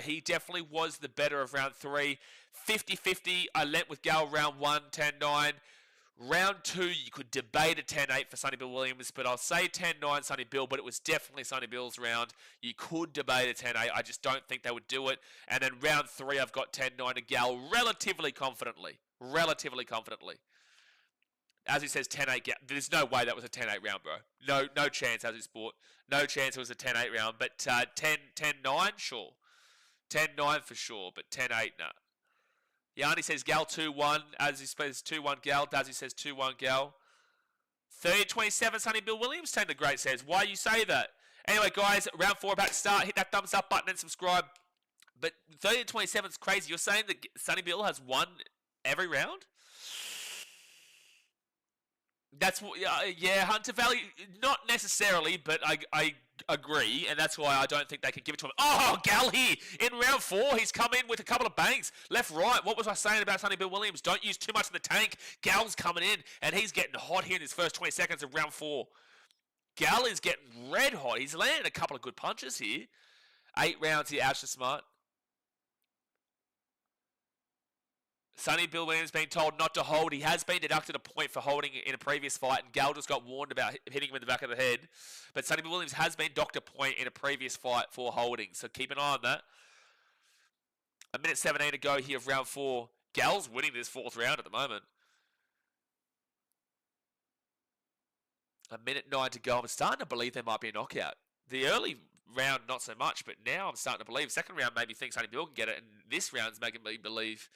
he definitely was the better of round 3. 50-50. I lent with Gal round 1, 10-9. Round 2, you could debate a 10-8 for Sonny-Bill Williams, but I'll say 10-9 Sonny-Bill, but it was definitely Sonny-Bill's round. You could debate a 10-8. I just don't think they would do it. And then round 3, I've got 10-9 to Gal relatively confidently. Relatively confidently. As he says, 10-8 Gal. There's no way that was a 10-8 round, bro. No chance, as he sport. No chance it was a 10-8 round, but 10-9, sure. 10-9 for sure, but 10-8, nah. Yanni says Gal 2-1, as he says 2-1 Gal. Dazzy says 2-1 Gal. 30-27 Sonny-Bill Williams. Tend the Great says, why you say that? Anyway, guys, round 4 about to start. Hit that thumbs up button and subscribe. But 30-27 is crazy. You're saying that Sonny-Bill has won every round? That's what, yeah, Hunter Valley, not necessarily, but I agree, and that's why I don't think they can give it to him. Oh, Gal here in round 4. He's come in with a couple of bangs. Left, right. What was I saying about Sonny-Bill Williams? Don't use too much in the tank. Gal's coming in, and he's getting hot here in his first 20 seconds of round 4. Gal is getting red hot. He's landed a couple of good punches here. 8 rounds here, Ouch the Smart. Sonny-Bill Williams being told not to hold. He has been deducted a point for holding in a previous fight, and Gal just got warned about hitting him in the back of the head. But Sonny-Bill Williams has been docked a point in a previous fight for holding, so keep an eye on that. 1:17 to go here of round 4. Gal's winning this 4th round at the moment. 1:09 to go. I'm starting to believe there might be a knockout. The early round, not so much, but now I'm starting to believe. Second round made me think Sonny-Bill can get it, and this round's making me believe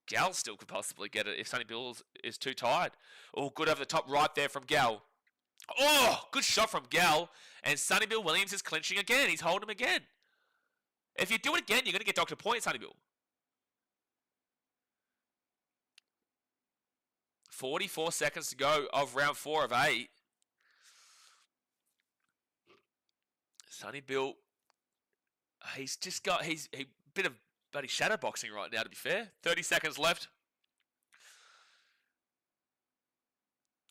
Gal still could possibly get it if Sonny-Bill is too tired. Oh, good over the top right there from Gal. Oh, good shot from Gal. And Sonny-Bill Williams is clinching again. He's holding him again. If you do it again, you're going to get docked a point, Sonny-Bill. 44 seconds to go of round 4 of 8. Sonny-Bill, he's a bit of bloody shadow boxing right now, to be fair. 30 seconds left.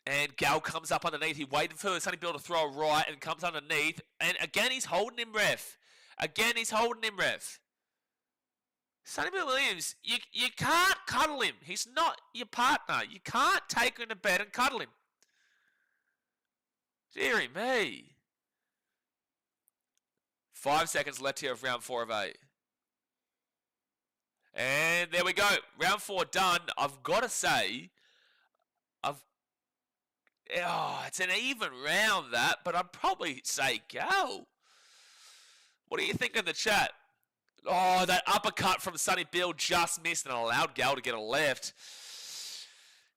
And Gal comes up underneath. He waited for Sonny-Bill to throw a right and comes underneath. And again, he's holding him, ref. Sonny-Bill Williams, you can't cuddle him. He's not your partner. You can't take him to bed and cuddle him. Deary me. 5 seconds left here of round 4 of 8. And there we go. Round 4 done. I've got to say, it's an even round that, but I'd probably say Gal. What do you think in the chat? Oh, that uppercut from Sonny-Bill just missed and allowed Gal to get a left.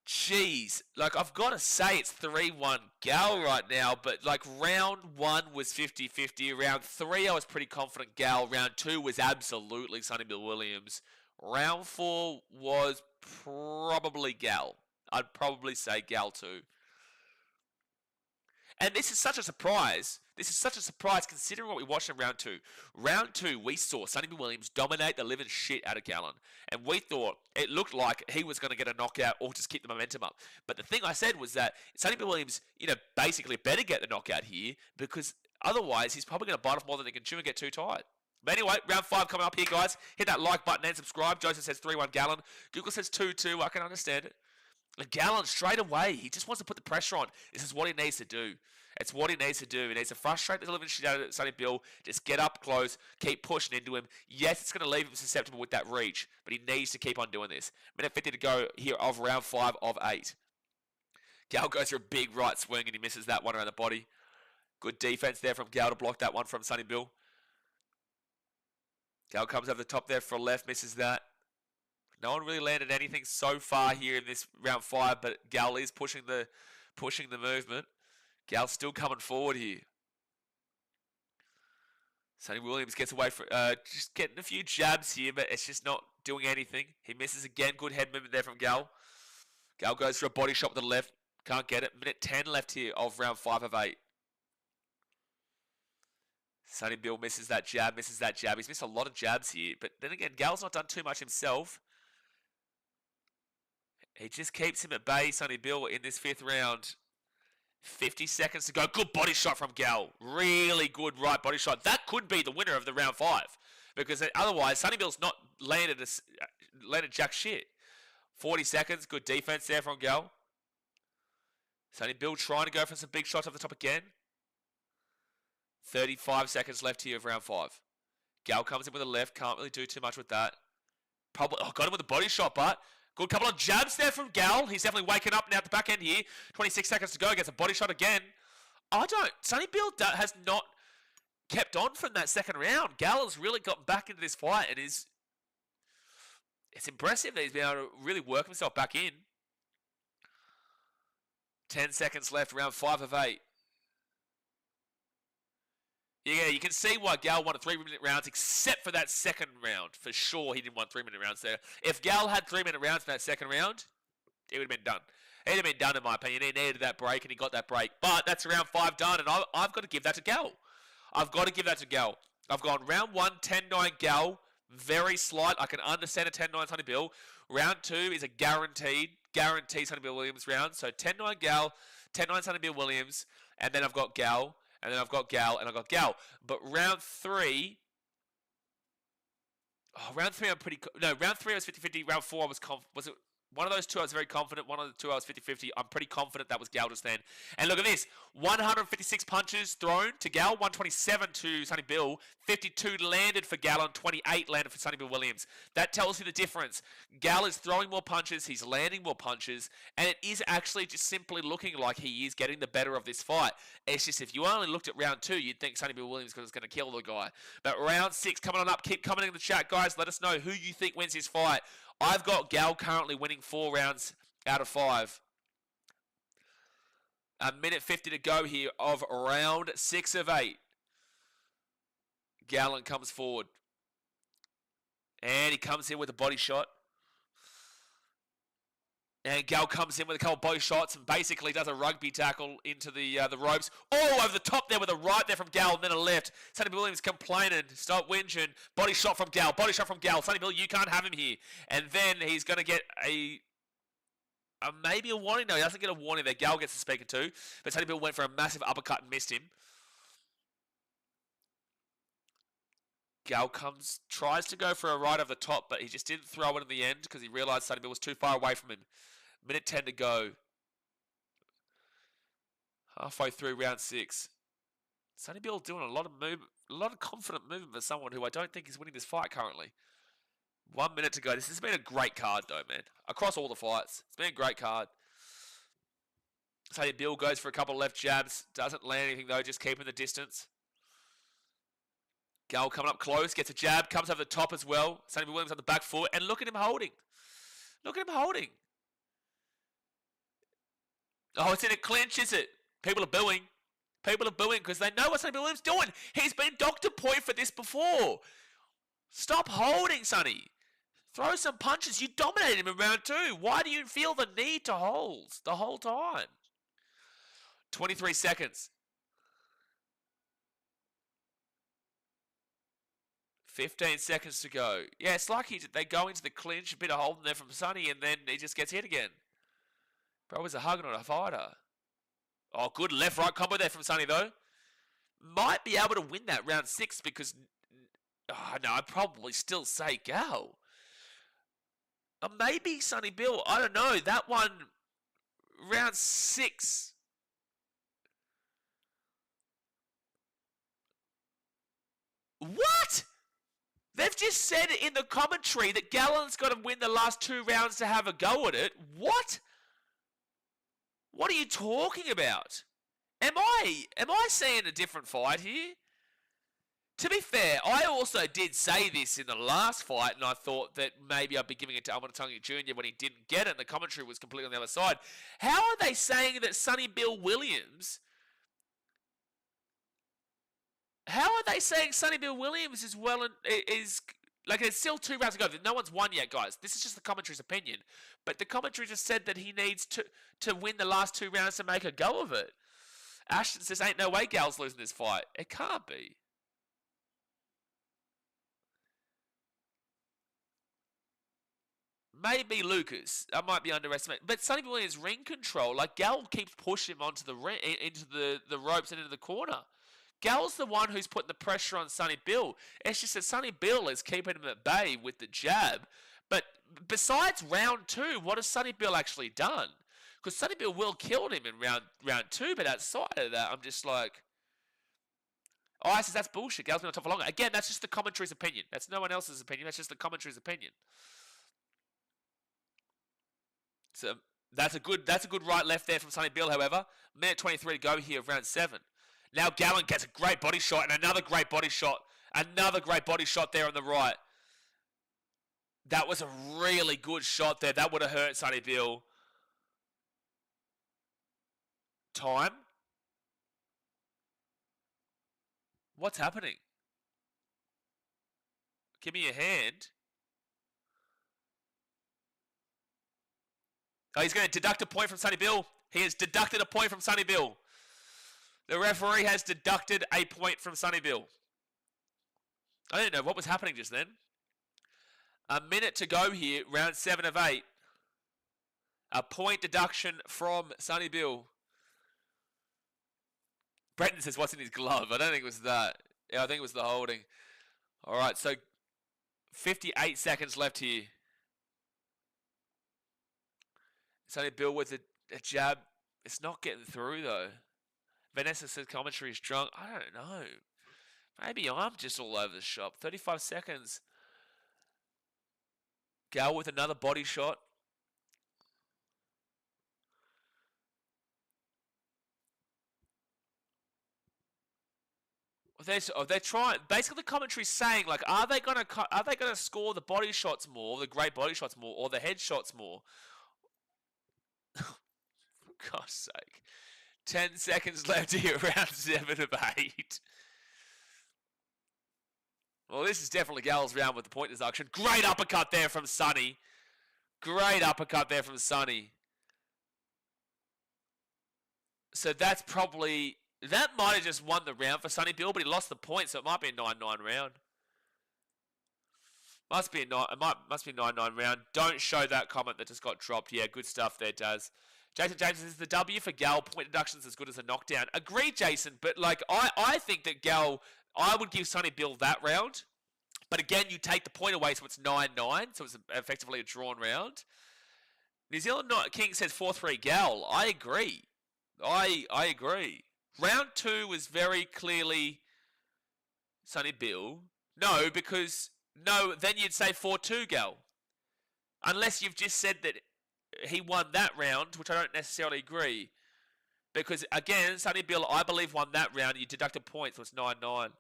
Jeez. Like, I've got to say it's 3-1 Gal right now, but, like, round 1 was 50-50. Round 3, I was pretty confident Gal. Round 2 was absolutely Sonny-Bill Williams. Round 4 was probably Gal. I'd probably say Gal too. And this is such a surprise. Considering what we watched in round 2. Round 2, we saw Sonny-Bill Williams dominate the living shit out of Gallen. And we thought it looked like he was going to get a knockout or just keep the momentum up. But the thing I said was that Sonny-Bill Williams, basically better get the knockout here because otherwise he's probably going to bite off more than he can chew and get too tired. But anyway, round 5 coming up here, guys. Hit that like button and subscribe. Joseph says 3-1 Gallen. Google says 2-2. I can understand it. And Gallen, straight away, he just wants to put the pressure on. This is what he needs to do. It's what he needs to do. He needs to frustrate the living shit out of Sonny-Bill. Just get up close. Keep pushing into him. Yes, it's going to leave him susceptible with that reach, but he needs to keep on doing this. 1:50 to go here of round 5 of 8. Gal goes for a big right swing, and he misses that one around the body. Good defense there from Gal to block that one from Sonny-Bill. Gal comes over the top there for a left, misses that. No one really landed anything so far here in this round 5, but Gal is pushing the movement. Gal's still coming forward here. Sonny Williams gets away from just getting a few jabs here, but it's just not doing anything. He misses again. Good head movement there from Gal. Gal goes for a body shot with the left. Can't get it. 1:10 left here of round 5 of 8. Sonny-Bill misses that jab. He's missed a lot of jabs here, but then again, Gal's not done too much himself. He just keeps him at bay, Sonny-Bill, in this 5th round. 50 seconds to go. Good body shot from Gal. Really good right body shot. That could be the winner of the round 5. Because otherwise, Sonny-Bill's not landed jack shit. 40 seconds. Good defense there from Gal. Sonny-Bill trying to go for some big shots off the top again. 35 seconds left here of round 5. Gal comes in with a left. Can't really do too much with that. Probably got him with a body shot, but good couple of jabs there from Gal. He's definitely waking up now at the back end here. 26 seconds to go. Gets a body shot again. Sonny-Bill has not kept on from that second round. Gal has really gotten back into this fight and it's impressive that he's been able to really work himself back in. 10 seconds left, round 5 of 8. Yeah, you can see why Gal won a 3-minute rounds, except for that second round. For sure, he didn't want 3-minute rounds there. If Gal had 3-minute rounds in that second round, it would have been done. He'd have been done, in my opinion. He needed that break, and he got that break. But that's round 5 done, and I've got to give that to Gal. I've got to give that to Gal. I've gone round 1, 10-9 Gal. Very slight. I can understand a 10-9 Sonny-Bill. Round 2 is a guaranteed Sonny-Bill Williams round. So 10-9 Gal, 10-9 Sonny-Bill Williams, and then I've got Gal, and then I've got Gal, and I've got Gal. But round 3... Oh, round 3 I'm pretty... No, round 3 I was 50-50. Round 4 I was Was it... One of those two I was very confident. One of the two I was 50-50. I'm pretty confident that was Gal just then. And look at this. 156 punches thrown to Gal. 127 to Sonny-Bill. 52 landed for Gal and 28 landed for Sonny-Bill Williams. That tells you the difference. Gal is throwing more punches. He's landing more punches. And it is actually just simply looking like he is getting the better of this fight. It's just if you only looked at round 2, you'd think Sonny-Bill Williams was going to kill the guy. But round 6 coming on up. Keep coming in the chat, guys. Let us know who you think wins this fight. I've got Gal currently winning 4 rounds out of 5. A minute 50 to go here of round 6 of 8. Gallen comes forward. And he comes in with a body shot. And Gal comes in with a couple of body shots and basically does a rugby tackle into the ropes. Oh, over the top there with a right there from Gal and then a left. Sonny-Bill Williams complaining. Stop whinging. Body shot from Gal. Body shot from Gal. Sonny-Bill, you can't have him here. And then he's going to get maybe a warning. No, he doesn't get a warning there. Gal gets the speaker too. But Sonny-Bill went for a massive uppercut and missed him. Gal tries to go for a right over the top, but he just didn't throw it in the end because he realized Sonny-Bill was too far away from him. Minute 10 to go. Halfway through round 6. Sonny-Bill doing a lot of confident movement for someone who I don't think is winning this fight currently. 1 minute to go. This has been a great card though, man. Across all the fights. It's been a great card. Sonny-Bill goes for a couple of left jabs. Doesn't land anything though, just keeping the distance. Gal coming up close, gets a jab, comes over the top as well. Sonny-Bill Williams on the back foot, and look at him holding. Look at him holding. Oh, it's in a clinch, is it? People are booing. People are booing because they know what Sonny-Bill Williams is doing. He's been Dr. Point for this before. Stop holding, Sonny. Throw some punches. You dominated him in round 2. Why do you feel the need to hold the whole time? 23 seconds. 15 seconds to go. Yeah, it's like they go into the clinch, a bit of holding there from Sonny, and then he just gets hit again. Bro was a hug on a fighter. Oh, good left-right combo there from Sonny, though. Might be able to win that round 6 because... Oh, no, I'd probably still say Gal. Maybe Sonny-Bill. I don't know. That one, round 6. What? They've just said in the commentary that Gallen's got to win the last 2 rounds to have a go at it. What? What are you talking about? Am I seeing a different fight here? To be fair, I also did say this in the last fight, and I thought that maybe I'd be giving it to Almanatungi Jr. when he didn't get it, and the commentary was completely on the other side. How are they saying that Sonny-Bill Williams... How are they saying Sonny-Bill Williams is well and is like there's still 2 rounds to go? No one's won yet, guys. This is just the commentary's opinion. But the commentary just said that he needs to win the last 2 rounds to make a go of it. Ashton says, ain't no way Gal's losing this fight. It can't be. Maybe Lucas. I might be underestimating. But Sonny-Bill Williams' ring control, like Gal keeps pushing him onto the ring, into the ropes and into the corner. Gal's the one who's putting the pressure on Sonny-Bill. It's just that Sonny-Bill is keeping him at bay with the jab. But besides round 2, what has Sonny-Bill actually done? Because Sonny-Bill Will killed him in round 2, but outside of that, I'm just like... Oh, I says that's bullshit. Gal's been on top for longer. Again, that's just the commentary's opinion. That's no one else's opinion. That's just the commentary's opinion. So that's a good right-left there from Sonny-Bill, however. Minute 23 to go here of round 7. Now Gallen gets a great body shot and another great body shot. Another great body shot there on the right. That was a really good shot there. That would have hurt Sonny-Bill. Time. What's happening? Give me your hand. Oh, he's going to deduct a point from Sonny-Bill. He has deducted a point from Sonny-Bill. The referee has deducted a point from Sonny-Bill. I don't know what was happening just then. A minute to go here, round 7 of 8. A point deduction from Sonny-Bill. Brenton says, what's in his glove? I don't think it was that. Yeah, I think it was the holding. All right, so 58 seconds left here. Sonny-Bill with a jab. It's not getting through, though. Vanessa says commentary is drunk. I don't know. Maybe I'm just all over the shop. 35 seconds. Gal with another body shot. They're trying. Basically, the commentary's saying, like, are they gonna score the body shots more, the great body shots more, or the head shots more? For God's sake. 10 seconds left here, round 7 of 8. Well, this is definitely Gal's round with the point deduction. Great uppercut there from Sonny. Great uppercut there from Sonny. So that's probably... That might have just won the round for Sonny-Bill, but he lost the point, so it might be a 9-9 round. Must be a 9-9 round. Don't show that comment that just got dropped. Yeah, good stuff there, Daz. Jason James says the W for Gal point deductions as good as a knockdown. Agreed, Jason, but like I think that Gal, I would give Sonny-Bill that round. But again, you take the point away, so it's 9-9, so it's effectively a drawn round. New Zealand King says 4-3 Gal. I agree. I agree. Round 2 was very clearly Sonny-Bill. No, because then you'd say 4-2 Gal. Unless you've just said that he won that round, which I don't necessarily agree. Because again, Sonny-Bill, I believe, won that round. You deducted points, so it's 9-9.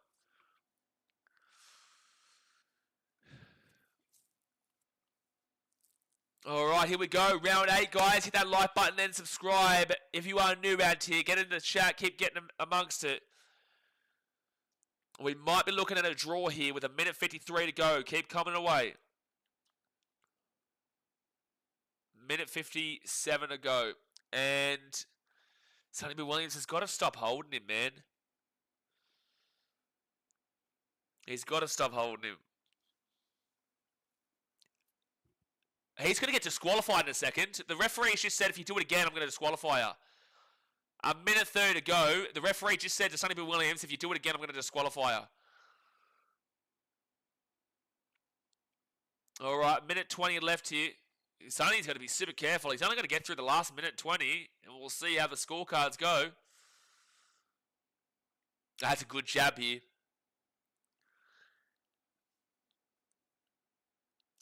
All right, here we go. Round 8, guys. Hit that like button and subscribe. If you are new around here, get in the chat. Keep getting amongst it. We might be looking at a draw here with a minute 53 to go. Keep coming away. Minute 57 to go. And Sonny-Bill Williams has got to stop holding him, man. He's got to stop holding him. He's going to get disqualified in a second. The referee just said, if you do it again, I'm going to disqualify you. A minute 30 to go. The referee just said to Sonny-Bill Williams, if you do it again, I'm going to disqualify you. All right, minute 20 left here. Sonny's got to be super careful. He's only going to get through the last minute 20, and we'll see how the scorecards go. That's a good jab here.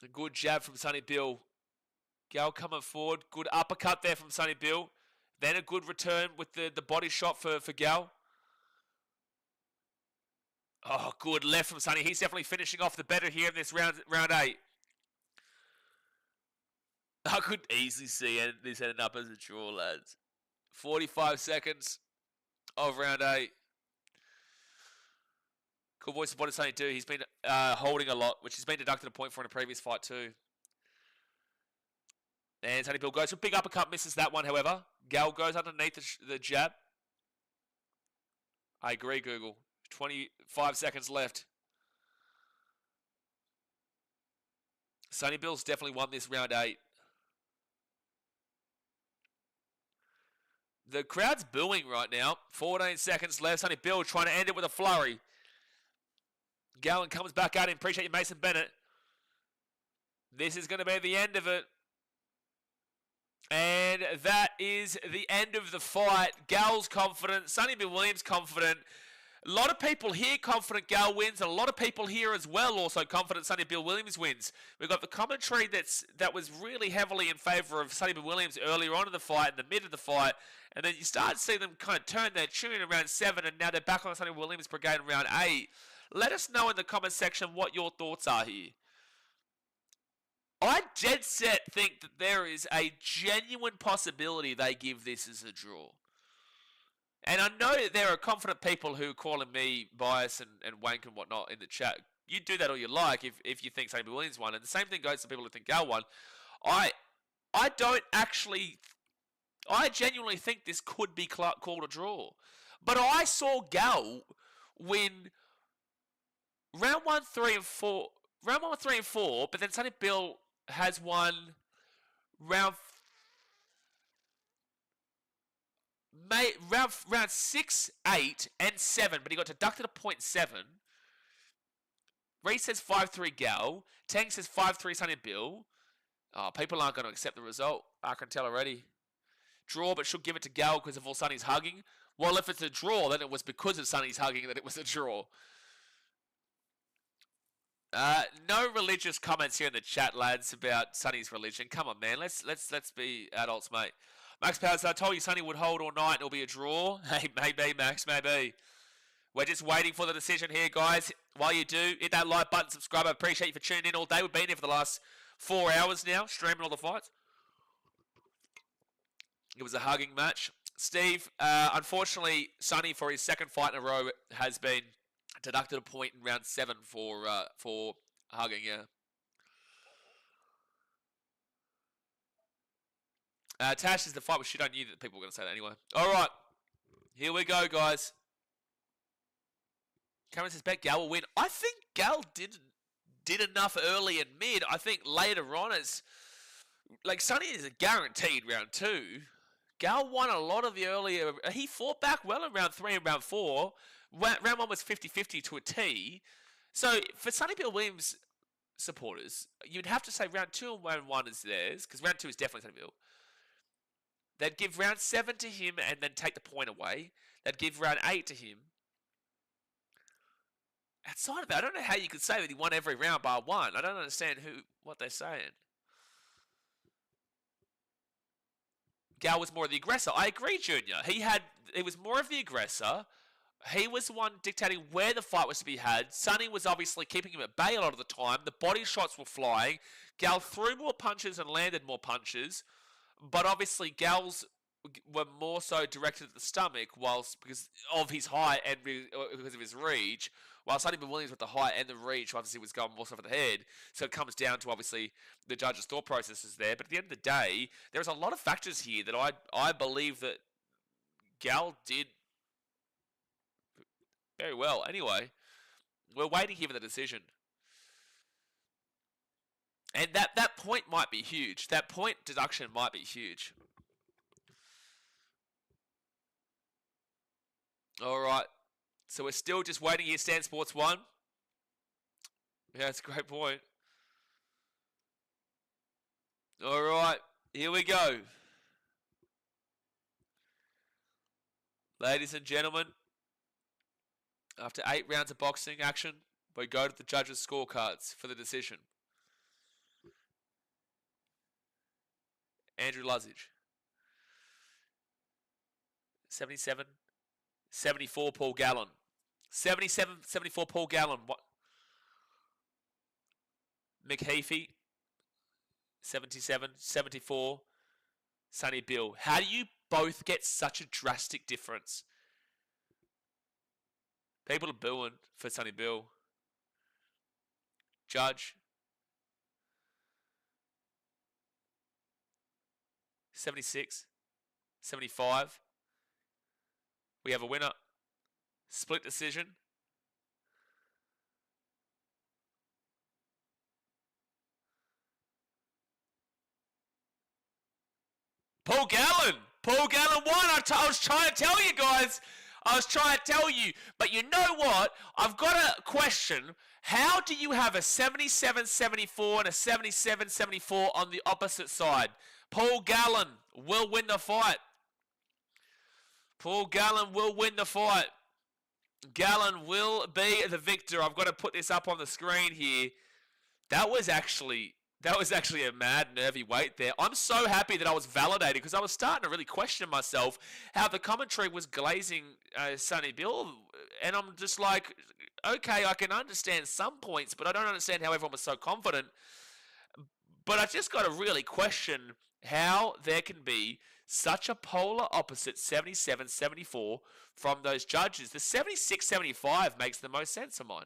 A good jab from Sonny-Bill. Gal coming forward. Good uppercut there from Sonny-Bill. Then a good return with the body shot for Gal. Oh, good left from Sonny. He's definitely finishing off the better here in this round 8. I could easily see this ending up as a draw, lads. 45 seconds of round 8. Cool voice of what it's saying too. He's been holding a lot, which has been deducted a point for in a previous fight too. And Sonny-Bill goes for big uppercut, misses that one, however. Gal goes underneath the jab. I agree, Google. 25 seconds left. Sonny-Bill's definitely won this round 8. The crowd's booing right now. 14 seconds left. Sonny-Bill trying to end it with a flurry. Gallen comes back at him. Appreciate you, Mason Bennett. This is going to be the end of it. And that is the end of the fight. Gal's confident. Sonny-Bill Williams confident. A lot of people here confident Gal wins, and a lot of people here as well also confident Sonny-Bill Williams wins. We've got the commentary that was really heavily in favour of Sonny-Bill Williams earlier on in the fight, in the mid of the fight, and then you start to see them kind of turn their tune around 7, and now they're back on Sonny-Bill Williams' brigade in round 8. Let us know in the comment section what your thoughts are here. I dead set think that there is a genuine possibility they give this as a draw. And I know that there are confident people who are calling me bias and wank and whatnot in the chat. You do that all you like if you think Sonny-Bill Williams won. And the same thing goes to people who think Gal won. I genuinely think this could be called a draw. But I saw Gal win round 1, 3, and 4. Round 1, 3, and 4, but then Sonny-Bill has won round round 6, 8, and 7, but he got deducted a 0.7. Reese says 5-3 Gal. Tang says 5-3 Sonny-Bill. Oh, people aren't going to accept the result. I can tell already. Draw, but should give it to Gal because of all Sonny's hugging. Well, if it's a draw, then it was because of Sonny's hugging that it was a draw. No religious comments here in the chat, lads, about Sonny's religion. Come on, man. Let's be adults, mate. Max Powers, I told you Sonny would hold all night and it'll be a draw. Hey, maybe, Max, maybe. We're just waiting for the decision here, guys. While you do, hit that like button, subscribe. I appreciate you for tuning in all day. We've been here for the last 4 hours now, streaming all the fights. It was a hugging match. Steve, unfortunately, Sonny, for his second fight in a row, has been deducted a point in round 7 for hugging, yeah. Tash is the fight with shit. I knew that people were going to say that anyway. All right. Here we go, guys. Cameron says, bet Gal will win. I think Gal did enough early and mid. I think later on, it's like Sonny is a guaranteed round 2. Gal won a lot of the earlier. He fought back well in round 3 and round 4. Round 1 was 50-50 to a T. So for Sonny-Bill Williams supporters, you'd have to say round 2 and round 1 is theirs, because round 2 is definitely Sonny-Bill. They'd give round 7 to him and then take the point away. They'd give round 8 to him. Outside of that, I don't know how you could say that he won every round bar 1. I don't understand what they're saying. Gal was more of the aggressor. I agree, Junior. He was more of the aggressor. He was the one dictating where the fight was to be had. Sonny was obviously keeping him at bay a lot of the time. The body shots were flying. Gal threw more punches and landed more punches. But obviously, Gal's were more so directed at the stomach, because of his height and because of his reach. While Sonny-Bill Williams with the height and the reach, obviously was going more so for the head. So it comes down to obviously the judge's thought processes there. But at the end of the day, there's a lot of factors here that I believe that Gal did very well. Anyway, we're waiting here for the decision. And that point might be huge. That point deduction might be huge. All right. So we're still just waiting here, Stan Sports 1. Yeah, that's a great point. All right. Here we go. Ladies and gentlemen, after 8 rounds of boxing action, we go to the judges' scorecards for the decision. Andrew Luzzage. 77. 74 Paul Gallen. 77, 74 Paul Gallen. What? McHeafy. 77, 74 Sonny-Bill. How do you both get such a drastic difference? People are booing for Sonny-Bill. Judge. 76, 75. We have a winner. Split decision. Paul Gallen. Paul Gallen won. I was trying to tell you guys. I was trying to tell you. But you know what? I've got a question. How do you have a 77-74 and a 77-74 on the opposite side? Paul Gallen will win the fight. Paul Gallen will win the fight. Gallen will be the victor. I've got to put this up on the screen here. That was actually a mad, nervy weight there. I'm so happy that I was validated because I was starting to really question myself how the commentary was glazing Sonny-Bill. And I'm just like, okay, I can understand some points, but I don't understand how everyone was so confident. But I just got to really question how there can be such a polar opposite 77-74 from those judges. The 76-75 makes the most sense of mine.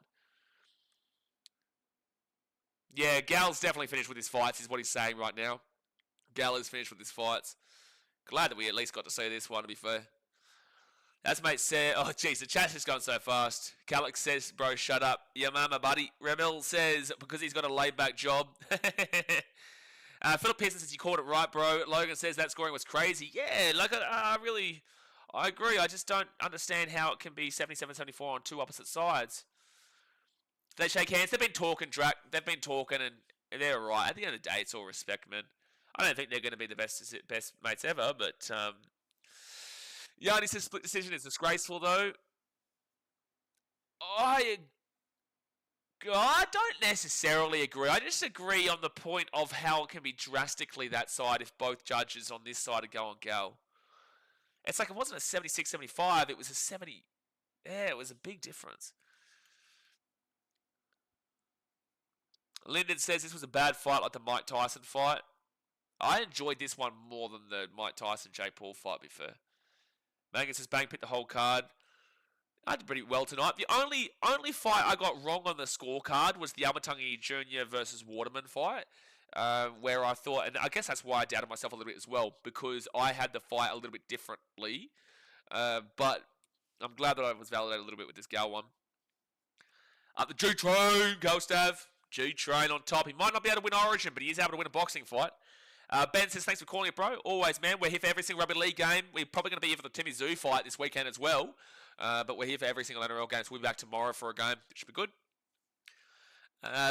Yeah, Gal's definitely finished with his fights, is what he's saying right now. Gal is finished with his fights. Glad that we at least got to see this one, to be fair. As mate said, oh jeez, the chat's just gone so fast. Calix says, bro, shut up. Your mama, buddy. Remel says, because he's got a laid-back job. Philip Pearson says, you called it right, bro. Logan says, that scoring was crazy. Yeah, like, I agree. I just don't understand how it can be 77-74 on two opposite sides. They shake hands. They've been talking, Drac. They've been talking, and they're right. At the end of the day, it's all respect, man. I don't think they're going to be the best mates ever, but Yanni says split decision is disgraceful, though. I don't necessarily agree. I just agree on the point of how it can be drastically that side if both judges on this side are going Gal. It's like it wasn't a 76-75. It was a 70. Yeah, it was a big difference. Lyndon says this was a bad fight like the Mike Tyson fight. I enjoyed this one more than the Mike Tyson-Jake Paul fight, to be fair. Mangan says Bang picked the whole card. I did pretty well tonight. The only fight I got wrong on the scorecard was the Amatungi Jr. versus Waterman fight, where I thought, and I guess that's why I doubted myself a little bit as well, because I had the fight a little bit differently. But I'm glad that I was validated a little bit with this Gal one. The G-Train, Gustav. G-Train on top. He might not be able to win Origin, but he is able to win a boxing fight. Ben says, thanks for calling it, bro. Always, man. We're here for every single rugby league game. We're probably going to be here for the Timmy Zoo fight this weekend as well. But we're here for every single NRL game, so we'll be back tomorrow for a game. It should be good.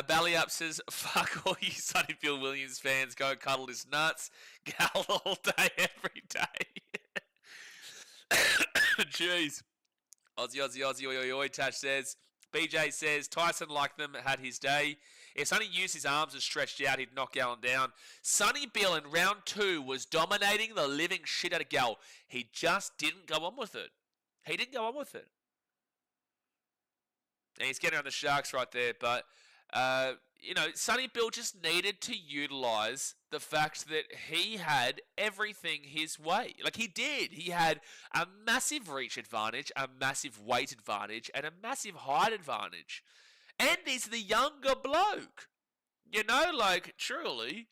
Bally Up says, fuck all you Sonny-Bill Williams fans. Go cuddle his nuts. Gal all day, every day. Jeez. Aussie, oi, oi, oi. Tash says, BJ says, Tyson, like them, had his day. If Sonny used his arms and stretched out, he'd knock Gallen down. Sonny-Bill in round 2 was dominating the living shit out of Gal. He just didn't go on with it. And he's getting on the Sharks right there, but, Sonny-Bill just needed to utilise the fact that he had everything his way. Like, he did. He had a massive reach advantage, a massive weight advantage, and a massive height advantage. And he's the younger bloke. Truly.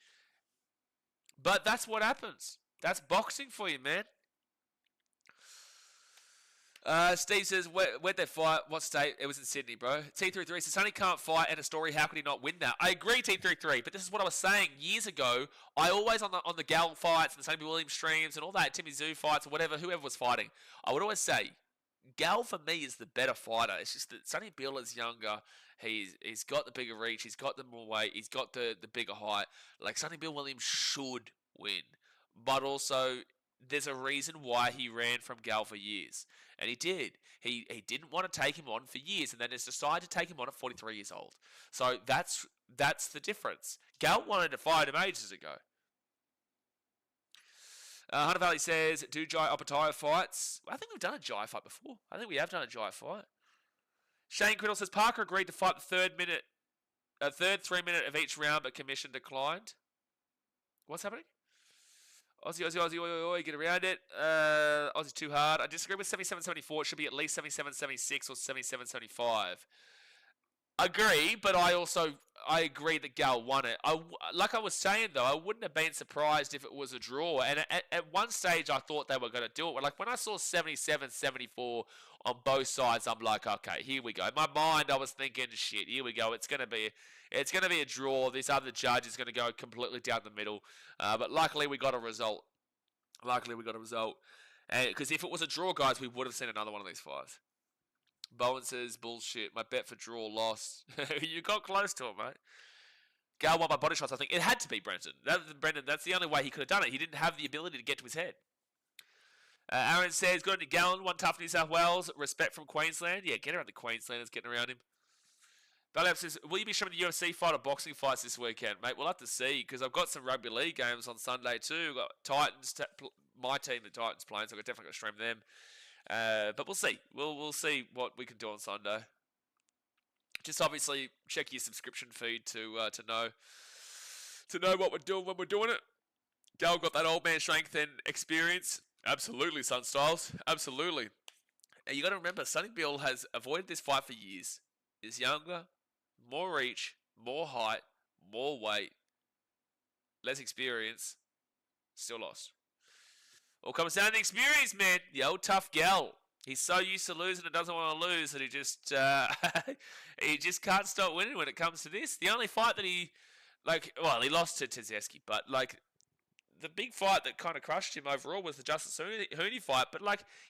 But that's what happens. That's boxing for you, man. Steve says, where'd they fight? What state? It was in Sydney, bro. T33 says, Sonny can't fight and a story. How could he not win that? I agree, T33, but this is what I was saying years ago. I always, on the Gal fights and the Sonny-Bill Williams streams and all that, Timmy Zoo fights or whatever, whoever was fighting, I would always say, Gal for me is the better fighter. It's just that Sonny-Bill is younger. He's got the bigger reach. He's got the more weight. He's got the bigger height. Like, Sonny-Bill Williams should win. But also, there's a reason why he ran from Gal for years. And he did. He didn't want to take him on for years, and then has decided to take him on at 43 years old. So that's the difference. Gal wanted to fight him ages ago. Hunter Valley says, do Jai Opataya fights? I think we've done a Jai fight before. I think we have done a Jai fight. Shane Criddle says, Parker agreed to fight the third 3 minute of each round, but commission declined. What's happening? Aussie, oi, get around it. Aussie's too hard. I disagree with 77-74. It should be at least 77-76 or 77-75. Agree, but I agree that Gal won it. Like I was saying, though, I wouldn't have been surprised if it was a draw. And at one stage, I thought they were going to do it. Like, when I saw 77-74 on both sides, I'm like, okay, here we go. In my mind, I was thinking, shit, here we go. It's going to be a draw. This other judge is going to go completely down the middle. But luckily, we got a result. Because if it was a draw, guys, we would have seen another one of these fights. Bowen says, bullshit. My bet for draw lost. You got close to it, mate. Gal won by body shots, I think. It had to be Brendan. That's the only way he could have done it. He didn't have the ability to get to his head. Aaron says, good on you, Gallen. One tough New South Wales. Respect from Queensland. Yeah, get around the Queenslanders getting around him. Balab says, will you be showing the UFC fight or boxing fights this weekend? Mate, we'll have to see, because I've got some rugby league games on Sunday too. I've got Titans, my team, the Titans playing, so I've definitely got to stream them. But we'll see. We'll see what we can do on Sunday. Just obviously check your subscription feed to know what we're doing when we're doing it. Gal got that old man strength and experience. Absolutely, Sun Styles. Absolutely. And you got to remember, Sonny-Bill has avoided this fight for years. Is younger, more reach, more height, more weight, less experience, still lost. All comes down to experience, man. The old tough Gal. He's so used to losing and doesn't want to lose that he just he just can't stop winning when it comes to this. The only fight that he he lost to Tizieski, but the big fight that kind of crushed him overall was the Justice Hooney fight. But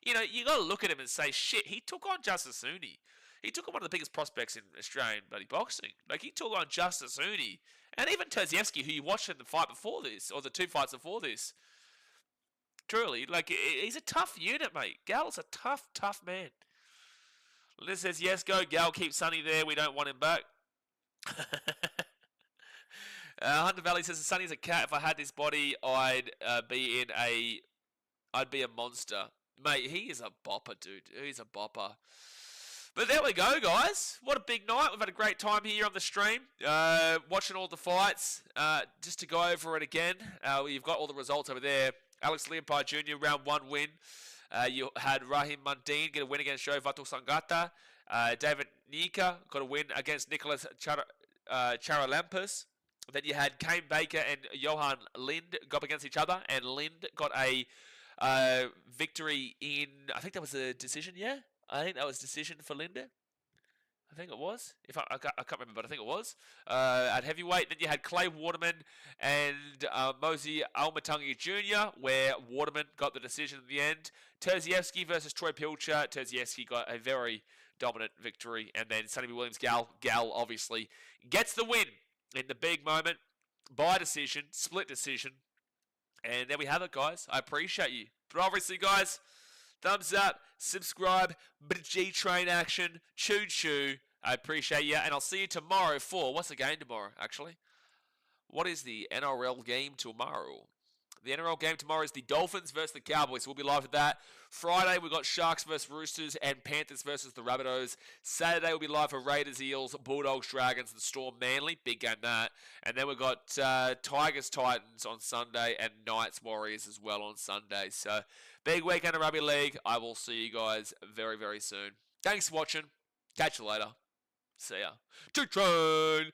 you got to look at him and say, shit, he took on Justice Hooney. He took on one of the biggest prospects in Australian boxing. He took on Justice Hooney and even Terzievsky, who you watched in the fight before this, or the two fights before this. Truly, he's a tough unit, mate. Gal's a tough, tough man. Liz says, yes, go Gal, keep Sonny there. We don't want him back. Hunter Valley says, Sonny's a cat. If I had this body, I'd be a monster. Mate, he is a bopper, dude. He's a bopper. But there we go, guys. What a big night. We've had a great time here on the stream, watching all the fights. Just to go over it again, you've got all the results over there. Alex Leopold Jr., round 1 win. You had Rahim Mundine get a win against Joe Vato Sangata. David Nika got a win against Nicholas Charalampus. Then you had Kane Baker and Johan Lind go up against each other, and Lind got a victory in, I think that was a decision, yeah? I think that was decision for Linde. I think it was. I can't remember, but I think it was. At heavyweight, then you had Clay Waterman and Mosey Almatungi Jr., where Waterman got the decision in the end. Terzievsky versus Troy Pilcher. Terzievsky got a very dominant victory. And then Sonny-Bill Williams, Gal obviously gets the win in the big moment by decision, split decision. And there we have it, guys. I appreciate you. But obviously, guys, thumbs up, subscribe, bit of G-Train action, choo-choo. I appreciate you, and I'll see you tomorrow for, what's the game tomorrow, actually? What is the NRL game tomorrow? The NRL game tomorrow is the Dolphins versus the Cowboys. We'll be live with that. Friday, we've got Sharks versus Roosters and Panthers versus the Rabbitohs. Saturday, we'll be live for Raiders, Eels, Bulldogs, Dragons, and Storm Manly. Big game, that. And then we've got Tigers, Titans on Sunday and Knights, Warriors as well on Sunday. So, big weekend of rugby league. I will see you guys very, very soon. Thanks for watching. Catch you later. See ya. Two-Train!